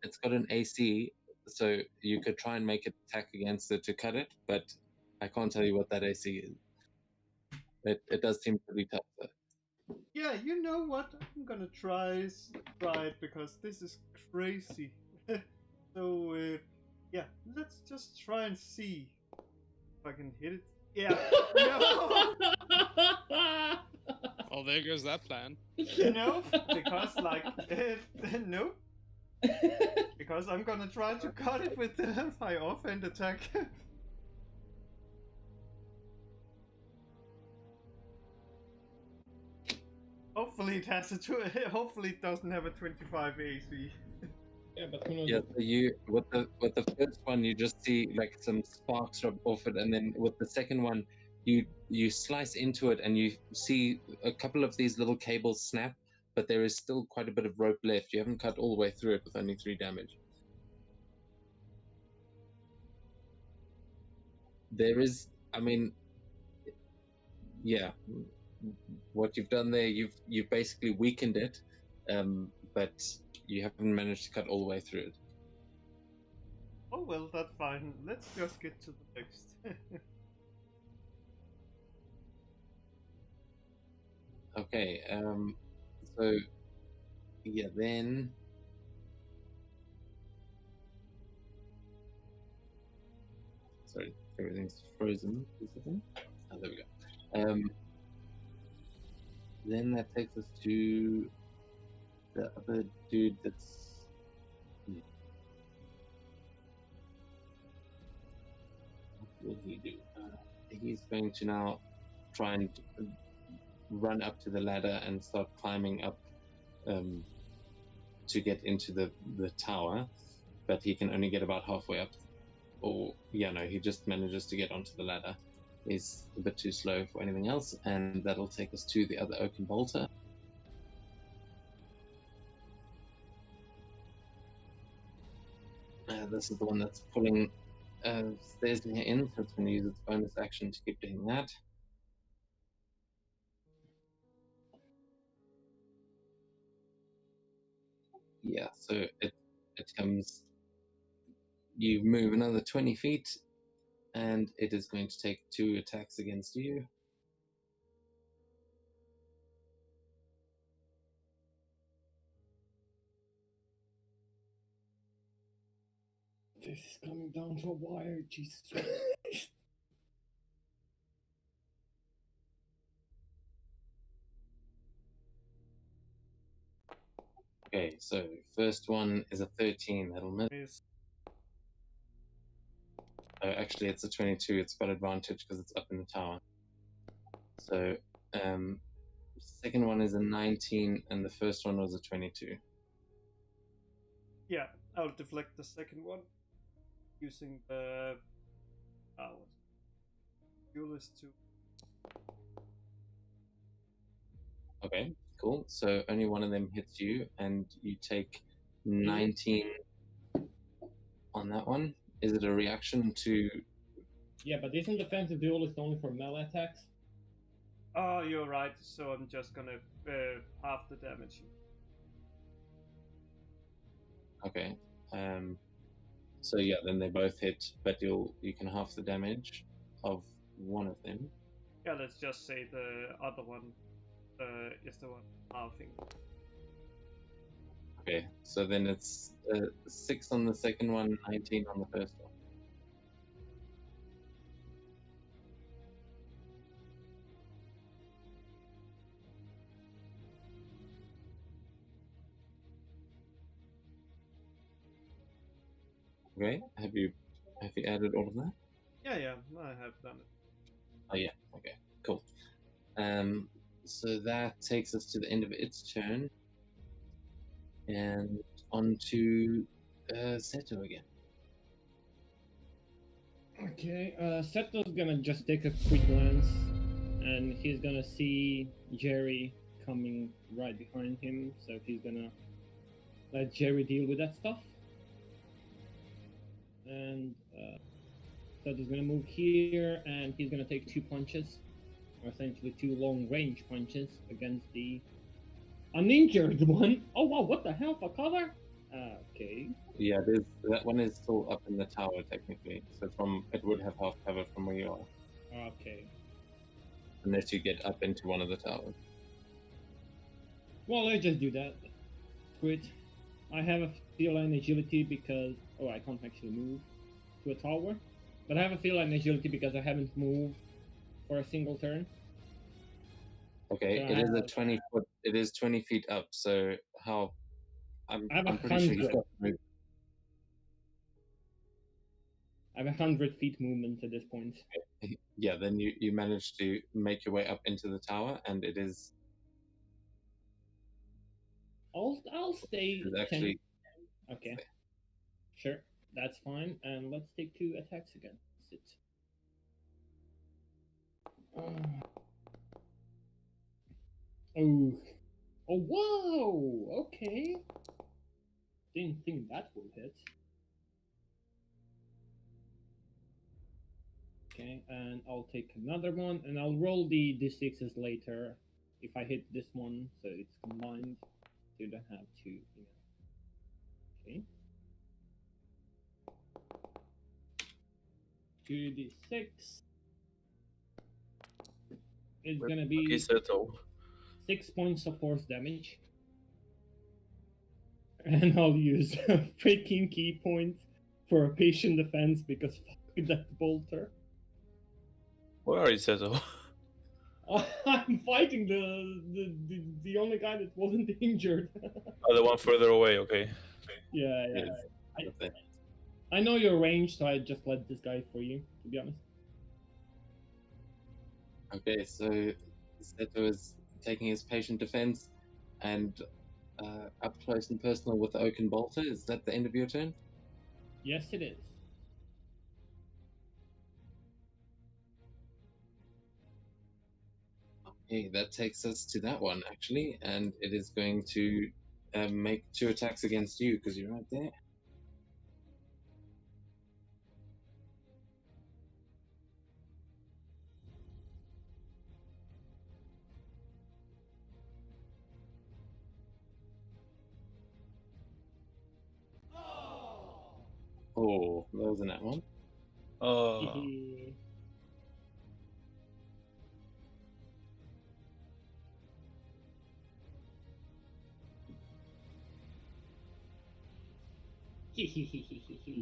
Speaker 1: It's got an AC, so you could try and make it attack against it to cut it, but I can't tell you what that AC is. It does seem pretty tough though.
Speaker 3: Yeah, you know what? I'm gonna try it because this is crazy. So yeah, let's just try and see if I can hit it. Yeah, no,
Speaker 2: Oh, there goes that plan.
Speaker 3: no, because like no, because I'm gonna try to cut it with my offhand attack. Hopefully it has hopefully it doesn't have a 25 AC.
Speaker 4: Yeah, but who knows?
Speaker 1: Yeah, so you with the first one you just see like some sparks rub off it, and then with the second one you slice into it and you see a couple of these little cables snap, but there is still quite a bit of rope left. You haven't cut all the way through it with only 3 damage. There is, I mean, yeah, what you've done there, you've basically weakened it, but you haven't managed to cut all the way through it.
Speaker 3: Oh well, that's fine. Let's just get to the next.
Speaker 1: Okay, so yeah, then sorry, everything's frozen. Is it in? Oh, there we go. Then that takes us to the other dude that's. What will he do? He's going to now try and run up to the ladder and start climbing up to get into the tower, but he can only get about halfway up. Or, yeah, no, he just manages to get onto the ladder. He's a bit too slow for anything else, and that'll take us to the other oaken bolter. This is the one that's pulling stairs in, so it's going to use its bonus action to keep doing that. Yeah, so it comes. You move another 20 feet, and it is going to take 2 attacks against you.
Speaker 4: This is coming down to a wire, Jesus.
Speaker 1: Okay, so first one is a 13. That'll miss.
Speaker 3: Miss.
Speaker 1: Actually, it's a 22. It's got advantage because it's up in the tower. So, second one is a 19, and the first one was a 22.
Speaker 3: Yeah, I'll deflect the second one using the duelist to.
Speaker 1: Okay, cool. So only one of them hits you, and you take 19 on that one. Is it a reaction to?
Speaker 4: Yeah, but isn't defensive duelist only for melee attacks?
Speaker 3: Oh, you're right. So I'm just gonna half the damage.
Speaker 1: Okay. So yeah, then they both hit, but you can half the damage of one of them.
Speaker 3: Yeah, let's just say the other one is the one halving.
Speaker 1: Okay, so then it's 6 on the second one, 19 on the first one. Okay, have you added all of that?
Speaker 3: Yeah, I have done it.
Speaker 1: Oh yeah, okay, cool. So that takes us to the end of its turn, and on to Seto again.
Speaker 4: Okay, Seto's gonna just take a quick glance, and he's gonna see Jerry coming right behind him, so he's gonna let Jerry deal with that stuff. And Seto's gonna move here, and he's gonna take 2 punches, or essentially 2 long-range punches against the uninjured one. Oh wow, what the hell for cover? Okay.
Speaker 1: Yeah, that one is still up in the tower technically, so it would have half cover from where you are,
Speaker 4: Okay.
Speaker 1: unless you get up into one of the towers.
Speaker 4: Well, let's just do that. Screw it. I have a feline agility because I can't actually move to a tower, but I have a feline agility because I haven't moved for a single turn.
Speaker 1: Okay,
Speaker 4: So
Speaker 1: it
Speaker 4: I
Speaker 1: is a
Speaker 4: have-
Speaker 1: 20 foot. It is 20 feet up. So how? I'm
Speaker 4: I have
Speaker 1: I'm pretty sure you've
Speaker 4: 100.
Speaker 1: got to move.
Speaker 4: I have 100 feet movement at this point.
Speaker 1: Yeah, then you manage to make your way up into the tower, and it is
Speaker 4: I'll stay.
Speaker 1: it's actually
Speaker 4: 10. Okay. Sure, that's fine. And let's take 2 attacks against it. Oh, whoa! Okay. Didn't think that would hit. Okay, and I'll take another one, and I'll roll the d6s later if I hit this one, so it's combined. So you don't have to, Okay. 2d6 is gonna be
Speaker 6: Okay, Seto.
Speaker 4: 6 points of force damage. And I'll use freaking key points for a patient defense because fuck that bolter.
Speaker 6: Where are you, Seto?
Speaker 4: I'm fighting the only guy that wasn't injured.
Speaker 6: Oh, the one further away, okay.
Speaker 4: yeah.
Speaker 1: Okay.
Speaker 4: I know your range, so I just let this guy for you, to be honest.
Speaker 1: Okay, so Seto is taking his patient defense and up close and personal with the Oaken Bolter. Is that the end of your turn?
Speaker 4: Yes, it is.
Speaker 1: Okay, that takes us to that one actually, and it is going to make 2 attacks against you because you're right there. Oh, that was in that one.
Speaker 6: Oh,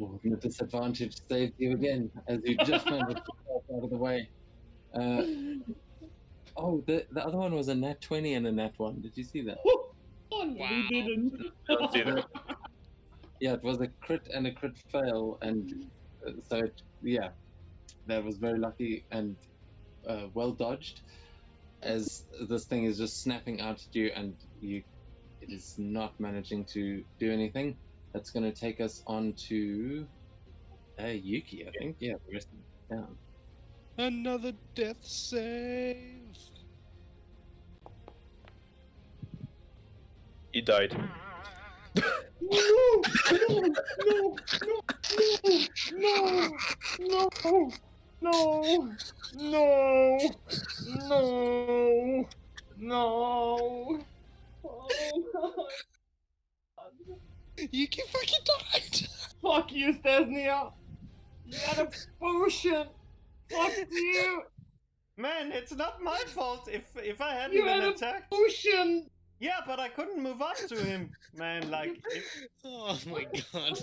Speaker 1: Oh, the disadvantage saved you again as you just managed to get out of the way. Oh, the other one was a nat 20 and a nat 1. Did you see that?
Speaker 4: We didn't.
Speaker 6: don't see that.
Speaker 1: Yeah, it was a crit and a crit fail, and yeah, that was very lucky and well dodged. As this thing is just snapping out at you, and it is not managing to do anything. That's going to take us on to Yuki, I think. Yeah, the rest of it down.
Speaker 2: Another death save.
Speaker 6: He died.
Speaker 4: No.
Speaker 2: Yuki fucking died.
Speaker 4: Fuck you, Stesnia. You had a potion. Fuck you.
Speaker 3: Man, it's not my fault if I hadn't
Speaker 4: You
Speaker 3: been
Speaker 4: had a
Speaker 3: attacked.
Speaker 4: potion.
Speaker 3: Yeah, but I couldn't move up to him, man. Like,
Speaker 2: Oh my god.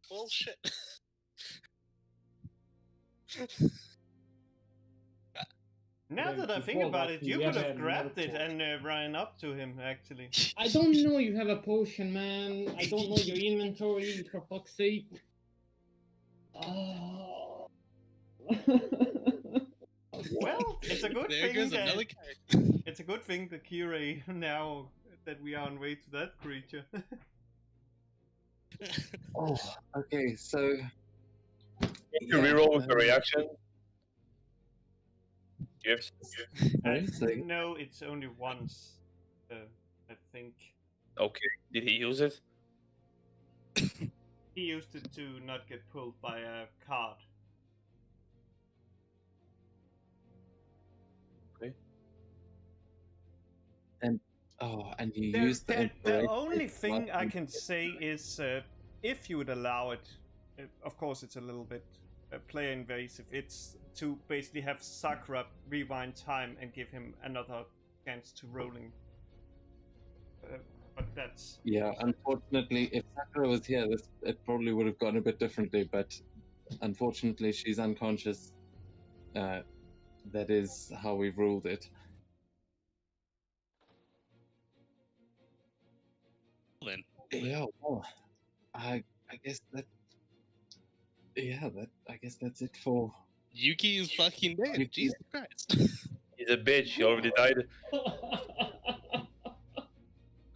Speaker 2: Bullshit.
Speaker 3: now
Speaker 4: Then
Speaker 3: that I think
Speaker 4: before
Speaker 3: about
Speaker 4: that,
Speaker 3: it, you
Speaker 4: you
Speaker 3: could
Speaker 4: had
Speaker 3: have grabbed
Speaker 4: another
Speaker 3: it and ran up to him, actually.
Speaker 4: I don't know you have a potion, man. I don't know your inventory, for fuck's sake. Oh.
Speaker 3: Well, it's a good
Speaker 2: There
Speaker 3: thing
Speaker 2: goes
Speaker 3: that
Speaker 2: another character.
Speaker 3: it's a good thing the Kirei now that we are on way to that creature.
Speaker 1: Oh, okay, so
Speaker 6: You can reroll with a reaction. Yes.
Speaker 1: Sorry, so
Speaker 3: no, it's only once. I think
Speaker 6: Okay. Did he use it?
Speaker 3: he used it to not get pulled by a cart.
Speaker 1: and you
Speaker 3: There-
Speaker 1: use the
Speaker 3: the
Speaker 1: inspiration
Speaker 3: only
Speaker 1: to
Speaker 3: thing
Speaker 1: not
Speaker 3: I
Speaker 1: use
Speaker 3: can
Speaker 1: it.
Speaker 3: say is, if you would allow it, of course it's a little bit player invasive. It's to basically have Sakura rewind time and give him another chance to rolling. But that's
Speaker 1: Yeah, unfortunately, if Sakura was here, it probably would have gone a bit differently. But unfortunately, she's unconscious. That is how we've ruled it.
Speaker 2: Then.
Speaker 1: Yeah, well, I guess that. Yeah, I guess that's it for.
Speaker 2: Yuki is fucking dead.
Speaker 1: Yuki.
Speaker 2: Jesus Christ.
Speaker 6: He's a bitch. He already died.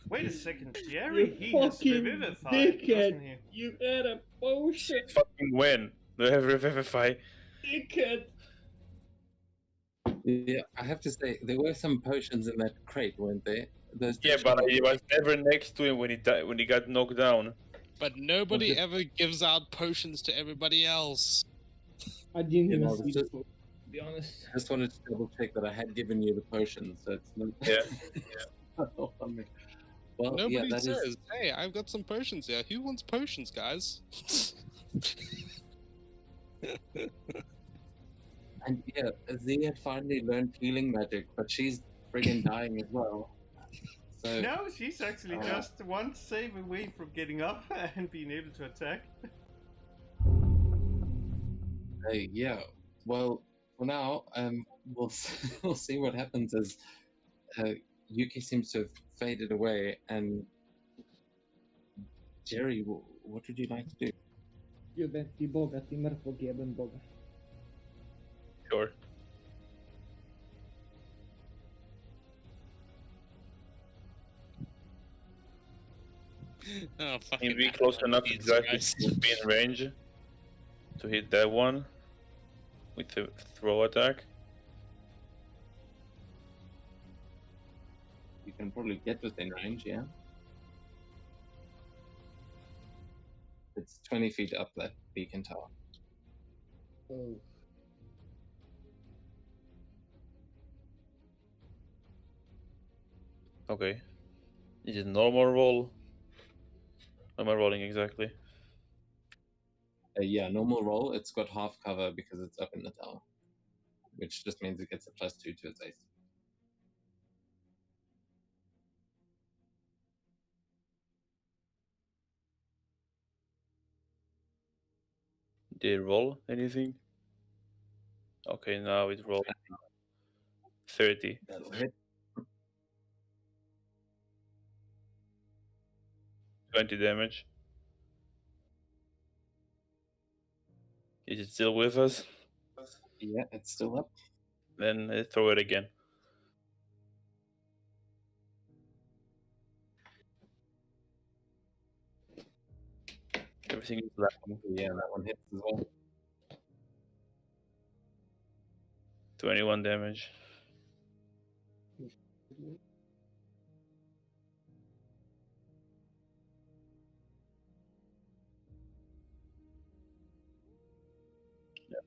Speaker 3: wait a second, Jerry.
Speaker 4: You
Speaker 3: He has
Speaker 4: fucking
Speaker 3: revivified,
Speaker 4: dickhead.
Speaker 3: doesn't he?
Speaker 4: You had a potion,
Speaker 6: Fucking when? Do I have Revivify?
Speaker 4: dickhead.
Speaker 1: Yeah, I have to say there were some potions in that crate, weren't there? Those
Speaker 6: Yeah, but
Speaker 1: potions-
Speaker 6: I was never next to him when he died, when he got knocked down.
Speaker 2: But nobody
Speaker 1: just-
Speaker 2: ever gives out potions to everybody else.
Speaker 4: I didn't
Speaker 1: You
Speaker 4: even
Speaker 1: know,
Speaker 4: see
Speaker 1: it's
Speaker 4: the
Speaker 1: just-
Speaker 4: book, to be honest.
Speaker 1: I just wanted to double check that I had given you the potion, so it's not.
Speaker 6: Yeah.
Speaker 1: It's not on me. Well,
Speaker 2: Nobody
Speaker 1: yeah, that
Speaker 2: says,
Speaker 1: is.
Speaker 2: "Hey, I've got some potions here. Who wants potions, guys?"
Speaker 1: And yeah, Z had finally learned healing magic, but she's friggin' dying as well. So
Speaker 3: No, she's actually
Speaker 1: Uh,
Speaker 3: just one save away from getting up and being able to attack.
Speaker 1: yeah, well, for now, we'll we'll see what happens as Yuki seems to have faded away, and Jerry, what would you like to do?
Speaker 4: Juvetti Boga, Timmer Pogeben Boga.
Speaker 6: Sure.
Speaker 2: Oh,
Speaker 6: Can
Speaker 2: fucking
Speaker 6: you be close enough
Speaker 2: Jesus
Speaker 6: exactly
Speaker 2: Christ.
Speaker 6: to be in range to hit that one with the throw attack?
Speaker 1: You can probably get within range, yeah. It's 20 feet up that beacon tower.
Speaker 4: Oh.
Speaker 6: Okay. Is it normal roll? What am I rolling exactly?
Speaker 1: Yeah, normal roll. It's got half cover because it's up in the tower, which just means it gets a +2 to its AC.
Speaker 6: Did it roll anything? Okay, now it rolled 30.
Speaker 1: That'll hit.
Speaker 6: 20 damage. Is it still with us?
Speaker 1: Yeah, it's still up.
Speaker 6: Then throw it again. Everything is left.
Speaker 1: Yeah, that one hits as well.
Speaker 6: 21 damage.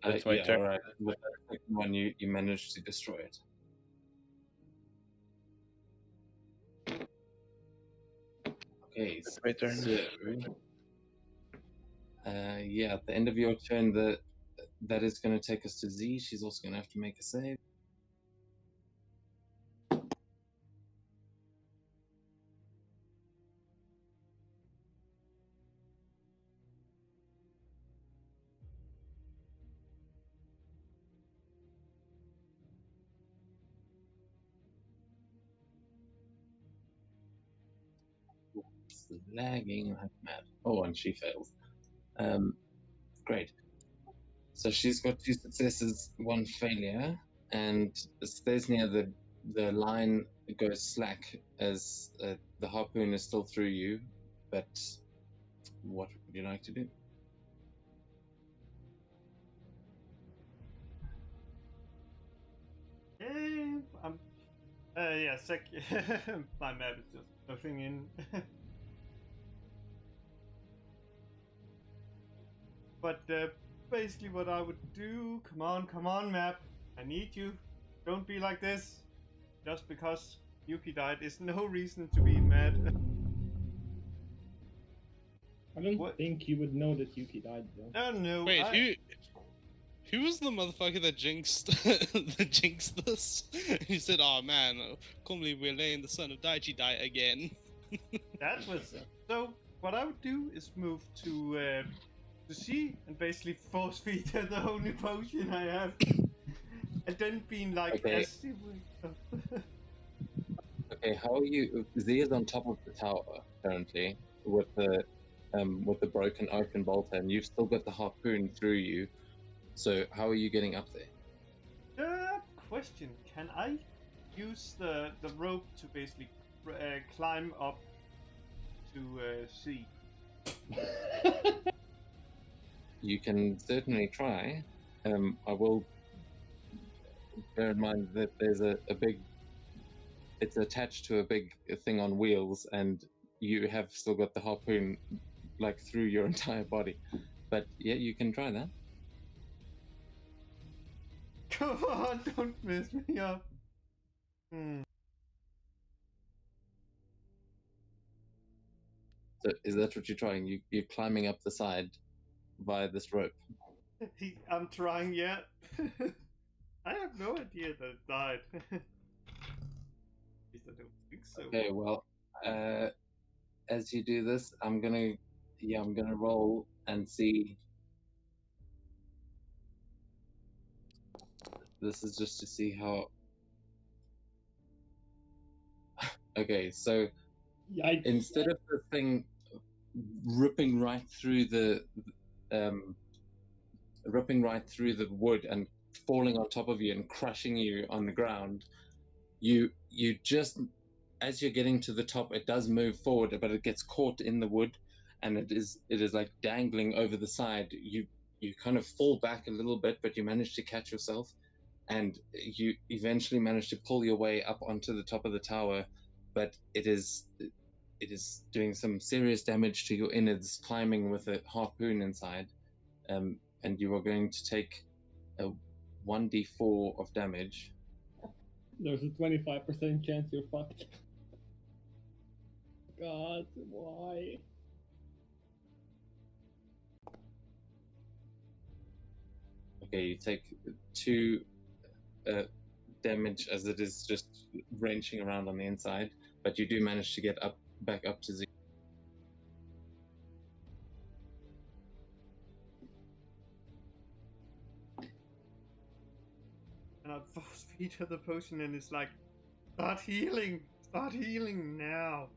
Speaker 6: That's my
Speaker 1: yeah,
Speaker 6: turn.
Speaker 1: all right. With the second one, you managed to destroy it. Okay,
Speaker 6: That's my turn.
Speaker 1: so yeah, at the end of your turn, that is going to take us to Z. She's also going to have to make a save. It's lagging like mad. Oh, and she fails. Great. So she's got 2 successes, 1 failure, and stays near the line. Goes slack as the harpoon is still through you. But what would you like to do?
Speaker 3: I'm. Yeah, my map is just nothing in. But basically, what I would do. Come on, map. I need you. Don't be like this. Just because Yuki died is no reason to be mad.
Speaker 4: I don't
Speaker 3: What?
Speaker 4: think you would know that Yuki died, though.
Speaker 3: Oh no.
Speaker 2: Wait, who was the motherfucker that jinxed that jinxed this? He said, "Oh man, can't believe we're letting the son of Daichi die again."
Speaker 3: That was so. What I would do is move to C and basically force feed her the only potion I have, and then being like,
Speaker 1: Okay.
Speaker 3: as she would.
Speaker 1: Okay, how are you? Z is on top of the tower currently with the broken open bolt, and you've still got the harpoon through you. So how are you getting up there?
Speaker 3: Question: can I use the rope to basically climb up to C?
Speaker 1: You can certainly try. I will bear in mind that there's a big. It's attached to a big thing on wheels, and you have still got the harpoon like through your entire body. But yeah, you can try that.
Speaker 3: Come on, don't mess me up.
Speaker 1: So is that what you're trying? You're climbing up the side via this rope.
Speaker 3: I'm trying yet. I have no idea that it died. At least I don't think so.
Speaker 1: Okay, well, as you do this, I'm gonna roll and see. This is just to see how. Okay, so
Speaker 4: I
Speaker 1: instead of the thing ripping right through the wood and falling on top of you and crushing you on the ground, you just, as you're getting to the top, it does move forward, but it gets caught in the wood, and it is like dangling over the side. You kind of fall back a little bit, but you manage to catch yourself, and you eventually manage to pull your way up onto the top of the tower. But it is doing some serious damage to your innards, climbing with a harpoon inside, and you are going to take a 1d4 of damage.
Speaker 4: there's a 25% chance you're fucked. God, why?
Speaker 1: Okay, you take 2 damage as it is just wrenching around on the inside, but you do manage to get back up to 0.
Speaker 3: And I force feed her the potion, and it's like, start healing now.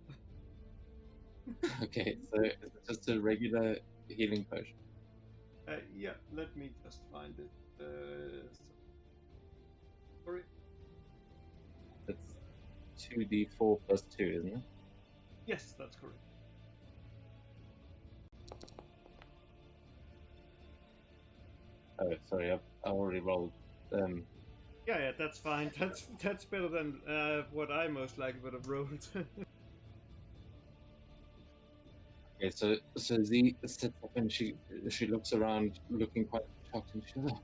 Speaker 1: Okay, so it's just a regular healing potion.
Speaker 3: Yeah, let me just find it. Sorry.
Speaker 1: It's 2d4 plus 2, isn't it?
Speaker 3: Yes, that's correct.
Speaker 1: Oh, sorry, I already rolled.
Speaker 3: Yeah, that's fine. That's better than what I most likely would have rolled.
Speaker 1: Okay, so Z sits up and she looks around, looking quite shocked, and she goes, "Oh,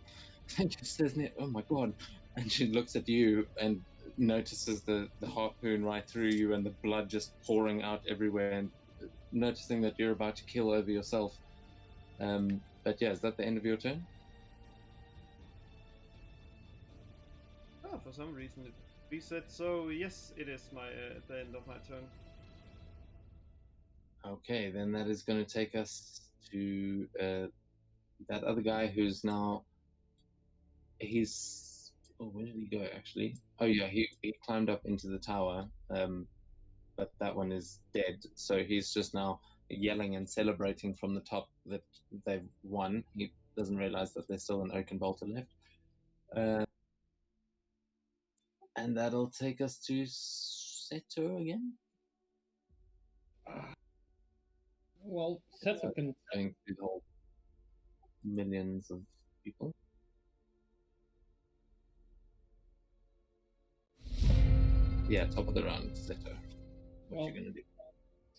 Speaker 1: thank you, Sisney. Oh my god!" And she looks at you and notices the harpoon right through you and the blood just pouring out everywhere, and noticing that you're about to kill over yourself. But yeah, is that the end of your turn?
Speaker 3: Oh, for some reason it reset. So yes, it is the end of my turn.
Speaker 1: Okay, then that is going to take us to that other guy who's now. He's. Oh, where did he go actually? Oh yeah, he climbed up into the tower, but that one is dead. So he's just now yelling and celebrating from the top that they've won. He doesn't realize that there's still an Oaken Bolter left. And that'll take us to Seto again.
Speaker 4: Well, Seto can.
Speaker 1: Going through the whole millions of people. Yeah, top of the round, Seto. What
Speaker 4: Well,
Speaker 1: you gonna do?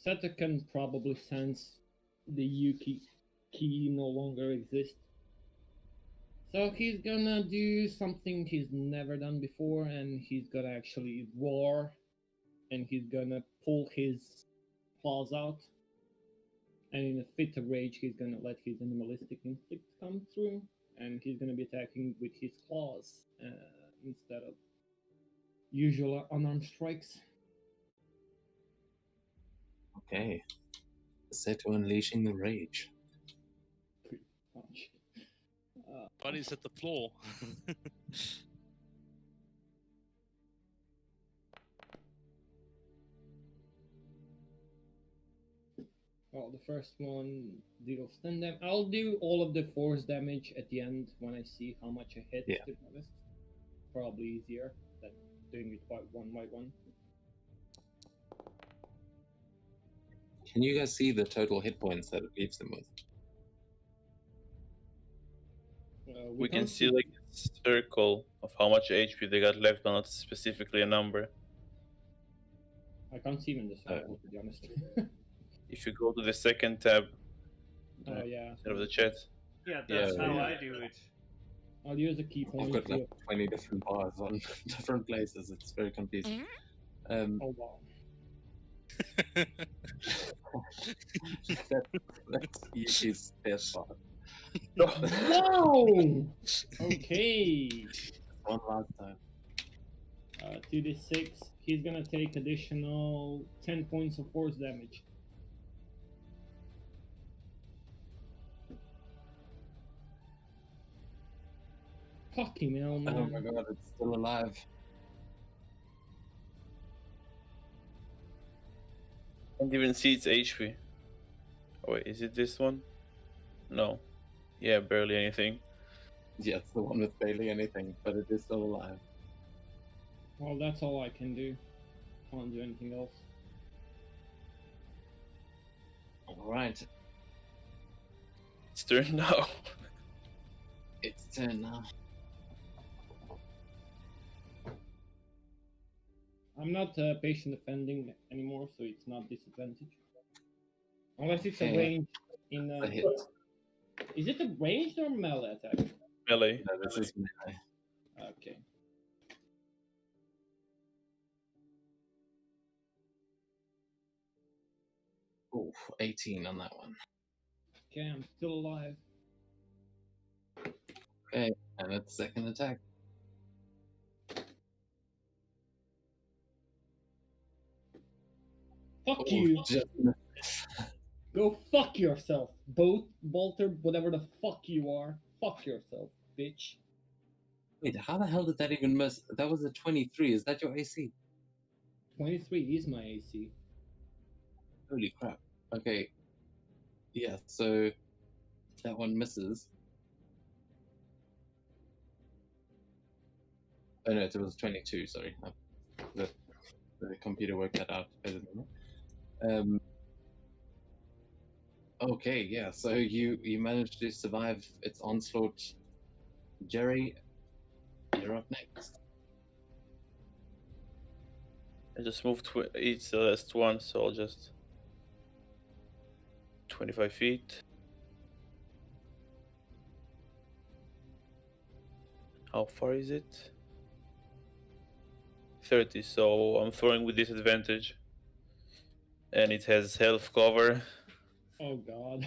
Speaker 4: Seto can probably sense the Yuki key no longer exists. So he's gonna do something he's never done before, and he's gonna actually roar, and he's gonna pull his claws out. And in a fit of rage, he's gonna let his animalistic instinct come through, and he's gonna be attacking with his claws instead of usual unarmed strikes.
Speaker 1: Okay. Seto unleashing the rage.
Speaker 4: Pretty much.
Speaker 2: Body's at the floor.
Speaker 4: Well, the first one deals 10 damage. I'll do all of the force damage at the end when I see how much I hit,
Speaker 1: Yeah.
Speaker 4: to be honest. Probably easier than doing it by one by one.
Speaker 1: Can you guys see the total hit points that it leaves them with?
Speaker 6: We can
Speaker 4: can't
Speaker 6: see like a circle of how much HP they got left, but not specifically a number.
Speaker 4: I can't see even the circle, to be honest.
Speaker 6: If you go to the second tab
Speaker 4: Oh yeah.
Speaker 6: instead of the chat.
Speaker 3: Yeah,
Speaker 6: Yeah,
Speaker 3: that's how
Speaker 1: yeah.
Speaker 3: I do it.
Speaker 4: I'll use a key
Speaker 1: I've
Speaker 4: point.
Speaker 1: got like
Speaker 4: to-
Speaker 1: 20 different bars on different places. It's very confusing.
Speaker 4: Oh wow.
Speaker 1: That's Yuki's best part.
Speaker 4: Wow. Okay.
Speaker 1: One last time.
Speaker 4: 2d6. He's gonna take additional 10 points of force damage. Fucking hell,
Speaker 1: Oh
Speaker 4: man.
Speaker 1: my god, it's still alive.
Speaker 6: Can't even see its HP. Oh, wait, is it this one? No. Yeah, barely anything.
Speaker 1: Yeah, it's the one with barely anything, but it is still alive.
Speaker 4: Well, that's all I can do. Can't do anything else.
Speaker 1: Alright,
Speaker 6: It's turn now.
Speaker 1: it's turn now.
Speaker 4: I'm not patient defending anymore, so it's not disadvantage. Unless it's a
Speaker 1: Okay.
Speaker 4: range in
Speaker 1: A hit.
Speaker 4: Is it a ranged or melee attack?
Speaker 6: Melee.
Speaker 1: No, this is melee.
Speaker 4: Okay.
Speaker 1: Ooh, 18 on that one.
Speaker 4: Okay, I'm still alive.
Speaker 1: Okay, and its second attack.
Speaker 4: Fuck
Speaker 1: Ooh,
Speaker 4: you!
Speaker 1: just
Speaker 4: Go fuck yourself, Bolter, whatever the fuck you are. Fuck yourself, bitch.
Speaker 1: Wait, how the hell did that even miss? That was a 23. Is that your AC?
Speaker 4: 23 is my AC.
Speaker 1: Holy crap. Okay. Yeah, so that one misses. Oh no, it was 22, sorry. The, the computer worked that out better than me. Okay, yeah, so you managed to survive its onslaught. Jerry, you're up next.
Speaker 6: I just moved each the last one, so I'll just 25 feet. How far is it? 30, so I'm throwing with disadvantage. And it has health cover.
Speaker 4: Oh god.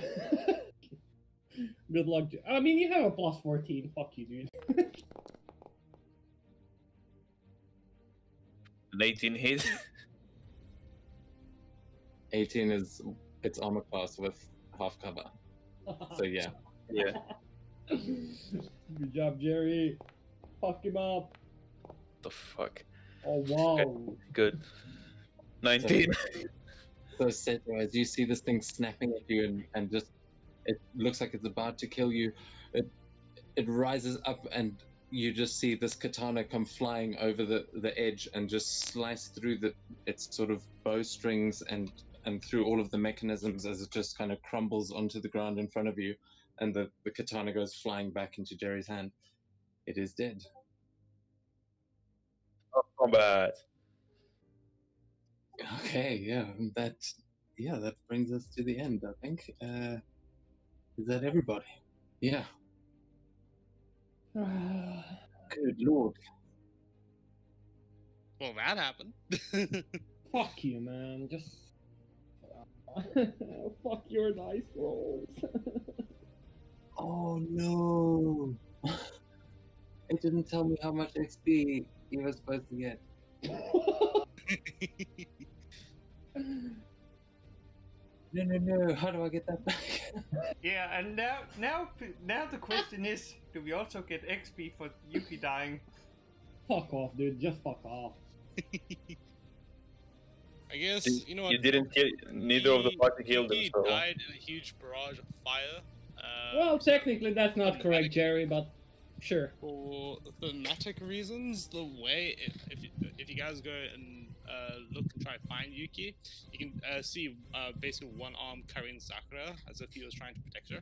Speaker 4: Good luck. I mean, you have a plus 14. Fuck you, dude.
Speaker 6: An 18 hit.
Speaker 1: 18 is its armor class with half cover. So yeah.
Speaker 6: Yeah.
Speaker 4: Good job, Jerry. Fuck him up.
Speaker 6: The fuck.
Speaker 4: Oh wow.
Speaker 6: Good. 19.
Speaker 1: So Seto, as you see this thing snapping at you and just it looks like it's about to kill you, it rises up and you just see this katana come flying over the edge and just slice through its sort of bowstrings and through all of the mechanisms as it just kind of crumbles onto the ground in front of you, and the katana goes flying back into Jerry's hand. It is dead.
Speaker 6: Combat.
Speaker 1: Okay, yeah, that brings us to the end, I think. Is that everybody? Yeah. Good lord.
Speaker 2: Well, that happened.
Speaker 4: Fuck you, man. Just. Fuck your dice rolls.
Speaker 1: Oh no! It didn't tell me how much XP you were supposed to get. No! How do I get that back?
Speaker 3: Yeah, and now the question is, do we also get XP for Yuki dying?
Speaker 4: Fuck off, dude. Just fuck off.
Speaker 2: I guess, you know what?
Speaker 6: You didn't kill. Neither of the party killed him,
Speaker 2: He
Speaker 6: so.
Speaker 2: died in a huge barrage of fire.
Speaker 4: Well, technically that's not correct, Jerry, but sure.
Speaker 2: For thematic reasons, the way if you guys go and look and try to find Yuki, you can see basically one arm carrying Sakura as if he was trying to protect her,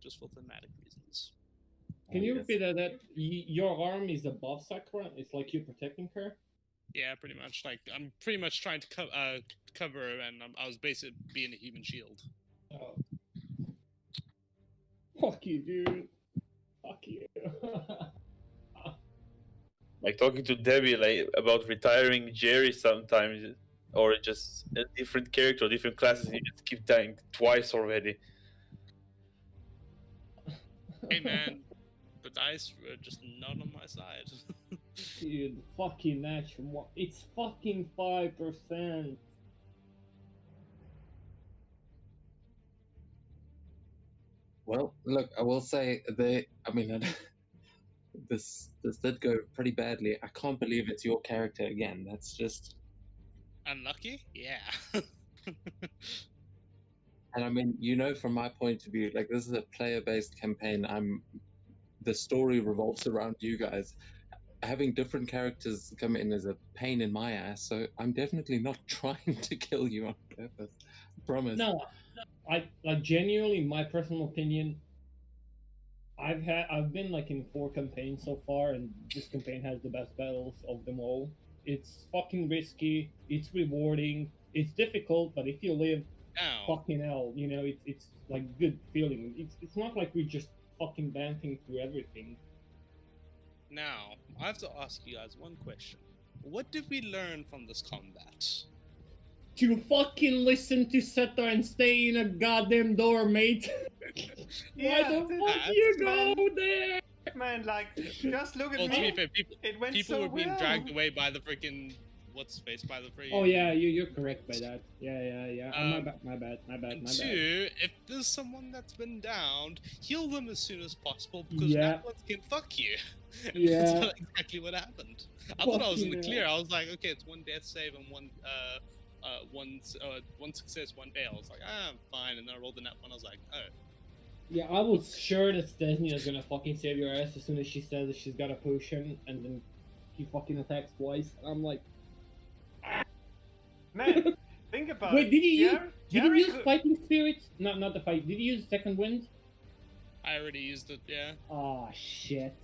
Speaker 2: just for thematic reasons.
Speaker 4: Can you
Speaker 1: yes.
Speaker 4: repeat that? Your arm is above Sakura? It's like you protecting her?
Speaker 2: Yeah, pretty much. Like I'm pretty much trying to cover her, and I was basically being a human shield.
Speaker 4: Oh. Fuck you, dude. Fuck you.
Speaker 6: Like talking to Debbie like about retiring Jerry sometimes, or just a different character, different classes. You just keep dying twice already.
Speaker 2: Hey man, the dice were just not on my side.
Speaker 4: Dude, fucking natural. It's fucking 5%.
Speaker 1: Well, look, I will say they. I mean, this did go pretty badly. I can't believe it's your character again. That's just.
Speaker 2: Unlucky? Yeah.
Speaker 1: And I mean, from my point of view, like this is a player-based campaign. The story revolves around you guys. Having different characters come in is a pain in my ass. So I'm definitely not trying to kill you on purpose. I promise.
Speaker 4: No, I like genuinely, in my personal opinion, I've been like in 4 campaigns so far, and this campaign has the best battles of them all. It's fucking risky. It's rewarding. It's difficult, but if you live,
Speaker 2: Now,
Speaker 4: fucking hell, it's like good feeling. It's not like we're just fucking dancing through everything.
Speaker 2: now, I have to ask you guys one question. What did we learn from this combat?
Speaker 4: To fucking listen to Seto and stay in a goddamn door, mate. Why
Speaker 3: Yeah,
Speaker 4: the
Speaker 3: dude,
Speaker 4: fuck
Speaker 3: that's-
Speaker 4: you
Speaker 3: man.
Speaker 4: go there?
Speaker 3: Man, like, just look at
Speaker 2: Well, to be
Speaker 3: me.
Speaker 2: fair,
Speaker 3: It went
Speaker 2: people
Speaker 3: so
Speaker 2: were being
Speaker 3: well.
Speaker 2: dragged away by the freaking what's face by the freaking.
Speaker 4: Oh yeah, you're correct by that. Yeah. My bad.
Speaker 2: And 2, if there's someone that's been downed, heal them as soon as possible because
Speaker 4: Yeah.
Speaker 2: that one can fuck you. And
Speaker 4: Yeah.
Speaker 2: That's not exactly what happened. I thought I was in the
Speaker 4: Fucking
Speaker 2: clear. I was like, okay, it's 1 death save and one success, 1 fail. I was like, I'm fine. And then I rolled the nat one. I was like, oh.
Speaker 4: Yeah, I was sure that Stesnia is gonna fucking save your ass as soon as she says that she's got a potion, and then he fucking attacks twice. And I'm like,
Speaker 3: Man, think about
Speaker 4: wait,
Speaker 3: it.
Speaker 4: did you use? Did you
Speaker 3: Jerry
Speaker 4: use
Speaker 3: could-
Speaker 4: fighting spirit? Not the fight. Did you use second wind?
Speaker 2: I already used it, yeah.
Speaker 4: Oh shit.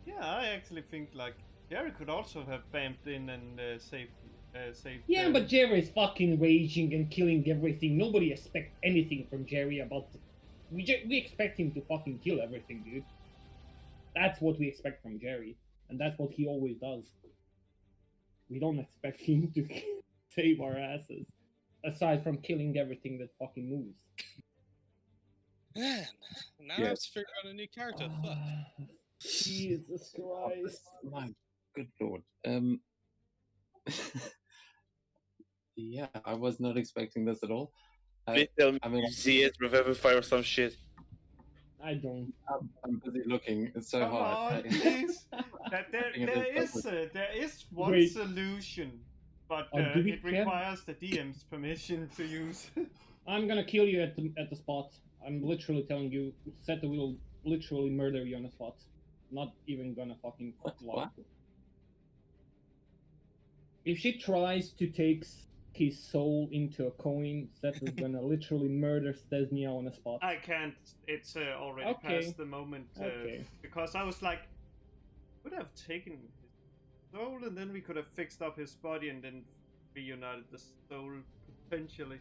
Speaker 3: Yeah, I actually think like Jerry could also have vamped in and saved.
Speaker 4: Yeah, but Jerry is fucking raging and killing everything. Nobody expects anything from Jerry about. We expect him to fucking kill everything, dude. That's what we expect from Jerry, and that's what he always does. We don't expect him to save our asses, aside from killing everything that fucking moves.
Speaker 2: Man, now I
Speaker 1: Yeah.
Speaker 2: have to figure out a new character. Fuck.
Speaker 4: Jesus Christ.
Speaker 1: My good lord. Yeah, I was not expecting this at all.
Speaker 6: Please tell me
Speaker 1: I mean,
Speaker 6: ZS Revivify or some shit.
Speaker 4: I don't.
Speaker 1: I'm busy looking. It's so
Speaker 3: Come
Speaker 1: hard.
Speaker 3: on, please. That
Speaker 1: think it
Speaker 3: there is one
Speaker 4: Wait.
Speaker 3: solution, but
Speaker 4: Do we
Speaker 3: it
Speaker 4: have-
Speaker 3: requires the DM's permission to use.
Speaker 4: I'm gonna kill you at the spot. I'm literally telling you, Seto will literally murder you on the spot. Not even gonna fucking lie.
Speaker 1: What?
Speaker 4: If she tries to take his soul into a coin, Seth is gonna literally murder Stesnia on the spot.
Speaker 3: I can't. It's already
Speaker 4: Okay.
Speaker 3: past the moment.
Speaker 4: Okay.
Speaker 3: Because I was like, would have taken his soul and then we could have fixed up his body and then reunited the soul potentially.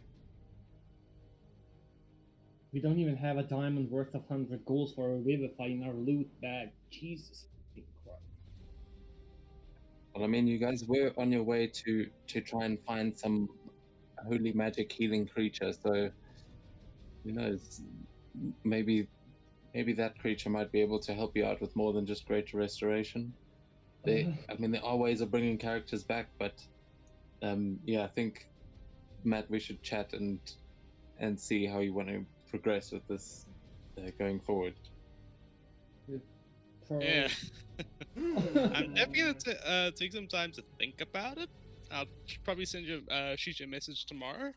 Speaker 4: We don't even have a diamond worth of 100 goals for a Revivify in our loot bag. Jesus Christ.
Speaker 1: Well, I mean, you guys were on your way to try and find some holy magic healing creature, so maybe that creature might be able to help you out with more than just greater restoration. I mean, there are ways of bringing characters back, but yeah, I think Matt, we should chat and see how you want to progress with this going forward.
Speaker 2: Yeah. I'm definitely gonna take some time to think about it. I'll probably shoot you a message tomorrow.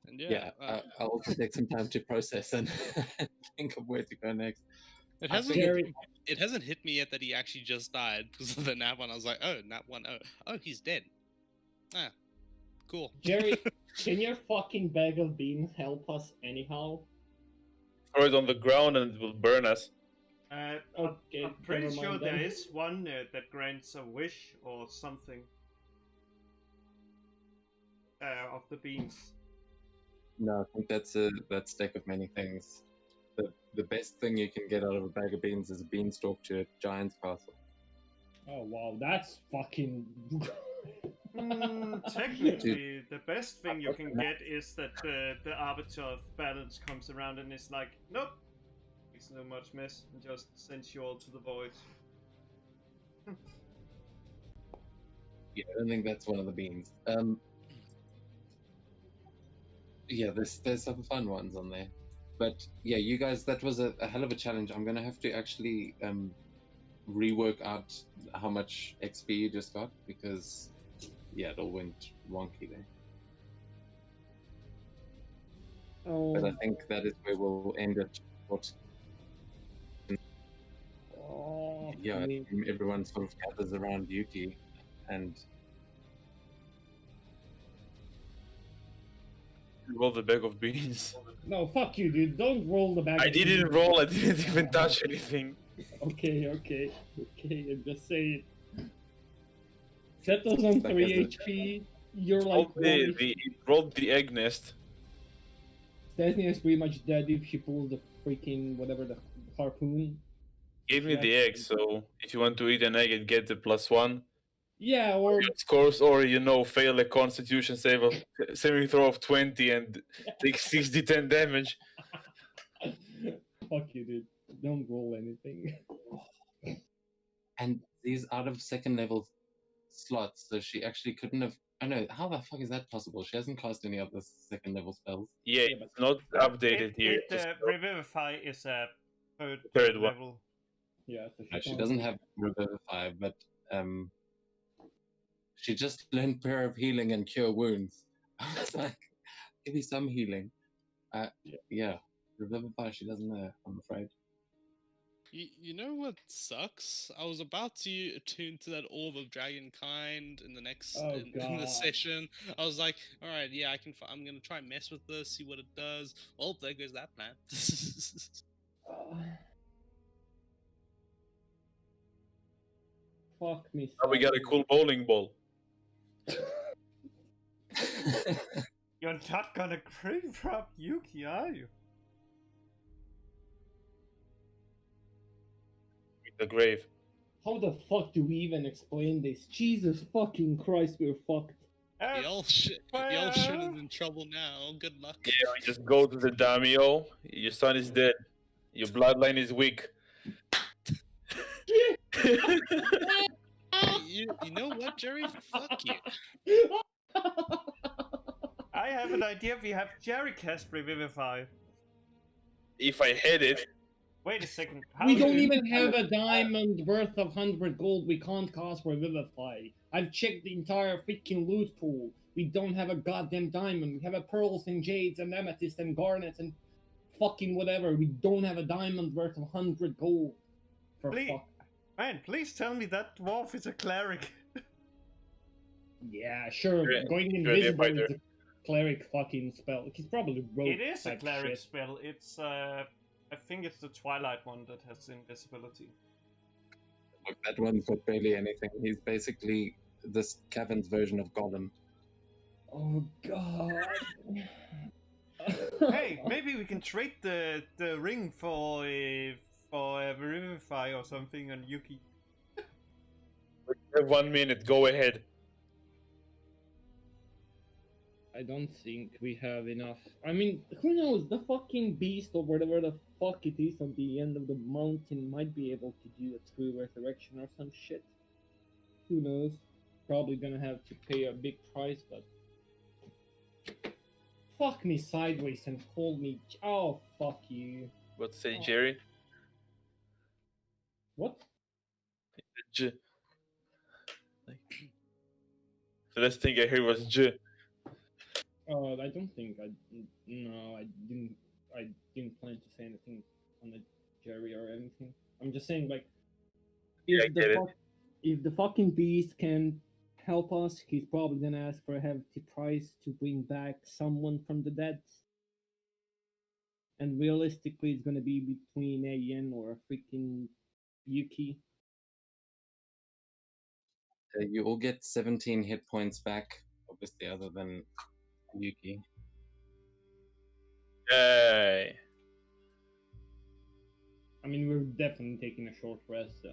Speaker 2: And
Speaker 1: Yeah, I'll also take some time to process and think of where to go next.
Speaker 2: it
Speaker 1: I
Speaker 2: hasn't
Speaker 1: think
Speaker 4: Jerry,
Speaker 2: it hasn't hit me yet that he actually just died because of the nat one. I was like, oh, nat one, oh, he's dead. Ah, cool.
Speaker 4: Jerry, can your fucking bag of beans help us anyhow?
Speaker 6: Throw it on the ground and it will burn us.
Speaker 4: Okay,
Speaker 3: I'm pretty
Speaker 4: never
Speaker 3: sure
Speaker 4: mind
Speaker 3: there
Speaker 4: then.
Speaker 3: is one that grants a wish or something of the beans.
Speaker 1: No, I think that's a stack of many things. The best thing you can get out of a bag of beans is a beanstalk to a giant's castle.
Speaker 4: Oh wow, that's fucking.
Speaker 3: Technically, the best thing you can get is that the Arbiter of Balance comes around and is like, nope, makes no much mess, and just sends you all to the void.
Speaker 1: Yeah, I don't think that's one of the beans. Yeah, there's some fun ones on there, but yeah, you guys, that was a hell of a challenge. I'm gonna have to actually rework out how much XP you just got because yeah, it all went wonky there. But I think that is where we'll end it. Yeah, everyone sort of gathers around Yuki, and
Speaker 6: Roll the bag of beans.
Speaker 4: No, fuck you, dude. Don't roll the bag.
Speaker 6: I
Speaker 4: of
Speaker 6: didn't
Speaker 4: beans.
Speaker 6: roll. I didn't even touch anything.
Speaker 4: Okay. I'm just saying. Seto's on 3 HP. You're like
Speaker 6: Rolled the egg nest.
Speaker 4: Stesnia is pretty much dead if she pulls the freaking whatever the harpoon.
Speaker 6: Gave me the egg, so if you want to eat an egg and get the +1,
Speaker 4: Yeah, or
Speaker 6: scores, or fail a Constitution saving throw of 20 and take 6d10 damage.
Speaker 4: fuck you, dude. Don't roll anything.
Speaker 1: and these out of second level slots, so she actually couldn't have. I know, how the fuck is that possible? She hasn't cast any other second level spells.
Speaker 6: Yeah, it's not updated here.
Speaker 3: Revivify is a
Speaker 6: Third one.
Speaker 3: level.
Speaker 4: Yeah, so
Speaker 1: No, she doesn't have Revivify, but she just learned Prayer of Healing and Cure Wounds. I was like, give me some healing. Yeah, Revivify she doesn't know, I'm afraid.
Speaker 2: You know what sucks? I was about to attune to that Orb of Dragonkind in the next in the session. I was like, all right, yeah, I'm gonna try and mess with this, see what it does. Oh, there goes that plan.
Speaker 4: Fuck me.
Speaker 6: Now we got a cool bowling ball.
Speaker 3: You're not gonna crave drop Yuki, are you?
Speaker 6: The grave.
Speaker 4: How the fuck do we even explain this? Jesus fucking Christ, we're fucked.
Speaker 2: Y'all shit is in trouble now. Good luck.
Speaker 6: Yeah, we just go to the daimyo. Your son is dead. Your bloodline is weak.
Speaker 2: You know what, Jerry? Fuck you.
Speaker 3: I have an idea. We have Jerry cast Revivify.
Speaker 6: If I had it.
Speaker 3: Wait a second.
Speaker 4: We don't even have a diamond worth of 100 gold. We can't cast Revivify. I've checked the entire freaking loot pool. We don't have a goddamn diamond. We have a pearls and jades and amethyst and garnets and fucking whatever. We don't have a diamond worth of 100 gold.
Speaker 3: Please tell me that dwarf is a cleric.
Speaker 4: Yeah, sure. Going invisible is a cleric fucking spell. He's probably rogue.
Speaker 3: It is a cleric spell. It's I think it's the Twilight one that has invisibility.
Speaker 1: Look, that one's got barely anything. He's basically this Caverns version of Gollum.
Speaker 4: Oh god.
Speaker 3: Hey, maybe we can trade the ring for a Revivify or something on Yuki.
Speaker 6: We have 1 minute. Go ahead.
Speaker 4: I don't think we have enough. I mean, who knows? The fucking beast or whatever the fuck it is on the end of the mountain might be able to do a true resurrection or some shit. Who knows? Probably gonna have to pay a big price, but fuck me sideways and call me. Oh, fuck you.
Speaker 6: What say, Jerry?
Speaker 4: What?
Speaker 6: J. The last thing I heard was J.
Speaker 4: I don't think I didn't plan to say anything on the Jerry or anything. I'm just saying, like, if the fucking beast can help us, he's probably gonna ask for a hefty price to bring back someone from the dead. And realistically, it's gonna be between Ayan or a freaking Yuki.
Speaker 1: You all get 17 hit points back, obviously, other than Yuki.
Speaker 6: Yay.
Speaker 4: I mean, we're definitely taking a short rest, so.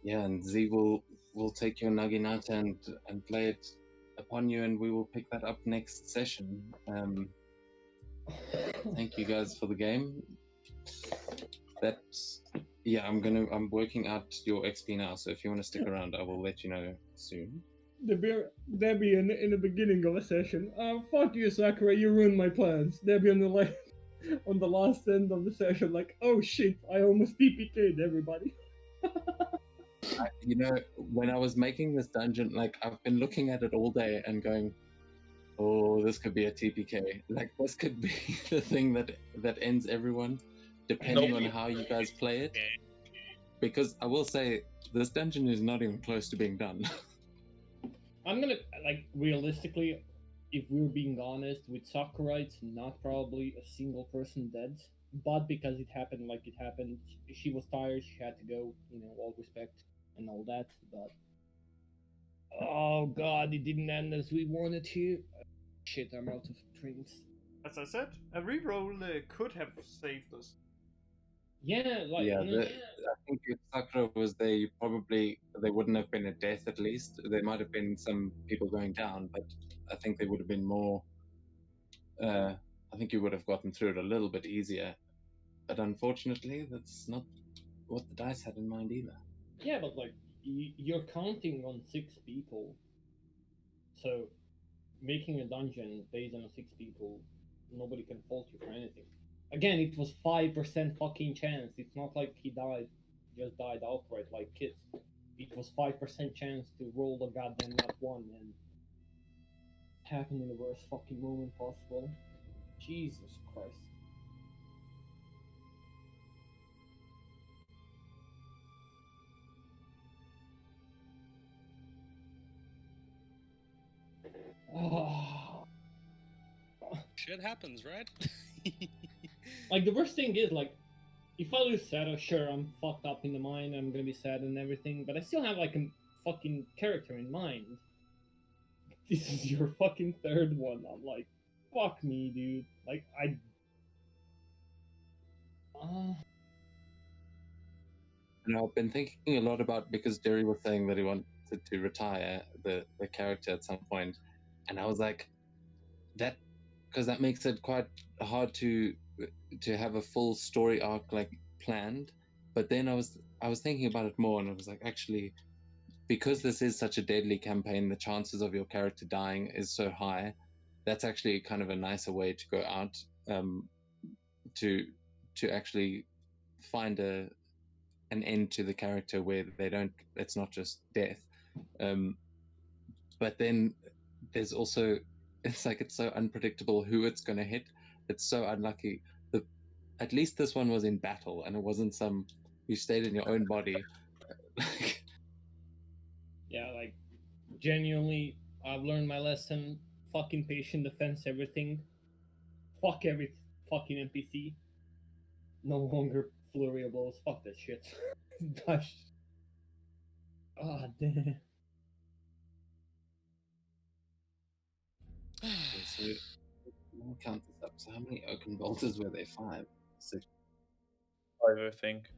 Speaker 1: Yeah, and Z will take your Naginata and play it upon you, and we will pick that up next session. Thank you guys for the game. I'm working out your XP now, so if you want to stick around, I will let you know soon.
Speaker 4: Debbie in the beginning of a session. Fuck you, Sakura, you ruined my plans. Debbie on the on the last end of the session, like, oh shit, I almost TPK'd everybody.
Speaker 1: When I was making this dungeon, like I've been looking at it all day and going, oh, this could be a TPK. Like this could be the thing that ends everyone, depending on how you guys play it. Because I will say, this dungeon is not even close to being done.
Speaker 4: I'm gonna, like, realistically, if we're being honest, with Sakura, it's not probably a single person dead. But because it happened like it happened, she was tired, she had to go, all respect and all that. But, oh god, it didn't end as we wanted to. Shit, I'm out of drinks.
Speaker 3: As I said, a reroll could have saved us.
Speaker 4: Yeah, like
Speaker 1: I think if Sakura was there, there wouldn't have been a death at least. There might have been some people going down, but I think there would have been more. I think you would have gotten through it a little bit easier. But unfortunately, that's not what the dice had in mind either.
Speaker 4: Yeah, but like you're counting on 6 people, so making a dungeon based on 6 people, nobody can fault you for anything. Again, it was 5% fucking chance. It's not like he just died outright like kids. It was 5% chance to roll a goddamn nat 1, and it happened in the worst fucking moment possible. Jesus Christ. Oh.
Speaker 2: Shit happens, right?
Speaker 4: Like, the worst thing is, like, if I lose Sato, sure, I'm fucked up in the mind, I'm gonna be sad and everything, but I still have, like, a fucking character in mind. This is your fucking 3rd one. I'm like, fuck me, dude. Like,
Speaker 1: I've been thinking a lot about, because Derry was saying that he wanted to retire the character at some point, and I was like, because that makes it quite hard to have a full story arc like planned. But then I was thinking about it more, and I was like, actually, because this is such a deadly campaign, the chances of your character dying is so high. That's actually kind of a nicer way to go out, to actually find an end to the character where it's not just death. But then there's also, it's like, it's so unpredictable who it's going to hit. It's so unlucky. At least this one was in battle, and it wasn't you stayed in your own body.
Speaker 4: Yeah, like, genuinely, I've learned my lesson. Fucking patient defense, everything. Fuck every fucking NPC. No longer flurry of blows. Fuck that shit. Gosh. Ah, damn.
Speaker 1: So we'll count this up. So how many oaken bolters were there? 5, 6.
Speaker 6: 5, I think.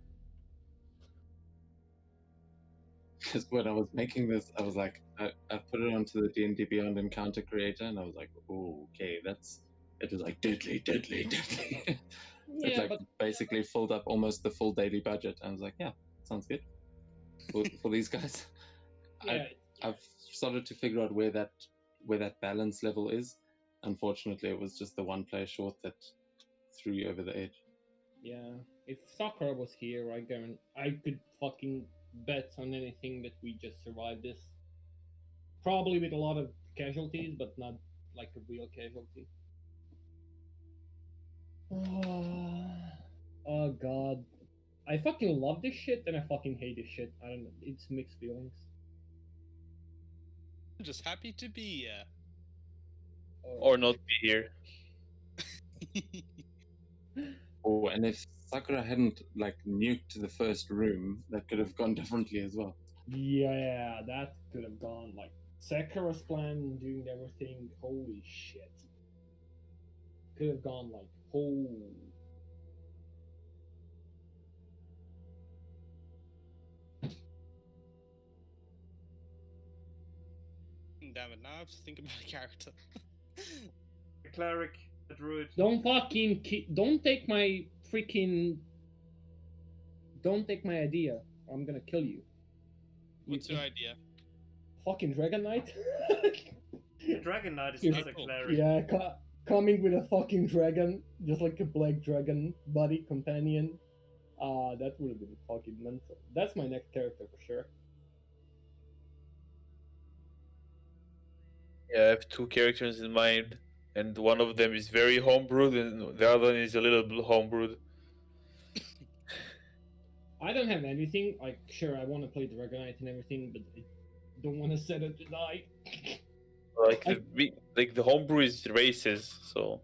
Speaker 1: Because when I was making this, I was like, I put it onto the D&D Beyond Encounter Creator, and I was like, oh, okay, it was like deadly.
Speaker 4: Yeah,
Speaker 1: it like
Speaker 4: but
Speaker 1: basically filled up almost the full daily budget. I was like, yeah, sounds good for these guys.
Speaker 4: yeah,
Speaker 1: I've started to figure out where that balance level is. Unfortunately, it was just the one player short that threw you over the edge.
Speaker 4: yeah. If Sakura was here, I could fucking bet on anything that we just survived this. Probably with a lot of casualties, but not like a real casualty. Oh god. I fucking love this shit and I fucking hate this shit. I don't know. It's mixed feelings.
Speaker 2: I'm just happy to be here.
Speaker 6: Or not be here.
Speaker 1: Oh, and if Sakura hadn't like nuked the first room, that could have gone differently as well.
Speaker 4: Yeah, that could have gone like Sakura's plan doing everything, holy shit. Could have gone like, oh.
Speaker 2: Damn it! Now I have to think about a character.
Speaker 3: A cleric, a druid.
Speaker 4: Don't fucking don't take my freaking. Don't take my idea. I'm gonna kill you.
Speaker 2: What's your idea?
Speaker 4: Fucking Dragon Knight?
Speaker 3: A Dragon Knight is
Speaker 4: Yeah.
Speaker 3: not a cleric.
Speaker 4: Yeah, coming with a fucking dragon, just like a black dragon buddy companion. That would have been fucking mental. That's my next character for sure.
Speaker 6: Yeah, I have two characters in mind, and one of them is very homebrewed, and the other one is a little bit homebrewed.
Speaker 4: I don't have anything. Like, sure, I want to play Dragon Knight and everything, but I don't want to set it to die.
Speaker 6: Like the homebrew is races, so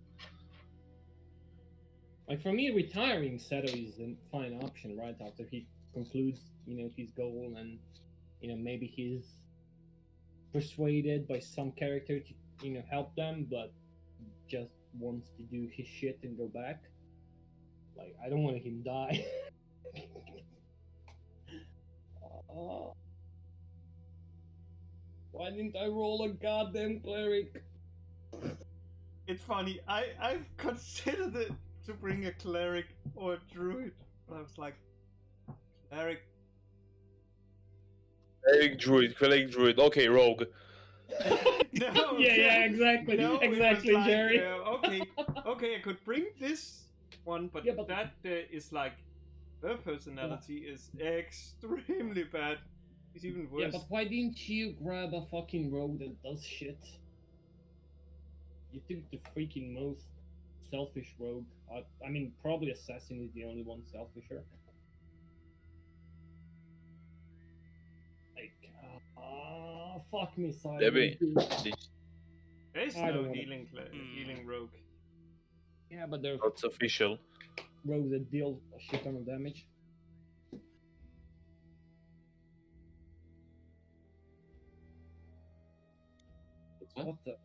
Speaker 4: Like for me, retiring Seto is a fine option, right? After he concludes, his goal, and maybe he's persuaded by some character to, help them, but just wants to do his shit and go back. Like I don't want him die. Why didn't I roll a goddamn cleric?
Speaker 3: It's funny. I've considered it to bring a cleric or a druid, but I was like, cleric.
Speaker 6: cleric druid. Okay, rogue.
Speaker 3: No.
Speaker 4: Yeah, exactly,
Speaker 3: No, it was
Speaker 4: exactly,
Speaker 3: like,
Speaker 4: Jerry.
Speaker 3: Okay, I could bring this one, but,
Speaker 4: Yeah, but-
Speaker 3: that is like her personality is extremely bad. It's even
Speaker 4: Yeah,
Speaker 3: worse.
Speaker 4: but why didn't you grab a fucking rogue that does shit? You took the freaking most selfish rogue. I mean, probably Assassin is the only one selfisher. Like, fuck me, Simon.
Speaker 6: Debbie.
Speaker 3: There is
Speaker 4: I don't
Speaker 3: no
Speaker 4: wanna-
Speaker 3: healing rogue.
Speaker 4: Yeah, but there's
Speaker 6: That's official.
Speaker 4: rogues that deal a shit ton of damage.
Speaker 1: What?
Speaker 4: What the?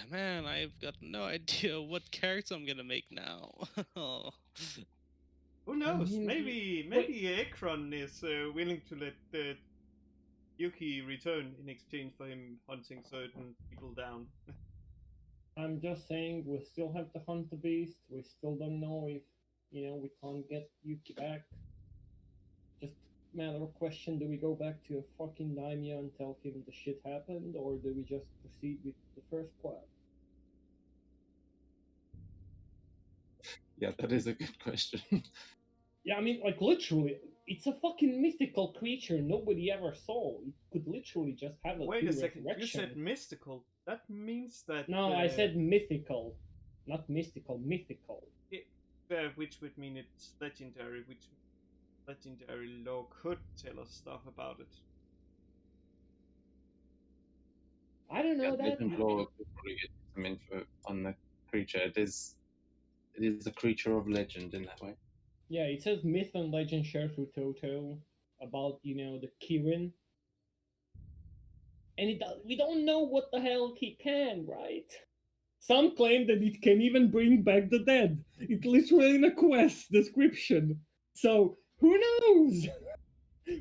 Speaker 2: Man, I've got no idea what character I'm gonna make now.
Speaker 3: Who knows?
Speaker 4: mean,
Speaker 3: Maybe Ekron is willing to let Yuki return in exchange for him hunting certain people down.
Speaker 4: I'm just saying we still have to hunt the beast. We still don't know if, we can't get Yuki back. Just matter of question, do we go back to a fucking daimyo and tell him the shit happened, or do we just proceed with the first plan?
Speaker 1: Yeah, that is a good question.
Speaker 4: Yeah, I mean, like, literally, it's a fucking mythical creature nobody ever saw. It could literally just have a
Speaker 3: Wait a
Speaker 4: true
Speaker 3: second, you
Speaker 4: resurrection.
Speaker 3: said mystical. That means that
Speaker 4: No, I said mythical. Not mystical, mythical.
Speaker 3: which would mean it's legendary, which legendary lore could tell us stuff about it.
Speaker 4: I don't know that.
Speaker 1: Legend lore could probably get some info on the creature. It is a creature of legend in that way.
Speaker 4: Yeah, it says myth and legend shared through Toto about, the Kirin. And we don't know what the hell he can, right? Some claim that it can even bring back the dead. It's literally in a quest description. So, who knows?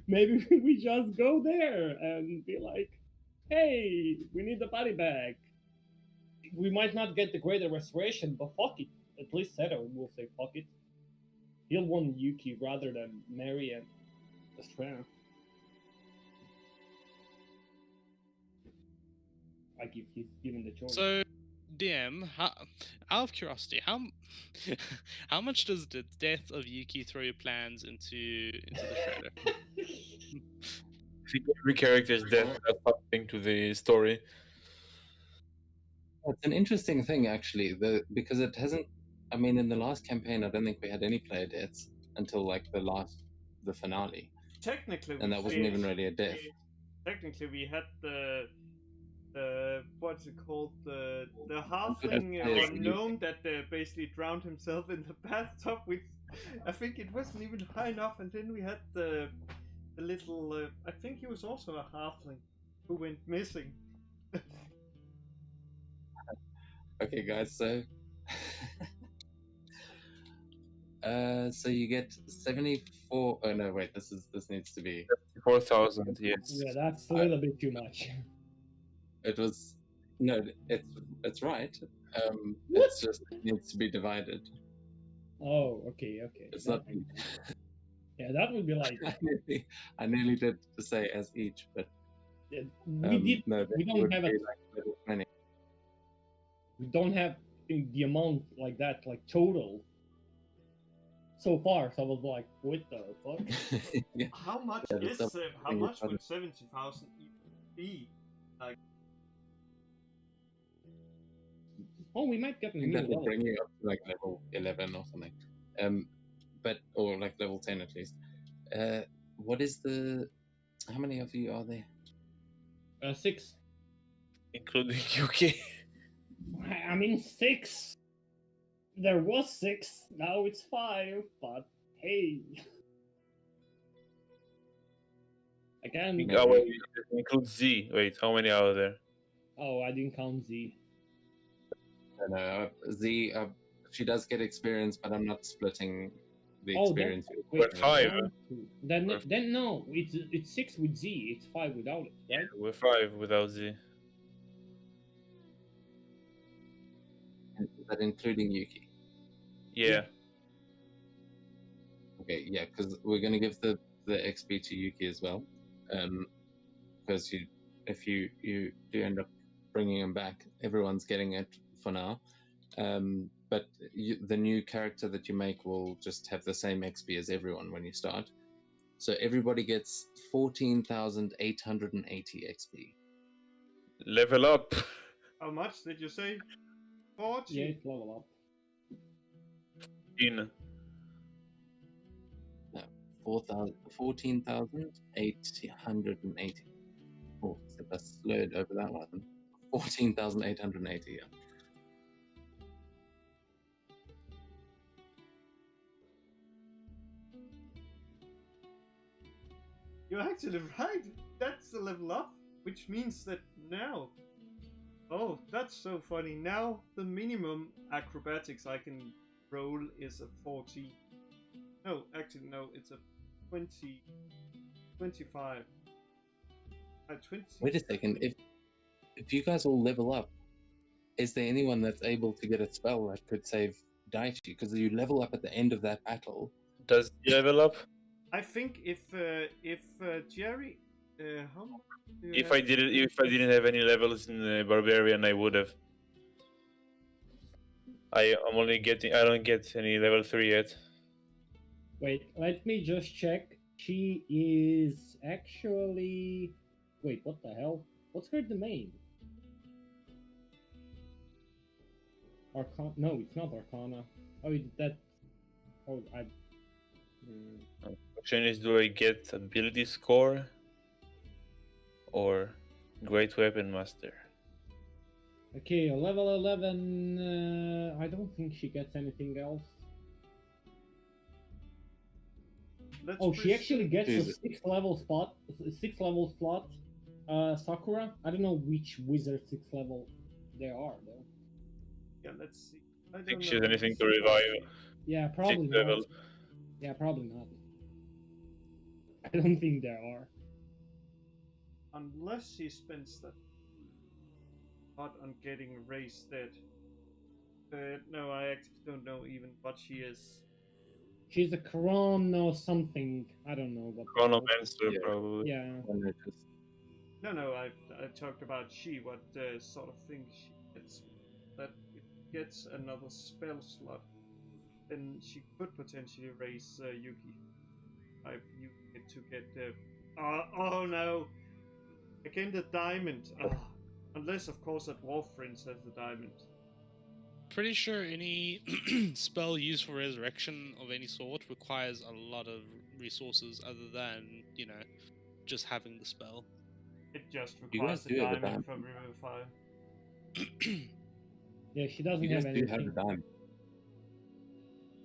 Speaker 4: Maybe we just go there and be like, hey, we need the body back. We might not get the greater restoration, but fuck it. At least Seto will say fuck it. He'll want Yuki rather than Mary and Estrella. Like if he's given the choice.
Speaker 2: So, DM, out of curiosity, how much does the death of Yuki throw your plans into the shredder?
Speaker 6: I think every character's death has something to the story.
Speaker 1: It's an interesting thing, actually, because it hasn't. I mean, in the last campaign, I don't think we had any player deaths until like the finale,
Speaker 3: Technically,
Speaker 1: and that wasn't even really a death.
Speaker 3: Technically, we had the what what's it called? The
Speaker 1: Good
Speaker 3: halfling
Speaker 1: idea.
Speaker 3: or gnome that basically drowned himself in the bathtub. Which I think it wasn't even high enough. And then we had the little. I think he was also a halfling who went missing.
Speaker 1: Okay, guys. So, so you get 74. Oh no, wait. This needs to be.
Speaker 6: 4,000, yes.
Speaker 4: Yeah, that's a little bit too much.
Speaker 1: It was no. It's right.
Speaker 4: What?
Speaker 1: It's just it needs to be divided.
Speaker 4: Oh, okay.
Speaker 1: It's
Speaker 4: That-
Speaker 1: not.
Speaker 4: Yeah, that would be like
Speaker 1: I nearly did to say as each, but
Speaker 4: we
Speaker 1: no,
Speaker 4: we
Speaker 1: that
Speaker 4: don't
Speaker 1: would
Speaker 4: have
Speaker 1: be
Speaker 4: a
Speaker 1: like level 20.
Speaker 4: we don't have the amount like that, like total so far. So I was like, what the fuck?
Speaker 1: Yeah.
Speaker 3: How much
Speaker 1: Yeah,
Speaker 3: is
Speaker 1: that's
Speaker 3: how
Speaker 1: something
Speaker 3: much
Speaker 1: funny.
Speaker 3: would 70,000 be?
Speaker 4: Oh, we might get a
Speaker 1: I think
Speaker 4: new
Speaker 1: that will
Speaker 4: level.
Speaker 1: bring you up to like level 11 or something. But or like level 10 at least. What is the? How many of you are there?
Speaker 4: 6.
Speaker 6: Including UK.
Speaker 4: I mean 6. There was 6. Now it's 5. But hey, again.
Speaker 6: Oh, wait, it includes Z. Wait, how many are there?
Speaker 4: Oh, I didn't count Z.
Speaker 1: No, Z. She does get experience, but I'm not splitting the
Speaker 4: Oh,
Speaker 1: experience.
Speaker 4: Wait,
Speaker 6: We're 5.
Speaker 4: 1, 2. Then no, it's 6 with Z. It's 5 without it, right?
Speaker 6: We're 5 without Z.
Speaker 1: Is that including Yuki?
Speaker 6: Yeah.
Speaker 1: Okay, yeah, because we're going to give the XP to Yuki as well, because if you do end up bringing him back, everyone's getting it for now. But the new character that you make will just have the same XP as everyone when you start. So everybody gets 14,880 XP.
Speaker 6: Level up.
Speaker 3: How much did you say? 40.
Speaker 4: Yeah, it's level up.
Speaker 6: In
Speaker 1: 14,880. Oh, so that's slurred over that one. 14,880, yeah.
Speaker 3: You're actually right. That's the level up, which means that now. Oh, that's so funny. Now the minimum acrobatics I can roll is a 40. No, actually, no, it's a 20. 25. 20.
Speaker 1: Wait a second. If you guys all level up, is there anyone that's able to get a spell that could save Daichi? Because you level up at the end of that battle.
Speaker 6: does he level up?
Speaker 3: I think if Jerry, how much do you
Speaker 6: If
Speaker 3: have?
Speaker 6: I didn't have any levels in Barbarian, I would have. I don't get any level 3 yet.
Speaker 4: Wait, let me just check. She is actually. Wait, what the hell? What's her domain? Arcana? No, it's not Arcana. Oh, it's that. Oh, I.
Speaker 6: Question is, do I get ability score or Great Weapon Master?
Speaker 4: Okay, level 11. I don't think she gets anything else.
Speaker 3: Let's
Speaker 4: Oh, she actually gets a
Speaker 1: Jesus.
Speaker 4: 6th level slot. Sakura. I don't know which wizard 6th level they are though.
Speaker 3: Yeah, let's see. I
Speaker 6: Think
Speaker 3: don't
Speaker 6: she has
Speaker 3: know.
Speaker 6: anything to revive.
Speaker 4: Yeah, probably
Speaker 6: 6th
Speaker 4: not.
Speaker 6: level.
Speaker 4: Yeah, probably not. I don't think there are.
Speaker 3: Unless he spends that pot on getting Ray's dead. No, I actually don't know even what she is.
Speaker 4: She's a chrono something. I don't know what. the hell.
Speaker 6: Chronomancer,
Speaker 1: Yeah.
Speaker 6: probably.
Speaker 4: Yeah.
Speaker 3: No, I talked about what sort of thing she gets. That it gets another spell slot, then she could potentially raise Yuki. I've used it to get oh no! Again the diamond. Unless of course that Dwarf Prince has the diamond.
Speaker 2: Pretty sure any spell used for resurrection of any sort requires a lot of resources other than, just having the spell.
Speaker 3: It just
Speaker 1: You
Speaker 3: requires
Speaker 1: guys
Speaker 3: the
Speaker 1: do have a
Speaker 3: diamond
Speaker 1: diamond.
Speaker 3: from Revivify.
Speaker 4: Yeah, she doesn't
Speaker 1: You
Speaker 4: have
Speaker 1: guys do have a
Speaker 4: anything.
Speaker 1: diamond.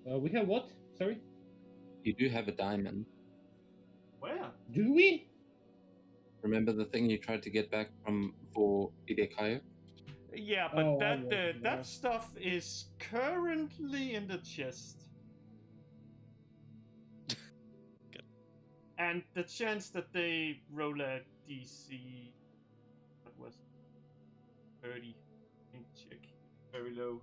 Speaker 4: We have what? Sorry?
Speaker 1: You do have a diamond.
Speaker 3: Where?
Speaker 4: Do we?
Speaker 1: Remember the thing you tried to get back for Hidekayo?
Speaker 3: Yeah, but
Speaker 4: Oh, I
Speaker 3: that
Speaker 4: wasn't there.
Speaker 3: that stuff is currently in the chest. And the chance that they roll a DC, that was 30 in check, very low.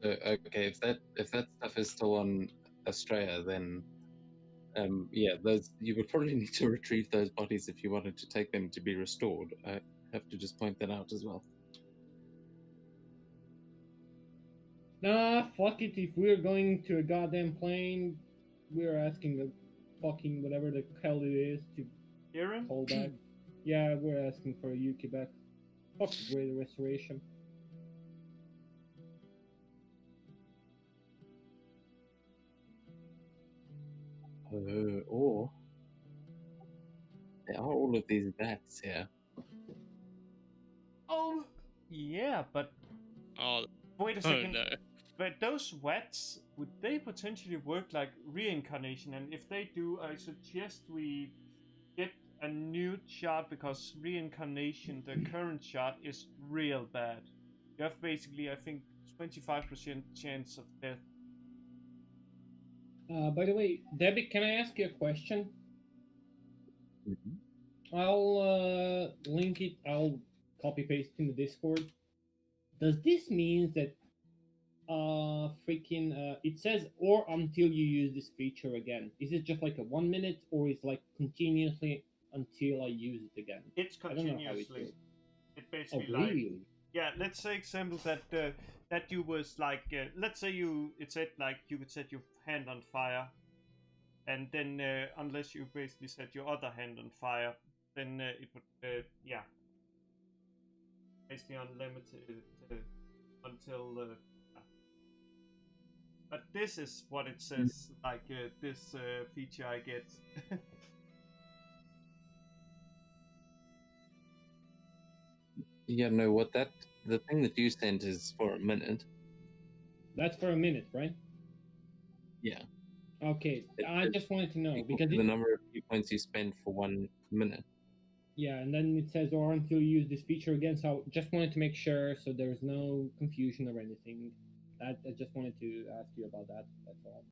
Speaker 1: So, okay, if that stuff is still on Australia, then yeah, those you would probably need to retrieve those bodies if you wanted to take them to be restored. I have to just point that out as well.
Speaker 4: Nah, fuck it. If we're going to a goddamn plane, we're asking the fucking whatever the hell it is to
Speaker 3: Aaron?
Speaker 4: call back. Yeah, we're asking for a Yuki back. Fuck Greater Restoration.
Speaker 1: Or there are all of these bats here.
Speaker 3: Oh, yeah, but
Speaker 2: Oh,
Speaker 3: wait a
Speaker 2: oh
Speaker 3: second.
Speaker 2: no.
Speaker 3: But those wats, would they potentially work like reincarnation? And if they do, I suggest we get a new shard because reincarnation, the current shard, is real bad. You have basically, I think, 25% chance of death.
Speaker 4: By the way, Debbie, can I ask you a question?
Speaker 1: Mm-hmm.
Speaker 4: I'll link it. I'll copy paste in the Discord. Does this mean that it says or until you use this feature again? Is it just like a 1 minute or is like continuously until I use it again?
Speaker 3: It's
Speaker 4: I don't know how it
Speaker 3: continuously.
Speaker 4: works.
Speaker 3: It
Speaker 4: Oh,
Speaker 3: basically like
Speaker 4: really?
Speaker 3: yeah. Let's say example that you was like let's say it said like you could set your hand on fire, and then unless you basically set your other hand on fire, then it would yeah basically unlimited until but this is what it says like this feature I get.
Speaker 1: Yeah, no, the thing that you sent is for a minute.
Speaker 4: That's for a minute, right?
Speaker 1: Yeah.
Speaker 4: Okay, I
Speaker 1: It's
Speaker 4: just wanted to know
Speaker 1: equal
Speaker 4: because
Speaker 1: to the number of key points you spend for 1 minute.
Speaker 4: yeah, and then it says or until you use this feature again. So just wanted to make sure so there's no confusion or anything. I just wanted to ask you about that. That's all.